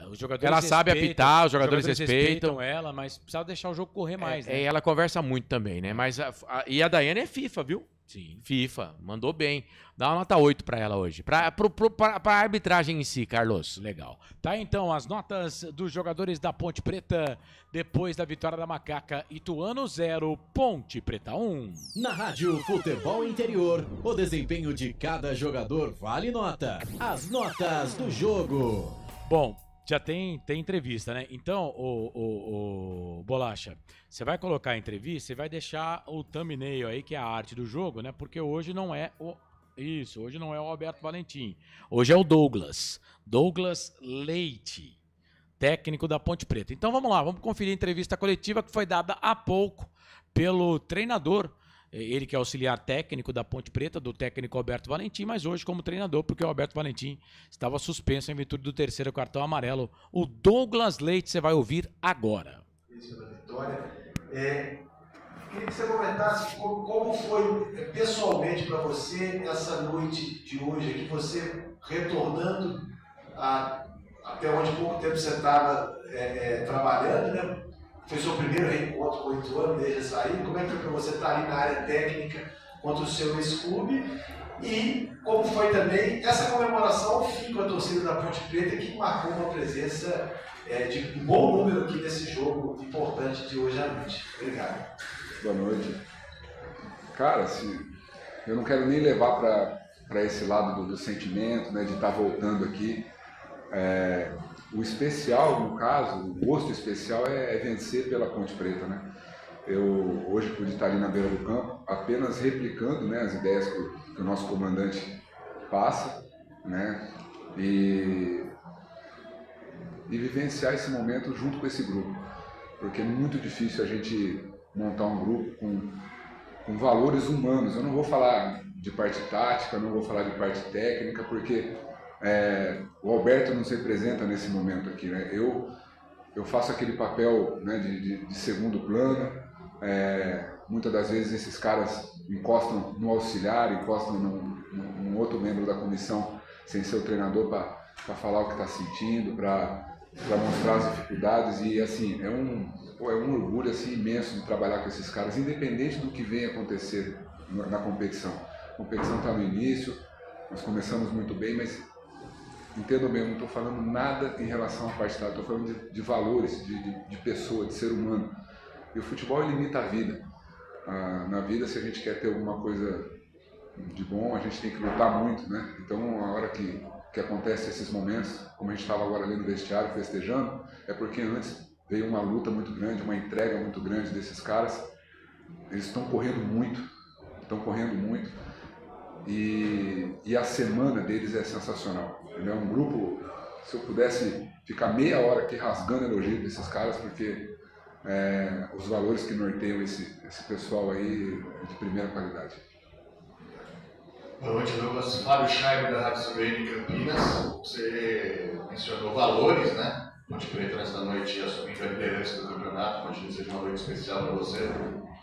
os jogadores ela sabe apitar, os jogadores respeitam ela, mas precisava deixar o jogo correr mais, né? Ela conversa muito também, né? Mas e a Daiane é FIFA, viu? Sim. FIFA, mandou bem. Dá uma nota 8 pra ela hoje. Pra arbitragem em si, Carlos. Legal. Tá, então, as notas dos jogadores da Ponte Preta depois da vitória da Macaca. Ituano 0, Ponte Preta 1. Na Rádio Futebol Interior, o desempenho de cada jogador vale nota. As notas do jogo. Bom, já tem entrevista, né? Então, o Bolacha, você vai colocar a entrevista e vai deixar o thumbnail aí, que é a arte do jogo, né? Porque hoje não é hoje não é o Alberto Valentim. Hoje é o Douglas Leite, técnico da Ponte Preta. Então vamos lá, vamos conferir a entrevista coletiva que foi dada há pouco pelo treinador, ele que é auxiliar técnico da Ponte Preta, do técnico Alberto Valentim, mas hoje como treinador, porque o Alberto Valentim estava suspenso em virtude do 3º cartão amarelo. O Douglas Leite você vai ouvir agora. Queria que você comentasse como foi pessoalmente para você essa noite de hoje aqui, você retornando até onde pouco tempo você estava trabalhando, né? Foi seu primeiro reencontro com o Ituano desde a saída. Como é que foi para você estar ali na área técnica contra o seu ex-clube? E como foi também essa comemoração ao fim com a torcida da Ponte Preta, que marcou uma presença de um bom número aqui nesse jogo importante de hoje à noite. Obrigado. Boa noite. Cara, eu não quero nem levar para esse lado do sentimento, né, de estar voltando aqui. O especial, no caso, o gosto especial é vencer pela Ponte Preta, né? Eu hoje pude estar ali na beira do campo, apenas replicando, né, as ideias que o nosso comandante passa, né? E vivenciar esse momento junto com esse grupo, porque é muito difícil a gente montar um grupo com valores humanos. Eu não vou falar de parte tática, não vou falar de parte técnica, porque o Alberto nos representa nesse momento aqui, né? Eu faço aquele papel, né, de segundo plano. Muitas das vezes esses caras encostam no auxiliar, encostam num outro membro da comissão sem ser o treinador para falar o que está sentindo, para mostrar as dificuldades. E assim, é um orgulho assim, imenso de trabalhar com esses caras, independente do que venha acontecer na competição. A competição está no início, nós começamos muito bem, mas entendo bem, eu não estou falando nada em relação à parte tática, estou falando de valores, de pessoa, de ser humano. E o futebol limita a vida. Na vida, se a gente quer ter alguma coisa de bom, a gente tem que lutar muito, né? Então, a hora que acontece esses momentos, como a gente estava agora ali no vestiário festejando, é porque antes veio uma luta muito grande, uma entrega muito grande desses caras. Eles estão correndo muito, e a semana deles é sensacional. É um grupo, se eu pudesse ficar meia hora aqui rasgando elogio desses caras, porque os valores que norteiam esse pessoal aí é de primeira qualidade. Boa noite, Douglas. Fábio Scheiber, da Rádio CBN em Campinas. Você mencionou valores, né? Ponte Preta nesta noite assumindo a liderança do campeonato. Imagino que seja uma noite especial para você,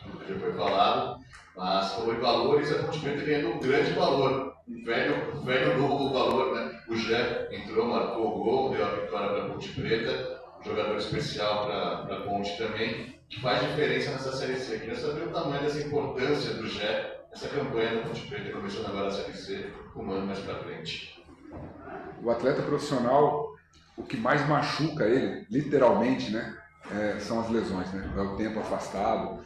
tudo que já foi falado. Mas falou em valores, a Ponte Preta ganhando um grande valor, um velho novo valor, né? O Jé entrou, marcou o gol, deu a vitória para a Ponte Preta, um jogador especial para a Ponte também. que faz diferença nessa Série C. Eu queria saber o tamanho dessa importância do Gé, essa campanha da Ponte Preta, começando agora a Série C, rumando mais para frente. O atleta profissional, o que mais machuca ele, literalmente, né, são as lesões, né? É o tempo afastado.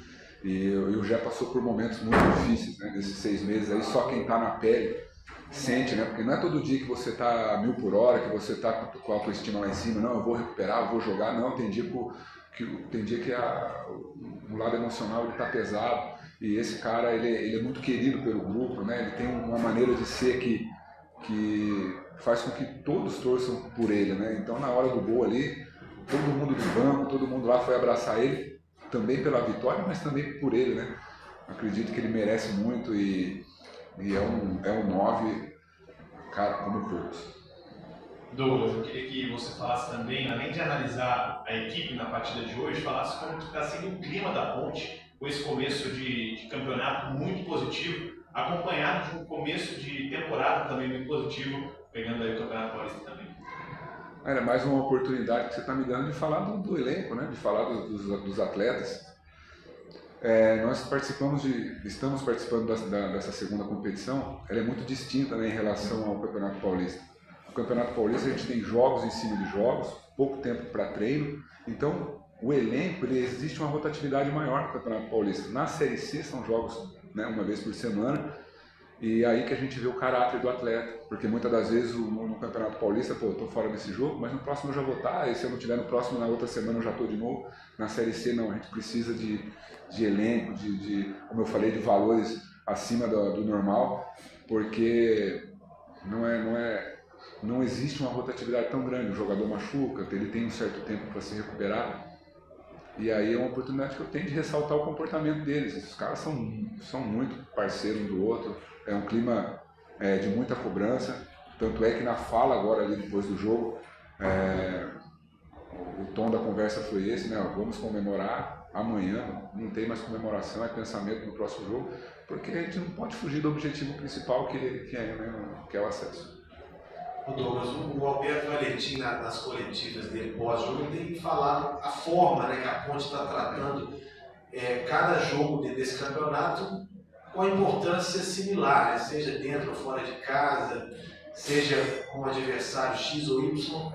E o Gé passou por momentos muito difíceis, né, nesses 6 meses aí, só quem está na pele sente, né? Porque não é todo dia que você está a 1000 por hora, que você está com a autoestima lá em cima, não, eu vou recuperar, eu vou jogar, não, tem dia que o lado emocional está pesado, e esse cara ele é muito querido pelo grupo, né? Ele tem uma maneira de ser que faz com que todos torçam por ele, né? Então na hora do gol ali, todo mundo do banco, todo mundo lá foi abraçar ele, também pela vitória, mas também por ele, né? Acredito que ele merece muito e é um 9, cara, como poucos. Douglas, eu queria que você falasse também, além de analisar a equipe na partida de hoje, falasse como está sendo o clima da Ponte com esse começo de campeonato muito positivo, acompanhado de um começo de temporada também muito positivo, pegando aí o Campeonato Paulista também. É mais uma oportunidade que você está me dando de falar do elenco, né? De falar dos atletas. Nós estamos participando dessa segunda competição. Ela é muito distinta, né, em relação ao Campeonato Paulista. No Campeonato Paulista a gente tem jogos em cima de jogos, pouco tempo para treino, então o elenco, existe uma rotatividade maior no Campeonato Paulista. Na Série C são jogos, né, uma vez por semana, e aí que a gente vê o caráter do atleta, porque muitas das vezes no Campeonato Paulista, eu estou fora desse jogo, mas no próximo eu já vou estar, e se eu não estiver no próximo, na outra semana eu já estou de novo. Na Série C não, a gente precisa de elenco, como eu falei, de valores acima do normal, porque não existe uma rotatividade tão grande. O jogador machuca, ele tem um certo tempo para se recuperar, e aí é uma oportunidade que eu tenho de ressaltar o comportamento deles. Esses caras são muito parceiros um do outro, é um clima de muita cobrança, tanto é que na fala agora ali depois do jogo, o tom da conversa foi esse, né? Vamos comemorar amanhã, não tem mais comemoração, é pensamento no próximo jogo, porque a gente não pode fugir do objetivo principal que é o acesso. Douglas, o Alberto Valentim, nas coletivas dele pós-jogo, ele tem falado a forma, né, que a Ponte está tratando cada jogo desse campeonato com a importância similar, né, seja dentro ou fora de casa, seja com o adversário X ou Y.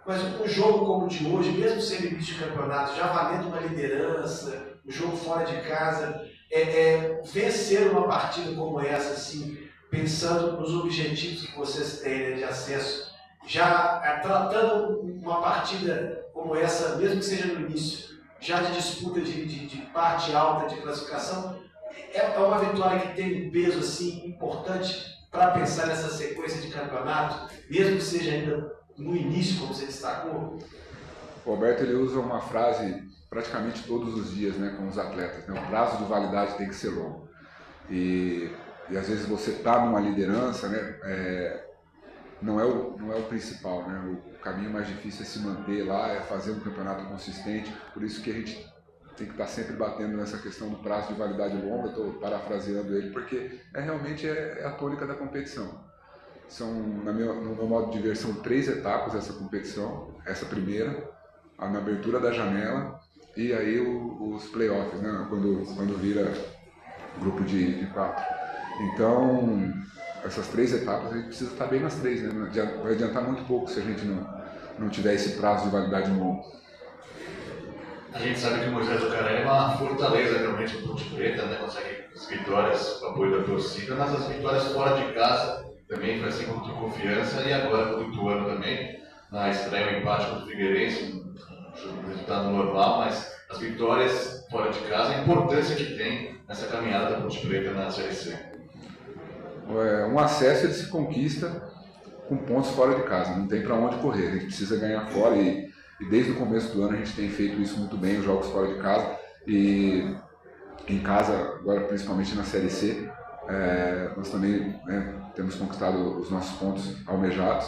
Mas um jogo como o de hoje, mesmo sendo início de campeonato, já valendo uma liderança, um jogo fora de casa, vencer uma partida como essa, assim, pensando nos objetivos que vocês têm, né, de acesso, já tratando uma partida como essa, mesmo que seja no início, já de disputa de parte alta de classificação, é uma vitória que tem um peso assim, importante para pensar nessa sequência de campeonato, mesmo que seja ainda no início, como você destacou? O Alberto ele usa uma frase praticamente todos os dias, né, com os atletas, né? O prazo de validade tem que ser longo. E às vezes você está numa liderança, né, não é o principal, né? O caminho mais difícil é se manter lá, é fazer um campeonato consistente. Por isso que a gente tem que estar sempre batendo nessa questão do prazo de validade longa. Estou parafraseando ele, porque realmente é a tônica da competição. São, no meu modo de ver, são 3 etapas essa competição. Essa primeira, na abertura da janela, e aí os playoffs, né? Quando vira grupo de 4. Então, essas 3 etapas, a gente precisa estar bem nas 3, né? Vai adiantar muito pouco se a gente não tiver esse prazo de validade longo. A gente sabe que o Moisés Ocaré é uma fortaleza realmente do Ponte Preta, né? Consegue as vitórias com o apoio da torcida, mas as vitórias fora de casa também foi assim com confiança, e agora com o Ituano também, na estreia, o empate contra o Figueirense, um resultado normal, mas as vitórias fora de casa, a importância que tem nessa caminhada da Ponte Preta na Série C. Um acesso ele se conquista com pontos fora de casa, não tem para onde correr, a gente precisa ganhar fora, e desde o começo do ano a gente tem feito isso muito bem, os jogos fora de casa, e em casa, agora principalmente na Série C, nós também, né, temos conquistado os nossos pontos almejados,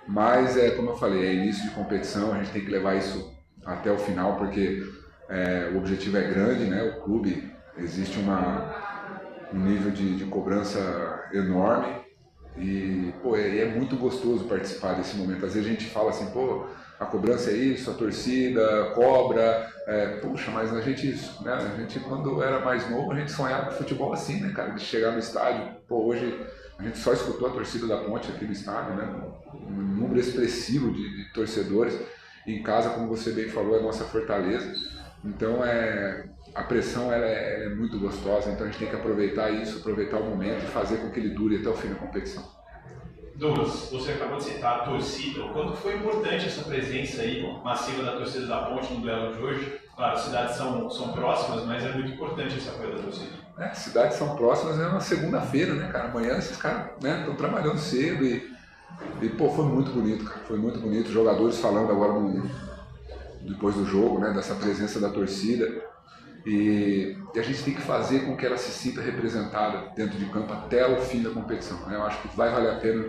mas como eu falei, é início de competição, a gente tem que levar isso até o final, porque o objetivo é grande, né, o clube, existe um nível de cobrança enorme, E, pô, é muito gostoso participar desse momento. Às vezes a gente fala assim, pô, a cobrança é isso, a torcida cobra, puxa, mas a gente, né, a gente quando era mais novo, a gente sonhava com futebol assim, né, cara, de chegar no estádio. Pô, hoje a gente só escutou a torcida da Ponte aqui no estádio, né, um número expressivo de torcedores. E em casa, como você bem falou, é a nossa fortaleza. Então a pressão ela é muito gostosa, então a gente tem que aproveitar isso, aproveitar o momento e fazer com que ele dure até o fim da competição. Douglas, você acabou de citar a torcida. O quanto foi importante essa presença aí massiva da torcida da Ponte no duelo de hoje? Claro, as cidades são próximas, mas é muito importante esse apoio da torcida. As cidades são próximas, é uma segunda-feira, né, cara? Amanhã esses caras estão trabalhando cedo e pô, foi muito bonito, cara. Foi muito bonito. Os jogadores falando agora depois do jogo, né, dessa presença da torcida. E a gente tem que fazer com que ela se sinta representada dentro de campo até o fim da competição, né? Eu acho que vai valer a pena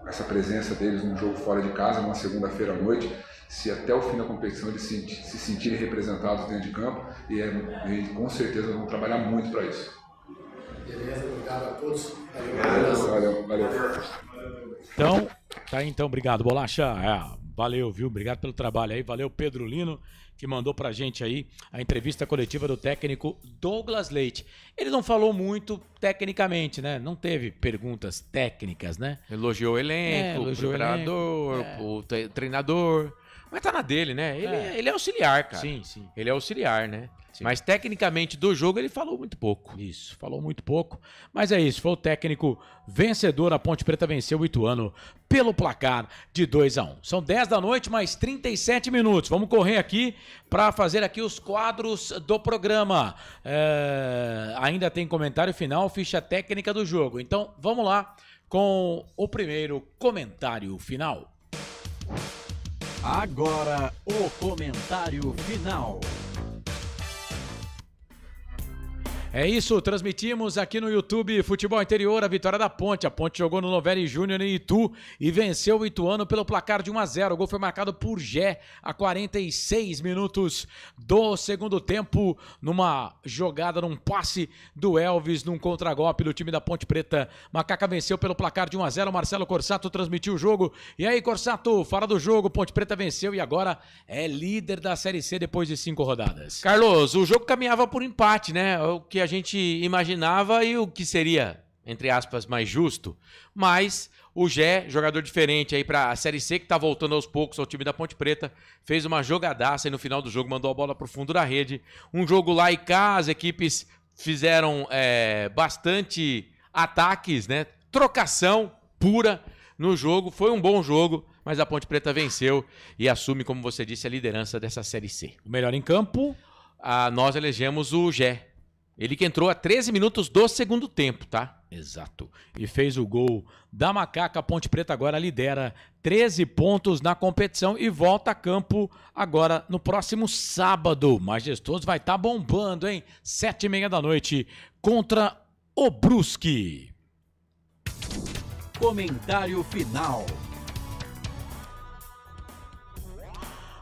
essa presença deles num jogo fora de casa, numa segunda-feira à noite, se até o fim da competição eles se sentirem representados dentro de campo, e com certeza vão trabalhar muito para isso. Beleza, obrigado a todos. Valeu. Então, obrigado, Bolacha. Valeu, viu? Obrigado pelo trabalho aí. Valeu, Pedro Lino, que mandou pra gente aí a entrevista coletiva do técnico Douglas Leite. Ele não falou muito tecnicamente, né? Não teve perguntas técnicas, né? Elogiou o elenco, o preparador, o treinador. Mas tá na dele, né? Ele é auxiliar, cara. Sim. Ele é auxiliar, né? Sim. Mas tecnicamente do jogo ele falou muito pouco. Isso, falou muito pouco. Mas é isso, foi o técnico vencedor. A Ponte Preta venceu o Ituano pelo placar de 2-1. São 10 da noite, mais 37 minutos. Vamos correr aqui para fazer aqui os quadros do programa. Ainda tem comentário final, ficha técnica do jogo. Então vamos lá com o primeiro comentário final. Agora o comentário final. É isso, transmitimos aqui no YouTube Futebol Interior, a vitória da Ponte. A Ponte jogou no Novelli Júnior em Itu e venceu o Ituano pelo placar de 1-0. O gol foi marcado por Gé a 46 minutos do segundo tempo, numa jogada, num passe do Elvis, num contragolpe do time da Ponte Preta. Macaca venceu pelo placar de 1-0. Marcelo Corsato transmitiu o jogo. E aí, Corsato, fora do jogo, Ponte Preta venceu e agora é líder da Série C depois de 5 rodadas. Carlos, o jogo caminhava por empate, né? O que a gente imaginava e o que seria, entre aspas, mais justo. Mas o Gé, jogador diferente aí para a Série C, que tá voltando aos poucos ao time da Ponte Preta, fez uma jogadaça e no final do jogo mandou a bola pro fundo da rede. Um jogo lá e cá, as equipes fizeram bastante ataques, né? Trocação pura no jogo. Foi um bom jogo, mas a Ponte Preta venceu e assume, como você disse, a liderança dessa Série C. O melhor em campo? Nós elegemos o Gé. Ele que entrou a 13 minutos do segundo tempo, tá? Exato. E fez o gol da Macaca. A Ponte Preta agora lidera 13 pontos na competição e volta a campo agora no próximo sábado. Majestoso vai estar bombando, hein? 7h30 da noite contra o Brusque. Comentário final.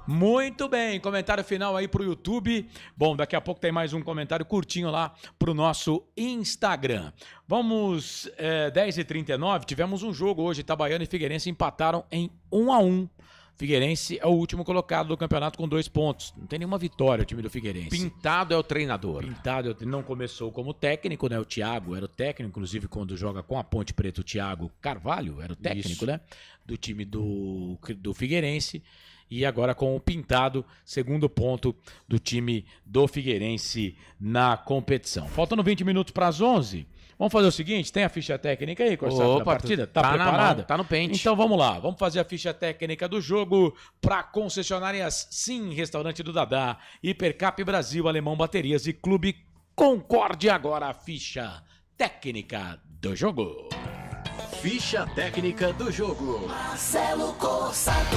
Muito bem, comentário final aí pro YouTube. Bom, daqui a pouco tem mais um comentário curtinho lá pro nosso Instagram. Vamos, 10h39, tivemos um jogo hoje, Itabaiana e Figueirense empataram em 1-1. Figueirense é o último colocado do campeonato com 2 pontos. Não tem nenhuma vitória o time do Figueirense. Pintado é o treinador. Pintado não começou como técnico, né? O Thiago era o técnico, inclusive quando joga com a Ponte Preta, o Thiago Carvalho era o técnico, isso, né? Do time do Figueirense. E agora com o Pintado, segundo ponto do time do Figueirense na competição. Faltando 20 minutos para as 11. Vamos fazer o seguinte, tem a ficha técnica aí, Corsato, da partida? Tá preparada? Tá no pente. Então vamos lá, vamos fazer a ficha técnica do jogo para concessionárias Sim, Restaurante do Dadá, Hipercap Brasil, Alemão Baterias e Clube Concorde. Agora a ficha técnica do jogo. Ficha técnica do jogo. Marcelo Corsato.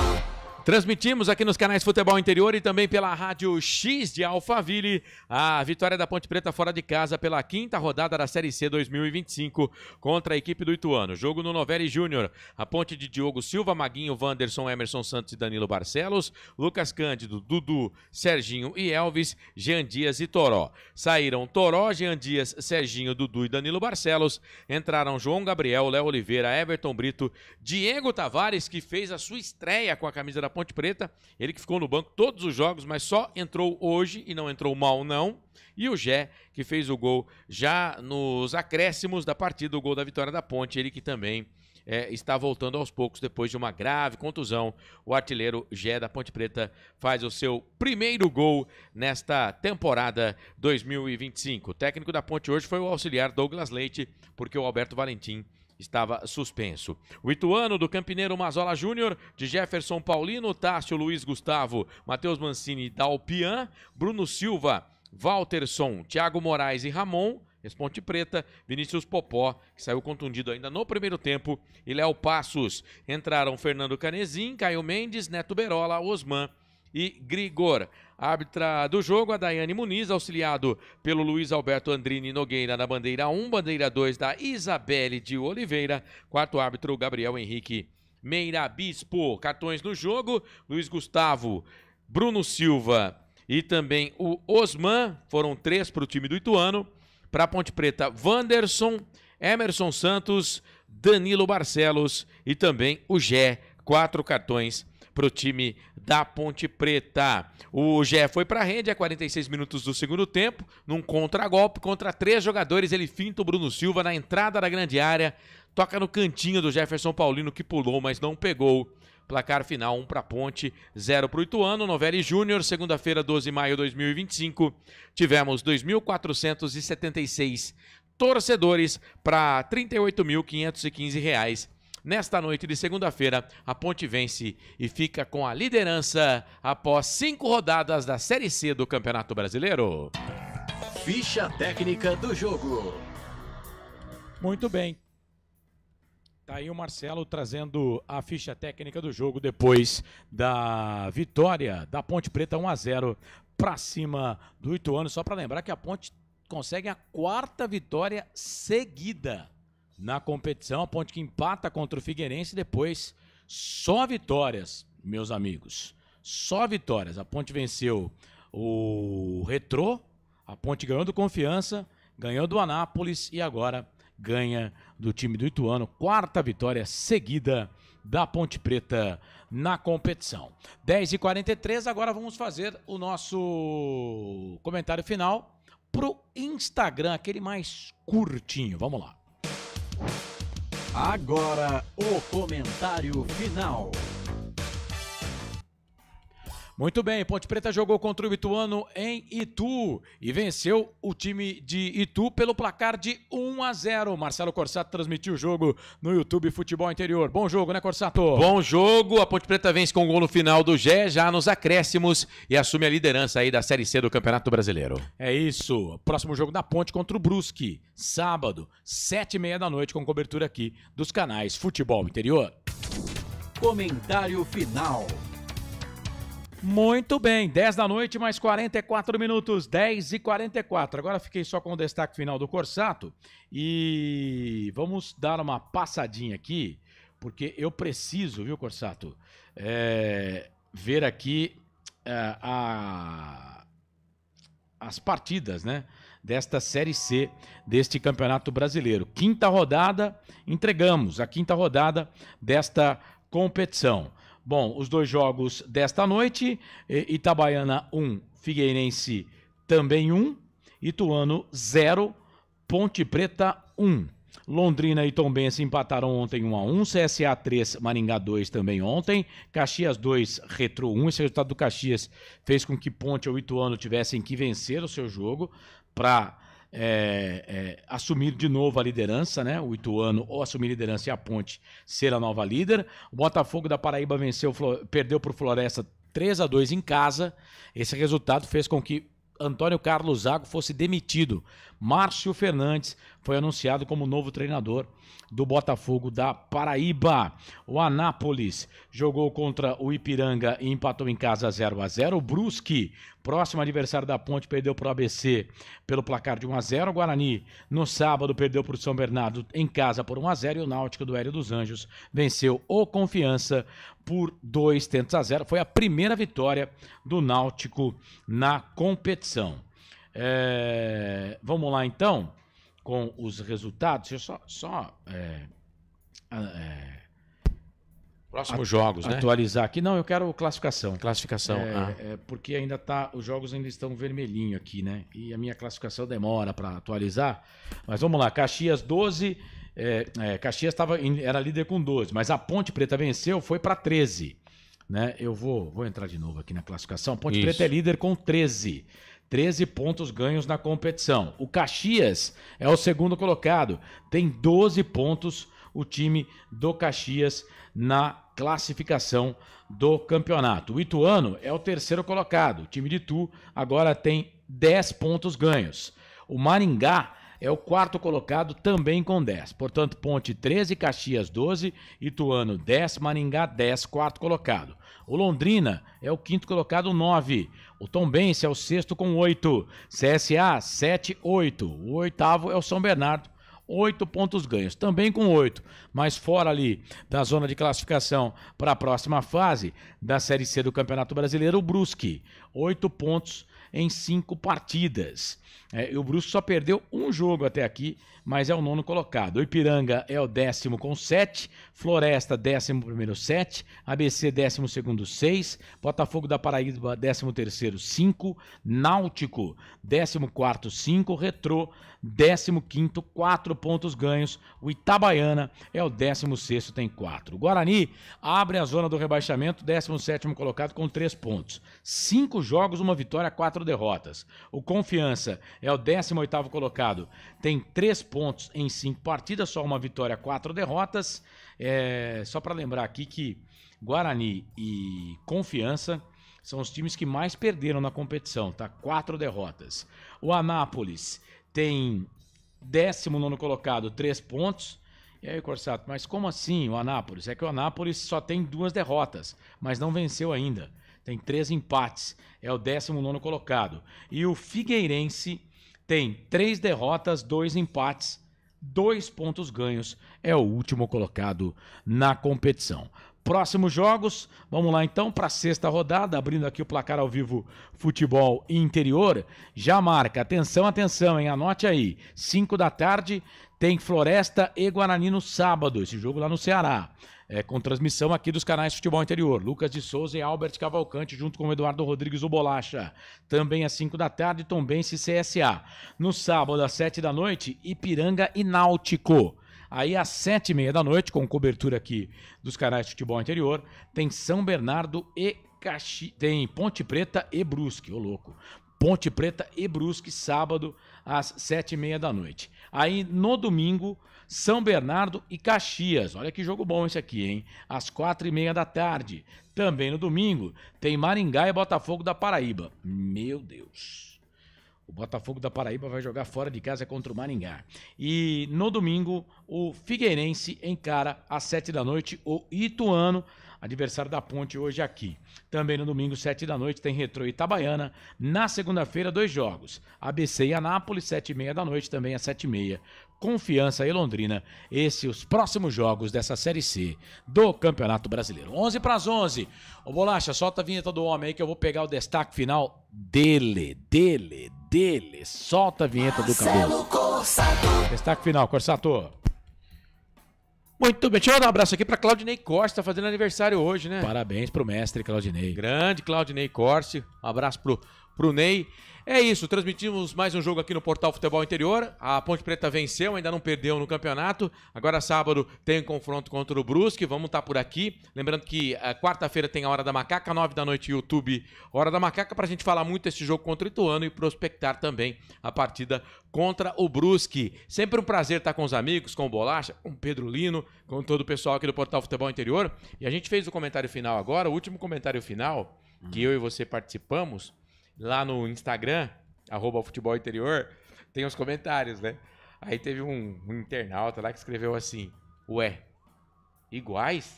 Transmitimos aqui nos canais Futebol Interior e também pela Rádio X de Alphaville a vitória da Ponte Preta fora de casa pela 5ª rodada da Série C 2025 contra a equipe do Ituano. Jogo no Novelli Júnior. A Ponte de Diogo Silva, Maguinho, Wanderson, Emerson Santos e Danilo Barcelos, Lucas Cândido, Dudu, Serginho e Elvis, Jean Dias e Toró. Saíram Toró, Jean Dias, Serginho, Dudu e Danilo Barcelos. Entraram João Gabriel, Léo Oliveira, Everton Brito, Diego Tavares, que fez a sua estreia com a camisa da Ponte Preta, ele que ficou no banco todos os jogos, mas só entrou hoje e não entrou mal não, e o Gé, que fez o gol já nos acréscimos da partida, o gol da vitória da Ponte, ele que também está voltando aos poucos depois de uma grave contusão. O artilheiro Gé da Ponte Preta faz o seu primeiro gol nesta temporada 2025. O técnico da Ponte hoje foi o auxiliar Douglas Leite, porque o Alberto Valentim estava suspenso. O Ituano do Campineiro Mazola Júnior, de Jefferson Paulino, Tássio, Luiz Gustavo, Matheus Mancini, Dalpian, Bruno Silva, Walterson, Thiago Moraes e Ramon, Ponte Preta, Vinícius Popó, que saiu contundido ainda no primeiro tempo, e Léo Passos. Entraram Fernando Canezin, Caio Mendes, Neto Berola, Osman e Grigor. Árbitra do jogo, a Daiane Muniz, auxiliado pelo Luiz Alberto Andrini Nogueira na bandeira 1, bandeira 2 da Isabelle de Oliveira, quarto árbitro Gabriel Henrique Meira Bispo. Cartões no jogo, Luiz Gustavo, Bruno Silva e também o Osman, foram 3 para o time do Ituano. Para a Ponte Preta, Wanderson, Emerson Santos, Danilo Barcelos e também o Gé, 4 cartões para o time da Ponte Preta. O Gé foi para a rede a 46 minutos do segundo tempo, num contragolpe contra 3 jogadores. Ele finta o Bruno Silva na entrada da grande área, toca no cantinho do Jefferson Paulino, que pulou, mas não pegou. Placar final, 1 para a Ponte, 0 para o Ituano. Novelli Júnior, segunda-feira, 12 de maio de 2025. Tivemos 2.476 torcedores para R$ 38.515. Nesta noite de segunda-feira, a Ponte vence e fica com a liderança após 5 rodadas da Série C do Campeonato Brasileiro. Ficha técnica do jogo. Muito bem. Tá aí o Marcelo trazendo a ficha técnica do jogo depois da vitória da Ponte Preta 1-0 para cima do Ituano. Só para lembrar que a Ponte consegue a 4ª vitória seguida na competição. A Ponte que empata contra o Figueirense, depois só vitórias, meus amigos. Só vitórias. A Ponte venceu o Retrô, a Ponte ganhou do Confiança, ganhou do Anápolis e agora ganha do time do Ituano. 4ª vitória seguida da Ponte Preta na competição. 10h43, agora vamos fazer o nosso comentário final pro Instagram, aquele mais curtinho. Vamos lá. Agora o comentário final. Muito bem, Ponte Preta jogou contra o Ituano em Itu e venceu o time de Itu pelo placar de 1-0. Marcelo Corsato transmitiu o jogo no YouTube Futebol Interior. Bom jogo, né, Corsato? Bom jogo, a Ponte Preta vence com um gol no final do Gé, já nos acréscimos, e assume a liderança aí da Série C do Campeonato Brasileiro. É isso, próximo jogo da Ponte contra o Brusque, sábado, 7h30 da noite, com cobertura aqui dos canais Futebol Interior. Comentário final. Muito bem, 10 da noite, mais 44 minutos, 10h44. Agora fiquei só com o destaque final do Corsato e vamos dar uma passadinha aqui, porque eu preciso, viu, Corsato, ver aqui as partidas, né, desta Série C deste Campeonato Brasileiro. 5ª rodada, entregamos a 5ª rodada desta competição. Bom, os 2 jogos desta noite, Itabaiana 1, Figueirense também 1, Ituano 0, Ponte Preta 1. Londrina e Tombense empataram ontem 1-1, CSA 3, Maringá 2 também ontem, Caxias 2, Retrô 1. Esse resultado do Caxias fez com que Ponte ou Ituano tivessem que vencer o seu jogo para assumir de novo a liderança, né? O Ituano ou assumir a liderança e a Ponte ser a nova líder. O Botafogo da Paraíba perdeu para o Floresta 3-2 em casa. Esse resultado fez com que Antônio Carlos Zago fosse demitido Márcio Fernandes foi anunciado como novo treinador do Botafogo da Paraíba. O Anápolis jogou contra o Ipiranga e empatou em casa 0-0. O Brusque, próximo adversário da Ponte, perdeu para o ABC pelo placar de 1-0. O Guarani, no sábado, perdeu para o São Bernardo em casa por 1-0. E o Náutico do Hélio dos Anjos venceu o Confiança por 2-0. Foi a primeira vitória do Náutico na competição. Vamos lá, então, com os resultados. Deixa eu Próximos jogos, né? Atualizar aqui. Não, eu quero classificação. Classificação. Porque os jogos ainda estão vermelhinho aqui, né? E a minha classificação demora para atualizar. Mas vamos lá. Caxias 12. Caxias era líder com 12, mas a Ponte Preta venceu, foi para 13. Né? Eu vou entrar de novo aqui na classificação. A Ponte Preta é líder com 13. 13 pontos ganhos na competição. O Caxias é o segundo colocado. Tem 12 pontos o time do Caxias na classificação do campeonato. O Ituano é o terceiro colocado. O time de Itu agora tem 10 pontos ganhos. O Maringá é o quarto colocado, também com 10. Portanto, Ponte 13, Caxias 12, Ituano 10, Maringá 10, quarto colocado. O Londrina é o quinto colocado, 9. O Tombense é o sexto com 8. CSA 7, 8. O oitavo é o São Bernardo, 8 pontos ganhos, também com 8. Mas fora ali da zona de classificação para a próxima fase da Série C do Campeonato Brasileiro, o Brusque, 8 pontos em 5 partidas. O Brusque só perdeu um jogo até aqui, mas é o nono colocado. O Ipiranga é o 10º com 7, Floresta 11º 7, ABC 12º 6, Botafogo da Paraíba 13º 5, Náutico 14º 5, Retrô 15º 4 pontos ganhos. O Itabaiana é o 16º, tem 4. O Guarani abre a zona do rebaixamento, 17º colocado com 3 pontos. 5 jogos, 1 vitória, 4 derrotas. O Confiança é o 18º colocado, tem 3 pontos em 5 partidas, só 1 vitória, 4 derrotas. Só para lembrar aqui que Guarani e Confiança são os times que mais perderam na competição, tá? 4 derrotas. O Anápolis tem 19º colocado, 3 pontos. E aí, Corsato, mas como assim o Anápolis? É que o Anápolis só tem 2 derrotas, mas não venceu ainda. Tem 3 empates, é o 19º colocado. E o Figueirense tem 3 derrotas, 2 empates, 2 pontos ganhos, é o último colocado na competição. Próximos jogos, vamos lá então para a 6ª rodada, abrindo aqui o placar ao vivo Futebol Interior. Já marca, atenção, hein? Anote aí, 5 da tarde tem Floresta e Guarani no sábado, esse jogo lá no Ceará. Com transmissão aqui dos canais Futebol Interior. Lucas de Souza e Albert Cavalcante, junto com o Eduardo Rodrigues, o Bolacha. Também às 5 da tarde, Tombense e CSA. No sábado, às 7 da noite, Ipiranga e Náutico. Aí, às 7h30 da noite, com cobertura aqui dos canais Futebol Interior, tem São Bernardo e tem Ponte Preta e Brusque, ô louco. Ponte Preta e Brusque, sábado, às 7h30 da noite. Aí, no domingo, São Bernardo e Caxias. Olha que jogo bom esse aqui, hein? Às 4h30 da tarde. Também no domingo, tem Maringá e Botafogo da Paraíba. Meu Deus. O Botafogo da Paraíba vai jogar fora de casa contra o Maringá. E no domingo, o Figueirense encara às 7 da noite o Ituano, adversário da Ponte hoje aqui. Também no domingo, 7 da noite, tem Retrô e Itabaiana. Na segunda-feira, 2 jogos. ABC e Anápolis, 7h30 da noite, também às 7h30. Confiança e Londrina. Esses os próximos jogos dessa Série C do Campeonato Brasileiro. 11:11. Ô Bolacha, solta a vinheta do homem aí que eu vou pegar o destaque final dele. Solta a vinheta do cabelo. Destaque final, Corsato. Muito bem, deixa eu dar um abraço aqui para Claudinei Corsi, tá fazendo aniversário hoje, né? Parabéns pro mestre Claudinei. Grande Claudinei Corsi, um abraço pro Ney. É isso, transmitimos mais um jogo aqui no Portal Futebol Interior. A Ponte Preta venceu, ainda não perdeu no campeonato. Agora sábado tem um confronto contra o Brusque, vamos estar por aqui. Lembrando que quarta-feira tem a Hora da Macaca, 9 da noite, YouTube Hora da Macaca, pra gente falar muito desse jogo contra o Ituano e prospectar também a partida contra o Brusque. Sempre um prazer estar com os amigos, com o Bolacha, com o Pedro Lino, com todo o pessoal aqui do Portal Futebol Interior. E a gente fez o comentário final agora, o último comentário final, que eu e você participamos, lá no Instagram, @Futebol Interior, tem os comentários, né? Aí teve um internauta lá que escreveu assim, ué, iguais?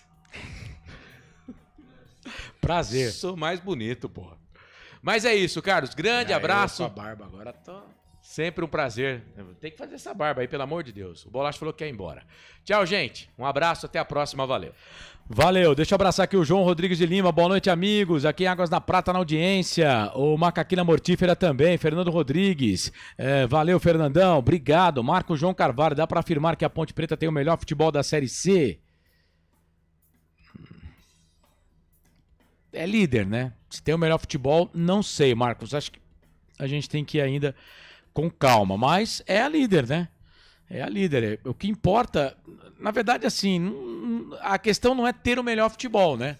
Prazer. Sou mais bonito, porra. Mas é isso, Carlos. Grande abraço. Sua barba agora tô... Sempre um prazer. Tem que fazer essa barba aí, pelo amor de Deus. O Bolacha falou que quer ir embora. Tchau, gente. Um abraço, até a próxima. Valeu. Valeu. Deixa eu abraçar aqui o João Rodrigues de Lima. Boa noite, amigos. Aqui em Águas da Prata, na audiência. O Macaquina Mortífera também. Fernando Rodrigues. Valeu, Fernandão. Obrigado. Marco João Carvalho. Dá pra afirmar que a Ponte Preta tem o melhor futebol da Série C? É líder, né? Se tem o melhor futebol, não sei, Marcos. Acho que a gente tem que ir ainda com calma. Mas é a líder, né? É a líder. O que importa, na verdade, assim, a questão não é ter o melhor futebol, né?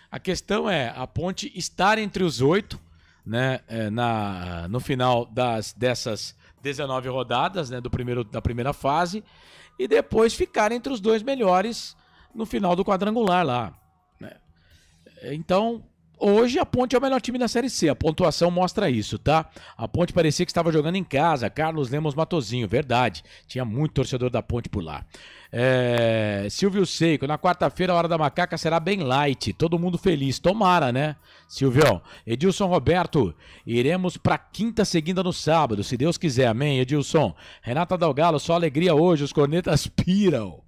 A questão é a Ponte estar entre os 8, né? No final dessas 19 rodadas, né? Da primeira fase. E depois ficar entre os 2 melhores no final do quadrangular lá. Então, hoje a Ponte é o melhor time da Série C. A pontuação mostra isso, tá? A Ponte parecia que estava jogando em casa. Carlos Lemos Matozinho, verdade. Tinha muito torcedor da Ponte por lá. Silvio Seico, na quarta-feira a Hora da Macaca será bem light. Todo mundo feliz. Tomara, né, Silvio? Edilson Roberto, iremos pra quinta seguida no sábado, se Deus quiser. Amém, Edilson. Renata Dalgalo, só alegria hoje. Os cornetas piram.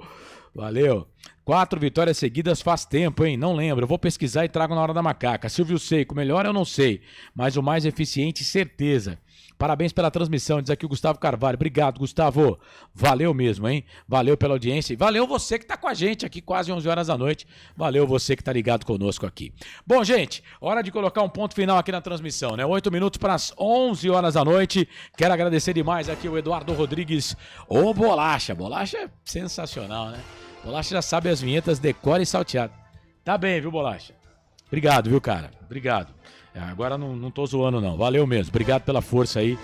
Valeu. 4 vitórias seguidas faz tempo, hein? Não lembro. Eu vou pesquisar e trago na Hora da Macaca. Silvio Seico, melhor eu não sei, mas o mais eficiente, certeza. Parabéns pela transmissão, diz aqui o Gustavo Carvalho. Obrigado, Gustavo. Valeu mesmo, hein? Valeu pela audiência. E valeu você que tá com a gente aqui quase 11 horas da noite. Valeu você que tá ligado conosco aqui. Bom, gente, hora de colocar um ponto final aqui na transmissão, né? 8 minutos para as 11 horas da noite. Quero agradecer demais aqui o Eduardo Rodrigues, o Bolacha. Bolacha é sensacional, né? Bolacha já sabe as vinhetas, decora e salteado. Tá bem, viu, Bolacha? Obrigado, viu, cara? Obrigado. Agora não tô zoando, não. Valeu mesmo. Obrigado pela força aí.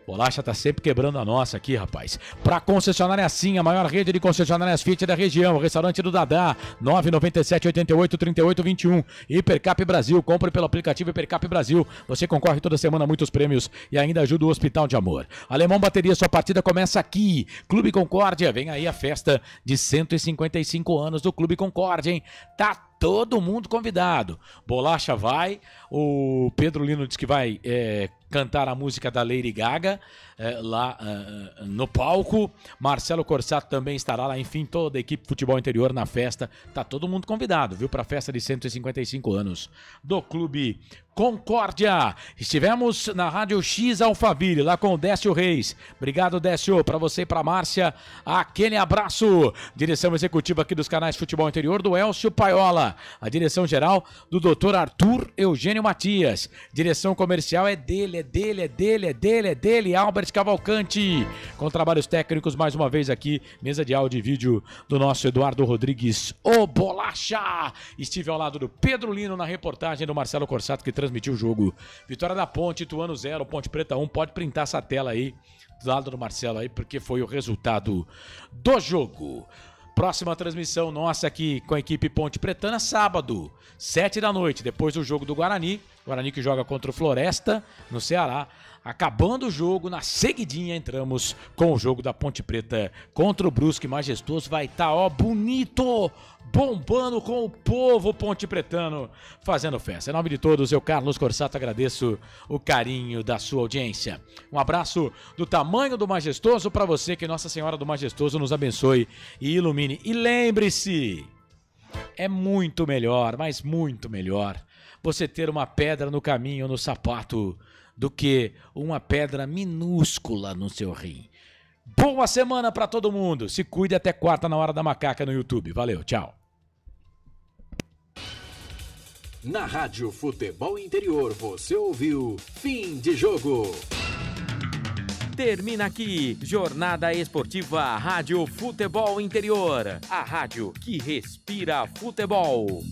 Bolacha tá sempre quebrando a nossa aqui, rapaz. Pra concessionária Sim, a maior rede de concessionárias Fiat da região. Restaurante do Dadá, 997-88-38-21. Hipercap Brasil, compre pelo aplicativo Hipercap Brasil. Você concorre toda semana a muitos prêmios e ainda ajuda o Hospital de Amor. Alemão Bateria, sua partida começa aqui. Clube Concórdia, vem aí a festa de 155 anos do Clube Concórdia, hein? Tá todo mundo convidado. Bolacha vai, o Pedro Lino diz que vai cantar a música da Lady Gaga lá no palco. Marcelo Corsato também estará lá. Enfim, toda a equipe Futebol Interior na festa. Tá todo mundo convidado, viu? Pra festa de 155 anos do Clube Concórdia. Estivemos na Rádio X Alphaville, lá com o Décio Reis. Obrigado, Décio. Pra você e pra Márcia, aquele abraço. Direção executiva aqui dos canais Futebol Interior, do Elcio Paiola. A direção geral do Dr. Arthur Eugênio Matias. Direção comercial é dele, Albert Cavalcante. Com trabalhos técnicos, mais uma vez aqui, mesa de áudio e vídeo do nosso Eduardo Rodrigues, o Bolacha. Estive ao lado do Pedro Lino na reportagem do Marcelo Corsato, que transmitiu o jogo. Vitória da Ponte, Ituano 0, Ponte Preta 1. Pode printar essa tela aí, do lado do Marcelo aí, porque foi o resultado do jogo. Próxima transmissão nossa aqui com a equipe Ponte Pretana, sábado, 7 da noite, depois do jogo do Guarani. Guarani que joga contra o Floresta, no Ceará. Acabando o jogo, na seguidinha entramos com o jogo da Ponte Preta contra o Brusque Majestoso. Vai estar, ó, bonito, bombando com o povo pontepretano, fazendo festa. Em nome de todos, eu, Carlos Corsato, agradeço o carinho da sua audiência. Um abraço do tamanho do Majestoso para você, que Nossa Senhora do Majestoso nos abençoe e ilumine. E lembre-se, é muito melhor, mas muito melhor, você ter uma pedra no caminho, no sapato, do que uma pedra minúscula no seu rim. Boa semana para todo mundo. Se cuide, até quarta na Hora da Macaca no YouTube. Valeu, tchau. Na Rádio Futebol Interior, você ouviu Fim de Jogo. Termina aqui, Jornada Esportiva Rádio Futebol Interior. A rádio que respira futebol.